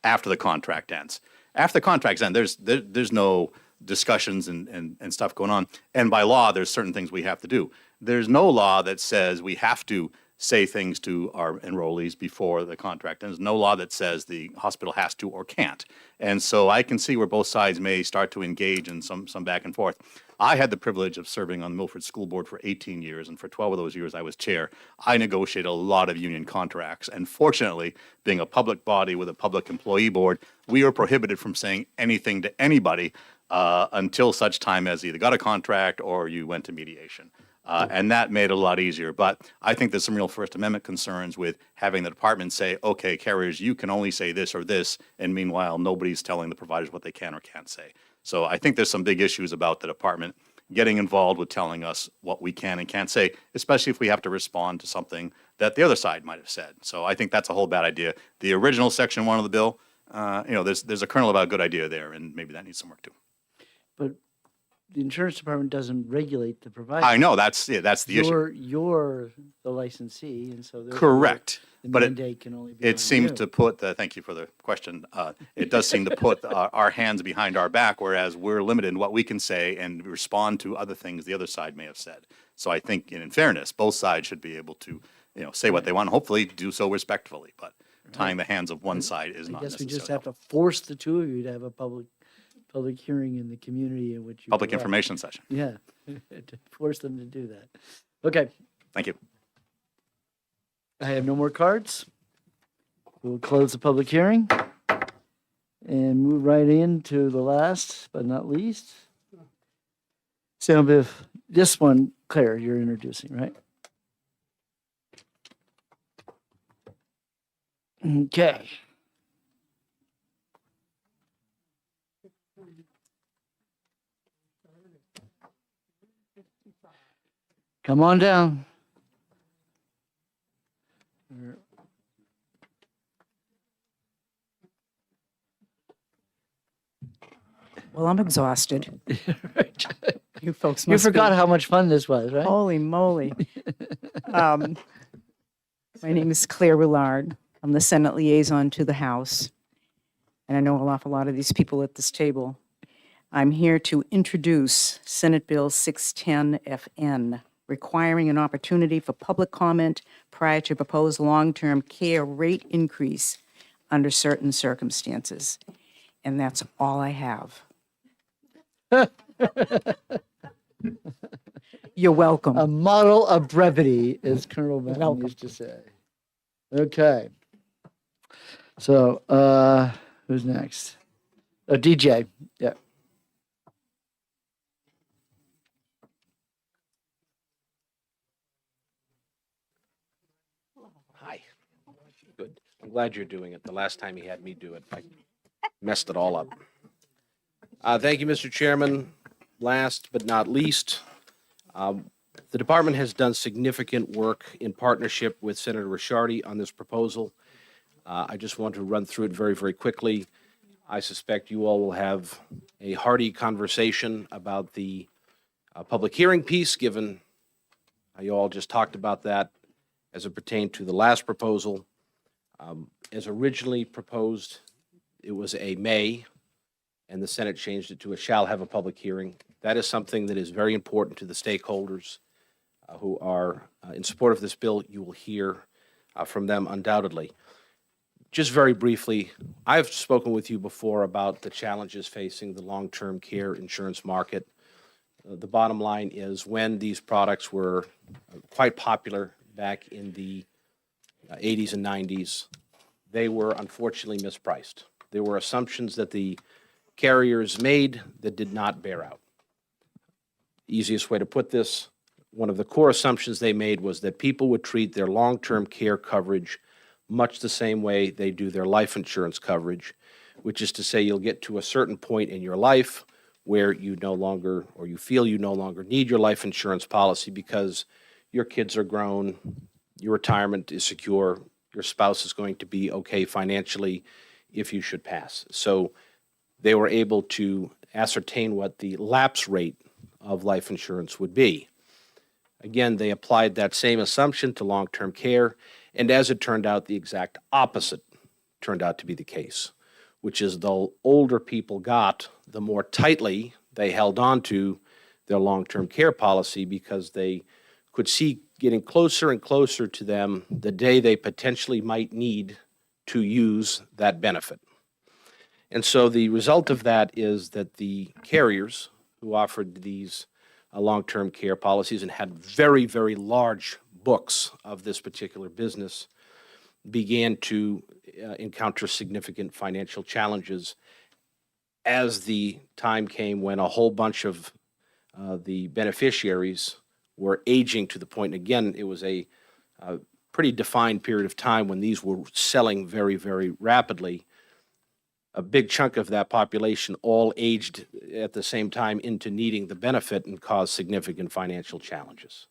after the contract ends. After the contract's end, there's no discussions and stuff going on. And by law, there's certain things we have to do. There's no law that says we have to say things to our enrollees before the contract. And there's no law that says the hospital has to or can't. And so I can see where both sides may start to engage in some back and forth. I had the privilege of serving on the Milford School Board for 18 years, and for 12 of those years I was chair. I negotiated a lot of union contracts, and fortunately, being a public body with a public employee board, we were prohibited from saying anything to anybody until such time as either got a contract or you went to mediation. And that made it a lot easier. But I think there's some real First Amendment concerns with having the department say, okay, carriers, you can only say this or this, and meanwhile, nobody's telling the providers what they can or can't say. So I think there's some big issues about the department getting involved with telling us what we can and can't say, especially if we have to respond to something that the other side might have said. So I think that's a whole bad idea. The original Section 1 of the bill, there's a kernel of a good idea there, and maybe that needs some work too. But the insurance department doesn't regulate the provider. I know, that's the issue. You're the licensee, and so therefore Correct. the But mandate can only be on it seems you. to put, thank you for the question, it does seem to put our hands behind our back, whereas we're limited in what we can say and respond to other things the other side may have said. So I think, in fairness, both sides should be able to, say what they want, and hopefully do so respectfully. But tying the hands of one side is not I guess we necessarily just have to force the two of you to have a public hearing in the community in which you public provide. information session. Yeah, to force them to do that. Okay, Thank you. I have no more cards. We'll close the public hearing and move right into the last but not least. So if this one, Claire, you're introducing, right? Okay. Come on down. Well, I'm exhausted. You folks You must forgot be. how much fun this was, right? Holy moly. My name is Claire Willard. I'm the Senate liaison to the House, and I know an awful lot of these people at this table. I'm here to introduce Senate Bill 610 FN, requiring an opportunity for public comment prior to proposed long-term care rate increase under certain circumstances. And that's all I have. You're welcome. A model of brevity, as Colonel Benton Welcome. used to say. Okay. So, who's next? Oh, DJ. Yeah. Hi. Good. I'm glad you're doing it. The last time you had me do it, I messed it all up. Thank you, Mr. Chairman. Last but not least, the department has done significant work in partnership with Senator Ricciardi on this proposal. I just want to run through it very, very quickly. I suspect you all will have a hearty conversation about the public hearing piece, given how you all just talked about that as it pertained to the last proposal. As originally proposed, it was a may, and the Senate changed it to a shall have a public hearing. That is something that is very important to the stakeholders who are in support of this bill. You will hear from them undoubtedly. Just very briefly, I've spoken with you before about the challenges facing the long-term care insurance market. The bottom line is when these products were quite popular back in the 80s and 90s, they were unfortunately mispriced. There were assumptions that the carriers made that did not bear out. Easiest way to put this, one of the core assumptions they made was that people would treat their long-term care coverage much the same way they do their life insurance coverage, which is to say you'll get to a certain point in your life where you no longer, or you feel you no longer need your life insurance policy because your kids are grown, your retirement is secure, your spouse is going to be okay financially if you should pass. So they were able to ascertain what the lapse rate of life insurance would be. Again, they applied that same assumption to long-term care, and as it turned out, the exact opposite turned out to be the case, which is the older people got, the more tightly they held on to their long-term care policy because they could see getting closer and closer to them the day they potentially might need to use that benefit. And so the result of that is that the carriers who offered these long-term care policies and had very, very large books of this particular business began to encounter significant financial challenges as the time came when a whole bunch of the beneficiaries were aging to the point, and again, it was a pretty defined period of time when these were selling very, very rapidly. A big chunk of that population all aged at the same time into needing the benefit and caused significant financial challenges.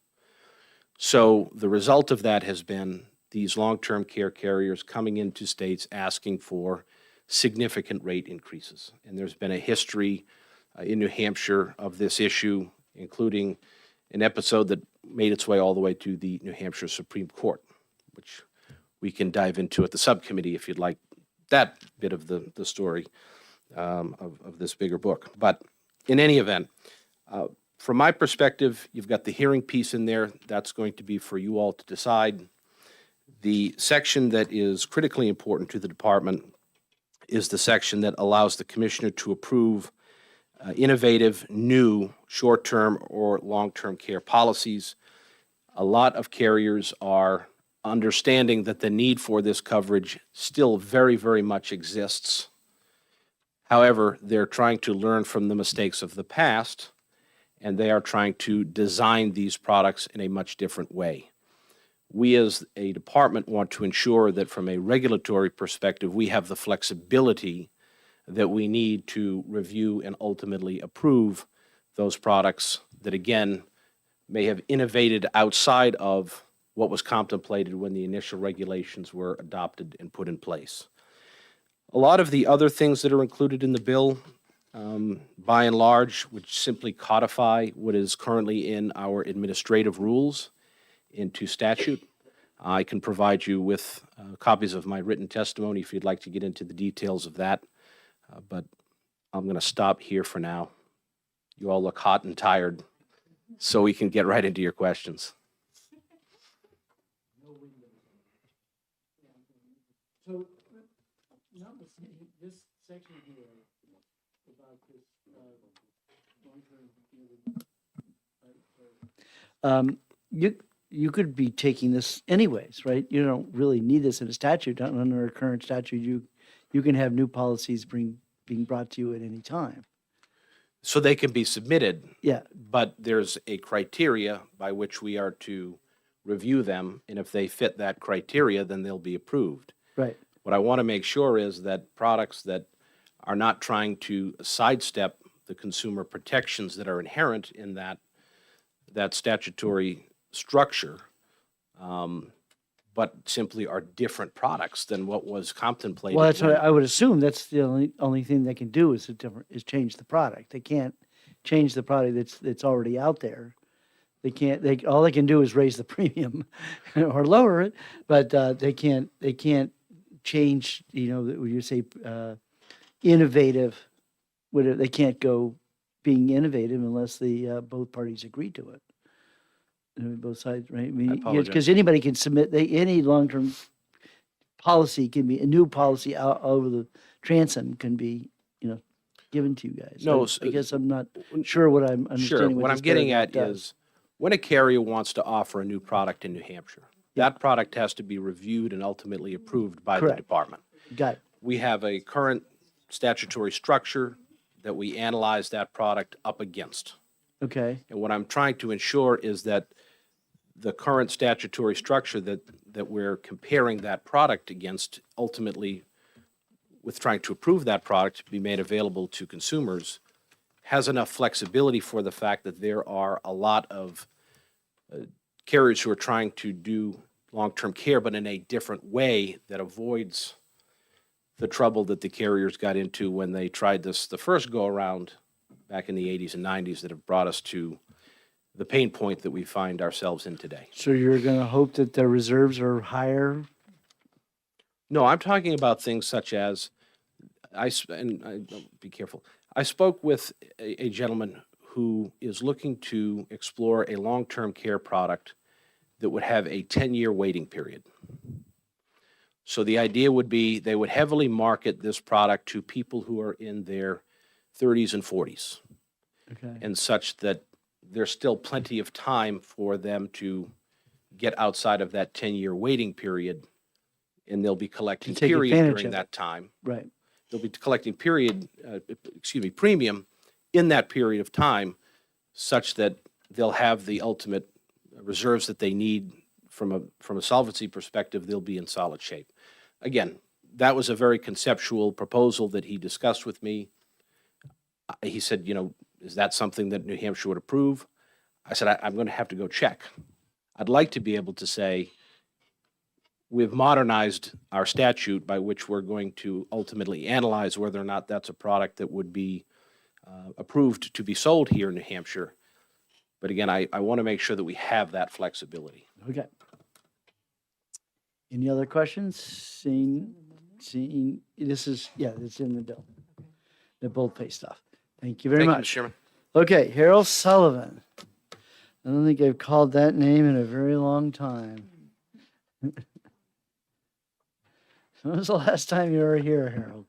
So the result of that has been these long-term care carriers coming into states asking for significant rate increases. And there's been a history in New Hampshire of this issue, including an episode that made its way all the way to the New Hampshire Supreme Court, which we can dive into at the subcommittee if you'd like that bit of the story of this bigger book. But in any event, from my perspective, you've got the hearing piece in there. That's going to be for you all to decide. The section that is critically important to the department is the section that allows the commissioner to approve innovative, new, short-term or long-term care policies. A lot of carriers are understanding that the need for this coverage still very, very much exists. However, they're trying to learn from the mistakes of the past, and they are trying to design these products in a much different way. We as a department want to ensure that from a regulatory perspective, we have the flexibility that we need to review and ultimately approve those products that, again, may have innovated outside of what was contemplated when the initial regulations were adopted and put in place. A lot of the other things that are included in the bill, by and large, which simply codify what is currently in our administrative rules into statute. I can provide you with copies of my written testimony if you'd like to get into the details of that, but I'm going to stop here for now. You all look hot and tired, so we can get right into your questions. So, notwithstanding this section here about this long-term You could be taking this anyways, right? You don't really need this in a statute. Under a current statute, you can have new policies being brought to you at any time. So they can be submitted, Yeah, but there's a criteria by which we are to review them, and if they fit that criteria, then they'll be approved. right. What I want to make sure is that products that are not trying to sidestep the consumer protections that are inherent in that statutory structure, but simply are different products than what was contemplated. Well, that's what when- I would assume. That's the only thing they can do is change the product. They can't change the product that's already out there. They can't. All they can do is raise the premium or lower it, but they can't change. When you say innovative, they can't go being innovative unless the both parties agree to it. Both sides, right? I mean, apologize. because anybody can submit any long-term policy can be a new policy out over the transom can be given to you guys. No, I guess I'm not sure what I'm understanding. Sure, what I'm this getting paragraph at does. is, when a carrier wants to offer a new product in New Hampshire, that product has to be reviewed and ultimately approved by the Correct. department. Got it. We have a current statutory structure that we analyze that product up against. Okay. And what I'm trying to ensure is that the current statutory structure that we're comparing that product against, ultimately, with trying to approve that product to be made available to consumers, has enough flexibility for the fact that there are a lot of carriers who are trying to do long-term care, but in a different way that avoids the trouble that the carriers got into when they tried this the first go-around back in the 80s and 90s that have brought us to the pain point that we find ourselves in today. So you're going to hope that the reserves are higher? No, I'm talking about things such as, be careful. I spoke with a gentleman who is looking to explore a long-term care product that would have a 10-year waiting period. So the idea would be they would heavily market this product to people who are in their 30s and 40s, Okay. and such that there's still plenty of time for them to get outside of that 10-year waiting period, and they'll be collecting take period advantage during of it. that time. Right. They'll be collecting premium in that period of time, such that they'll have the ultimate reserves that they need from a solvency perspective. They'll be in solid shape. Again, that was a very conceptual proposal that he discussed with me. He said, is that something that New Hampshire would approve? I said, I'm going to have to go check. I'd like to be able to say, we've modernized our statute by which we're going to ultimately analyze whether or not that's a product that would be approved to be sold here in New Hampshire. But again, I want to make sure that we have that flexibility. Okay. Any other questions? Seeing, it's in the bill. The boldface stuff. Thank you very Thank you, much. Mr. Chairman. Okay, Harold Sullivan. I don't think I've called that name in a very long time. When was the last time you were here, Harold?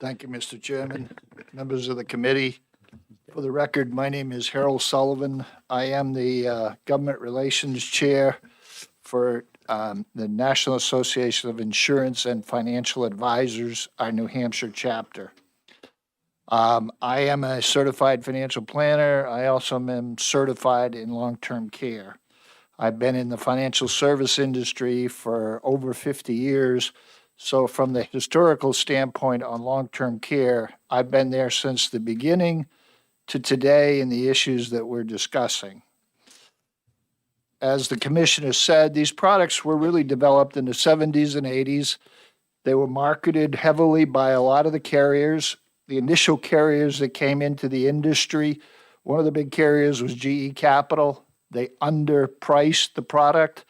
Thank you, Mr. Chairman, members of the committee. For the record, my name is Harold Sullivan. I am the Government Relations Chair for the National Association of Insurance and Financial Advisors, our New Hampshire chapter. I am a certified financial planner. I also am certified in long-term care. I've been in the financial service industry for over 50 years. So from the historical standpoint on long-term care, I've been there since the beginning to today and the issues that we're discussing. As the commissioner said, these products were really developed in the 70s and 80s. They were marketed heavily by a lot of the carriers. The initial carriers that came into the industry, one of the big carriers was GE Capital. They underpriced the product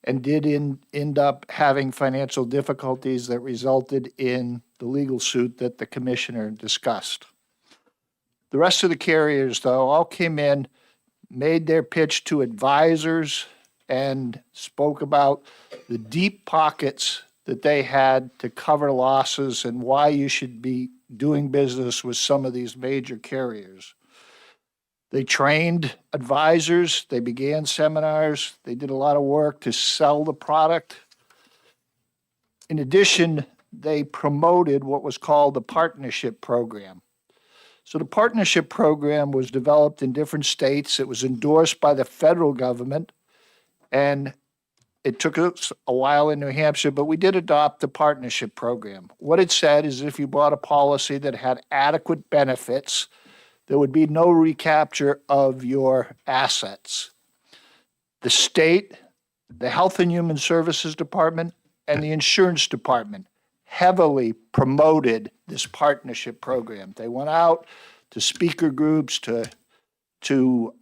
and did end up having financial difficulties that resulted in the legal suit that the commissioner discussed. The rest of the carriers, though, all came in, made their pitch to advisors, and spoke about the deep pockets that they had to cover losses and why you should be doing business with some of these major carriers. They trained advisors, they began seminars, they did a lot of work to sell the product. In addition, they promoted what was called the partnership program. So the partnership program was developed in different states. It was endorsed by the federal government, and it took us a while in New Hampshire, but we did adopt the partnership program. What it said is if you bought a policy that had adequate benefits, there would be no recapture of your assets. The state, the Health and Human Services Department, and the Insurance Department heavily promoted this partnership program. They went out to speaker groups, to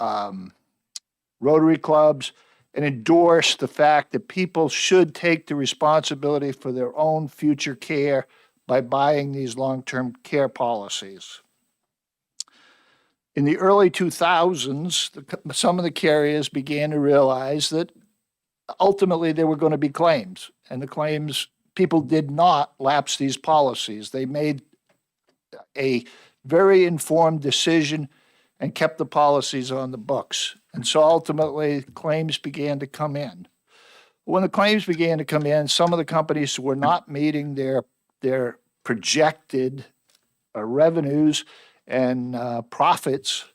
Rotary clubs, and endorsed the fact that people should take the responsibility for their own future care by buying these long-term care policies. In the early 2000s, some of the carriers began to realize that ultimately there were going to be claims, and the claims, people did not lapse these policies. They made a very informed decision and kept the policies on the books. And so ultimately, claims began to come in. When the claims began to come in, some of the companies were not meeting their projected revenues and profits.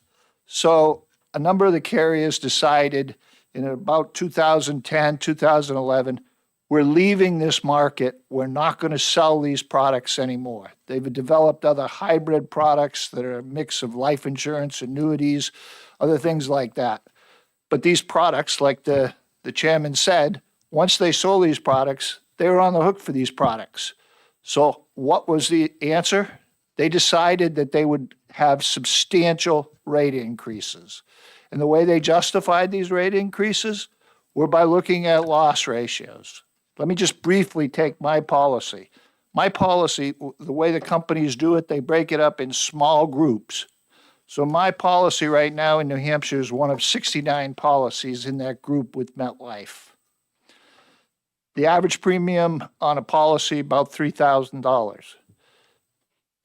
So a number of the carriers decided in about 2010, 2011, we're leaving this market. We're not going to sell these products anymore. They've developed other hybrid products that are a mix of life insurance, annuities, other things like that. But these products, like the chairman said, once they sold these products, they were on the hook for these products. So what was the answer? They decided that they would have substantial rate increases. And the way they justified these rate increases were by looking at loss ratios. Let me just briefly take my policy. My policy, the way the companies do it, they break it up in small groups. So my policy right now in New Hampshire is one of 69 policies in that group with MetLife. The average premium on a policy, about $3,000.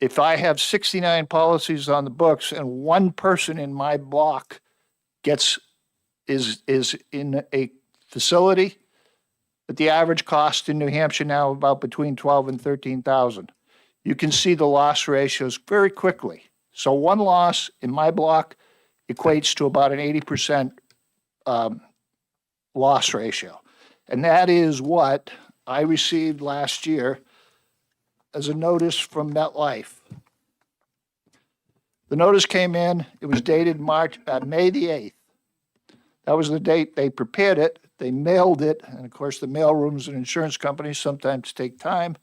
If I have 69 policies on the books and one person in my block is in a facility, at the average cost in New Hampshire now about between 12 and 13,000. You can see the loss ratios very quickly. So one loss in my block equates to about an 80% loss ratio. And that is what I received last year as a notice from MetLife. The notice came in, it was dated May the 8th. That was the date they prepared it. They mailed it, and of course, the mailrooms and insurance companies sometimes take time.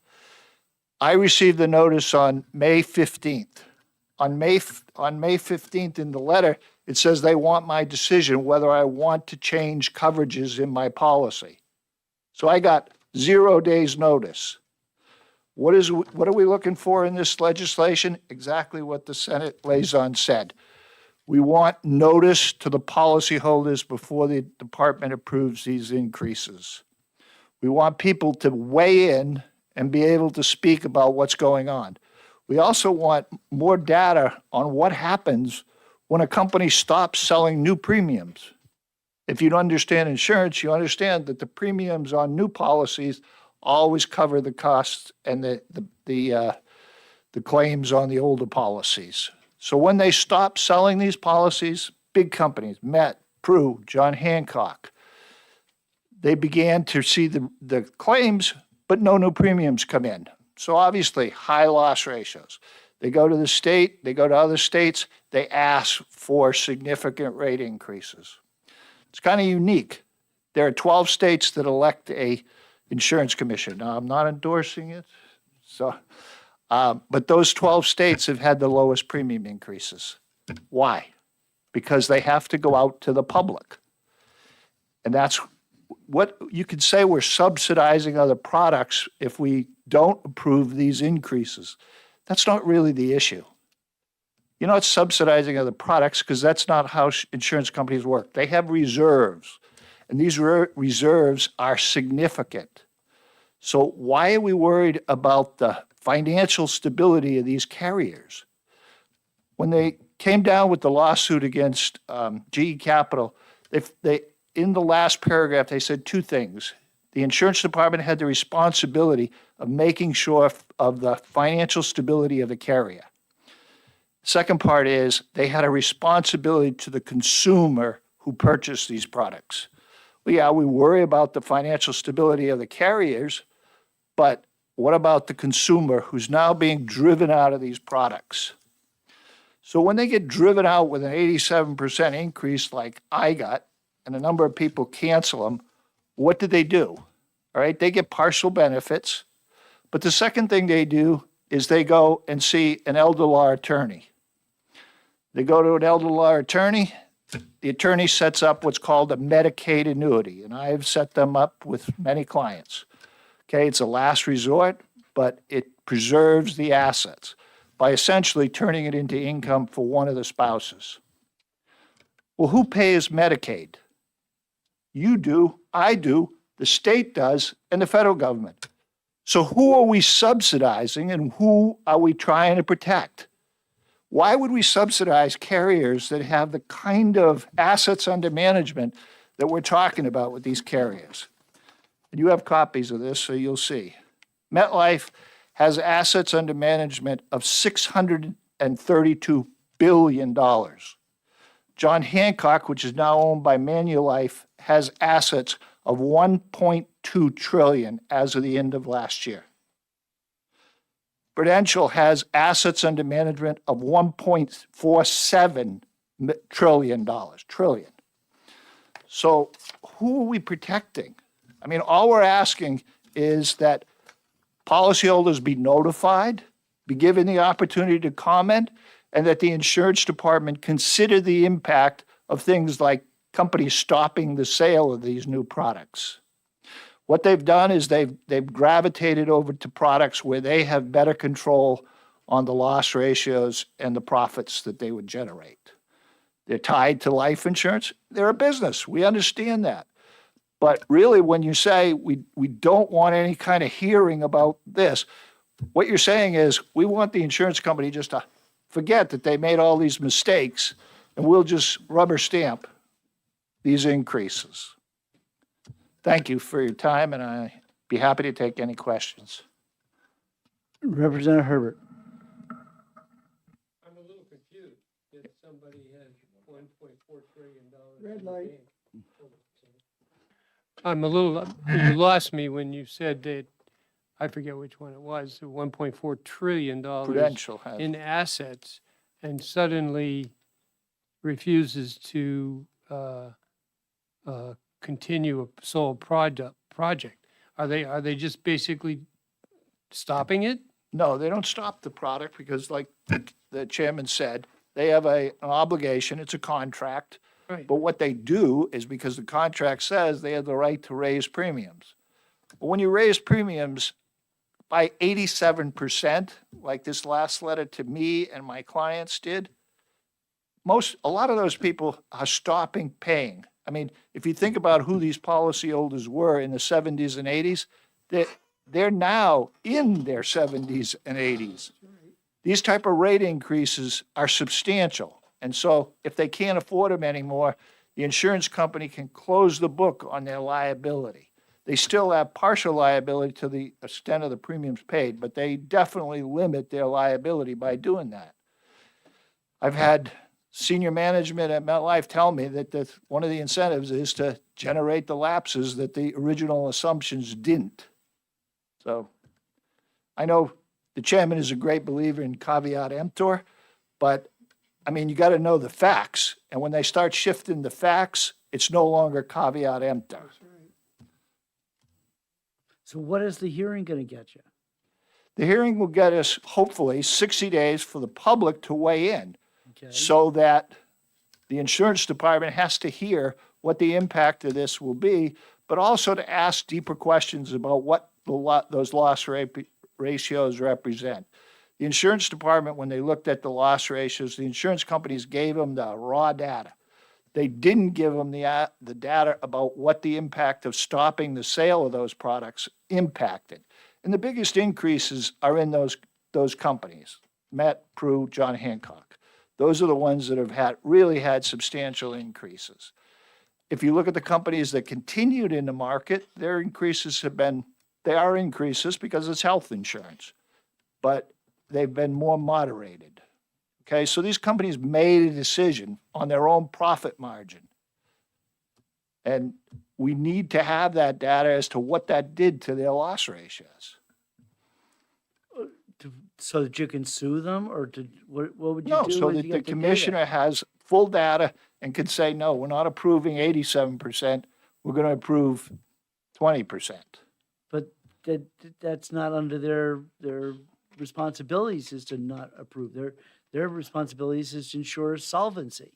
I received the notice on May 15th. On May 15th in the letter, it says they want my decision whether I want to change coverages in my policy. So I got 0 days notice. What are we looking for in this legislation? Exactly what the Senate liaison said. We want notice to the policyholders before the department approves these increases. We want people to weigh in and be able to speak about what's going on. We also want more data on what happens when a company stops selling new premiums. If you understand insurance, you understand that the premiums on new policies always cover the costs and the claims on the older policies. So when they stopped selling these policies, big companies, Met, Pru, John Hancock, they began to see the claims, but no new premiums come in. So obviously, high loss ratios. They go to the state, they go to other states, they ask for significant rate increases. It's kind of unique. There are 12 states that elect a insurance commission. Now, I'm not endorsing it, so... but those 12 states have had the lowest premium increases. Why? Because they have to go out to the public. And that's what you could say we're subsidizing other products if we don't approve these increases. That's not really the issue. You're not subsidizing other products because that's not how insurance companies work. They have reserves, and these reserves are significant. So why are we worried about the financial stability of these carriers? When the came down with the lawsuit against GE Capital, in the last paragraph, they said two things. The insurance department had the responsibility of making sure of the financial stability of the carrier. Second part is they had a responsibility to the consumer who purchased these products. Well, yeah, we worry about the financial stability of the carriers, but what about the consumer who's now being driven out of these products? So when they get driven out with an 87% increase like I got, and a number of people cancel them, what do? All right, they get partial benefits. But the second thing they do is they go and see an elder law attorney. They go to an elder law attorney. The attorney sets up what's called a Medicaid annuity, and I've set them up with many clients. Okay, it's a last resort, but it preserves the assets by essentially turning it into income for one of the spouses. Well, who pays Medicaid? You do, I do, the state does, and the federal government. So who are we subsidizing and who are we trying to protect? Why would we subsidize carriers that have the kind of assets under management that we're talking about with these carriers? And you have copies of this, so you'll see. MetLife has assets under management of $632 billion. John Hancock, which is now owned by Manulife, has assets of $1.2 trillion as of the end of last year. Prudential has assets under management of $1.47 trillion. So who are we protecting? I mean, all we're asking is that policyholders be notified, be given the opportunity to comment, and that the insurance department consider the impact of things like companies stopping the sale of these new products. What they've done is they've gravitated over to products where they have better control on the loss ratios and the profits that they would generate. They're tied to life insurance. They're a business. We understand that. But really, when you say we don't want any kind of hearing about this, what you're saying is we want the insurance company just to forget that they made all these mistakes and we'll just rubber stamp these increases. Thank you for your time, and I'd be happy to take any questions. Representative Herbert. I'm a little confused that somebody has $1.4 trillion. Red light. You lost me when you said that, I forget which one it was, the $1.4 trillion Prudential has. in assets, and suddenly refuses to continue a sole project. Are they just basically stopping it? No, they don't stop the product because, like the chairman said, they have an obligation. It's a contract. Right. But what they do is because the contract says they have the right to raise premiums. But when you raise premiums by 87%, like this last letter to me and my clients did, a lot of those people are stopping paying. I mean, if you think about who these policyholders were in the 70s and 80s, they're now in their 70s and 80s. These type of rate increases are substantial. And so if they can't afford them anymore, the insurance company can close the book on their liability. They still have partial liability to the extent of the premiums paid, but they definitely limit their liability by doing that. I've had senior management at MetLife tell me that one of the incentives is to generate the lapses that the original assumptions didn't. So I know the chairman is a great believer in caveat emptor, but I mean, you got to know the facts. And when they start shifting the facts, it's no longer caveat emptor. So what is the hearing going to get you? The hearing will get us, hopefully, 60 days for the public to weigh in. Okay. So that the insurance department has to hear what the impact of this will be, but also to ask deeper questions about what those loss ratios represent. The insurance department, when they looked at the loss ratios, the insurance companies gave them the raw data. They didn't give them the data about what the impact of stopping the sale of those products impacted. And the biggest increases are in those companies, Met, Pru, John Hancock. those are the ones that have really had substantial increases. If you look at the companies that continued in the market, their increases they are increases because it's health insurance, but they've been more moderated. Okay, so these companies made a decision on their own profit margin. And we need to have that data as to what that did to their loss ratios. So that you can sue them, or what would you No, do? so if that you the got data? commissioner has full data and can say, no, we're not approving 87%, we're going to approve 20%. But that's not under their responsibilities is to not approve. Their responsibilities is to ensure solvency.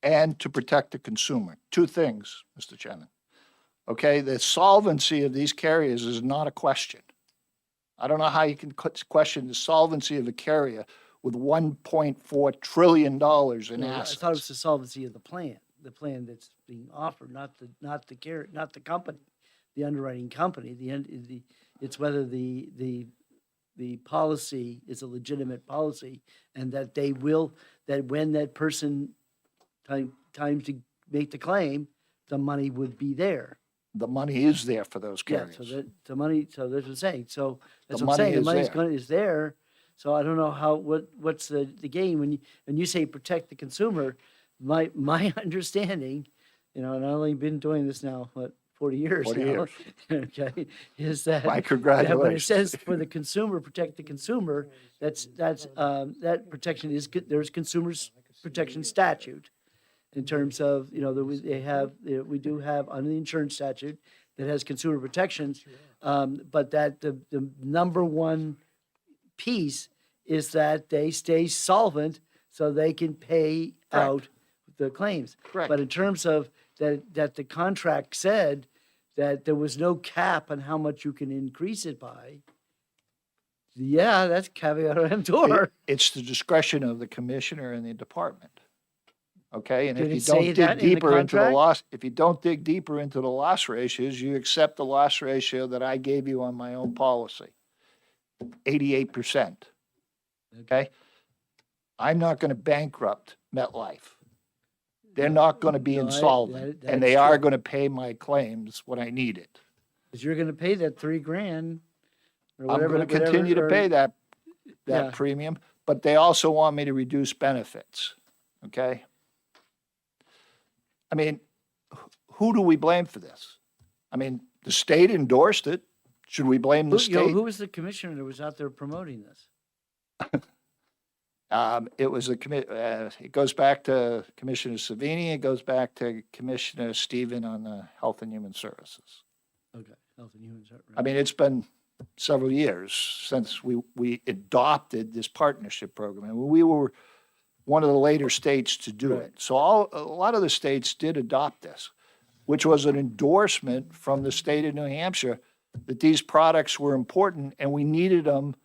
And to protect the consumer. Two things, Mr. Chairman. Okay, the solvency of these carriers is not a question. I don't know how you can question the solvency of a carrier with $1.4 trillion in No, I assets. thought it was the solvency of the plan that's being offered, not the company, the underwriting company. It's whether the policy is a legitimate policy, and that that when that person time to make the claim, the money would be there. The money is there for those Yeah, carriers. so the money, so that's what I'm saying. So that's The what I'm saying. The money is money's there. is there. So I don't know what's the game when you say protect the consumer. My understanding, and I've only been doing this now, 40 years 40 now. years. Okay, is that My that when it congratulations. says for the consumer, protect the consumer, that protection is good. There's consumers protection statute in terms of, we do have under the insurance statute that has consumer protections, but that the number one piece is that they stay solvent so they can pay out the claims. Correct. But in terms of that the contract said that there was no cap on how much you can increase it by, yeah, that's caveat emptor. It's the discretion of the commissioner and the department. Okay, and Did if it you say don't that dig in the deeper into the contract? loss, if you don't dig deeper into the loss ratios, you accept the loss ratio that I gave you on my own policy, 88%. Okay? I'm not going to bankrupt MetLife. They're not going to be No, insolvent, and that's they are true. going to pay my claims when I need it. Because you're going to pay that $3,000 or I'm whatever. going to continue to or- pay that Yeah. premium, but they also want me to reduce benefits, okay? I mean, who do we blame for this? I mean, the state endorsed it. Should we blame the state? Who was the commissioner that was out there promoting this? It was it goes back to Commissioner Savini, it goes back to Commissioner Stephen on the Health and Human Services. Okay, Health and Human Services. I mean, it's been several years since we adopted this partnership program, and we were one of the later states to do it. So a lot of the states did adopt this, which was an endorsement from the state of New Hampshire that these products were important and we needed them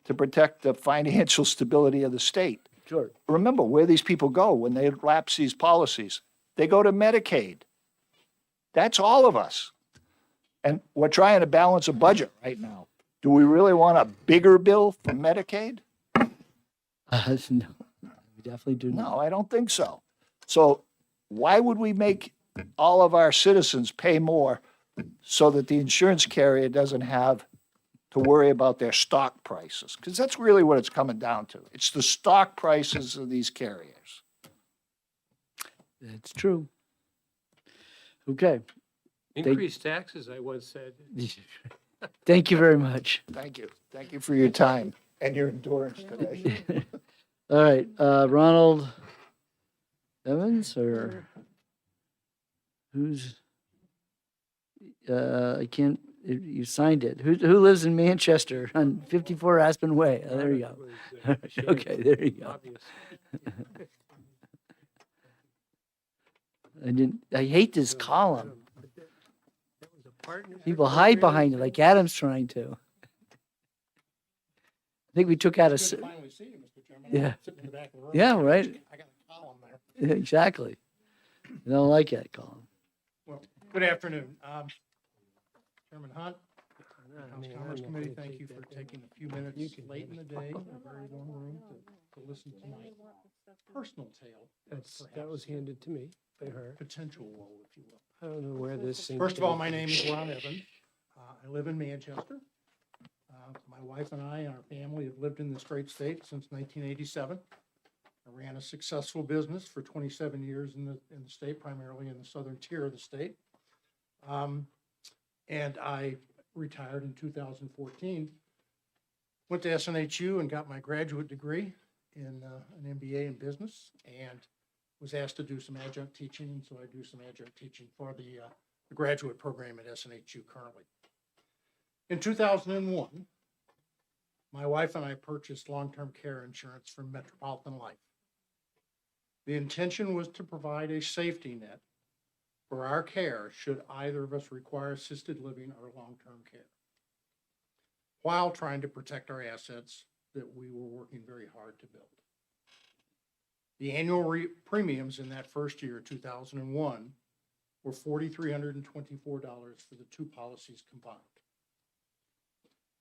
to protect the financial stability of the state. Sure. Remember where these people go when they lapse these policies. They go to Medicaid. That's all of us. And we're trying to balance a budget right now. Do we really want a bigger bill for Medicaid? No, we definitely do not. No, I don't think so. So why would we make all of our citizens pay more so that the insurance carrier doesn't have to worry about their stock prices? Because that's really what it's coming down to. It's the stock prices of these carriers. That's true. Okay. Increased taxes, I once said. Thank you very much. Thank you. Thank you for your time and your endurance today. All right, Ronald Evans, or who's, I can't, you signed it. Who lives in Manchester on 54 Aspen Way? Oh, there you go. Okay, there you go. I hate this column. People hide behind it like Adam's trying to. I think we took out a. Yeah. Yeah, right. Yeah, exactly. I don't like that column. Well, good afternoon. Chairman Hunt, House Commerce Committee, thank you for taking a few minutes late in the day, in a very long room, to listen to my personal tale. That was handed to me by her. Potential woe, if you will. I don't know where this thing. First of all, my name is Ron Evans. I live in Manchester. My wife and I and our family have lived in this great state since 1987. I ran a successful business for 27 years in the state, primarily in the southern tier of the state. And I retired in 2014. Went to SNHU and got my graduate degree in an MBA in business, and was asked to do some adjunct teaching, and so I do some adjunct teaching for the graduate program at SNHU currently. In 2001, my wife and I purchased long-term care insurance from Metropolitan Life. The intention was to provide a safety net for our care should either of us require assisted living or long-term care, while trying to protect our assets that we were working very hard to build. The annual premiums in that first year, 2001, were $4,324 for the two policies combined.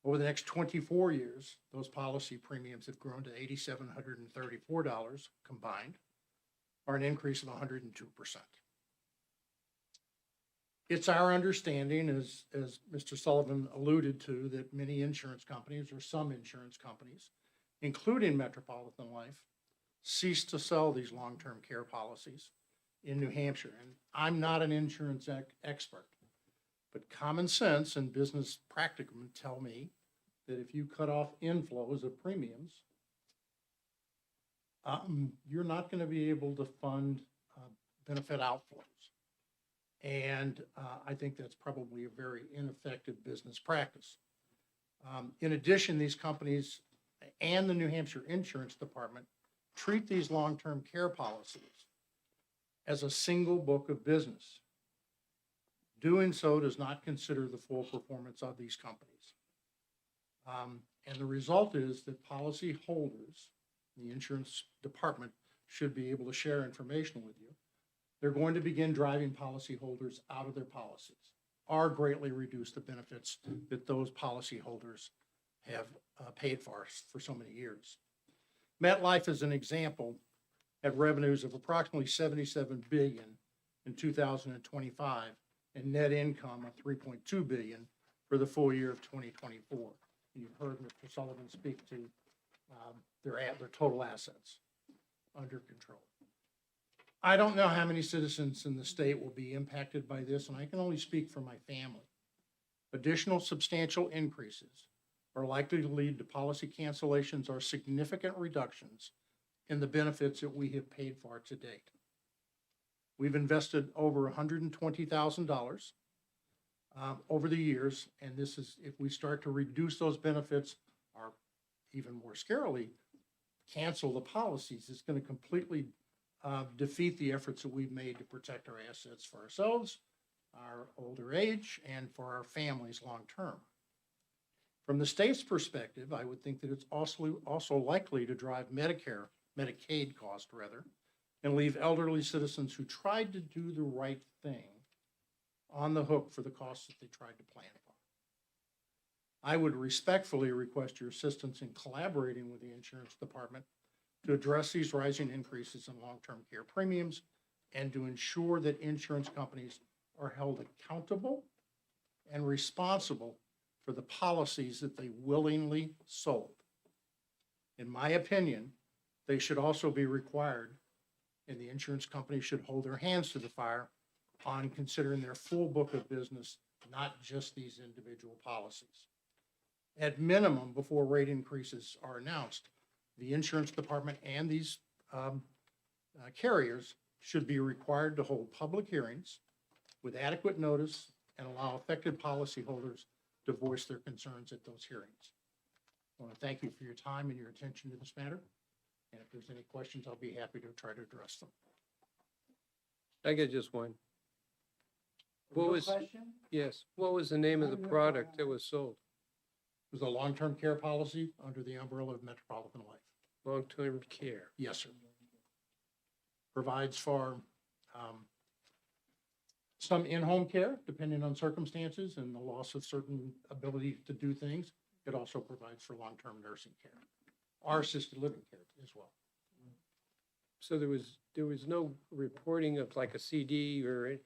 Over the next 24 years, those policy premiums have grown to $8,734 combined, or an increase of 102%. It's our understanding, as Mr. Sullivan alluded to, that many insurance companies, or some insurance companies, including Metropolitan Life, cease to sell these long-term care policies in New Hampshire. And I'm not an insurance expert, but common sense and business practicum tell me that if you cut off inflows of premiums, you're not going to be able to fund benefit outflows. And I think that's probably a very ineffective business practice. In addition, these companies and the New Hampshire Insurance Department treat these long-term care policies as a single book of business. Doing so does not consider the full performance of these companies. And the result is that policy holders, the insurance department, should be able to share information with you. They're going to begin driving policyholders out of their policies, or greatly reduce the benefits that those policyholders have paid for so many years. MetLife, as an example, had revenues of approximately $77 billion in 2025 and net income of $3.2 billion for the full year of 2024. And you've heard Mr. Sullivan speak to their total assets under control. I don't know how many citizens in the state will be impacted by this, and I can only speak for my family. Additional substantial increases are likely to lead to policy cancellations or significant reductions in the benefits that we have paid for to date. We've invested over $120,000 over the years, and this is, if we start to reduce those benefits, or even more scarily, cancel the policies, it's going to completely defeat the efforts that we've made to protect our assets for ourselves, our older age, and for our families long term. From the state's perspective, I would think that it's also likely to drive Medicaid cost rather, and leave elderly citizens who tried to do the right thing on the hook for the costs that they tried to plan for. I would respectfully request your assistance in collaborating with the insurance department to address these rising increases in long-term care premiums and to ensure that insurance companies are held accountable and responsible for the policies that they willingly sold. In my opinion, they should also be required, and the insurance company should hold their hands to the fire on considering their full book of business, not just these individual policies. At minimum, before rate increases are announced, the insurance department and these carriers should be required to hold public hearings with adequate notice and allow affected policyholders to voice their concerns at those hearings. I want to thank you for your time and your attention to this matter. And if there's any questions, I'll be happy to try to address them. I get just one. What was, yes, what was the name of the product that was sold? It was a long-term care policy under the umbrella of Metropolitan Life. Long-term care. Yes, sir. Provides for some in-home care, depending on circumstances and the loss of certain ability to do things. It also provides for long-term nursing care, or assisted living care as well. So there was no reporting of like a CD or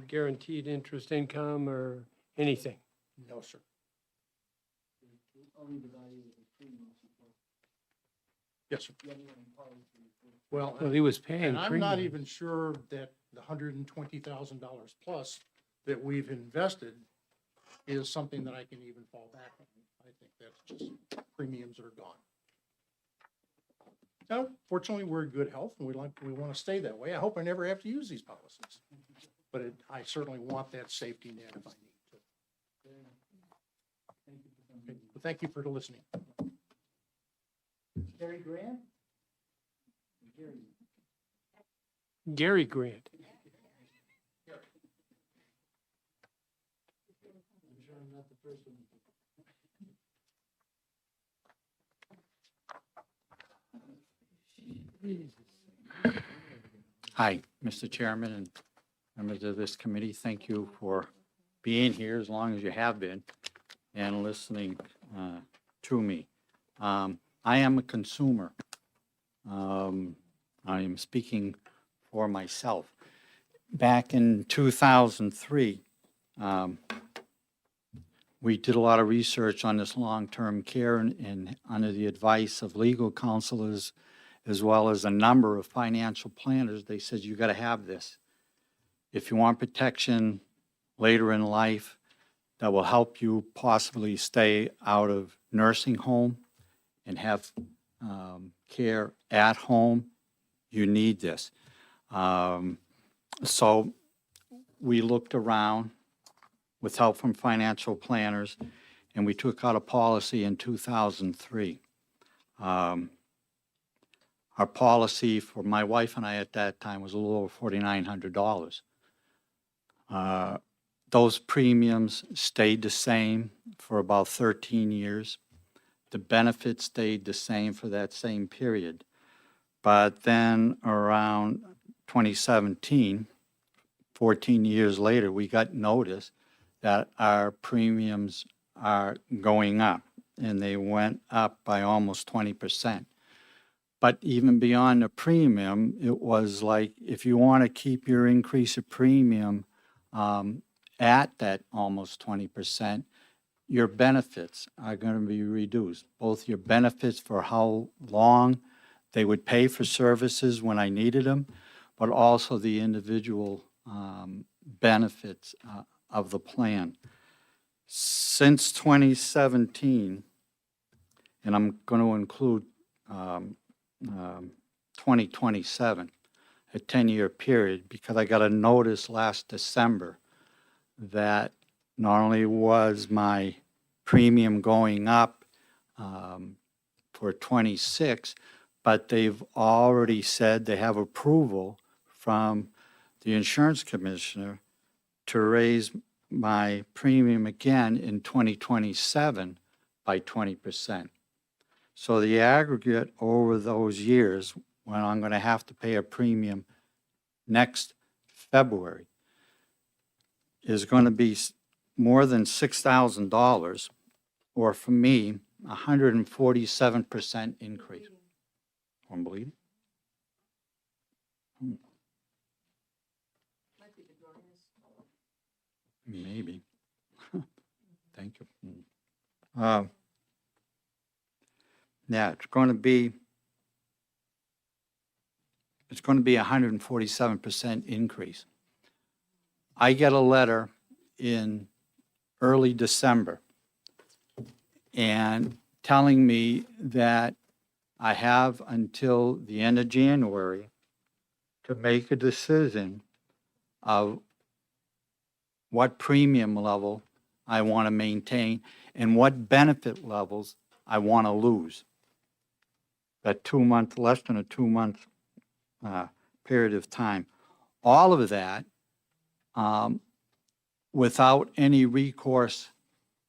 guaranteed interest income or anything? No, sir. Yes, sir. Well, Well, he was paying and I'm not premium. even sure that the $120,000 plus that we've invested is something that I can even fall back on. I think that's just premiums that are gone. Now, fortunately, we're in good health and we want to stay that way. I hope I never have to use these policies. But I certainly want that safety net if I need to. Okay, well, thank you for listening. Gary Grant? Gary Grant. Hi, Mr. Chairman and members of this committee. Thank you for being here as long as you have been and listening to me. I am a consumer. I am speaking for myself. Back in 2003, we did a lot of research on this long-term care and under the advice of legal counselors as well as a number of financial planners. They said, you got to have this. If you want protection later in life that will help you possibly stay out of nursing home and have care at home, you need this. So we looked around with help from financial planners, and we took out a policy in 2003. Our policy for my wife and I at that time was a little over $4,900. Those premiums stayed the same for about 13 years. The benefits stayed the same for that same period. But then around 2017, 14 years later, we got notice that our premiums are going up, and they went up by almost 20%. But even beyond the premium, it was like, if you want to keep your increase of premium at that almost 20%, your benefits are going to be reduced. Both your benefits for how long they would pay for services when I needed them, but also the individual benefits of the plan. Since 2017, and I'm going to include 2027, a 10-year period, because I got a notice last December that not only was my premium going up for 26, but they've already said they have approval from the insurance commissioner to raise my premium again in 2027 by 20%. So the aggregate over those years, when I'm going to have to pay a premium next February, is going to be more than $6,000, or for me, 147% increase. Unbelievable. Maybe. Thank you. Yeah, it's going to be 147% increase. I get a letter in early December and telling me that I have until the end of January to make a decision of what premium level I want to maintain and what benefit levels I want to lose. That 2 month, less than a 2 month period of time. All of that without any recourse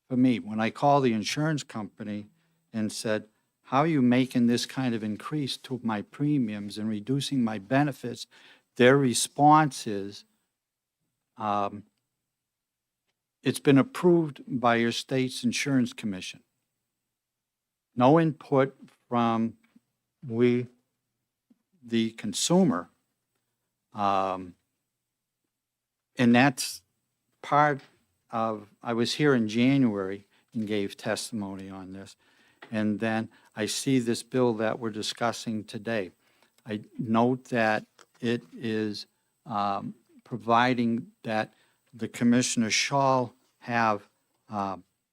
for me. When I called the insurance company and said, how are you making this kind of increase to my premiums and reducing my benefits? Their response is, it's been approved by your state's insurance commission. No input from we, the consumer. And that's part of, I was here in January and gave testimony on this. And then I see this bill that we're discussing today. I note that it is providing that the commissioner shall have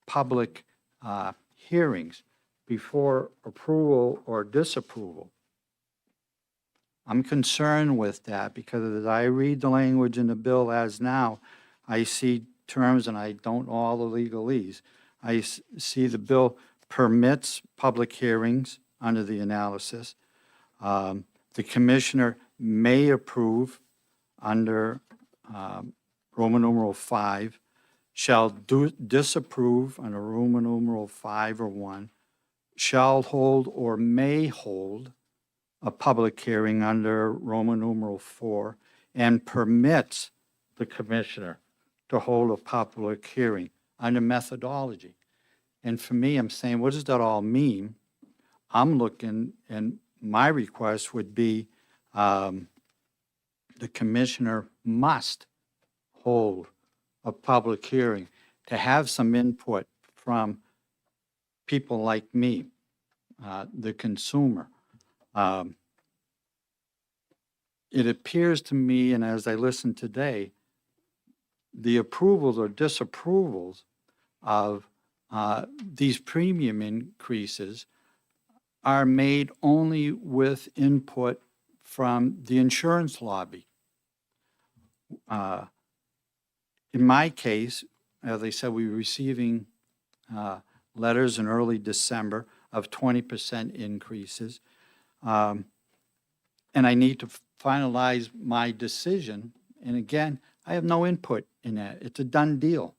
public hearings before approval or disapproval. I'm concerned with that because as I read the language in the bill as now, I see terms, and I don't know all the legalese. I see the bill permits public hearings under the analysis. The commissioner may approve under Roman numeral 5, shall disapprove under Roman numeral 5 or 1, shall hold or may hold a public hearing under Roman numeral 4, and permits the commissioner to hold a public hearing under methodology. And for me, I'm saying, what does that all mean? I'm looking, and my request would be the commissioner must hold a public hearing to have some input from people like me, the consumer. It appears to me, and as I listen today, the approvals or disapprovals of these premium increases are made only with input from the insurance lobby. In my case, as I said, we were receiving letters in early December of 20% increases. And I need to finalize my decision. And again, I have no input in that. It's a done deal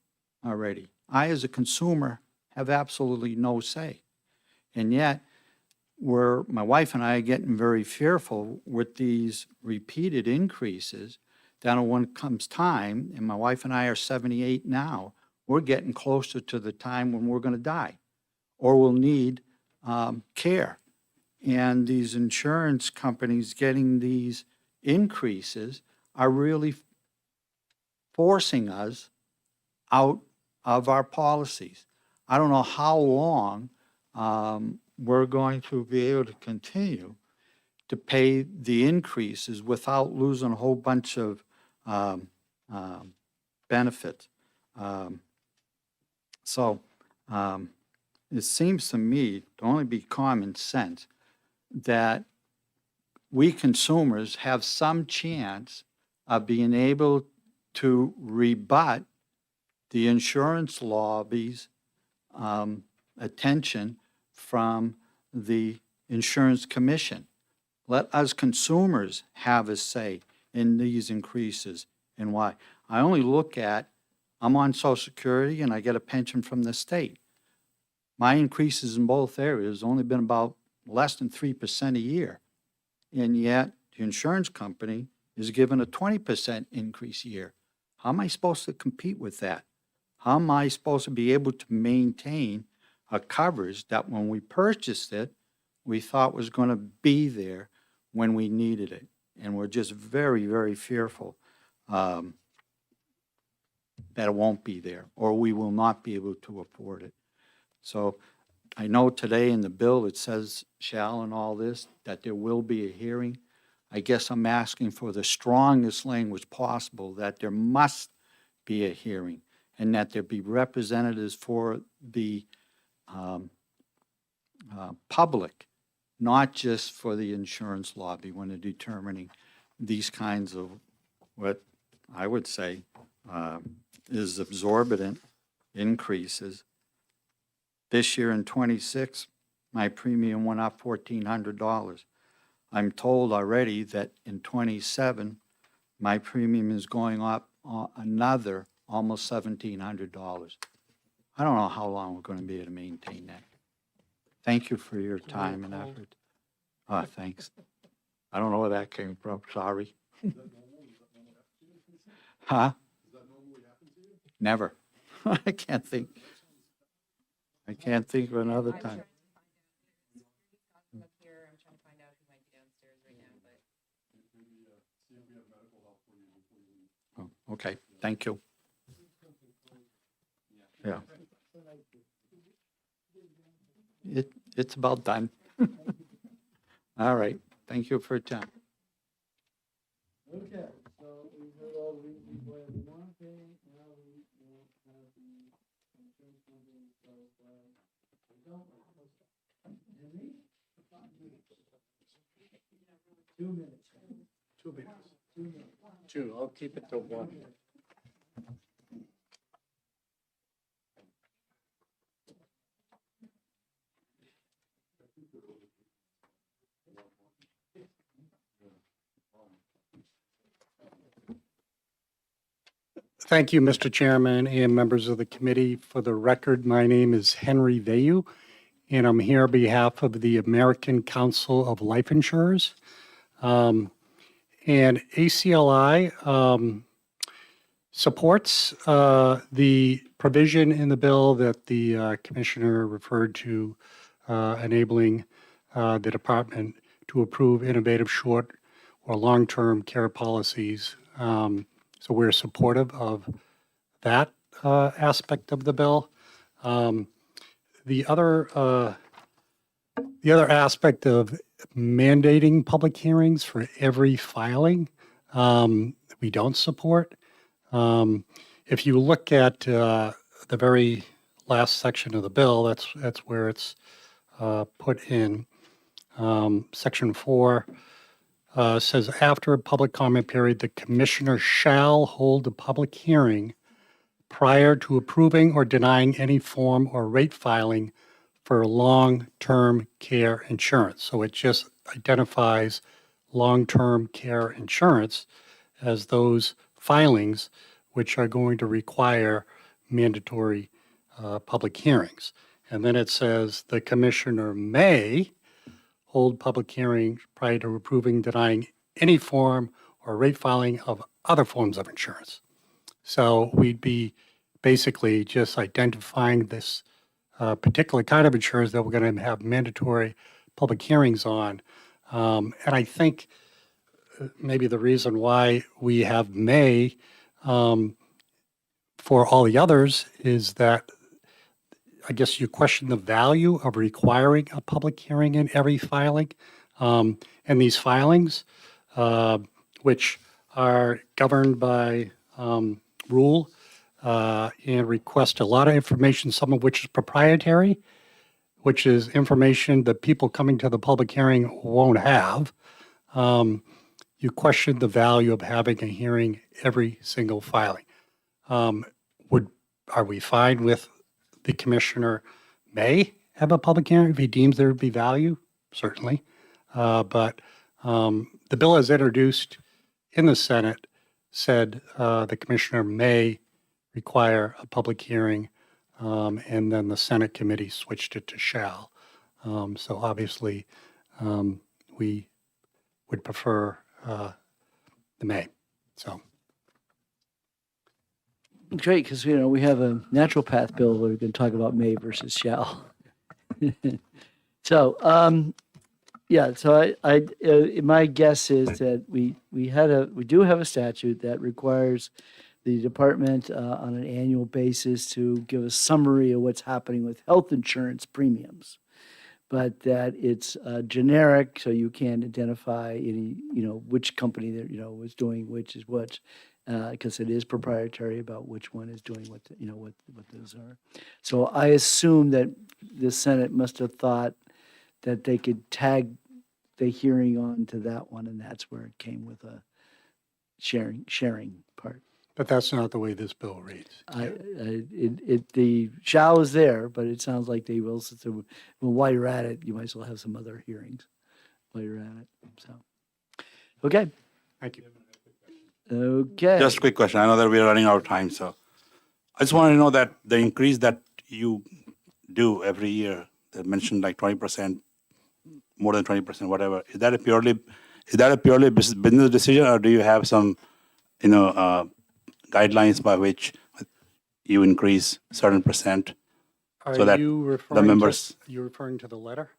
already. I, as a consumer, have absolutely no say. And yet, my wife and I are getting very fearful with these repeated increases. Then when it comes time, and my wife and I are 78 now, we're getting closer to the time when we're going to die or we'll need care. And these insurance companies getting these increases are really forcing us out of our policies. I don't know how long we're going to be able to continue to pay the increases without losing a whole bunch of benefits. It seems to me to only be common sense that we consumers have some chance of being able to rebut the insurance lobby's attention from the insurance commission. Let us consumers have a say in these increases and why. I only look at, I'm on Social Security and I get a pension from the state. My increases in both areas only been about less than 3% a year. And yet the insurance company is given a 20% increase a year. How am I supposed to compete with that? How am I supposed to be able to maintain a coverage that when we purchased it, we thought was going to be there when we needed it? And we're just very, very fearful that it won't be there or we will not be able to afford it. So I know today in the bill it says shall and all this, that there will be a hearing. I guess I'm asking for the strongest language possible, that there must be a hearing and that there be representatives for the public, not just for the insurance lobby when they're determining these kinds of what I would say is exorbitant increases. This year in '26, my premium went up $1,400. I'm told already that in '27, my premium is going up another almost $1,700. I don't know how long we're going to be able to maintain that. Thank you for your time and effort. Thanks. I don't know where that came from, sorry. Huh? Never. I can't think. I can't think of another time. Oh, okay, thank you. Yeah. It's about done. All right, thank you for your time. Okay, so we heard all the reasons why we want to pay, now we will have the insurance company, so, we don't want to. Henry? 2 minutes. 2 minutes. 2 minutes. 2, I'll keep it to 1. Thank you, Mr. Chairman and members of the committee. For the record, my name is Henry Vayu, and I'm here on behalf of the American Council of Life Insurers. And ACLI supports the provision in the bill that the commissioner referred to, enabling the department to approve innovative short or long-term care policies. So we're supportive of that aspect of the bill. The other aspect of mandating public hearings for every filing, we don't support. If you look at the very last section of the bill, that's where it's put in. Section 4 says, after a public comment period, the commissioner shall hold a public hearing prior to approving or denying any form or rate filing for long-term care insurance. So it just identifies long-term care insurance as those filings which are going to require mandatory public hearings. And then it says the commissioner may hold public hearings prior to approving, denying any form or rate filing of other forms of insurance. So we'd be basically just identifying this particular kind of insurance that we're going to have mandatory public hearings on. And I think maybe the reason why we have may for all the others is that I guess you question the value of requiring a public hearing in every filing. And these filings, which are governed by rule and request a lot of information, some of which is proprietary, which is information that people coming to the public hearing won't have. You question the value of having a hearing every single filing. Are we fine with the commissioner may have a public hearing if he deems there to be value? Certainly. But the bill as introduced in the Senate said the commissioner may require a public hearing, and then the Senate committee switched it to shall. So obviously, we would prefer the may. So. Great, because we have a natural path bill where we can talk about may versus shall. So yeah, so my guess is that we do have a statute that requires the department on an annual basis to give a summary of what's happening with health insurance premiums, but that it's generic, so you can't identify any which company that is doing which is what. Because it is proprietary about which one is doing what those are. So I assume that the Senate must have thought that they could tag the hearing on to that one, and that's where it came with a sharing part. But that's not the way this bill reads. The shall is there, but it sounds like they will. So while you're at it, you might as well have some other hearings while you're at it. So, okay. Thank you. Okay. Just a quick question. I know that we are running out of time, so I just want to know that the increase that you do every year, that mentioned like 20%, more than 20%, whatever, is that a purely business decision, or do you have some, guidelines by which you increase certain percent. So Are that you the referring members, to, you referring to the letter?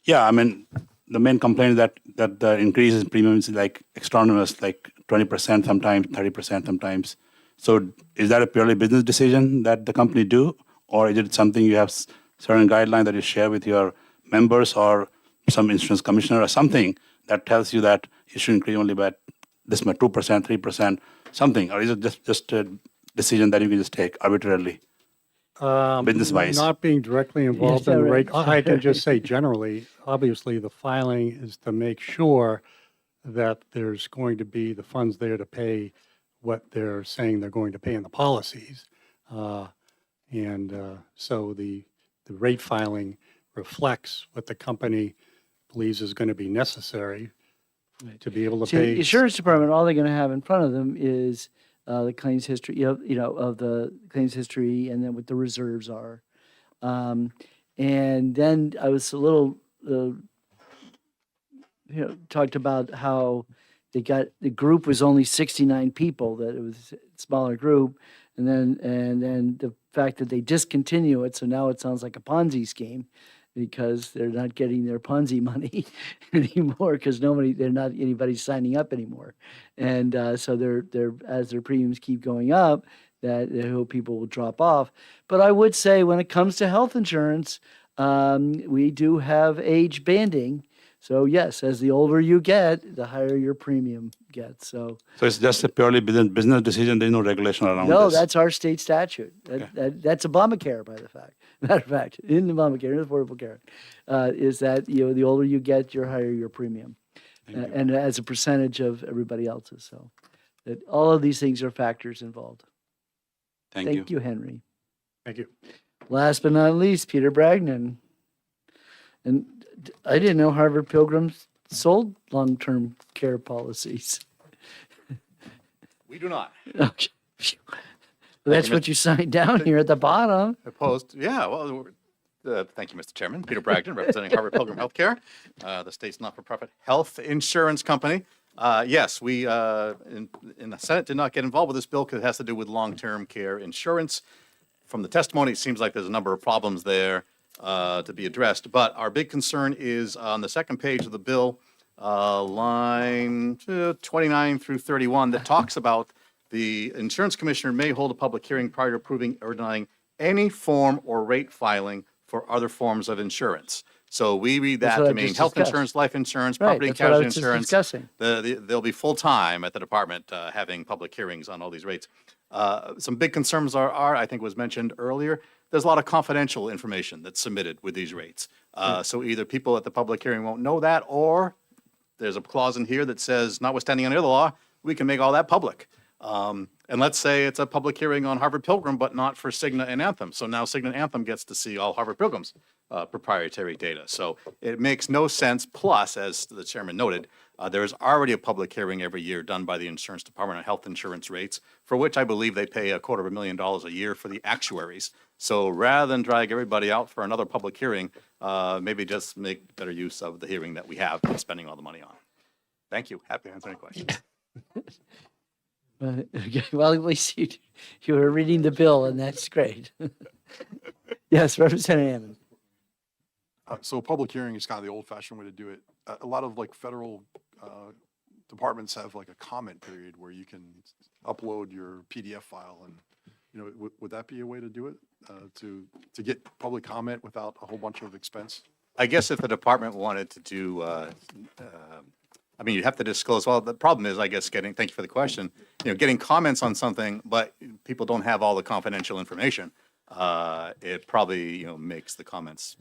yeah, I mean, the main complaint is that the increase in premiums is like extraordinary, like 20% sometimes, 30% sometimes. So is that a purely business decision that the company do, or is it something you have certain guideline that you share with your members or some insurance commissioner or something that tells you that you should increase only by this much, 2%, 3%, something, or is it just a decision that you can just take arbitrarily? Business-wise. Not being directly involved yeah, in the right. rate, I can just say generally, obviously, the filing is to make sure that there's going to be the funds there to pay what they're saying they're going to pay in the policies. So the rate filing reflects what the company believes is going to be necessary to be able to See, pay. the insurance department, all they're going to have in front of them is the claims history, of the claims history, and then what the reserves are. And then I was a little, talked about how the group was only 69 people, that it was a smaller group, and then the fact that they discontinue it, so now it sounds like a Ponzi scheme, because they're not getting their Ponzi money anymore, because anybody's signing up anymore. And so they're as their premiums keep going up, that they hope people will drop off. But I would say when it comes to health insurance, we do have age banding. So yes, as the older you get, the higher your premium gets. So it's just a purely business decision. There's no regulation around no, this. that's our state statute. That's Obamacare, matter of fact, in Obamacare, in the Affordable Care, is that the older you get, the higher your premium, and as a percentage of everybody else's. So that all of these things are factors involved. Thank you, Henry. Thank you. Last but not least, Peter Bragdon. And I didn't know Harvard Pilgrims sold long-term care policies. We do not. Okay. That's what you signed down here at the bottom. Opposed? Yeah, well, thank you, Mr. Chairman. Peter Bragdon, representing Harvard Pilgrim Healthcare, the state's not-for-profit health insurance company. Yes, we in the Senate did not get involved with this bill because it has to do with long-term care insurance. From the testimony, it seems like there's a number of problems there to be addressed. But our big concern is on the second page of the bill, line 29 through 31, that talks about the insurance commissioner may hold a public hearing prior to approving or denying any form or rate filing for other forms of insurance. So we read That's that what to I mean just health discussed. insurance, life insurance, Right, property and that's what I casualty was just insurance. discussing. They'll be full-time at the department having public hearings on all these rates. Some big concerns are, I think was mentioned earlier, there's a lot of confidential information that's submitted with these rates. So either people at the public hearing won't know that, or there's a clause in here that says, notwithstanding any other law, we can make all that public. And let's say it's a public hearing on Harvard Pilgrim, but not for Cigna and Anthem. So now Cigna and Anthem gets to see all Harvard Pilgrim's proprietary data. So it makes no sense. Plus, as the chairman noted, there is already a public hearing every year done by the insurance department on health insurance rates, for which I believe they pay $250,000 a year for the actuaries. So rather than drag everybody out for another public hearing, maybe just make better use of the hearing that we have and spending all the money on. Thank you. Happy to answer any questions. Okay, well, at least you were reading the bill, and that's great. Yes, Representative Hammond. So a public hearing is kind of the old-fashioned way to do it. A lot of like federal departments have like a comment period where you can upload your PDF file, and would that be a way to do it to get public comment without a whole bunch of expense? I guess if the department wanted to do, you'd have to disclose, well, the problem is, I guess, thank you for the question, getting comments on something, but people don't have all the confidential information. It probably, makes the comments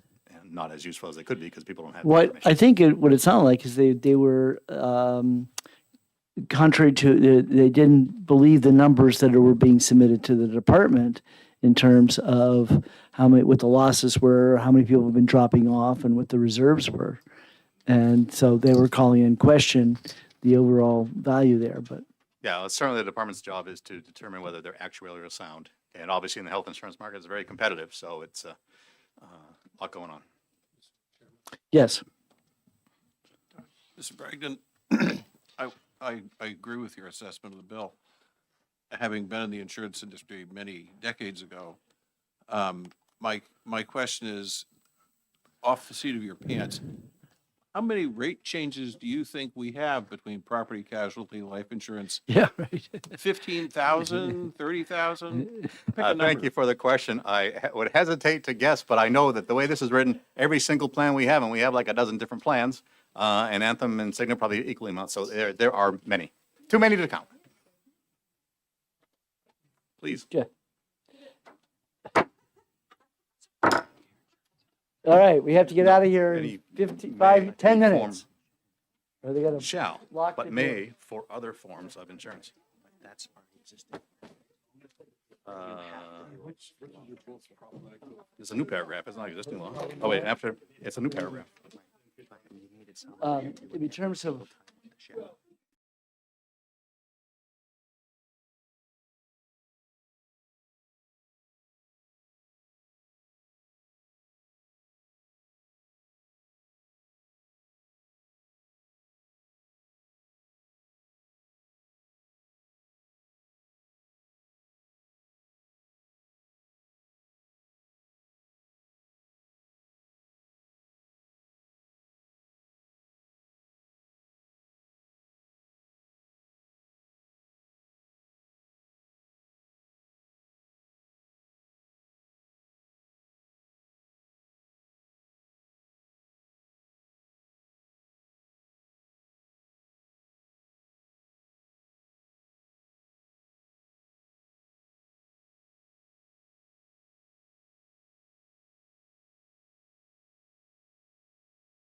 not as useful as they could be because people don't have the What information. I think what it sounded like is they were contrary to they didn't believe the numbers that were being submitted to the department in terms of what the losses were, how many people have been dropping off, and what the reserves were. And so they were calling in question the overall value there. But Yeah, well, certainly the department's job is to determine whether they're actuarially sound. And obviously in the health insurance market, it's very competitive, so it's a lot going on. yes, Mr. Bragdon, I agree with your assessment of the bill. having been in the insurance industry many decades ago, my question is, off the seat of your pants, how many rate changes do you think we have between property casualty life insurance? Yeah, right. 15,000, 30,000? Thank you for the question. Would hesitate to guess, but I know that the way this is written, every single plan we have, and we have like a dozen different plans, and Anthem and Cigna probably equally amount, so there are many. Too many to count. Please. Okay. All right, we have to get out of here in 10 minutes. Or they gotta Shall, lock but the may door. for other forms of insurance. That's our existing. It's a new paragraph, it's not existing law. Oh, wait, after, it's a new paragraph. In terms of